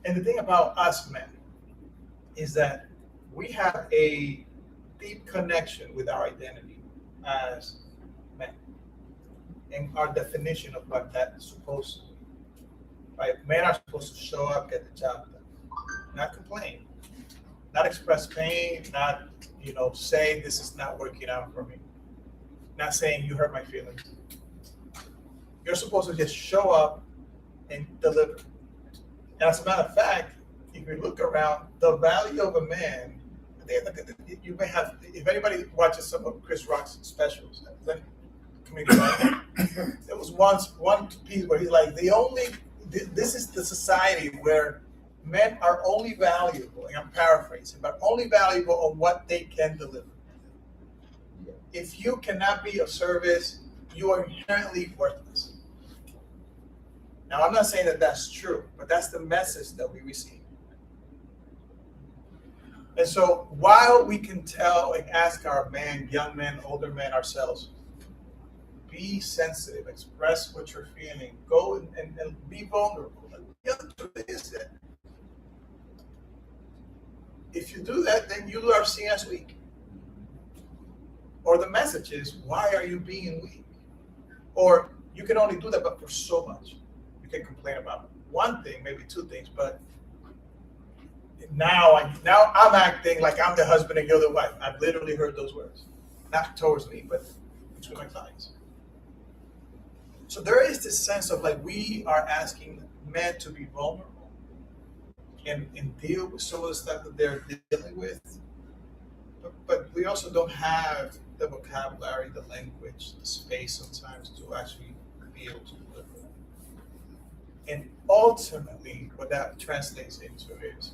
And the thing about us men is that we have a deep connection with our identity as men and our definition of what that's supposed to be, right? Men are supposed to show up, get the job done, not complain, not express pain, not, say this is not working out for me, not saying you hurt my feelings. You're supposed to just show up and deliver. And as a matter of fact, if you look around, the value of a man, you may have, if anybody watches some of Chris Rock's specials, comedian, there was one piece where he's like, this is the society where men are only valuable, and I'm paraphrasing, but only valuable on what they can deliver. If you cannot be of service, you are inherently worthless. Now, I'm not saying that that's true, but that's the message that we receive. And so while we can tell and ask our men, young men, older men ourselves, be sensitive, express what you're feeling, go and be vulnerable. The other truth is that if you do that, then you are seen as weak. Or the message is, why are you being weak? Or you can only do that, but for so much. You can complain about one thing, maybe two things, but now I'm acting like I'm the husband and you're the wife. I've literally heard those words. Not towards me, but between my clients. So there is this sense of like we are asking men to be vulnerable and deal with some of the stuff that they're dealing with. But we also don't have the vocabulary, the language, the space sometimes to actually be able to deliver. And ultimately, what that translates into is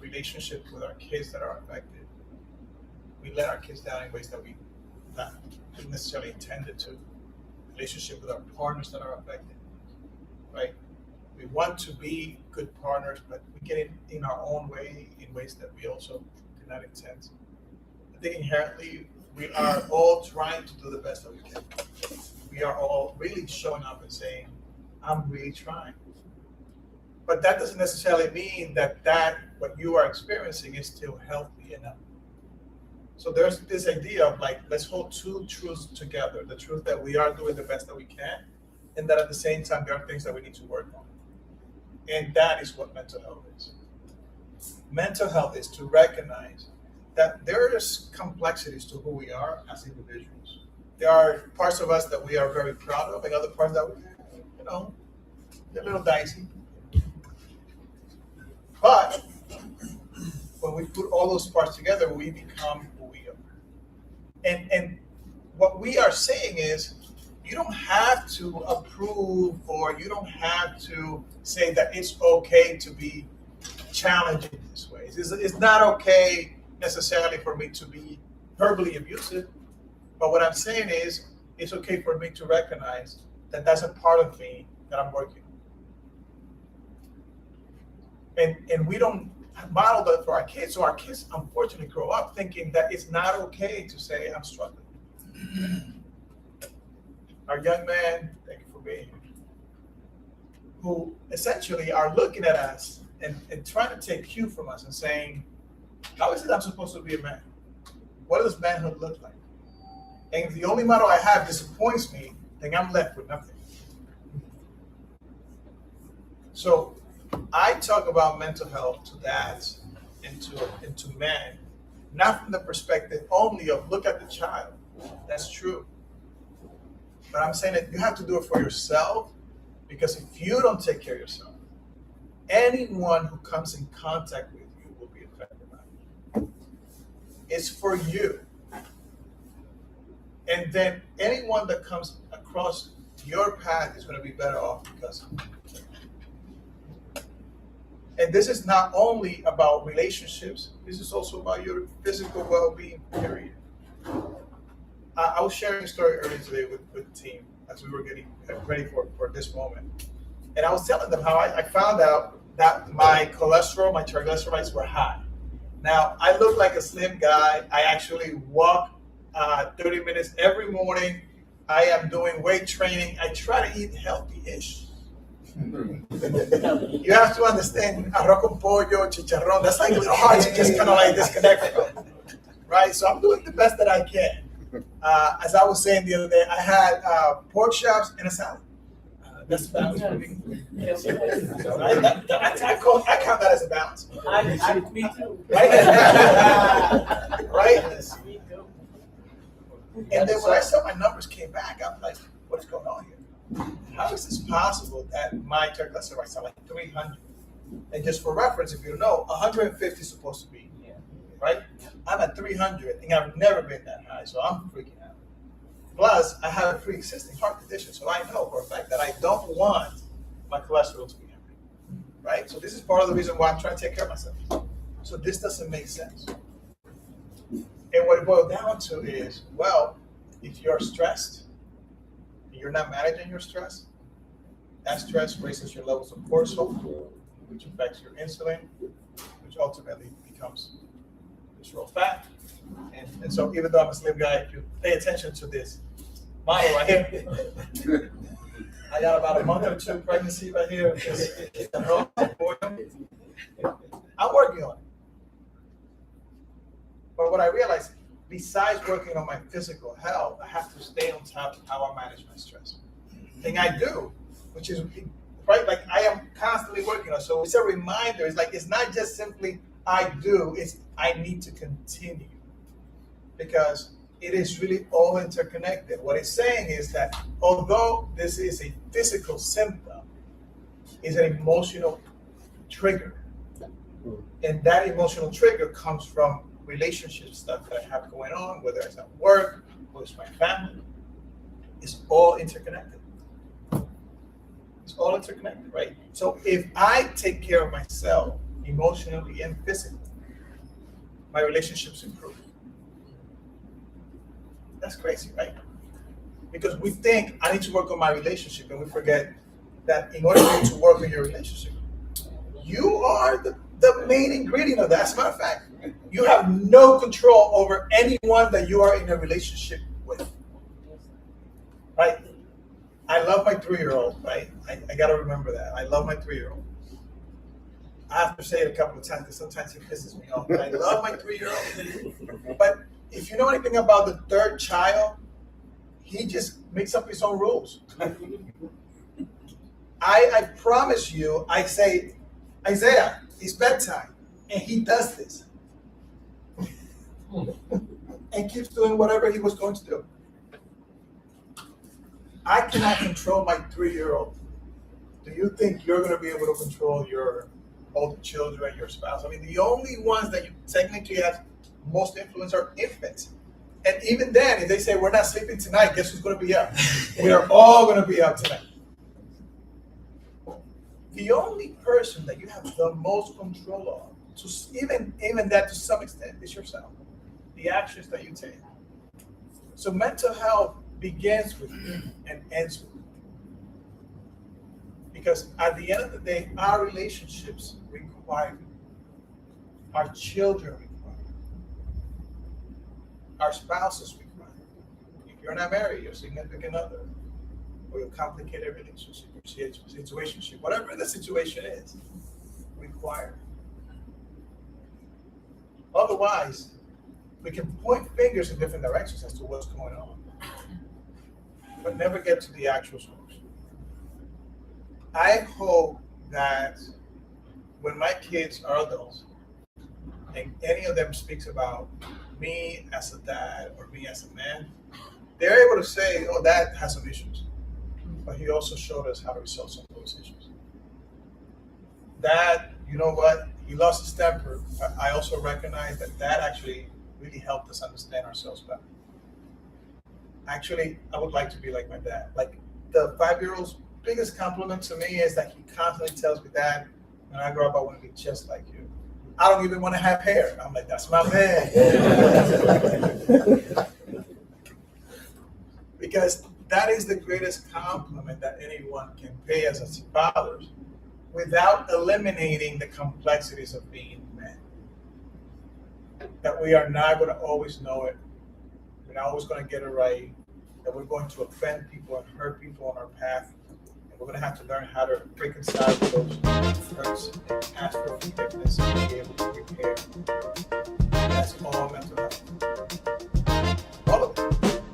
relationships with our kids that are affected. We let our kids down in ways that we not necessarily intended to. Relationship with our partners that are affected, right? We want to be good partners, but we get in our own way in ways that we also did not intend. I think inherently we are all trying to do the best that we can. We are all really showing up and saying, I'm really trying. But that doesn't necessarily mean that what you are experiencing is still healthy enough. So there's this idea of like, let's hold two truths together. The truth that we are doing the best that we can, and that at the same time, there are things that we need to work on. And that is what mental health is. Mental health is to recognize that there is complexities to who we are as individuals. There are parts of us that we are very proud of, and other parts that we, they're a little dicey. But when we put all those parts together, we become who we are. And what we are saying is, you don't have to approve, or you don't have to say that it's okay to be challenged in this way. It's not okay necessarily for me to be verbally abusive, but what I'm saying is, it's okay for me to recognize that that's a part of me that I'm working on. And we don't model that for our kids, so our kids unfortunately grow up thinking that it's not okay to say I'm struggling. Our young man, thank you for being here, who essentially are looking at us and trying to take cue from us and saying, how is it I'm supposed to be a man? What does manhood look like? And if the only model I have disappoints me, then I'm left with nothing. So I talk about mental health to dads and to men, not from the perspective only of look at the child. That's true. But I'm saying that you have to do it for yourself, because if you don't take care of yourself, anyone who comes in contact with you will be affected by it. It's for you. And then anyone that comes across your path is going to be better off because of it. And this is not only about relationships, this is also about your physical well-being, period. I was sharing a story earlier today with the team as we were getting ready for this moment. And I was telling them how I found out that my cholesterol, my triglycerides were high. Now, I look like a slim guy. I actually walk 30 minutes every morning. I am doing weight training. I try to eat healthy-ish. You have to understand, arroz con pollo, chicharrón, that's like a little hard to just kind of like disconnect from, right? So I'm doing the best that I can. As I was saying the other day, I had pork chops and a salad. That's balance for me. I count that as a balance. Me too. Right? Right? And then when I saw my numbers came back, I'm like, what is going on here? How is this possible that my triglycerides are like 300? And just for reference, if you know, 150 is supposed to be, right? I'm at 300, and I've never been that high, so I'm freaking out. Plus, I have a pre-existing heart condition, so I know for a fact that I don't want my cholesterol to be high, right? So this is part of the reason why I'm trying to take care of myself. So this doesn't make sense. And what it boils down to is, well, if you're stressed, and you're not managing your stress, that stress raises your levels of cortisol, which affects your insulin, which ultimately becomes visceral fat. And so even though I'm a slim guy, if you pay attention to this model right here, I got about a month or two pregnancy right here. I'm working on it. But what I realized, besides working on my physical health, I have to stay on top of how I manage my stress. Thing I do, which is, right, like I am constantly working on. So it's a reminder. It's like, it's not just simply I do, it's I need to continue. Because it is really all interconnected. What it's saying is that although this is a physical symptom, it's an emotional trigger. And that emotional trigger comes from relationship stuff that I have going on, whether it's at work, whether it's my family. It's all interconnected. It's all interconnected, right? So if I take care of myself emotionally and physically, my relationships improve. That's crazy, right? Because we think I need to work on my relationship, and we forget that in order for you to work on your relationship, you are the main ingredient of that. As a matter of fact, you have no control over anyone that you are in a relationship with, right? I love my 3-year-old, right? I got to remember that. I love my 3-year-old. I have to say it a couple of times because sometimes he pisses me off. But I love my 3-year-old. But if you know anything about the third child, he just makes up his own rules. I promise you, I say, Isaiah, it's bedtime. And he does this. And keeps doing whatever he was going to do. I cannot control my 3-year-old. Do you think you're going to be able to control your older children, your spouse? I mean, the only ones that you technically have most influence are infants. And even then, if they say, we're not sleeping tonight, guess who's going to be up? We are all going to be up tonight. The only person that you have the most control of, even that to some extent, is yourself. The actions that you take. So mental health begins with you and ends with you. Because at the end of the day, our relationships require you. Our children require you. Our spouses require you. If you're not married, your significant other, or your complicated relationship, your situationship, whatever the situation is, require. Otherwise, we can point fingers in different directions as to what's going on, but never get to the actual source. I hope that when my kids are adults, and any of them speaks about me as a dad or me as a man, they're able to say, oh, Dad has some issues. But he also showed us how to resolve some of those issues. Dad, you know what? He lost his temper, but I also recognize that Dad actually really helped us understand ourselves better. Actually, I would like to be like my dad. Like the 5-year-old's biggest compliment to me is that he constantly tells me, Dad, when I grow up, I want to be just like you. I don't even want to have hair. I'm like, that's my man. Because that is the greatest compliment that anyone can pay us as fathers without eliminating the complexities of being men. That we are not going to always know it. We're not always going to get it right. That we're going to offend people and hurt people on our path. And we're going to have to learn how to reconcile with those hurts and ask for forgiveness and be able to repair. That's all mental health. All of it.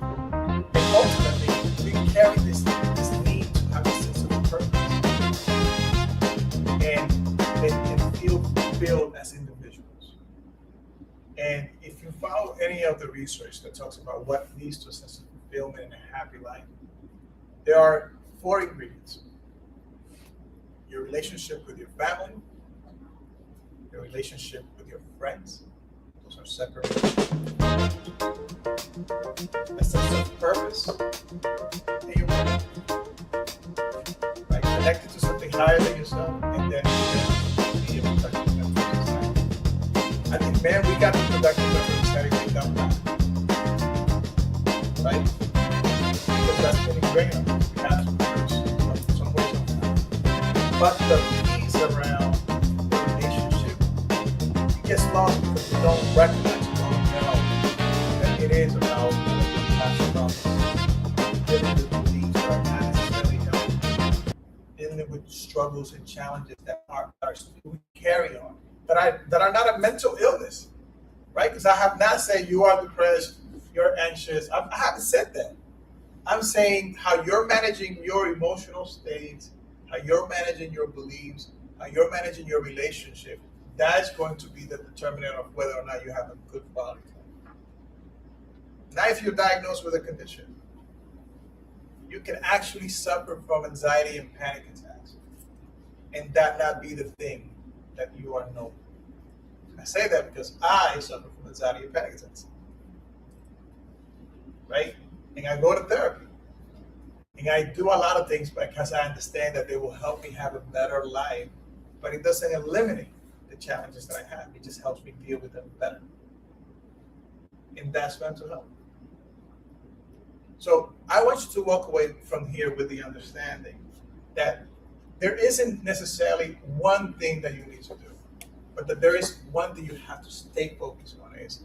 And ultimately, we carry this need to have a sense of purpose. And they can feel fulfilled as individuals. And if you follow any of the research that talks about what leads to a sense of fulfillment and a happy life, there are 4 ingredients. Your relationship with your family, your relationship with your friends, those are separate relationships. A sense of purpose, and your purpose. Right? Connected to something higher than yourself, and then be a productive member of society. I think, man, we got to be productive member of society without that. Right? Because that's been ingrained on us. We have to produce some ways on that. But the piece around the relationship, it gets lost because we don't recognize it long enough that it is about dealing with beliefs that are not necessarily healthy, dealing with struggles and challenges that we carry on, that are not a mental illness, right? Because I have not said you are depressed, you're anxious. I haven't said that. I'm saying how you're managing your emotional states, how you're managing your beliefs, how you're managing your relationship. That's going to be the determinant of whether or not you have a good quality life. Now, if you're diagnosed with a condition, you can actually suffer from anxiety and panic attacks, and that not be the thing that you are known. I say that because I suffer from anxiety and panic attacks. Right? And I go to therapy. And I do a lot of things because I understand that they will help me have a better life, but it doesn't eliminate the challenges that I have. It just helps me deal with them better. And that's mental health. So I want you to walk away from here with the understanding that there isn't necessarily one thing that you need to do, but that there is one thing you have to stay focused on is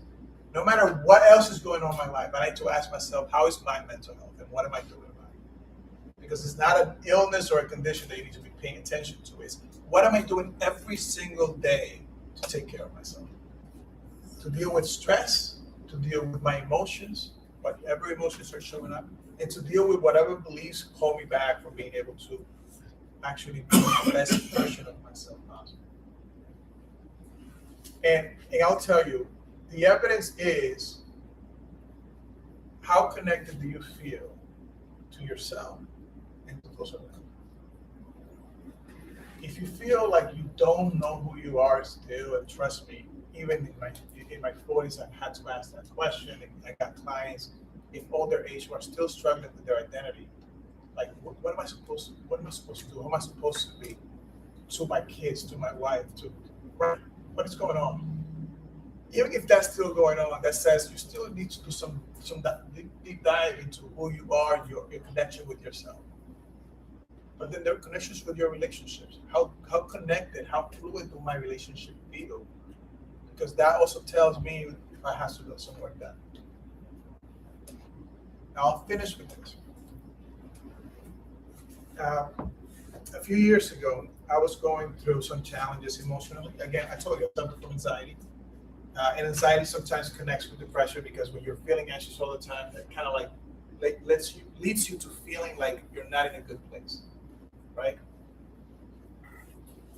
no matter what else is going on in my life, I need to ask myself, how is my mental health and what am I doing about it? Because it's not an illness or a condition that you need to be paying attention to. It's what am I doing every single day to take care of myself? To deal with stress, to deal with my emotions, whatever emotions are showing up, and to deal with whatever beliefs hold me back from being able to actually be the best version of myself possible. And I'll tell you, the evidence is, how connected do you feel to yourself and to those around you? If you feel like you don't know who you are still, and trust me, even in my 40s, I had to ask that question. I got clients in older age who are still struggling with their identity. Like, what am I supposed to do? How am I supposed to be to my kids, to my wife, what is going on? Even if that's still going on, that says you still need to do some deep dive into who you are, your connection with yourself. But then there are connections with your relationships. How connected, how fluid do my relationship feel? Because that also tells me if I have to do some work done. Now I'll finish with this. A few years ago, I was going through some challenges emotionally. Again, I told you I suffer from anxiety. And anxiety sometimes connects with depression, because when you're feeling anxious all the time, that kind of like leads you to feeling like you're not in a good place, right?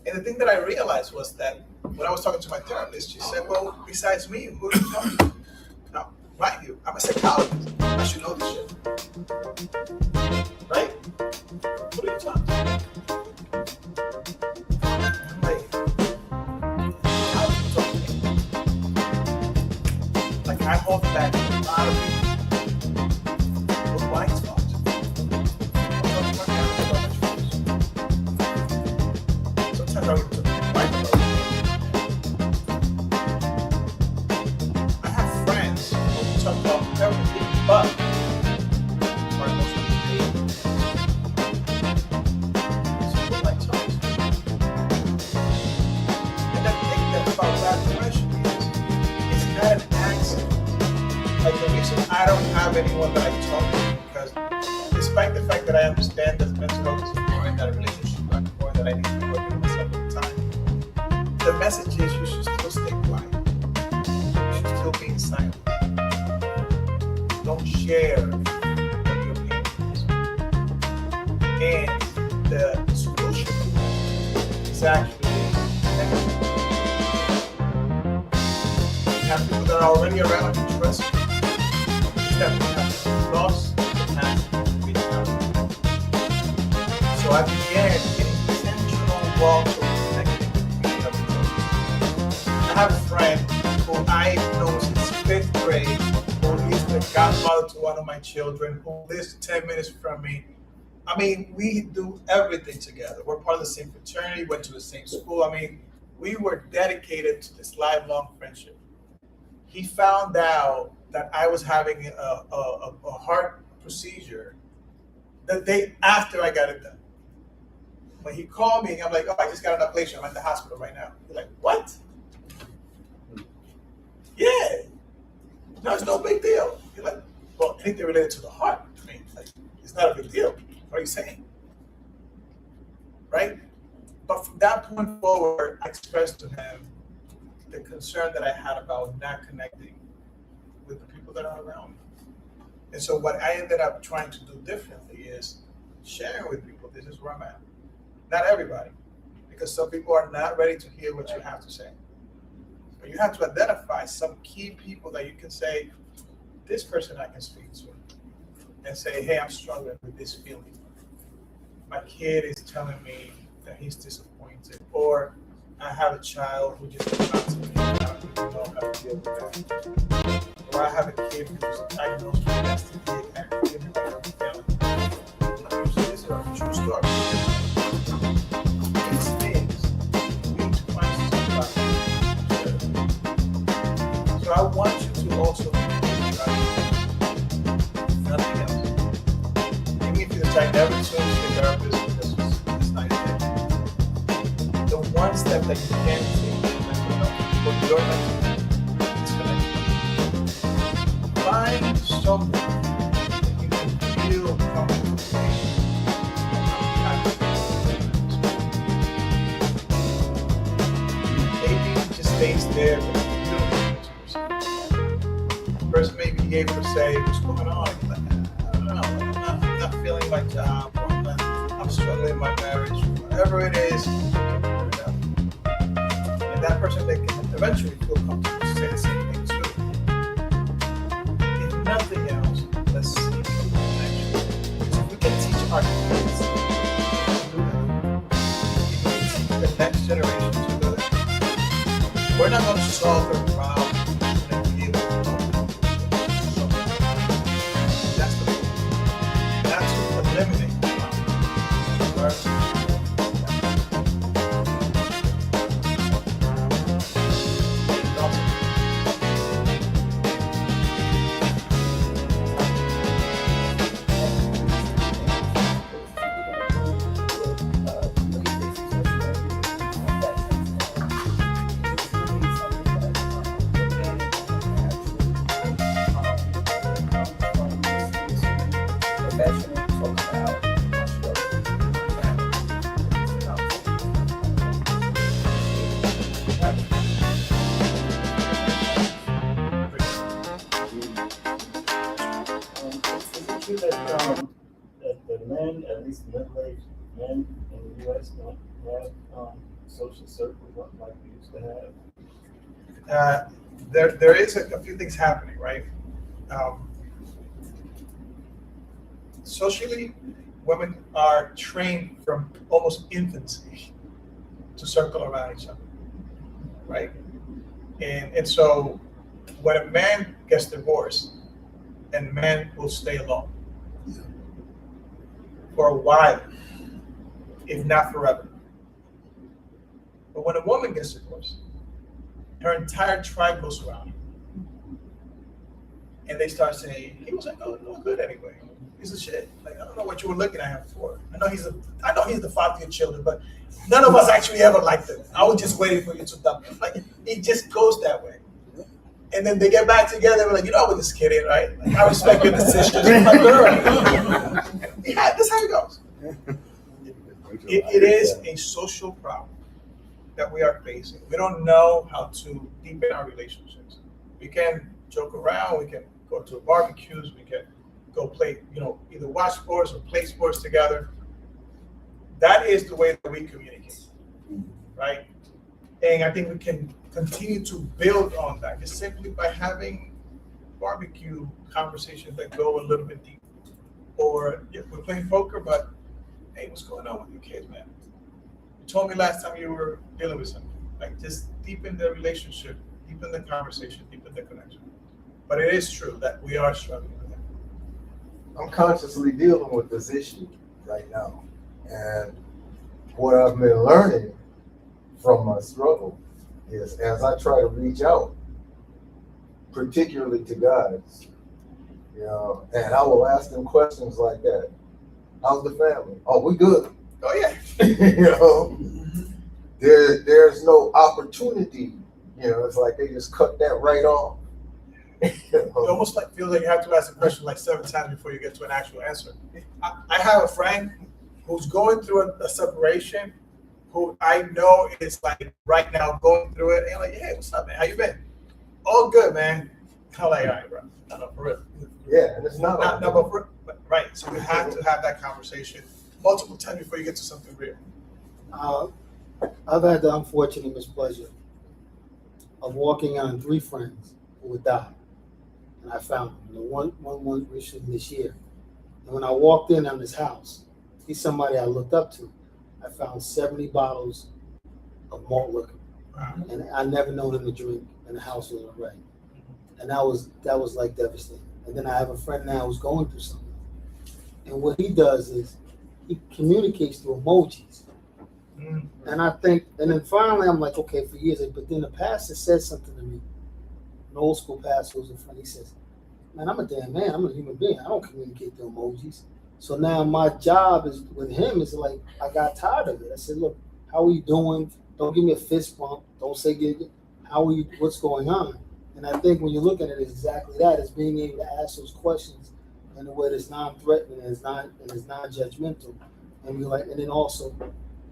And the thing that I realized was that when I was talking to my therapist, she said, well, besides me, who are you talking to? Now, mind you, I'm a psychologist. I should know this shit. Right? Who are you talking to? I'm like, how do you talk to me? Like, I hold back a lot of people with blind spots. Sometimes I would talk about everything but our emotional state. So what I talk to. And the thing that about that depression is, it's not an accident. Like, the reason I don't have anyone that I talk to, because despite the fact that I understand that mental health is important, that a relationship is important, that I need to be working on myself all the time, the message is you should still stay quiet. You should still be in silence. Don't share what your pain is. And the solution is actually you have people that are already around you, trust you. That we have lost the capacity to reach out. So I began an intentional walk of connecting with people. I have a friend who I know since 5th grade, who is the godfather to one of my children, who lives 10 minutes from me. I mean, we do everything together. We're part of the same fraternity, went to the same school. I mean, we were dedicated to this lifelong friendship. He found out that I was having a heart procedure the day after I got it done. When he called me, I'm like, oh, I just got an ablation. I'm at the hospital right now. He's like, what? Yeah. No, it's no big deal. You're like, well, anything related to the heart, I mean, like, it's not a big deal. What are you saying? Right? But from that point forward, I expressed to him the concern that I had about not connecting with the people that are around me. And so what I ended up trying to do differently is sharing with people, this is where I'm at. Not everybody, because some people are not ready to hear what you have to say. But you have to identify some key people that you can say, this person I can speak to, and say, hey, I'm struggling with this feeling. My kid is telling me that he's disappointed, or I have a child who just came out to me, I don't even know how to deal with that. Or I have a kid who's diagnosed with STD, and I give him my own feeling. These are true stories. These things, we need to find somebody. So I want you to also nothing else. Even if you decide never to see a therapist, this is nice thing. The one step that you can take for your mental health is connection. Find someone that you can feel comfortable with. Maybe it just stays there, but you don't need to yourself. be able to say what's going on. Like, I don't know, like, I'm not feeling my job, or I'm struggling in my marriage, whatever it is. And that person, they can eventually feel comfortable to say the same thing too. If nothing else, let's see connection. So if we can teach our kids to do that, the next generation to do it, we're not going to solve their problem. That the men, at least middle-aged men in the US, don't have social circles like we used to have. There is a few things happening, right? Socially, women are trained from almost infancy to circle around each other, right? And so when a man gets divorced, and the man will stay alone for a while, if not forever. But when a woman gets divorced, her entire tribe goes around her. And they start saying, he was like, oh, no good anyway. He's a shit. Like, I don't know what you were looking at him for. I know he's the father of your children, but none of us actually ever liked him. I was just waiting for you to dump him. Like, it just goes that way. And then they get back together, we're like, you know, we're just kidding, right? Like, I respect your decision. You're my girl. Yeah, that's how it goes. It is a social problem that we are facing. We don't know how to deepen our relationships. We can joke around, we can go to barbecues, we can go play, either watch sports or play sports together. That is the way that we communicate, right? And I think we can continue to build on that just simply by having barbecue conversations that go a little bit deeper. Or if we're playing poker, but hey, what's going on with your kids, man? You told me last time you were dealing with something. Like, just deepen the relationship, deepen the conversation, deepen the connection. But it is true that we are struggling with that. I'm consciously dealing with this issue right now. And what I've been learning from my struggle is, as I try to reach out, particularly to guys, and I will ask them questions like that. How's the family? Oh, we good. Oh yeah. There's no opportunity. It's like they just cut that right off. It almost feels like you have to ask a question like 7 times before you get to an actual answer. I have a friend who's going through a separation, who I know is like right now going through it, and like, hey, what's up, man? How you been? All good, man. I'm like, all right, bro. No, for real. Yeah, and it's not right. So you have to have that conversation multiple times before you get to something real. I've had the unfortunate mispleasure of walking on 3 friends who would die, and I found them. The one recently this year, and when I walked in on his house, he's somebody I looked up to. I found 70 bottles of malt liquor, and I never known him to drink, and the house was a wreck. And that was like devastating. And then I have a friend now who's going through something. And what he does is he communicates through emojis. And I think, and then finally I'm like, okay, for years, but then the pastor said something to me, an old school pastor who's a friend, he says, man, I'm a damn man, I'm a human being, I don't communicate through emojis. So now my job is with him is like, I got tired of it. I said, look, how are you doing? Don't give me a fist bump. Don't say, how are you, what's going on? And I think when you're looking at it, it's exactly that. It's being able to ask those questions in a way that's non-threatening and is non-judgmental. And you're like, and then also,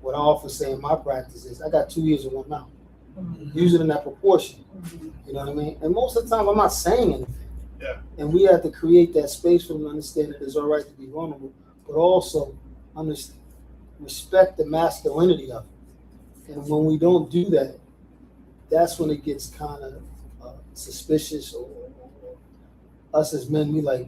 what I often say in my practice is, I got 2 ears and 1 mouth. Use it in that proportion. You know what I mean? And most of the time, I'm not saying anything. Yeah. And we have to create that space for them to understand that it's all right to be vulnerable, but also understand, respect the masculinity of it. And when we don't do that, that's when it gets kind of suspicious, or us as men, we like,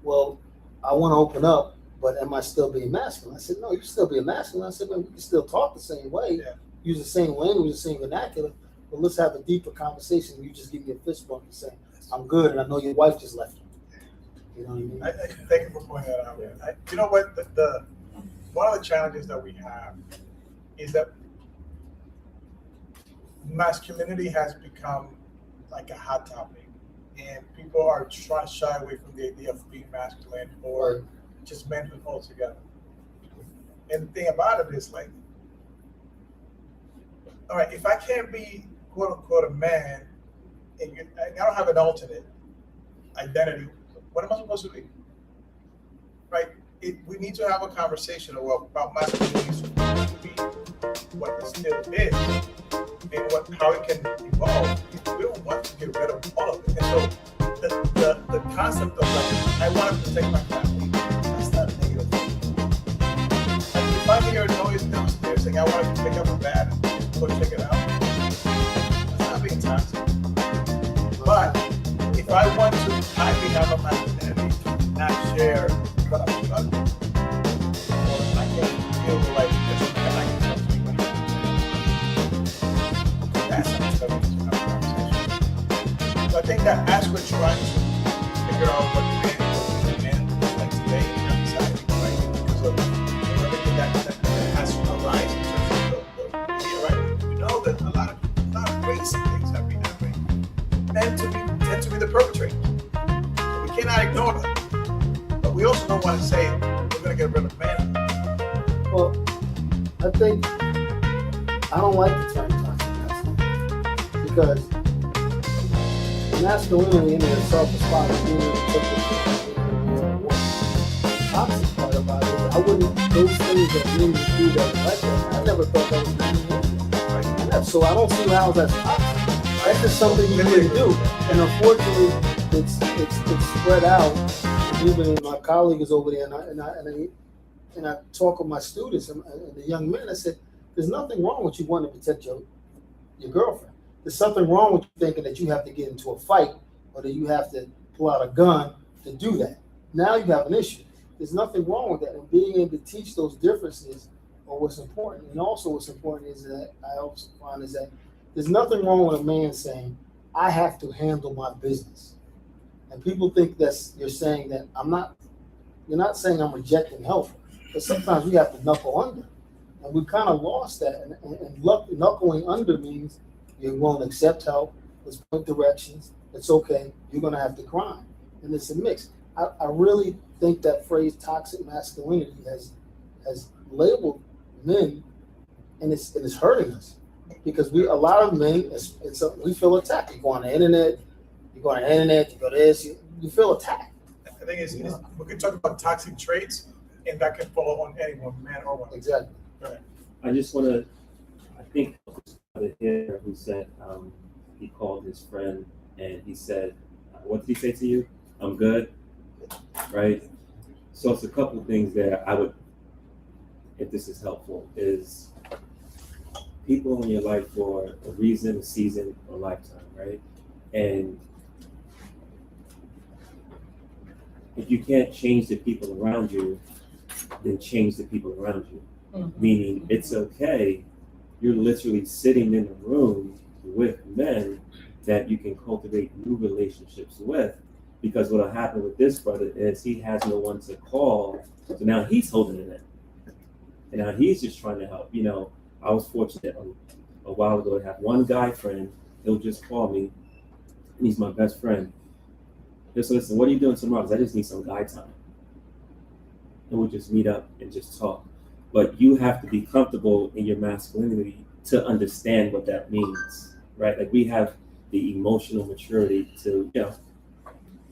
well, I want to open up, but am I still being masculine? I said, no, you're still being masculine. I said, man, we can still talk the same way, use the same language, the same vernacular, but let's have a deeper conversation. You just give me a fist bump and say, I'm good, and I know your wife just left you. You know what I mean? Thank you for pointing that out. You know what? The one of the challenges that we have is that masculinity has become like a hot topic, and people are trying to shy away from the idea of being masculine or just manhood altogether. And the thing about it is, like, all right, if I can't be quote unquote a man, and I don't have an alternate identity, what am I supposed to be? Right? We need to have a conversation about masculinity to be what it still is, and how it can evolve. We don't want to get rid of all of it. And so the concept of like, I want to protect my family, that's not a negative thing. Like, if I hear a noise downstairs saying I want to pick up a bat and go check it out, that's not being toxic. But if I want to actually have a masculinity, not share what I'm about, or I can feel like this, and I can talk to anybody. That's not something to have a conversation. So I think that as we're trying to figure out what men is like today in our society, right? Because of everything that has arisen in terms of the media, right? We know that a lot of racist things have been happening. Men tend to be the perpetrator. We cannot ignore them. But we also don't want to say we're going to get rid of men. Well, I think I don't like the term toxic masculinity, because masculinity in itself is part of being a toxic part about it. I wouldn't, those things that men would do that like that, I never thought that was being. So I don't see how that's toxic. That's just something you wouldn't do. And unfortunately, it's spread out. Even my colleague is over there, and I talk with my students and the young men. I said, there's nothing wrong with you wanting to protect your girlfriend. There's something wrong with you thinking that you have to get into a fight or that you have to pull out a gun to do that. Now you have an issue. There's nothing wrong with that. And being able to teach those differences are what's important. And also what's important is that I also find is that there's nothing wrong with a man saying, I have to handle my business. And people think you're saying that you're not saying I'm rejecting help, but sometimes we have to knuckle under. And we've kind of lost that. And knuckling under means you're willing to accept help, let's point directions, it's okay, you're going to have to grind. And it's a mix. I really think that phrase toxic masculinity has labeled men, and it's hurting us. Because a lot of men, we feel attacked. You go on the internet, you go this, you feel attacked. The thing is, we can talk about toxic traits, and that can fall on anyone, man or woman. Exactly. Right. I just want to, I think here who said he called his friend and he said, what did he say to you? I'm good, right? So it's a couple of things there I would, if this is helpful, is people in your life for a reason, a season, or a lifetime, right? And if you can't change the people around you, then change the people around you. Mm-hmm. Meaning it's okay, you're literally sitting in a room with men that you can cultivate new relationships with, because what'll happen with this brother is he has no one to call, so now he's holding it in. And now he's just trying to help. You know, I was fortunate a while ago to have one guy friend, he'll just call me, and he's my best friend. Just listen, what are you doing tomorrow? Because I just need some guy time. And we'll just meet up and just talk. But you have to be comfortable in your masculinity to understand what that means, right? Like we have the emotional maturity to,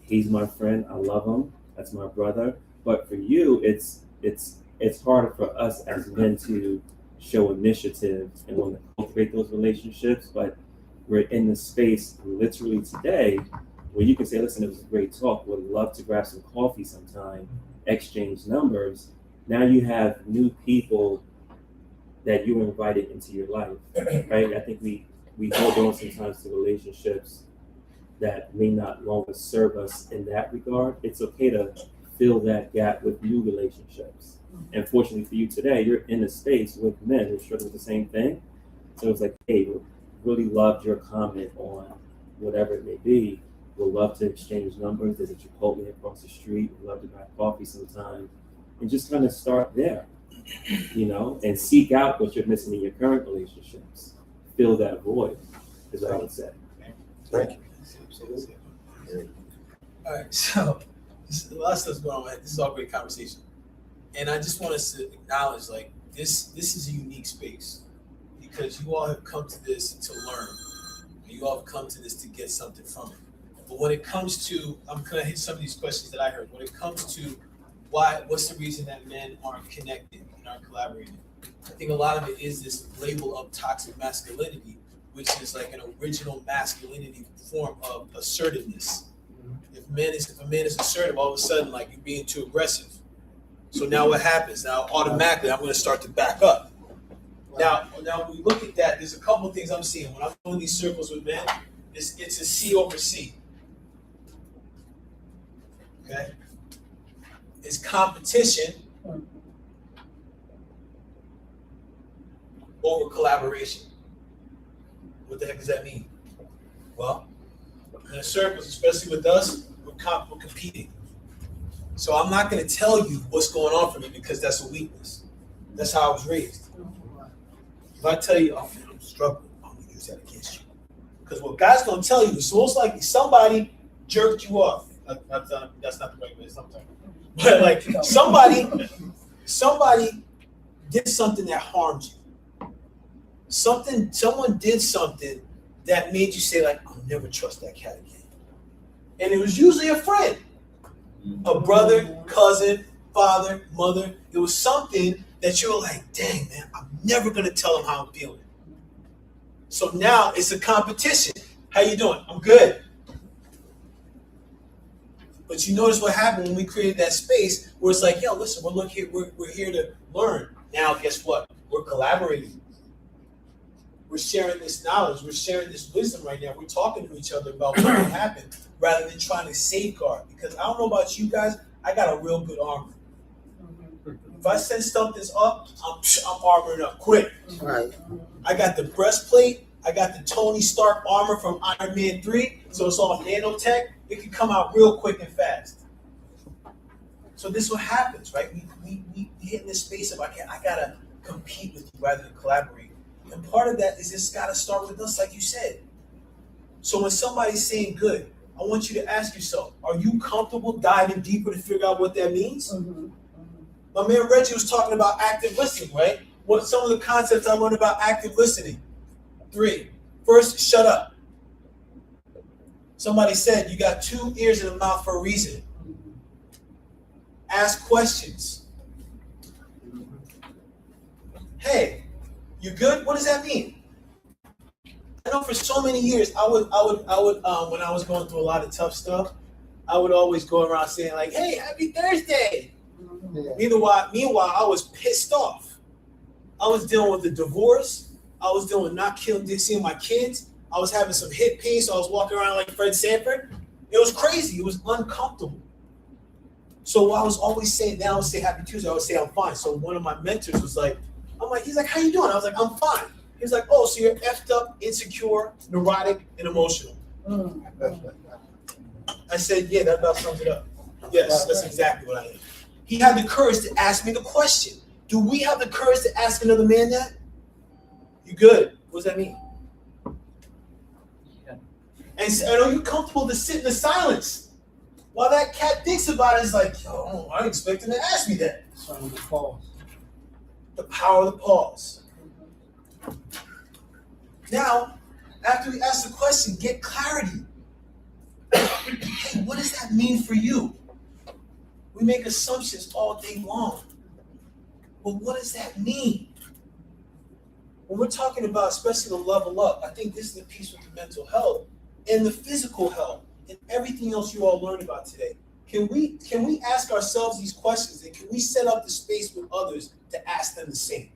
he's my friend, I love him, that's my brother. But for you, it's harder for us as men to show initiative and want to cultivate those relationships. But we're in the space literally today where you can say, listen, it was a great talk, would love to grab some coffee sometime, exchange numbers. Now you have new people that you invited into your life, right? I think we hold on sometimes to relationships that may not longer serve us in that regard. It's okay to fill that gap with new relationships. And fortunately for you today, you're in a space with men who struggle with the same thing. So it's like, hey, we really loved your comment on whatever it may be. We'd love to exchange numbers. There's a Chipotle across the street. We'd love to grab coffee sometime. And just kind of start there, you know, and seek out what you're missing in your current relationships. Fill that void, is what I would say. Thank you. All right, so a lot of stuff's going on. Man. This is all great conversation, and I just want us to acknowledge, like, this is a unique space because you all have come to this to learn. You all have come to this to get something from it. But when it comes to, I'm gonna hit some of these questions that I heard. When it comes to what's the reason that men aren't connected and aren't collaborating? I think a lot of it is this label of toxic masculinity, which is like an original masculinity form of assertiveness. If a man is assertive, all of a sudden, like, you're being too aggressive. So now what happens? Now automatically, I'm going to start to back up. Now when we look at that, there's a couple of things I'm seeing when I'm doing these circles with men. It's a C over C. Okay, it's competition over collaboration. What the heck does that mean? Well, in the circles, especially with us, we're competing. So I'm not going to tell you what's going on for me because that's a weakness. That's how I was raised. If I tell you, oh man, I'm struggling, I'm going to use that against you. Because what God's going to tell you is most likely somebody jerked you off. That's not the right way sometimes. But like somebody did something that harmed you. Someone did something that made you say, like, I'll never trust that cat again. And it was usually a friend, a brother, cousin, father, mother. It was something that you were like, dang, man, I'm never going to tell him how I'm feeling. So now it's a competition. How you doing? I'm good. But you notice what happened when we created that space where it's like, yo, listen, we're here to learn. Now, guess what? We're collaborating. We're sharing this knowledge. We're sharing this wisdom right now. We're talking to each other about what happened rather than trying to safeguard. Because I don't know about you guys, I got a real good armor. If I sense something's up, I'm armoring up quick. Right. I got the breastplate. I got the Tony Stark armor from Iron Man 3. So it's all nanotech. It can come out real quick and fast. So this is what happens, right? We hit in this space of, I gotta compete with you rather than collaborate. And part of that is it's gotta start with us, like you said. So when somebody's saying good, I want you to ask yourself, are you comfortable diving deeper to figure out what that means? My man Reggie was talking about active listening, right? What some of the concepts I learned about active listening? 3. First, shut up. Somebody said you got 2 ears and a mouth for a reason. Ask questions. Hey, you good? What does that mean? I know for so many years, I would when I was going through a lot of tough stuff, I would always go around saying like, "Hey, happy Thursday." Yeah. Meanwhile, I was pissed off. I was dealing with the divorce. I was dealing with not seeing my kids. I was having some hip pain, so I was walking around like Fred Sanford. It was crazy. It was uncomfortable. So I was always saying, then I would say Happy Tuesday. I would say I'm fine. So one of my mentors was like, he's like, how you doing? I was like, I'm fine. He was like, oh, so you're effed up, insecure, neurotic, and emotional. I said, yeah, that about sums it up. Yes, that's exactly what I am. He had the courage to ask me the question. Do we have the courage to ask another man that? You good? What does that mean? And are you comfortable to sit in the silence while that cat thinks about it? Is like, yo, I didn't expect him to ask me that. The power of the pause. Now, after we ask the question, get clarity. Hey, what does that mean for you? We make assumptions all day long. But what does that mean? When we're talking about, especially the level up, I think this is the piece with the mental health and the physical health and everything. everything else you all learned about today, can we ask ourselves these questions, and can we set up the space with others to ask them the same?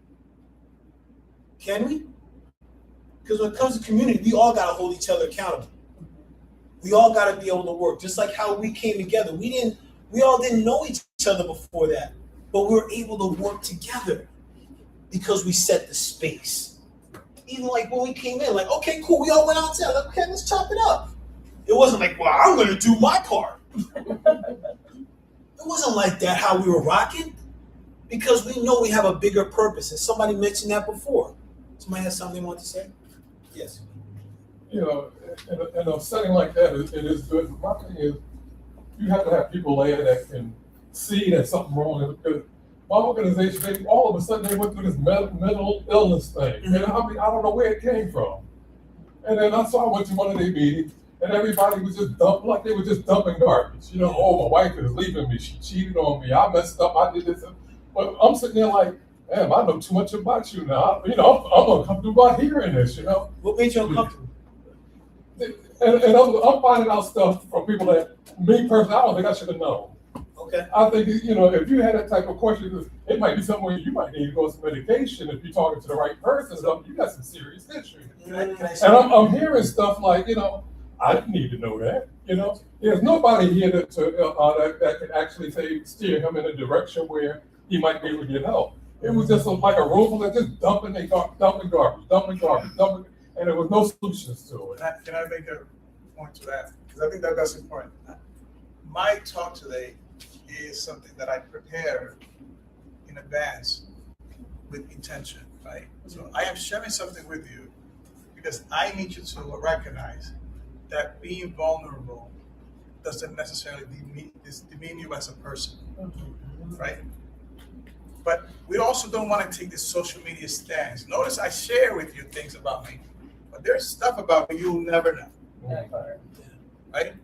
Can we? Because when it comes to community, we all got to hold each other accountable. We all got to be able to work, just like how we came together. We all didn't know each other before that, but we were able to work together because we set the space. Even like when we came in, like, okay, cool, we all went outside, like, okay, let's chop it up. It wasn't like, well, I'm gonna do my part. It wasn't like that how we were rocking, because we know we have a bigger purpose, and somebody mentioned that before. Somebody has something they want to say? Yes. You know, in a setting like that, it is good. My thing is, you have to have people there that can see that something wrong. Because my organization, all of a sudden, they went through this mental illness thing. And I mean, I don't know where it came from. And then I went to one of their meetings, and everybody was just like they were just dumping garbage. You know, oh, my wife is leaving me. She cheated on me. I messed up. I did this. But I'm sitting there like, damn, I know too much about you now. You know, I'm uncomfortable by hearing this, you know. What made you uncomfortable? And I'm finding out stuff from people that, me personally, I don't think I should have known. Okay. I think, you know, if you had that type of question, it might be somewhere you might need to go to some medication if you're talking to the right person. So you got some serious history. And I'm hearing stuff like, you know, I didn't need to know that. You know, there's nobody here that can actually steer him in a direction where he might be able to get help. It was just like a room full of just dumping garbage, and there was no solutions to it. Can I make a point to that? Because I think that's important. My talk today is something that I prepared in advance with intention, right? So I am sharing something with you because I need you to recognize that being vulnerable doesn't necessarily demean you as a person, right? But we also don't want to take this social media stance. Notice I share with you things about me, but there's stuff about me you'll never know, right?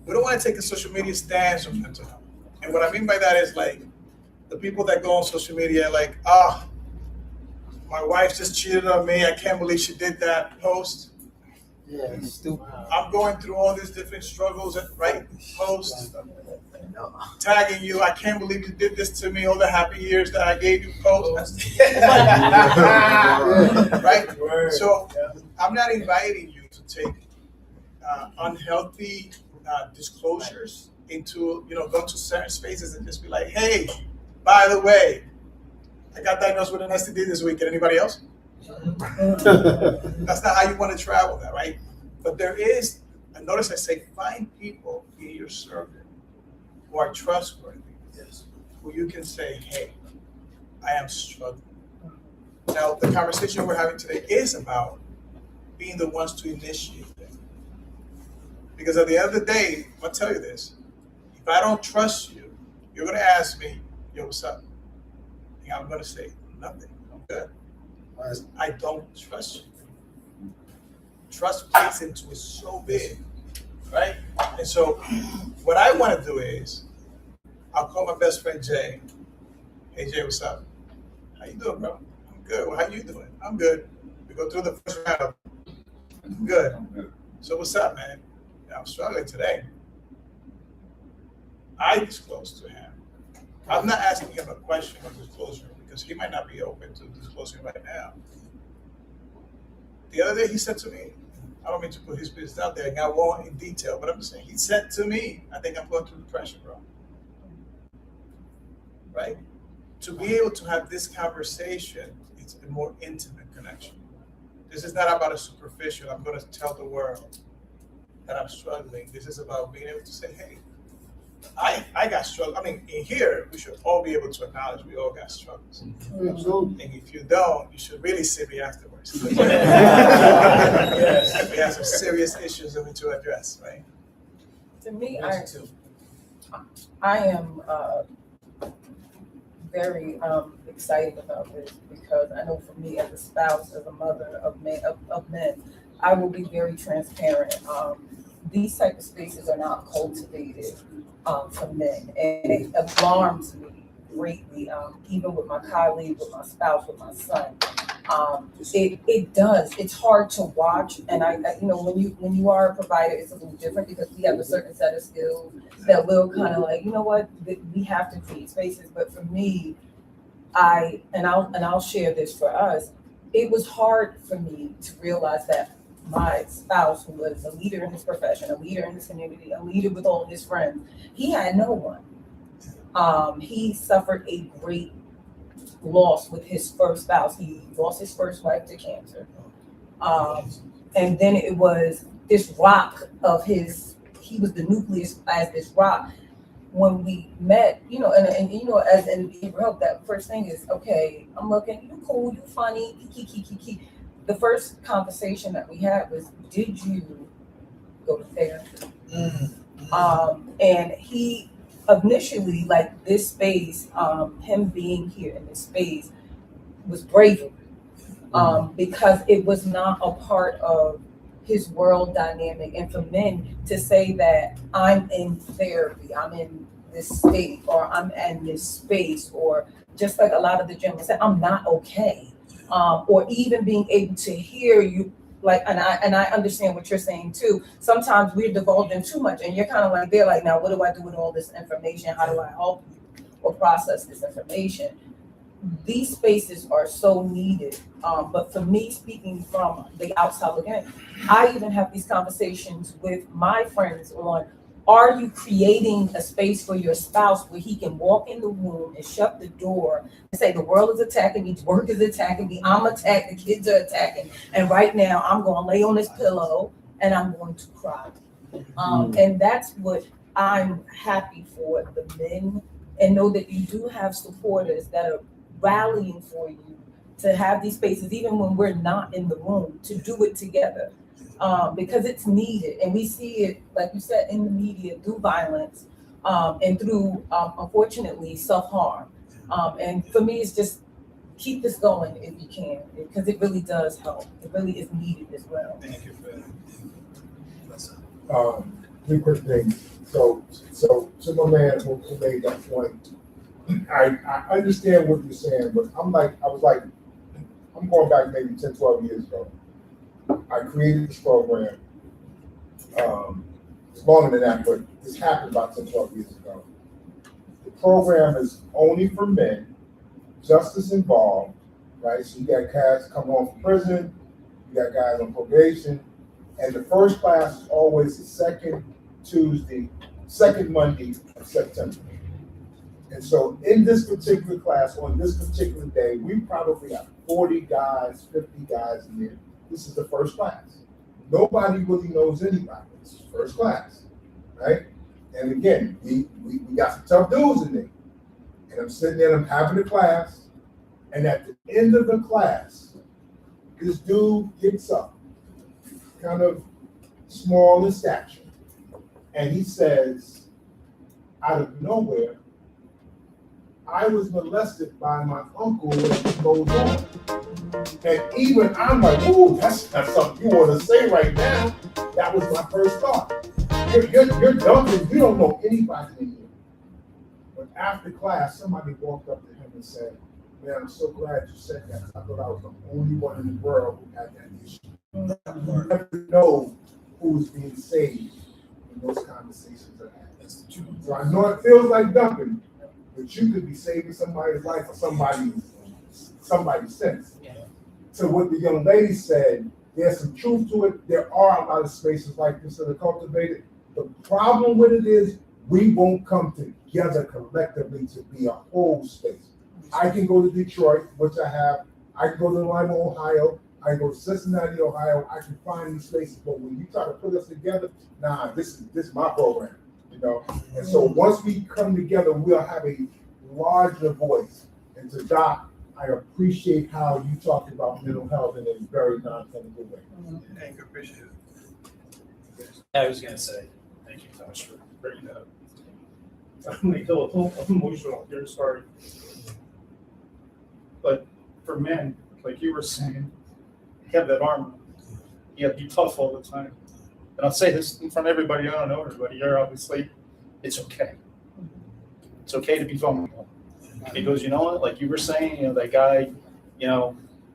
We don't want to take a social media stance on mental health. And what I mean by that is like the people that go on social media like, my wife just cheated on me. I can't believe she did that post. Yeah, it's stupid. I'm going through all these different struggles, right? Post, tagging you. I can't believe you did this to me. All the happy years that I gave you. Post, right? So I'm not inviting you to take unhealthy disclosures into, go to certain spaces and just be like, hey, by the way, I got diagnosed with an STD this weekend. Anybody else? That's not how you want to travel that, right? But there is, and notice I say, find people in your circle who are trustworthy, who you can say, hey, I am struggling. Now, the conversation we're having today is about being the ones to initiate it. Because at the end of the day, I'll tell you this, if I don't trust you, you're going to ask me, yo, what's up? And I'm going to say, nothing, I'm good. I don't trust you. Trust plays into it so big, right? And so what I want to do is, I'll call my best friend Jay. Hey Jay, what's up? How you doing, bro? I'm good. Well, how you doing? I'm good. We go through the first round. I'm good. So what's up, man? I'm struggling today. I disclose to him. I'm not asking him a question of disclosure because he might not be open to disclosing right now. The other day he said to me, I don't mean to put his business out there, I won't in detail, but I'm just saying, he said to me, I think I'm going through depression, bro. Right? To be able to have this conversation, it's a more intimate connection. This is not about a superficial, I'm going to tell the world that I'm struggling. This is about being able to say, hey, I got struggles. I mean, in here, we should all be able to acknowledge we all got struggles. Absolutely. And if you don't, you should really see me afterwards. Yes, we have some serious issues that we need to address, right? To me, I am very excited about this because I know for me as a spouse, as a mother of men, I will be very transparent. These type of spaces are not cultivated for men, and it alarms me greatly. Even with my colleague, with my spouse, with my son, It does. It's hard to watch, and when you are a provider, it's a little different because we have a certain set of skills that will kind of like, you know what, we have to create spaces. But for me, I'll share this for us. It was hard for me to realize that my spouse, who was a leader in his profession, a leader in his community, a leader with all his friends, he had no one. He suffered a great loss with his first spouse. He lost his first wife to cancer. And then it was this rock of his, he was the nucleus as this rock. When we met, as in help, that first thing is, okay, I'm looking, you cool, you funny, kiki. The first conversation that we had was, did you go to therapy? And he initially, like this space, him being here in this space was bravery, because it was not a part of his world dynamic. And for men to say that I'm in therapy, I'm in this state, or I'm in this space, or just like a lot of the gentlemen said, I'm not okay, or even being able to hear you, like, and I understand what you're saying too. Sometimes we're divulging too much, and you're kind of like, they're like, now what do I do with all this information? How do I help you or process this information? These spaces are so needed. But for me, speaking from the outside looking in, I even have these conversations with my friends on, are you creating a space for your spouse where he can walk in the room and shut the door and say, the world is attacking me, work is attacking me, I'm attacked, the kids are attacking, and right now I'm going to lay on this pillow and I'm going to cry. And that's what I'm happy for the men, and know that you do have supporters that are rallying for you to have these spaces, even when we're not in the room, to do it together. Because it's needed, and we see it, like you said, in the media through violence, and through, unfortunately, self-harm. And for me, it's just keep this going if you can, because it really does help. It really is needed as well. Thank you for that. Three quick things. So to my man who made that point, I understand what you're saying, but I'm going back maybe 10, 12 years ago. I created this program. It's longer than that, but this happened about 10, 12 years ago. The program is only for men, justice involved, right? So you got guys coming home from prison, you got guys on probation, and the first class is always the second Monday of September. And so in this particular class, on this particular day, we probably have 40 guys, 50 guys in there. This is the first class. Nobody really knows anybody. It's first class, right? And again, we got some tough dudes in there. And I'm sitting there and I'm having a class. And at the end of the class, this dude gets up, kind of small in stature. And he says, out of nowhere, I was molested by my uncle, and it goes on. And even I'm like, ooh, that's not something you want to say right now. That was my first thought. You're dumping, you don't know anybody in here. But after class, somebody walked up to him and said, man, I'm so glad you said that. I thought I was the only one in the world who had that issue. You never know who's being saved when those conversations are had. That's the truth. So I know it feels like dumping, but you could be saving somebody's life or somebody's sense. Yeah. So what the young lady said, there's some truth to it. There are a lot of spaces like this that are cultivated. The problem with it is we won't come together collectively to be a whole space. I can go to Detroit, which I have. I can go to Lima, Ohio. I can go to Cincinnati, Ohio. I can find these spaces. But when you try to put us together, nah, this is my program. You know, and so once we come together, we'll have a larger voice. And to Doc, I appreciate how you talked about mental health in a very non-clinical way. Thank you, appreciate it. I was gonna say, thank you so much for bringing that up. I'm like a little emotional. You're sorry, but for men, like you were saying, you have that armor. You have to be tough all the time. And I'll say this in front of everybody. I don't know everybody. You're obviously, it's okay. It's okay to be vulnerable. Because you know what, like you were saying, that guy,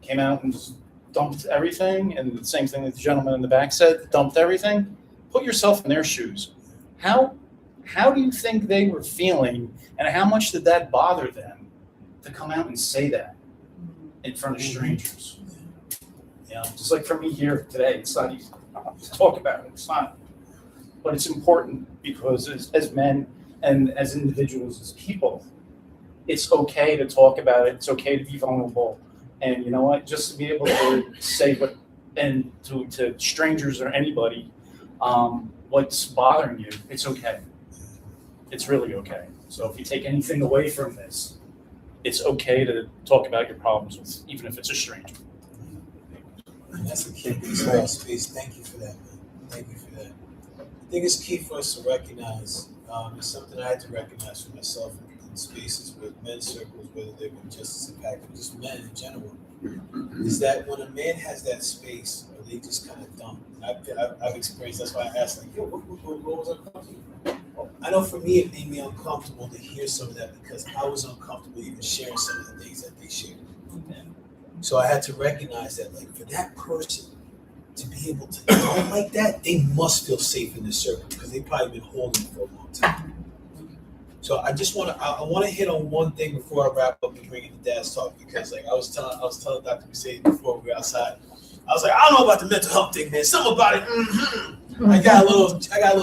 came out and just dumped everything, and the same thing that the gentleman in the back said, dumped everything. Put yourself in their shoes. How do you think they were feeling, and how much did that bother them to come out and say that in front of strangers? You know, just like for me here today, it's not easy to talk about it. It's not, but it's important because as men and as individuals, as people, it's okay to talk about it. It's okay to be vulnerable. And you know what? Just to be able to say what, and to strangers or anybody, what's bothering you, it's okay. It's really okay. So if you take anything away from this, it's okay to talk about your problems with, even if it's a stranger. That's a key piece of our space. Thank you for that, man. Thank you for that. I think it's key for us to recognize, it's something I had to recognize for myself in spaces with men's circles, whether they're with Justice Impact or just men in general, is that when a man has that space, or they just kind of dump. I've experienced, that's why I asked, like, yo, what was uncomfortable? I know for me, it made me uncomfortable to hear some of that because I was uncomfortable even sharing some of the things that they shared. So I had to recognize that, like, for that person to be able to talk like that, they must feel safe in this circle because they've probably been holding it for a long time. So I just want to hit on one thing before I wrap up and bring in the dad's talk, because like I was telling Dr. Mercedes before we were outside, I was like, I don't know about the mental health thing, man. Something about it. I got a little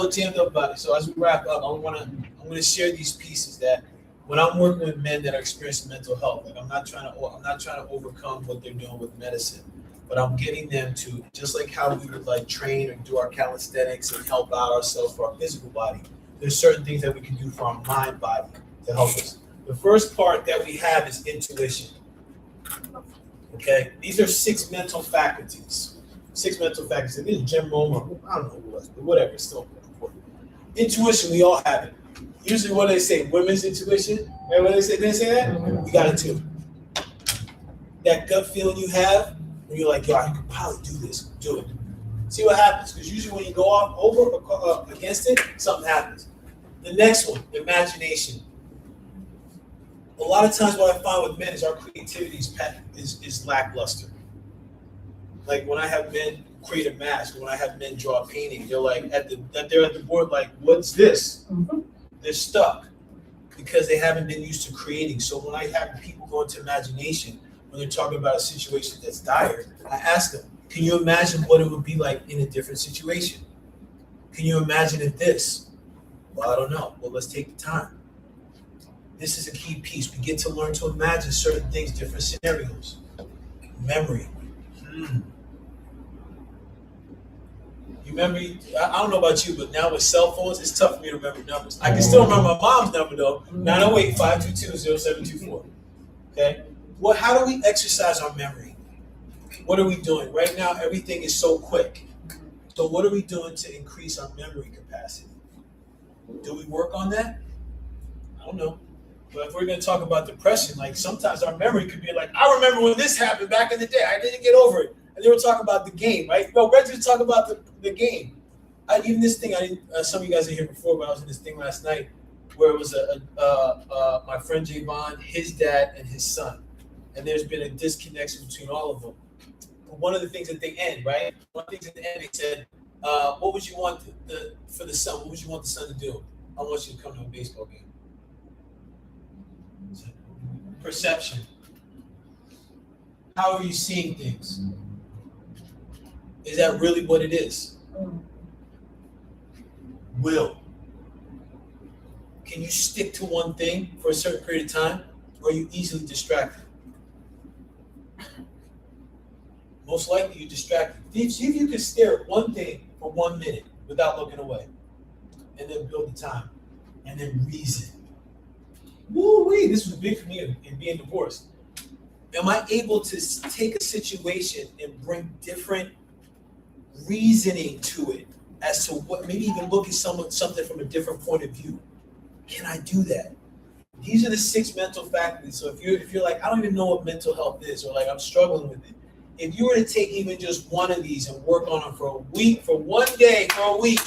jammed up about it. So as we wrap up, I'm gonna share these pieces that when I'm working with men that are experiencing mental health, like I'm not trying to overcome what they're doing with medicine, but I'm getting them to, just like how we would like train and do our calisthenics and help out ourselves for our physical body. There's certain things that we can do for our mind body to help us. The first part that we have is intuition. Okay, these are 6 mental faculties. 6 mental faculties. I think Jim Rome, I don't know who it was, but whatever, it's still important. Intuition, we all have it. Usually, what do they say? Women's intuition. Remember what they say? Did they say that? We got it too. That gut feeling you have when you're like, yo, I could probably do this. Do it. See what happens. Because usually, when you go off over against it, something happens. The next one, imagination. A lot of times what I find with men is our creativity is lackluster. Like when I have men create a mask, when I have men draw a painting, they're like they're at the board like, what's this? Mm-hmm. They're stuck because they haven't been used to creating. So when I have people go into imagination, when they're talking about a situation that's dire, I ask them, can you imagine what it would be like in a different situation? Can you imagine if this? Well, I don't know. Well, let's take the time. This is a key piece. We get to learn to imagine certain things, different scenarios. Memory. You remember, I don't know about you, but now with cell phones, it's tough for me to remember numbers. I can still remember my mom's number though, 908-522-0724. Okay? Well, how do we exercise our memory? What are we doing? Right now, everything is so quick. So what are we doing to increase our memory capacity? Do we work on that? I don't know. But if we're going to talk about depression, like sometimes our memory could be like, I remember when this happened back in the day. I didn't get over it. And they were talking about the game, right? No, Reggie was talking about the game. Even this thing, some of you guys are here before, but I was in this thing last night where it was my friend Javon, his dad, and his son. And there's been a disconnection between all of them. But one of the things at the end, right? One of the things at the end, they said, what would you want for the son? What would you want the son to do? I want you to come to a baseball game. Perception. How are you seeing things? Is that really what it is? Will. Can you stick to one thing for a certain period of time, or are you easily distracted? Most likely you're distracted. See if you can stare at one thing for 1 minute without looking away, and then build the time, and then reason. Woo-wee, this was big for me in being divorced. Am I able to take a situation and bring different reasoning to it as to what, maybe even look at something from a different point of view? Can I do that? These are the 6 mental faculties. So if you're like, I don't even know what mental health is, or like I'm struggling with it. If you were to take even just one of these and work on them for a week, for 1 day, for a week,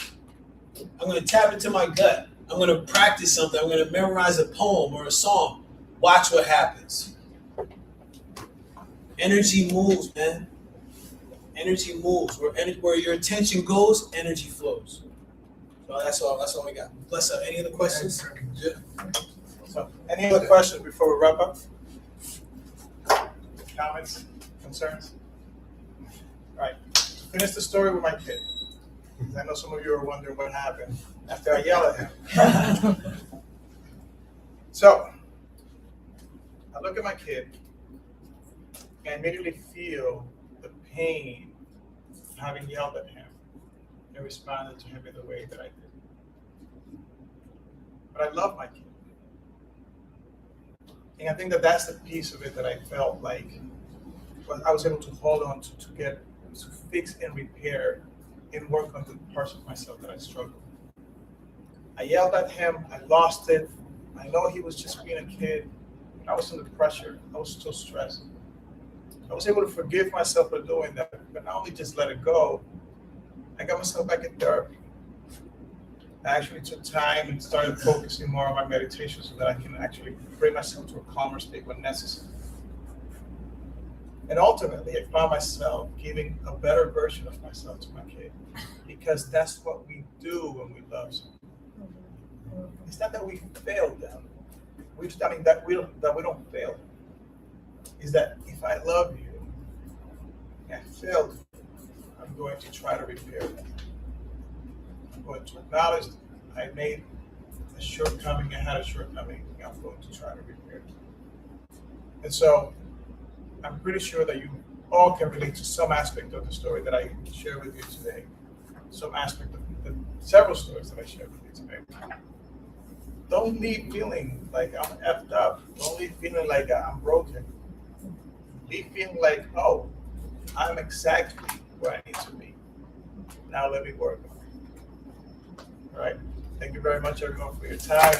I'm going to tap into my gut. I'm going to practice something. I'm going to memorize a poem or a song. Watch what happens. Energy moves, man. Energy moves. Where your attention goes, energy flows. So that's all we got. Bless up. Any other questions? Yeah. So, any other questions before we wrap up? Comments, concerns? All right, finish the story with my kid. I know some of you are wondering what happened after I yelled at him. So, I look at my kid and immediately feel the pain of having yelled at him and responded to him in the way that I did. But I love my kid. And I think that that's the piece of it that I felt like I was able to hold on to fix and repair and work on the parts of myself that I struggled. I yelled at him, I lost it. I know he was just being a kid. I was under pressure. I was still stressed. I was able to forgive myself for doing that, but not only just let it go, I got myself back in therapy. I actually took time and started focusing more on my meditation so that I can actually bring myself to a calmer state when necessary. And ultimately, I found myself giving a better version of myself to my kid, because that's what we do when we love someone. It's not that we failed them. That we don't fail them. Is that if I love you and failed you, I'm going to try to repair that. I'm going to acknowledge I made a shortcoming, I had a shortcoming, and I'm going to try to repair it. And so I'm pretty sure that you all can relate to some aspect of the story that I shared with you today. Some aspect of the several stories that I shared with you today. Don't leave feeling like I'm effed up. Don't leave feeling like I'm broken. Leave feeling like, oh, I'm exactly where I need to be. Now let me work on it. All right. Thank you very much, everyone, for your time.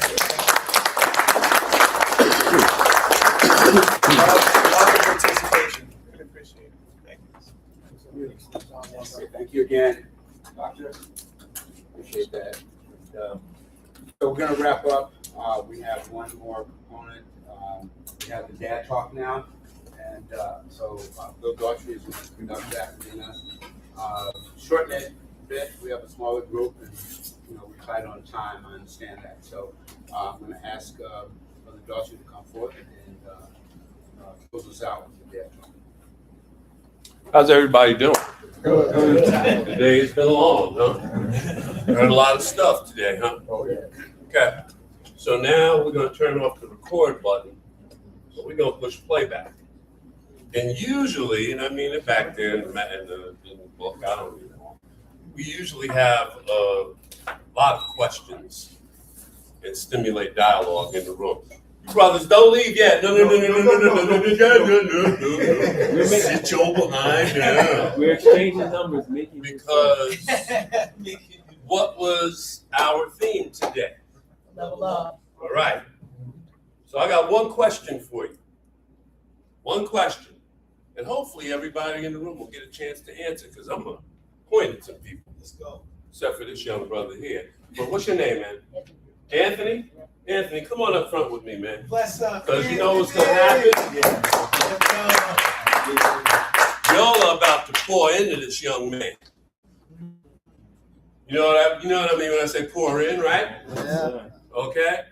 Participation. Really appreciate it. Thank you. Thank you again, Doctor. Appreciate that. So we're gonna wrap up. We have one more component. We have the dad talk now. And so Bill Daughtry is going to conduct that in a shorten it a bit. We have a smaller group and we're tight on time. I understand that. So I'm going to ask Brother Daughtry to come forward and close us out with the dad talk. How's everybody doing? Today has been long, huh? Heard a lot of stuff today, huh? Oh, yeah. Okay. So now we're going to turn off the record button. So we're going to push playback. And usually, and I mean it back there in the book, I don't even know. We usually have a lot of questions and stimulate dialogue in the room. You brothers, don't leave yet. No. Sit your behind down. We're exchanging numbers, because what was our theme today? Level up. All right. So I got one question for you. One question. And hopefully everybody in the room will get a chance to answer, because I'm going to point at some people. Let's go. Except for this young brother here. But what's your name, man? Anthony? Anthony, come on up front with me, man. Bless up. Because you know what's going to happen? Y'all are about to pour into this young man. You know what I mean when I say pour in, right? Yeah. Okay?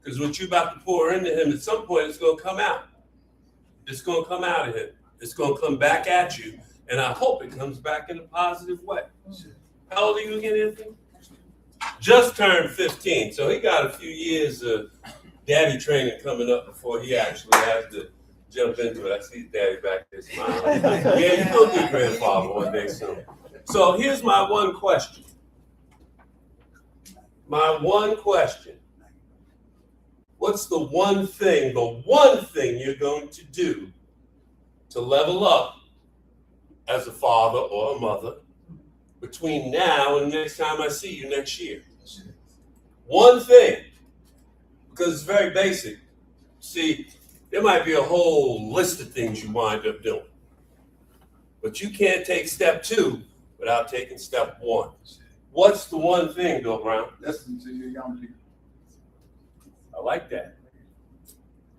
Because what you about to pour into him, at some point, it's going to come out. It's going to come out of him. It's going to come back at you. And I hope it comes back in a positive way. How old are you again, Anthony? Just turned 15. So he got a few years of daddy training coming up before he actually has to jump into it. I see his daddy back there smiling. Yeah, you'll be grandfather one day soon. So here's my one question. My one question. What's the one thing you're going to do to level up as a father or a mother between now and the next time I see you next year? One thing, because it's very basic. See, there might be a whole list of things you wind up doing, but you can't take step 2 without taking step 1. What's the one thing, Bill Brown? Listen to your young people. I like that.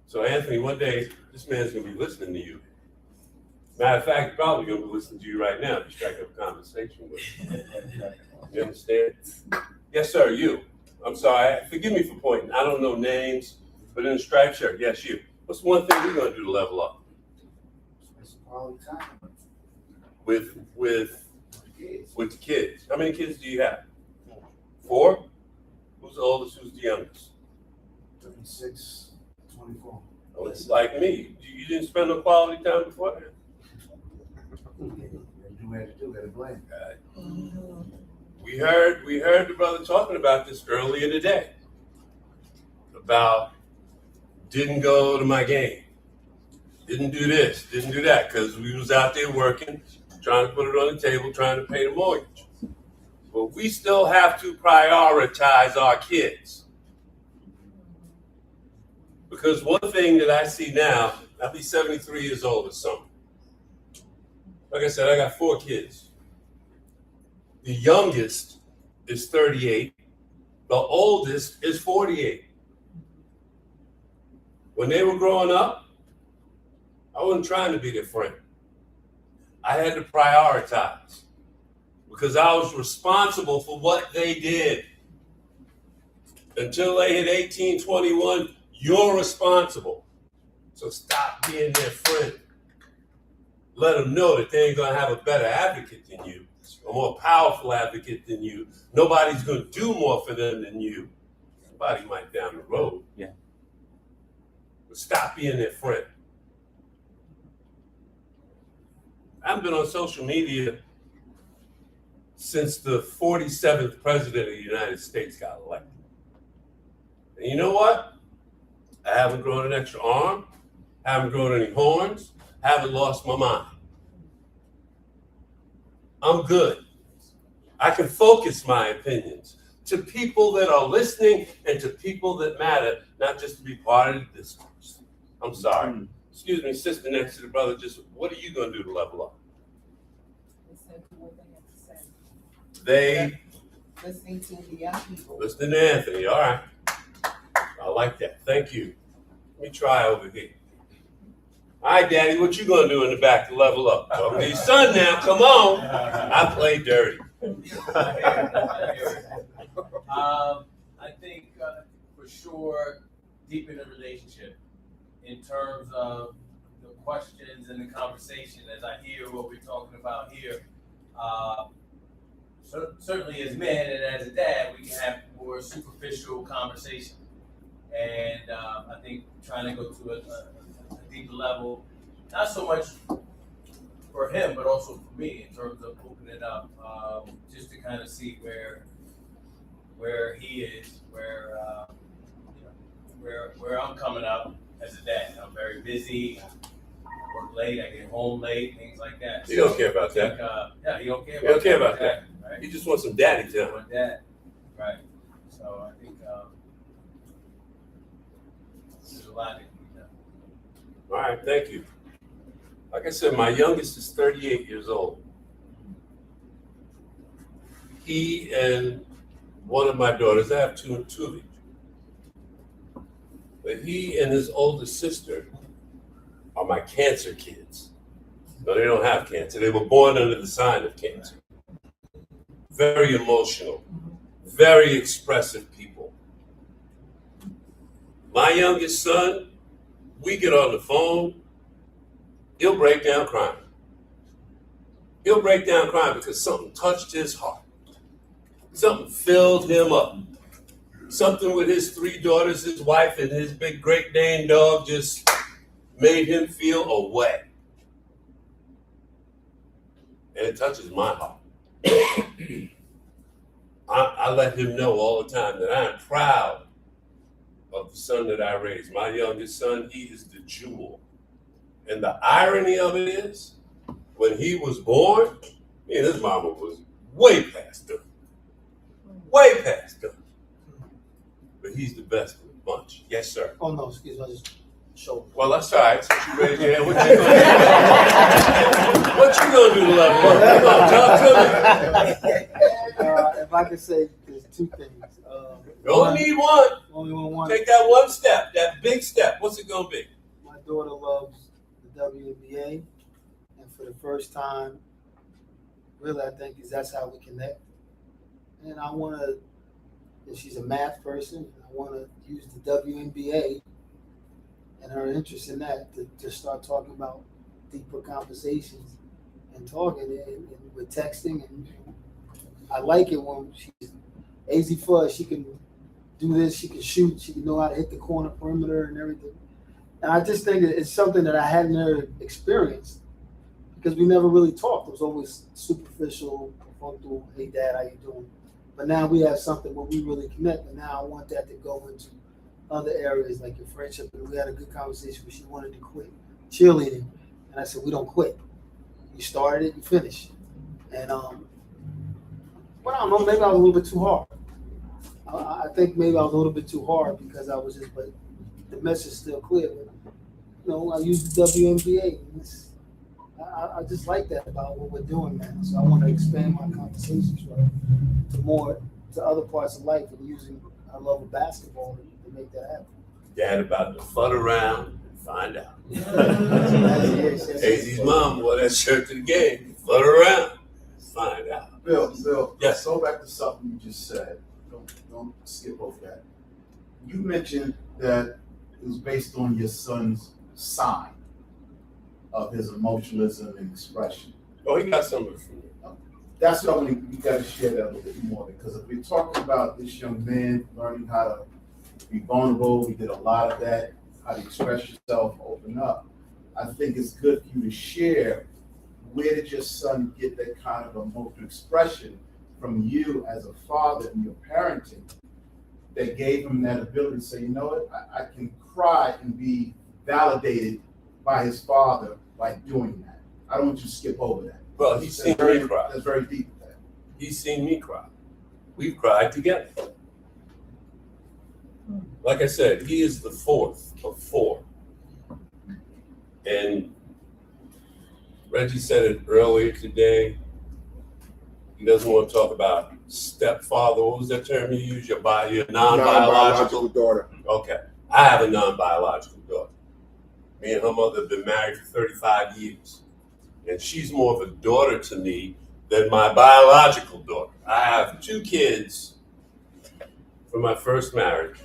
So Anthony, one day this man's gonna be listening to you. Matter of fact, probably gonna be listening to you right now if you strike up a conversation with him. You understand? Yes, sir, you. I'm sorry, forgive me for pointing. I don't know names, but in a striped shirt, yes, you. What's one thing we're gonna do to level up? With the kids. How many kids do you have? 4? Who's the oldest? Who's the youngest? 36, 24. Oh, it's like me. You didn't spend no quality time before that. We heard the brother talking about this earlier today. About didn't go to my game. Didn't do this, didn't do that, because we was out there working, trying to put it on the table, trying to pay the mortgage. But we still have to prioritize our kids. Because one thing that I see now, I'll be 73 years old this summer. Like I said, I got 4 kids. The youngest is 38. The oldest is 48. When they were growing up, I wasn't trying to be their friend. I had to prioritize because I was responsible for what they did. Until they hit 18, 21, you're responsible. So stop being their friend. Let them know that they ain't gonna have a better advocate than you, a more powerful advocate than you. Nobody's gonna do more for them than you. Somebody might down the road. Yeah. But stop being their friend. I've been on social media since the 47th president of the United States got elected. And you know what? I haven't grown an extra arm, haven't grown any horns, haven't lost my mind. I'm good. I can focus my opinions to people that are listening and to people that matter, not just to be part of the discourse. I'm sorry. Excuse me, sister next to the brother, just what are you going to do to level up? They Listening to the young people. Listening to Anthony, all right. I like that. Thank you. Let me try over here. All right, Daddy, what you gonna do in the back to level up? Talking to your son now, come on. I play dirty. I think for sure deepen the relationship in terms of the questions and the conversation. As I hear what we're talking about here, certainly as men and as a dad, we can have more superficial conversation. And I think trying to go to a deeper level, not so much for him, but also for me in terms of opening it up, just to kind of see where he is, where I'm coming up as a dad. I'm very busy. I work late. I get home late. Things like that. He don't care about that. Yeah, he don't care. He don't care about that. that. Right? He just wants some daddy time. Want dad. Right. So I think there's a lot that can be done. All right, thank you. Like I said, my youngest is 38 years old. He and one of my daughters, I have two of each. But he and his oldest sister are my cancer kids. No, they don't have cancer. They were born under the sign of cancer. Very emotional, very expressive people. My youngest son, we get on the phone, he'll break down crying. He'll break down crying because something touched his heart. Something filled him up. Something with his 3 daughters, his wife, and his big Great Dane dog just made him feel a way. And it touches my heart. I let him know all the time that I am proud of the son that I raised. My youngest son, he is the jewel. And the irony of it is, when he was born, me and his mama was way past done. Way past done. But he's the best of the bunch. Yes, sir. Oh, no, excuse me, I just showed. Well, that's all right. Since you raised your hand, what you gonna do? What you gonna do to level up? Come on, talk to me. If I could say, there's 2 things. You only need one. Only one. Take that one step, that big step. What's it gonna be? My daughter loves the WNBA and for the first time, really, I think that's how we connect. And I want to, if she's a math person, I want to use the WNBA and her interest in that to start talking about deeper conversations and talking and with texting. And I like it when she's AZ Fuzz. She can do this, she can shoot, she can know how to hit the corner perimeter and everything. And I just think it's something that I had never experienced because we never really talked. It was always superficial, perfunctory, hey dad, how you doing? But now we have something where we really connect, and now I want that to go into other areas like your friendship. And we had a good conversation where she wanted to quit cheerleading, and I said, we don't quit. You started it, you finish. And but I don't know, maybe I was a little bit too hard. I think maybe I was a little bit too hard because I was just, but the message is still clear. But, you know, I use the WNBA. I just like that about what we're doing now. So I want to expand my conversations to other parts of life and using our love of basketball to make that happen. Dad about to fud around and find out. AZ's mom wore that shirt to the game. Fud around, find out. Bill, yes. Go back to something you just said. Don't skip over that. You mentioned that it was based on your son's sign of his emotionalism and expression. Oh, he got some of it from you. That's something you got to share that a little bit more, because if we're talking about this young man learning how to be vulnerable, we did a lot of that, how to express yourself, open up. I think it's good for you to share, where did your son get that kind of emotional expression from you as a father and your parenting that gave him that ability to say, you know what, I can cry and be validated by his father by doing that. I don't want you to skip over that. Well, he's seen me cry. That's very deep. That. He's seen me cry. We've cried together. Like I said, he is the fourth of four. And Reggie said it earlier today. He doesn't want to talk about stepfather. What was that term you used? Your non-biological daughter. Okay. I have a non-biological daughter. Me and her mother have been married for 35 years. And she's more of a daughter to me than my biological daughter. I have 2 kids from my first marriage.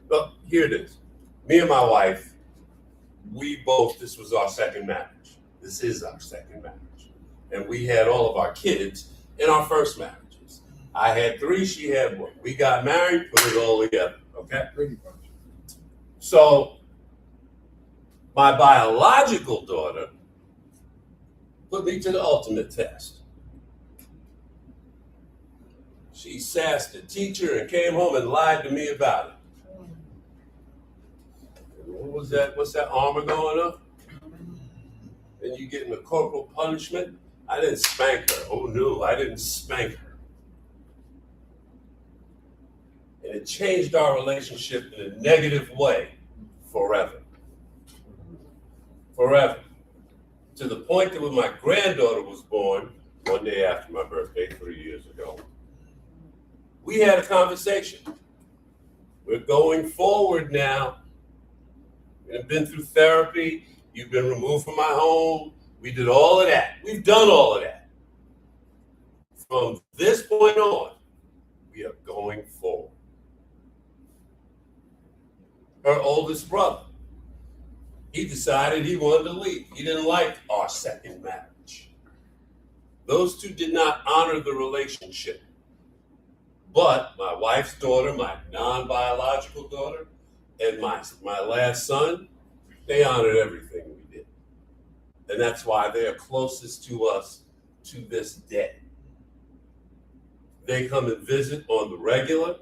Well, here it is. Me and my wife, this was our second marriage. This is our second marriage. And we had all of our kids in our first marriages. I had 3, she had 1. We got married, put it all together, okay? So, my biological daughter put me to the ultimate test. She sassed the teacher and came home and lied to me about it. What was that? What's that armor going up? And you getting a corporal punishment? I didn't spank her. Oh no, I didn't spank her. And it changed our relationship in a negative way forever. Forever. To the point that when my granddaughter was born, one day after my birthday 3 years ago, we had a conversation. We're going forward now. We've been through therapy. You've been removed from my home. We did all of that. We've done all of that. From this point on, we are going forward. Her oldest brother, he decided he wanted to leave. He didn't like our second marriage. Those 2 did not honor the relationship. But my wife's daughter, my non-biological daughter, and my last son, they honored everything we did. And that's why they are closest to us to this day. They come and visit on the regular.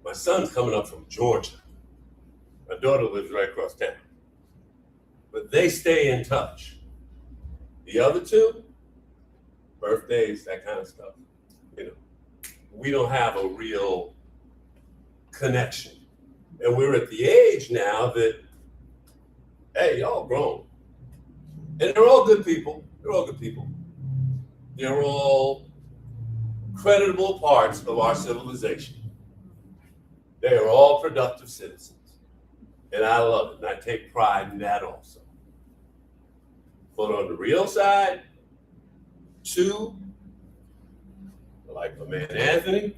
My son's coming up from Georgia. My daughter lives right across town. But they stay in touch. The other 2, birthdays, that kind of stuff, we don't have a real connection. And we're at the age now that, hey, y'all grown. And they're all good people. They're all good people. They're all creditable parts of our civilization. They are all productive citizens. And I love it. And I take pride in that also. But on the real side, 2, like my man Anthony,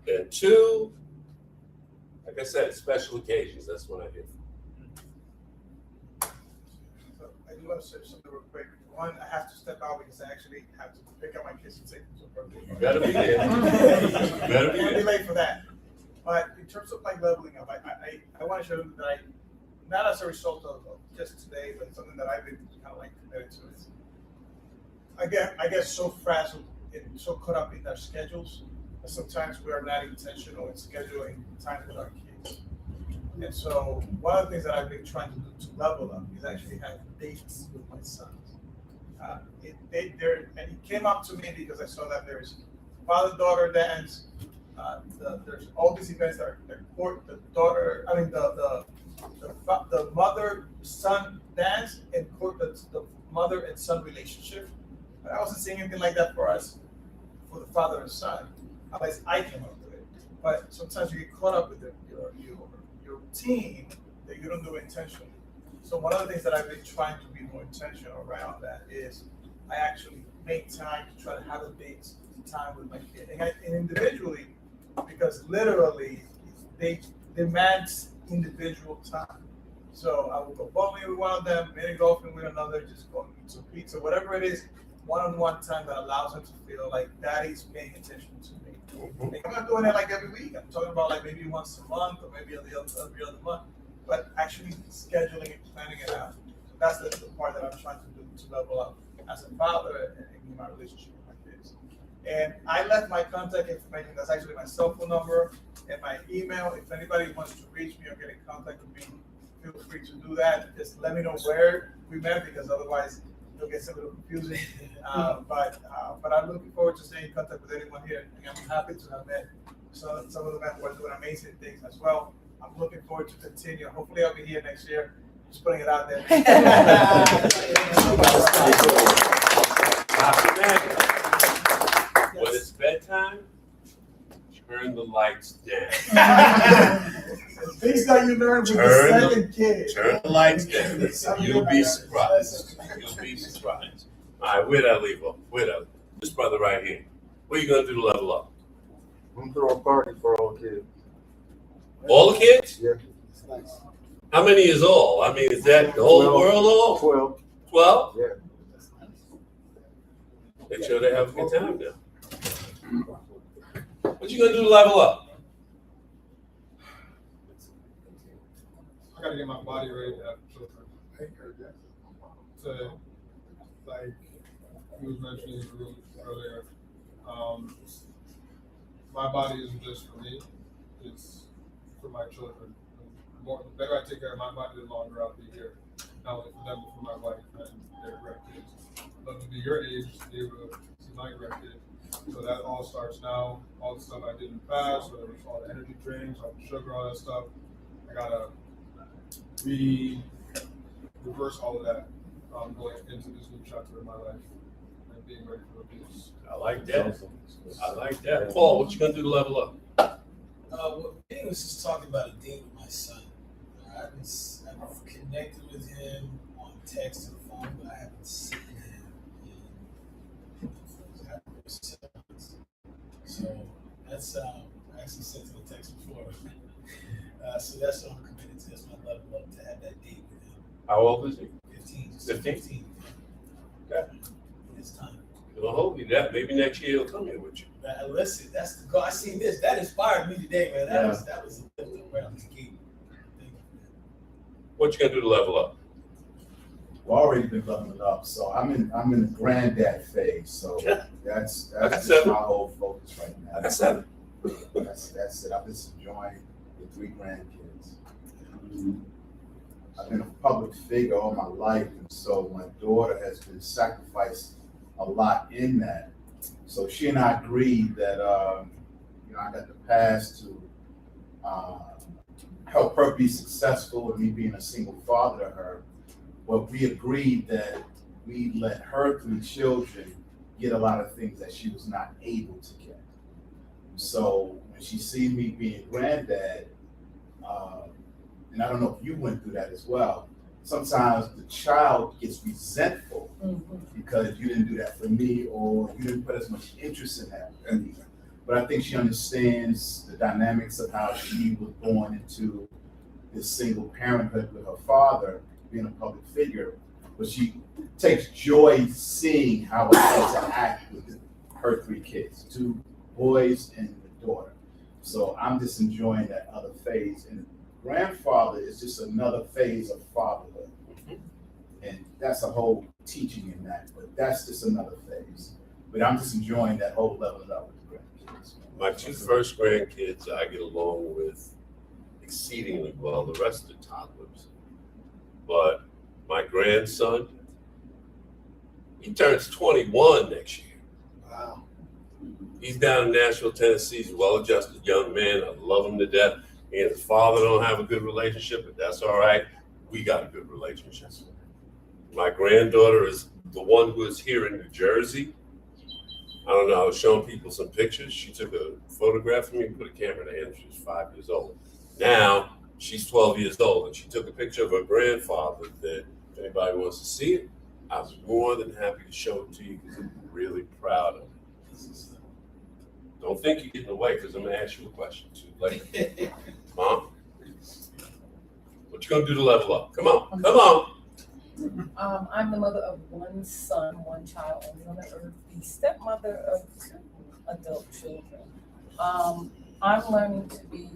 and 2, like I said, special occasions. That's what I do. So I do want to say something real quick. One, I have to step out because I actually have to pick up my kids and take them to a birthday party. You better be there. You better be I'm there. late for that. But in terms of like leveling up, I want to show them that not as a result of just today, but something that I've been kind of like committed to is I get so frazzled and so caught up in our schedules that sometimes we are not intentional in scheduling time with our kids. And so one of the things that I've been trying to do to level up is actually have dates with my sons. And he came up to me because I saw that there's father-daughter dance. There's all these events that court the daughter. I mean the mother-son dance and court the mother and son relationship. But I wasn't seeing anything like that for us, for the father and son, unless I came up with it. But sometimes you get caught up with your routine that you don't do intentionally. So one of the things that I've been trying to be more intentional around that is I actually make time to try to have a date time with my kid, and individually, because literally they demand individual time. So I will go bowling with one of them, mini golfing with another, just going to pizza, whatever it is, one-on-one time that allows them to feel like daddy's paying attention to me. Like, I'm not doing it like every week. I'm talking about like maybe once a month or maybe every other month, but actually scheduling and planning it out. So that's the part that I'm trying to do to level up as a father and in my relationship with my kids. And I left my contact information. That's actually my cell phone number and my email. If anybody wants to reach me or get in contact with me, feel free to do that. Just let me know where we met, because otherwise it'll get a little confusing. But I'm looking forward to staying in contact with anyone here. And I'm happy to have met some of the men who are doing amazing things as well. I'm looking forward to continue. Hopefully I'll be here next year. Just putting it out there. When it's bedtime, turn the lights down. Things that you learn with the second kid. Turn the lights down. You'll be surprised. You'll be surprised. All right, where'd I leave off? This brother right here. What are you gonna do to level up? I'm gonna throw a party for all kids. All the kids? Yeah. How many is all? I mean, is that the whole 12. world all? 12. 12? Yeah. Make sure they have a good time now. What you gonna do to level up? I gotta get my body ready to have children. So, like he was mentioning earlier, my body isn't just for me; it's for my children. The better I take care of my body, the longer I'll be here. Not only for them, but for my wife and their grandkids. I'd love to be your age, to be able to see my grandkids. So that all starts now. All the stuff I did in the past, whether it's all the energy drinks, all the sugar, all that stuff, I gotta reverse all of that going into this new chapter of my life and being ready for abuse. I like that. I like that. Paul, what you gonna do to level up? Well, he was just talking about a date with my son. I've connected with him on text and phone, but I haven't seen him in 7 months. So that's I actually sent him a text before. So that's what I'm committed to. That's my level up, to have that date with him. How old is he? 15. 15. Okay. It's time. Well, hopefully that maybe next year he'll come here with you. Listen, that's the goal. I seen this. That inspired me today, man. That was a lift around the gate. What you gonna do to level up? Well, already been leveling up, so I'm in the granddad phase. So that's just my whole focus right now. That's 7. That's it. I'm just enjoying the 3 grandkids. I've been a public figure all my life, and so my daughter has been sacrificed a lot in that. So she and I agreed that I got the pass to help her be successful with me being a single father to her. But we agreed that we let her 3 children get a lot of things that she was not able to get. So when she sees me being granddad, and I don't know if you went through that as well, sometimes the child gets resentful because you didn't do that for me, or you didn't put as much interest in that. But I think she understands the dynamics of how she was born into this single parenthood with her father being a public figure. But she takes joy seeing how I interact with her 3 kids, 2 boys and a daughter. So I'm just enjoying that other phase. And grandfather is just another phase of fatherhood. And that's a whole teaching in that, but that's just another phase. But I'm just enjoying that whole level up with the grandkids. My 2 first grandkids, I get along with exceedingly well. The rest of the toddlers, but my grandson, he turns 21 next year. Wow. He's down in Nashville, Tennessee. He's a well-adjusted young man. I love him to death. He and his father don't have a good relationship, but that's all right. We got a good relationship. My granddaughter is the one who is here in New Jersey. I don't know, I was showing people some pictures. She took a photograph of me and put a camera in her hand. She was 5 years old. Now, she's 12 years old, and she took a picture of her grandfather that, if anybody wants to see it, I was more than happy to show it to you because I'm really proud of it. Don't think you're getting away because I'm going to ask you a question too later. Mom, what you going to do to level up? Come on, come on. I'm the mother of 1 son, 1 child on the earth, the stepmother of 2 adult children. I'm learning to be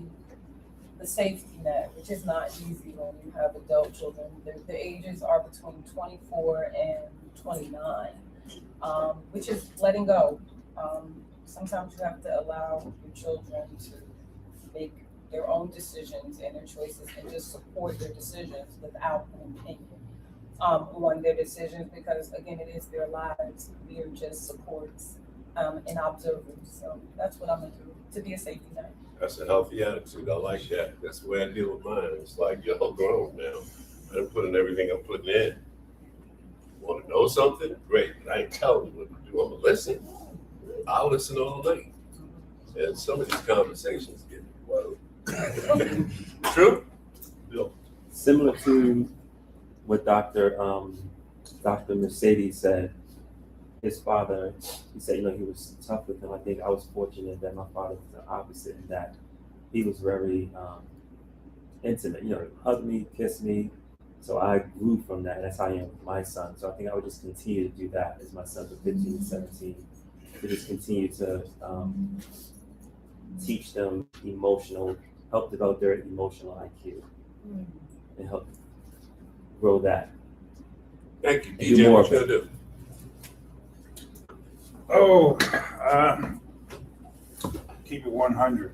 the safety net, which is not easy when you have adult children. The ages are between 24 and 29, which is letting go. Sometimes you have to allow your children to make their own decisions and their choices and just support their decisions without an opinion on their decisions, because again, it is their lives. We are just supports and observers. So that's what I'm gonna do, to be a safety net. That's a healthy attitude. I like that. That's the way I deal with mine. It's like, you're all grown now. I'm putting everything I'm putting in. Want to know something? Great. But I ain't telling you what to do. I'm going to listen. I'll listen all night. And some of these conversations get wild. True? Bill. Similar to what Dr. Mercedes said, his father, he said, he was tough with him. I think I was fortunate that my father was the opposite in that he was very intimate. Hugged me, kissed me. So I grew from that. And that's how I am with my son. So I think I would just continue to do that as my sons are 15 and 17, to just continue to teach them help develop their emotional IQ and help grow that. Thank you. DJ, what you gonna do? Oh, keep it 100.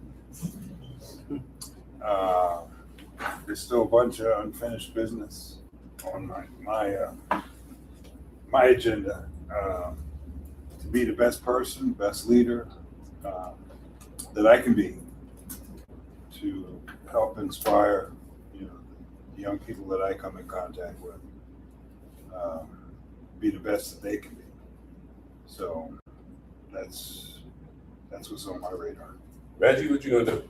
There's still a bunch of unfinished business on my agenda. To be the best person, best leader that I can be, to help inspire, the young people that I come in contact with, be the best that they can be. So that's what's on my radar. Reggie, what you gonna do?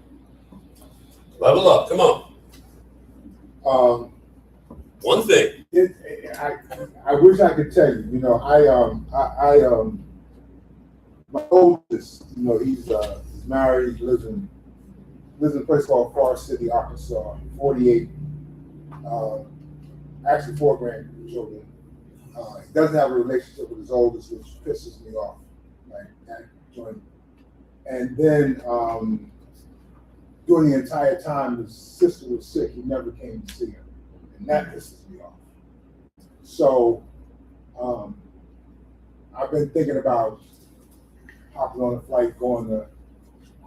Level up, come on. One thing. I wish I could tell you. My oldest, he's married, lives in a place called Forest City, Arkansas. 48, actually 4 grandchildren. He doesn't have a relationship with his oldest, which pisses me off. And then during the entire time his sister was sick, he never came to see her, and that pisses me off. So I've been thinking about hopping on a flight, going to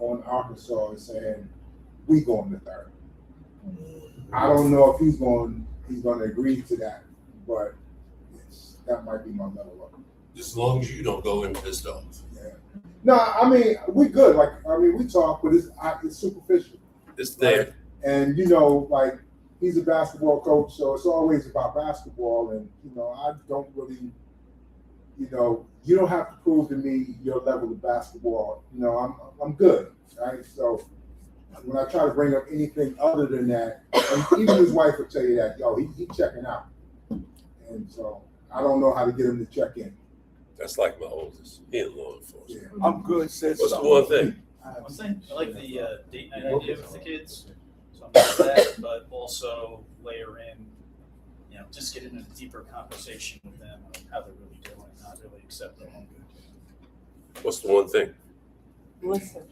Arkansas, and saying we going to 30. I don't know if he's going to agree to that, but that might be my level up. Just as long as you don't go in pissed off. Yeah. No, I mean, we good. We talk, but it's superficial. It's there. And he's a basketball coach, so it's always about basketball. And I don't really, you don't have to prove to me your level of basketball. I'm good, right? So when I try to bring up anything other than that, and even his wife would tell you that, yo, he checking out. And so I don't know how to get him to check in. That's like my oldest. He in law enforcement. I'm good, said What's the one thing? I like the date night idea with the kids, so I'm into that, but also layer in, you know, just get into a deeper conversation with them on how they're really doing, not really accept their own good. What's the one thing? Listen,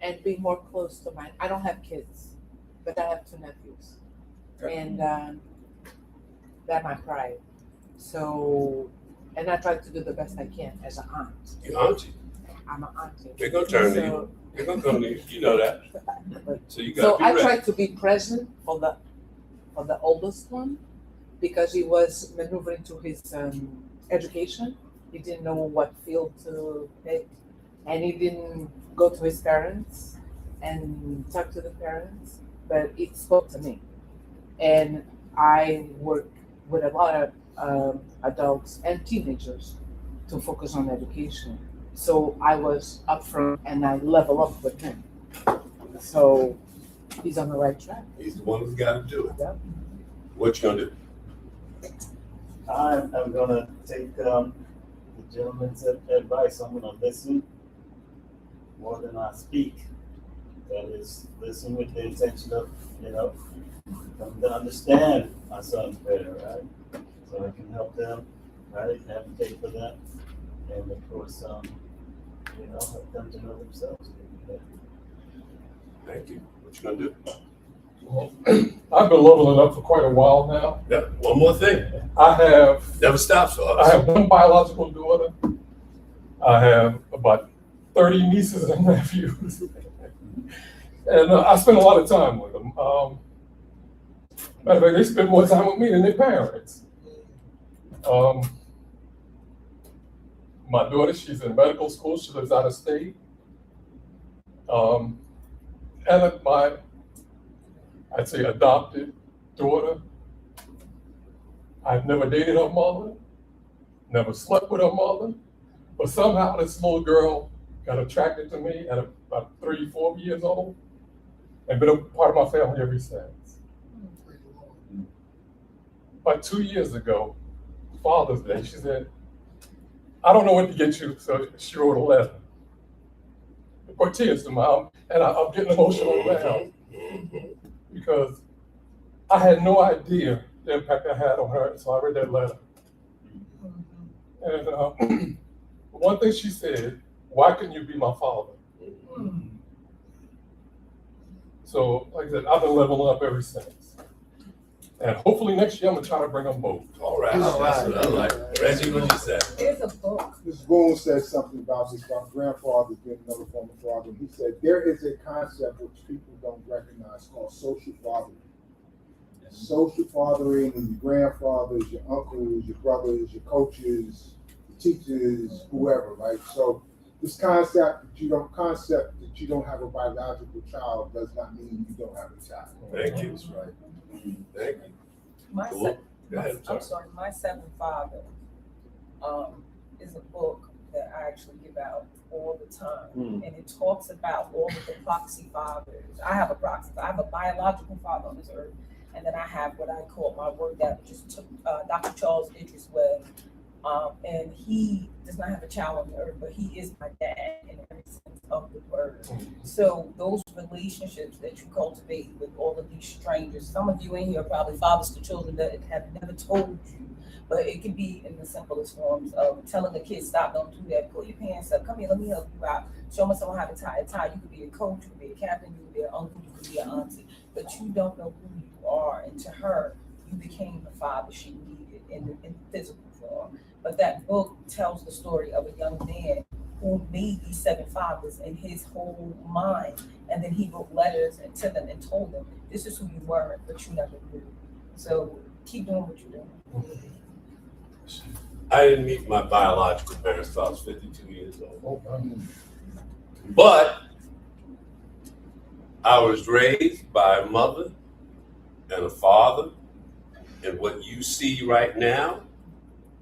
and be more close to mine. I don't have kids, but I have 2 nephews, and they're my pride. So, and I try to do the best I can as an aunt. Your auntie. I'm an auntie. They're gonna turn to you. They're gonna come to you. You know that. So you gotta So be I ready. try to be present for the oldest one because he was maneuvering to his education. He didn't know what field to pick, and he didn't go to his parents and talk to the parents, but it spoke to me. And I work with a lot of adults and teenagers to focus on education. So I was upfront and I level up with him. So he's on the right track. He's the one who's got to do it. Yep. What you gonna do? I'm gonna take the gentleman's advice. I'm gonna listen more than I speak. That is, listen with the intention of, you know, come to understand my sons better, right? So I can help them, right? Advocate for them, and of course, you know, help them to know themselves. Thank you. What you gonna do? Well, I've been leveling up for quite a while now. Yeah. One more thing. I have Never stops for us. I have 1 biological daughter. I have about 30 nieces and nephews. And I spend a lot of time with them. Matter of fact, they spend more time with me than their parents. My daughter, she's in medical school. She lives out of state. And my, I'd say, adopted daughter, I've never dated her mother, never slept with her mother, but somehow this little girl got attracted to me at about 3, 4 years old and been a part of my family ever since. About 2 years ago, Father's Day, she said, I don't know what to get you, so she wrote a letter. It brought tears to my eyes, and I'm getting emotional now because I had no idea the impact I had on her, so I read that letter. And one thing she said, why couldn't you be my father? So, like I said, I've been leveling up ever since. And hopefully next year, I'm gonna try to bring them both. All right. That's what I like. Reggie, what you said? There's a book. Mrs. Boone said something about this, about grandfather being another form of father. He said, there is a concept which people don't recognize called social fathering. Social fathering and your grandfathers, your uncles, your brothers, your coaches, your teachers, whoever, right? So this concept that you don't have a biological child does not mean you don't have a child. Thank you. That's right. Thank you. My Cool. se- Go ahead, I'm I'm sorry, My Seventh Father is a book that I actually give out all the time. And it talks about all of the proxy fathers. I have a biological father on this earth, and then I have what I call my word dad, which is Dr. Charles Idris Webb. And he does not have a child on the earth, but he is my dad in every sense of the word. So those relationships that you cultivate with all of these strangers, some of you in here are probably fathers to children that have never told you, but it can be in the simplest forms of telling the kids, stop, don't do that, pull your pants up, come here, let me help you out, show me someone how to tie a tie. You could be a coach, you could be a captain, you could be an uncle, you could be an auntie, but you don't know who you are. And to her, you became the father she needed in physical form. But that book tells the story of a young man who made these 7 fathers in his whole mind. And then he wrote letters to them and told them, this is who you were, but you never knew. So keep doing what you're doing. I didn't meet my biological parents until I was 52 years old. But I was raised by a mother and a father, and what you see right now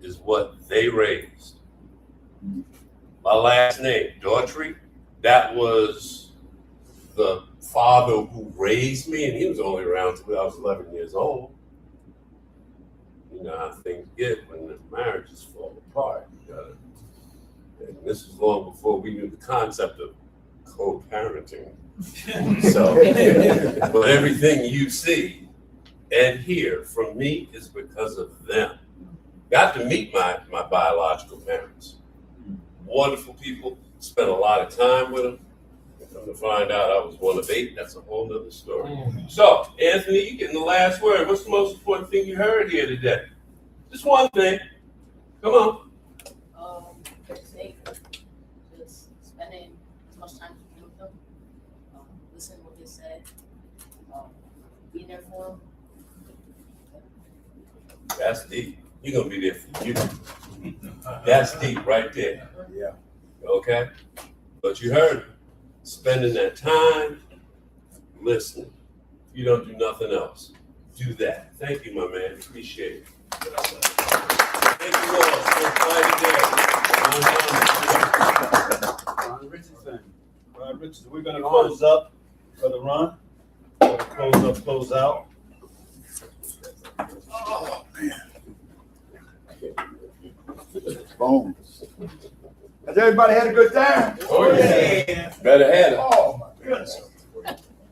is what they raised. My last name, Daughtry, that was the father who raised me, and he was only around till I was 11 years old. You know how things get when the marriages fall apart. And this was long before we knew the concept of co-parenting. So, but everything you see and hear from me is because of them. Got to meet my biological parents. Wonderful people. Spent a lot of time with them. Come to find out I was one of 8. That's a whole nother story. So, Anthony, you getting the last word. What's the most important thing you heard here today? Just one thing. Come on. Good safe. Just spending as much time with them. Listening to what they say. Being there for them. That's deep. You're gonna be there for you. That's deep right there. Yeah. Okay? But you heard it. Spending that time listening. You don't do nothing else. Do that. Thank you, my man. Appreciate it. Thank you all. Ron Richardson. Ron Richardson. We're gonna close up for the run. We're gonna close out. Oh, man. Bones. Has everybody had a good time? Oh, yeah. Better have it. Oh, my goodness.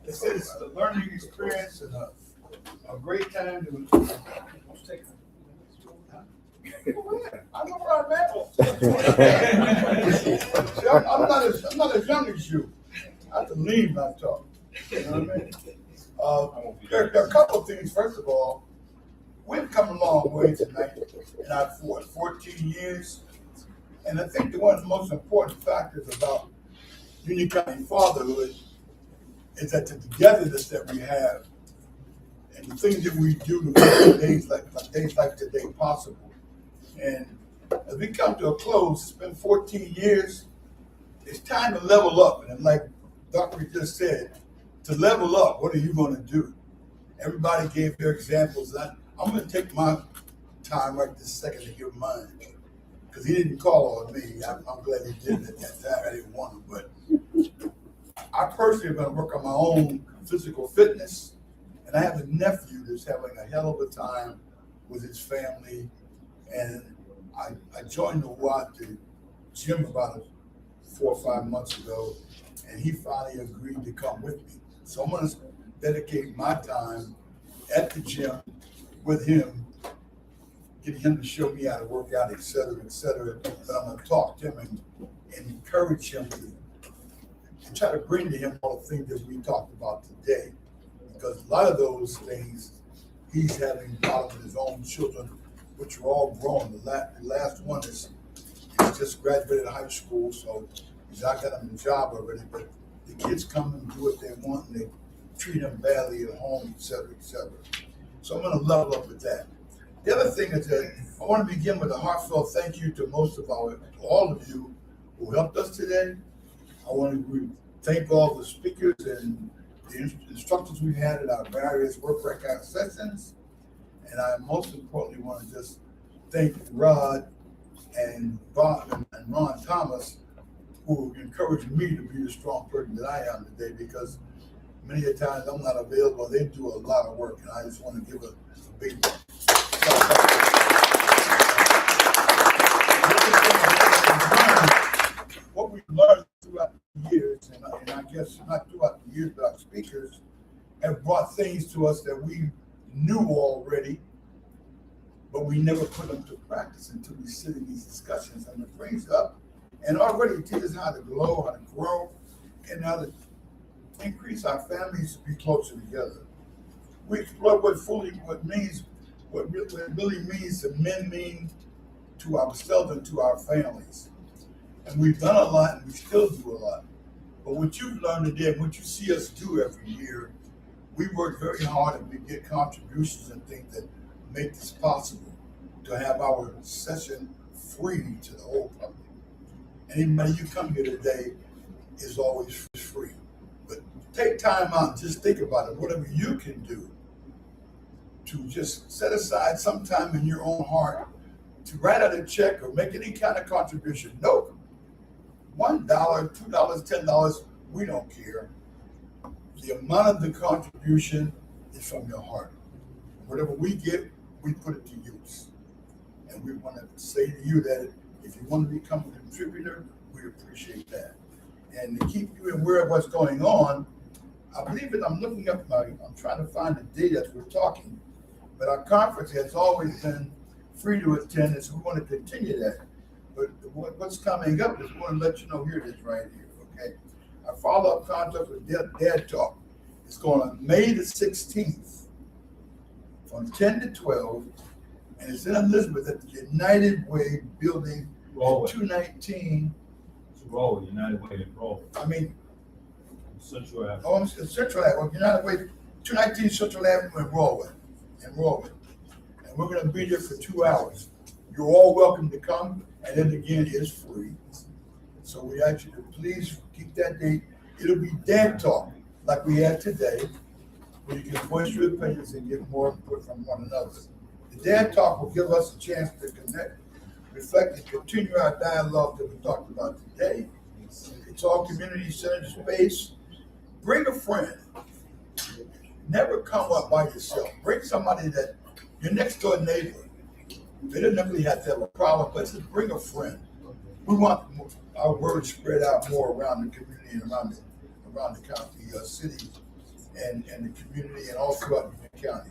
It's a learning experience and a great time to take. I know where I'm at. See, I'm not as young as you. I have to lean when I talk. You know what I mean? There are a couple of things. First of all, we've come a long way tonight in our 14 years. And I think one of the most important factors about Union County fatherhood is that the togetherness that we have and the things that we do to make days like today possible. And as we come to a close, it's been 14 years. It's time to level up. And like Dr. just said, to level up, what are you going to do? Everybody gave their examples. I'm going to take my time right this second to give mine. Because he didn't call on me. I'm glad he didn't at that time. I didn't want him. But I personally am going to work on my own physical fitness. And I have a nephew that's having a hell of a time with his family. And I joined the gym about 4 or 5 months ago. And he finally agreed to come with me. So I'm going to dedicate my time at the gym with him, getting him to show me how to work out, et cetera, et cetera. But I'm going to talk to him and encourage him and try to bring to him all the things that we talked about today. Because a lot of those things, he's having problems with his own children, which are all grown. The last one is just graduated high school, so he's not got him a job already, but the kids come and do what they want, and they treat him badly at home, et cetera, et cetera. So I'm going to level up with that. The other thing is that I want to begin with a heartfelt thank you to all of you who helped us today. I want to thank all the speakers and the instructors we had at our various work breakout sessions. And I most importantly want to just thank Rod and Bob and Ron Thomas, who encouraged me to be the strong person that I am today, because many a times I'm not available. They do a lot of work, and I just want to give a big what we've learned throughout the years, and I guess not throughout the years, but our speakers have brought things to us that we knew already, but we never put them to practice until we sit in these discussions. And it brings up and already teach us how to grow, how to grow, and how to increase our families to be closer together. We explore what it really means to men mean to ourselves and to our families. And we've done a lot, and we still do a lot. But what you've learned today, and what you see us do every year, we work very hard and we get contributions and things that make this possible to have our session free to the whole public. Anybody you come here today is always free. But take time out and just think about it. Whatever you can do to just set aside some time in your own heart to write out a check or make any kind of contribution. Nope. $1, $2, $10, we don't care. the amount of the contribution is from your heart. Whatever we get, we put it to use. And we want to say to you that if you want to become a contributor, we appreciate that. And to keep you aware of what's going on, I believe that I'm looking up I'm trying to find the date as we're talking, but our conference has always been free to attend, and so we want to continue that. But what's coming up is we want to let you know, here it is right here, okay? Our follow-up conference with Dad Talk is going on May the 16th from 10 to 12, and it's in Elizabeth at the United Way building at 219. Roll, United Way and Roll. I mean, Central Avenue. Oh, I'm Central Avenue, United Way, 219 Central Avenue in Rawley. And we're going to be there for 2 hours. You're all welcome to come, and then again, it's free. So we ask you to please keep that date. It'll be Dad Talk, like we had today, where you can voice your opinions and get more input from one another. The Dad Talk will give us a chance to connect, reflect, and continue our dialogue that we talked about today. It's all community-centered space. Bring a friend. Never come up by yourself. Bring somebody that your next door neighbor. They don't really have to have a problem, but just bring a friend. We want our word spread out more around the community and around the county, city, and the community, and all throughout the county.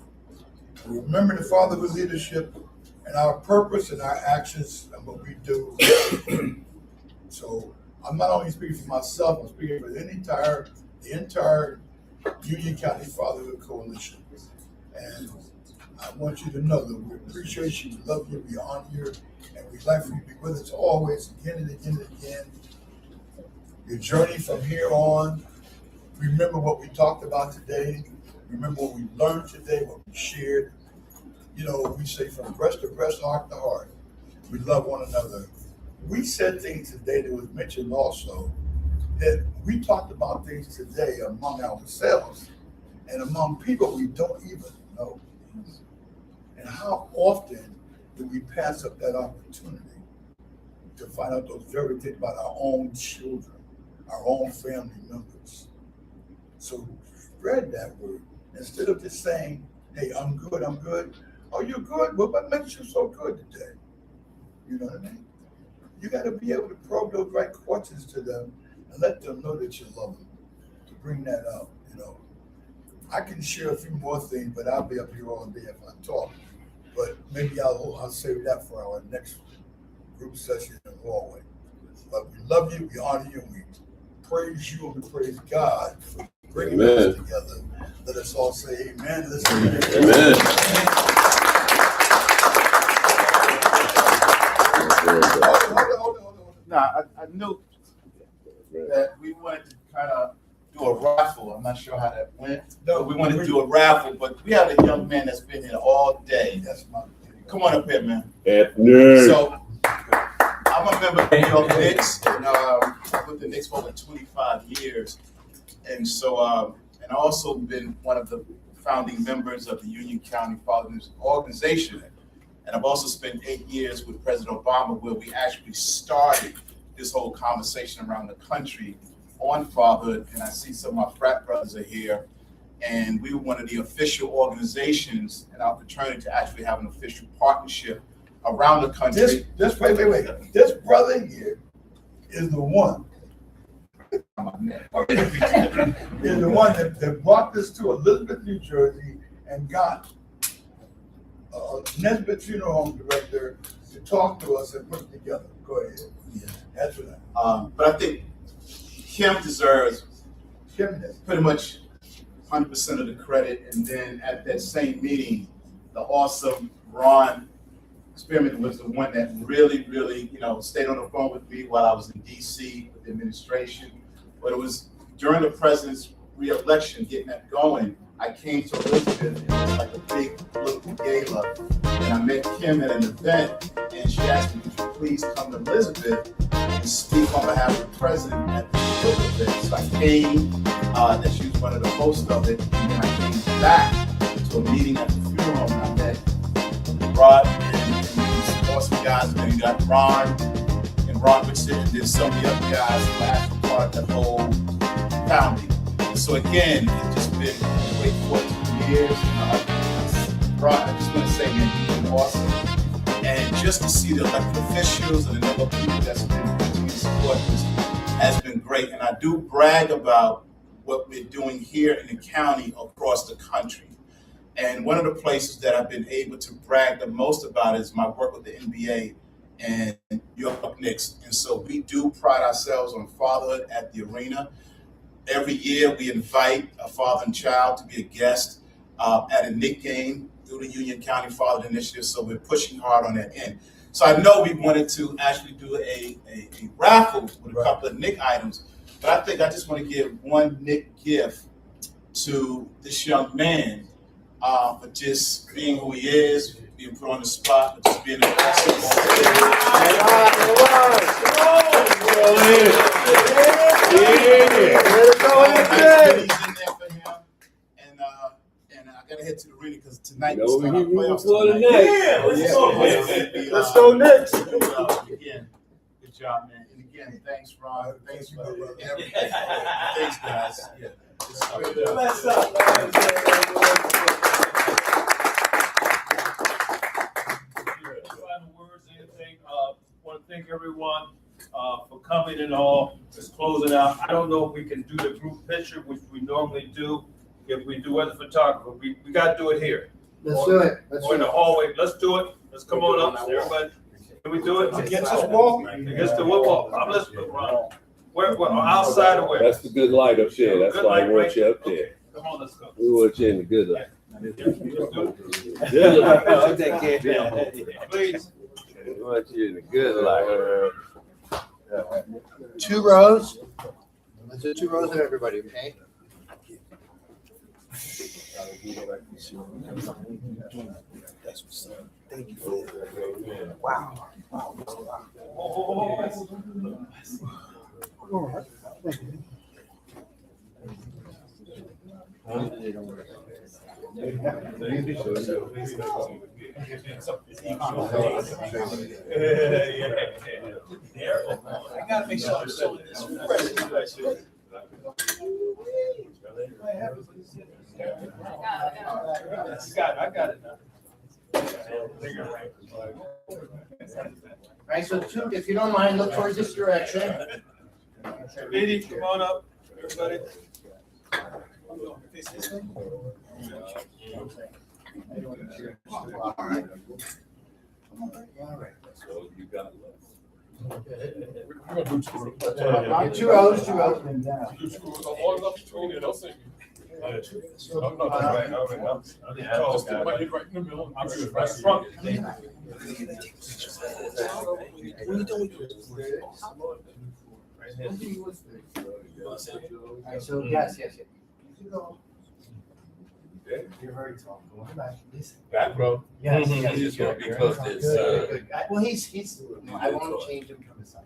We remember the fatherhood leadership and our purpose and our actions and what we do. So I'm not only speaking for myself, I'm speaking for the entire Union County Fatherhood Coalition. And I want you to know that we appreciate you, we love you, we honor you, and we'd like for you to be with us always, again and again and again. Your journey from here on, remember what we talked about today, remember what we learned today, what we shared. You know, we say from breast to breast, heart to heart, we love one another. We said things today that was mentioned also, that we talked about things today among ourselves and among people we don't even know. And how often do we pass up that opportunity to find out those very things about our own children, our own family members? So spread that word instead of just saying, hey, I'm good. Oh, you're good? Well, what makes you so good today? You know what I mean? You got to be able to probe those right questions to them and let them know that you love them, to bring that up, you know. I can share a few more things, but I'll be up here all day if I talk. But maybe I'll save that for our next group session in Galway. But we love you, we honor you, and we praise you, and we praise God for bringing us together. Let us all say amen. Let's say amen. Hold on. Now, I knew that we wanted to kind of do a raffle. I'm not sure how that went. No, we wanted to do a raffle, but we have a young man that's been here all day. Come on up here, man. So, I'm a member of the New York Knicks, and I've with the Knicks for over 25 years. And so, and I've also been one of the founding members of the Union County Fathers Organization. And I've also spent 8 years with President Obama, where we actually started this whole conversation around the country on fatherhood. And I see some of my frat brothers are here. And we were one of the official organizations in our fraternity to actually have an official partnership around the country. Wait. This brother here is the one. Is the one that brought this to Elizabeth, New Jersey, and got Nesbitt Funeral Home Director to talk to us and put it together. Go ahead. Yeah. That's what but I think Kim deserves pretty much 100% of the credit. And then at that same meeting, the awesome Ron Spearman was the one that really, stayed on the phone with me while I was in DC with the administration. But it was during the president's re-election, getting that going, I came to Elizabeth, and it was like a big political gala. And I met Kim at an event, and she asked me, could you please come to Elizabeth and speak on behalf of the president at the political event. So I came, that she was one of the hosts of it, and then I came back to a meeting at the funeral home, and I met Rod and these awesome guys. And then you got Ron and Ron Richardson, and then some of the other guys who were actually part of that whole founding. So again, it's just been a great 14 years. I just want to say, man, you've been awesome. And just to see the elected officials and the number of people that's been continuing to support this has been great. And I do brag about what we're doing here in the county across the country. And one of the places that I've been able to brag the most about is my work with the NBA and New York Knicks. And so we do pride ourselves on fatherhood at the arena. Every year we invite a father and child to be a guest at a Knick game through the Union County Father Initiative. So we're pushing hard on that end. So I know we wanted to actually do a raffle with a couple of Knick items, but I think I just want to give one Knick gift to this young man for just being who he is, being put on the spot, but just being a And I gotta head to the arena because tonight is the playoffs tonight. Yeah, let's go Knicks. Again, good job, man. And again, thanks, Ron. Thanks for everything. Thanks, guys. Yeah. Bless up. Final words, anything? Want to thank everyone for coming and all. Just closing out. I don't know if we can do the group picture, which we normally do. If we do as a photographer, we got to do it here. Let's do it. Or in the hallway. Let's do it. Let's come on up, everybody. Can we do it? Against this wall? Against the wall. I'm listening, Ron. Where, outside of where? That's the good light up there. That's Good why I light, want right? you up there. Come on, let's go. We want you in the good light. Please. We want you in the good light. 2 rows. Let's do 2 rows of everybody, okay? Thank you. Wow. I gotta make sure I'm showing this. I got it now. Right, so 2, if you don't mind, look towards this direction. Lady, come on up, everybody. So you got We're gonna do 2 rows. 2 rows, 2 rows. Do 2 rows. All enough between it, I'll sing you. I'm not right. Just put my head right in the middle. I'm good. Right front. Alright, so yes. You're very tall. Go back. back row. Yes, He's gonna be close to his, Good. Well, he's, I won't change him from his side.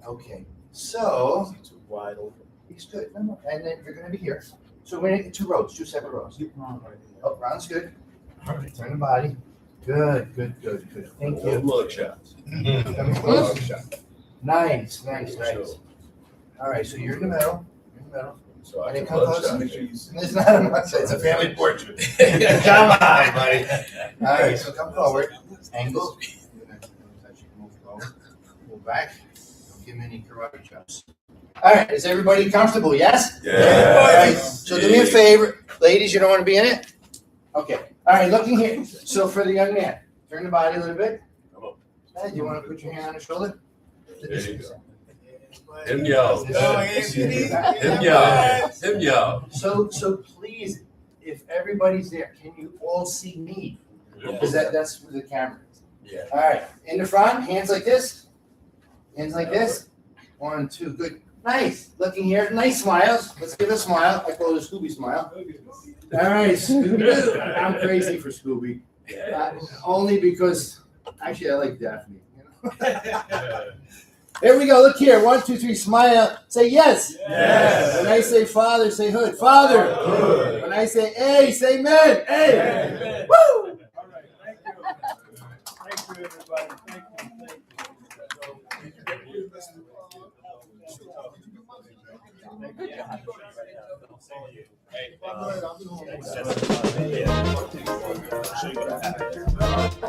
Okay, so. Wide open. He's good. No, and then you're gonna be here. So we're gonna get 2 rows, 2 separate rows. Oh, round's good. Turn the body. Good. Thank you. Mug shots. Come close. Nice. All right, so you're in the middle. So I And then can come mug close. shot. It's not a mug shot, it's a family portrait. Come on, buddy. All right, so come forward. Angle. Move back. Don't give him any karate chops. All right, is everybody comfortable? Yes? Yeah. All right, so do me a favor. Ladies, you don't want to be in it? Okay. All right, looking here. So for the young man, turn the body a little bit. Come on. Hey, do you want to put your hand on his shoulder? There you go. Him yo. Him yo. So please, if everybody's there, can you all see me? Because that's where the camera is. Yeah. All right, in the front, hands like this. Hands like this. 1, 2, good. Nice. Looking here, nice smiles. Let's give a smile. I call it a Scooby smile. All right, Scooby. I'm crazy for Scooby. Only because, actually, I like Daphne. Here we go. Look here. 1, 2, 3. Smile. Say yes. Yes. When I say father, say hood. Father. Hood. When I say hey, say men. Hey. Amen. Woo. All right, thank you. Thank you, everybody. Thank you. Good Hey, I'll be on.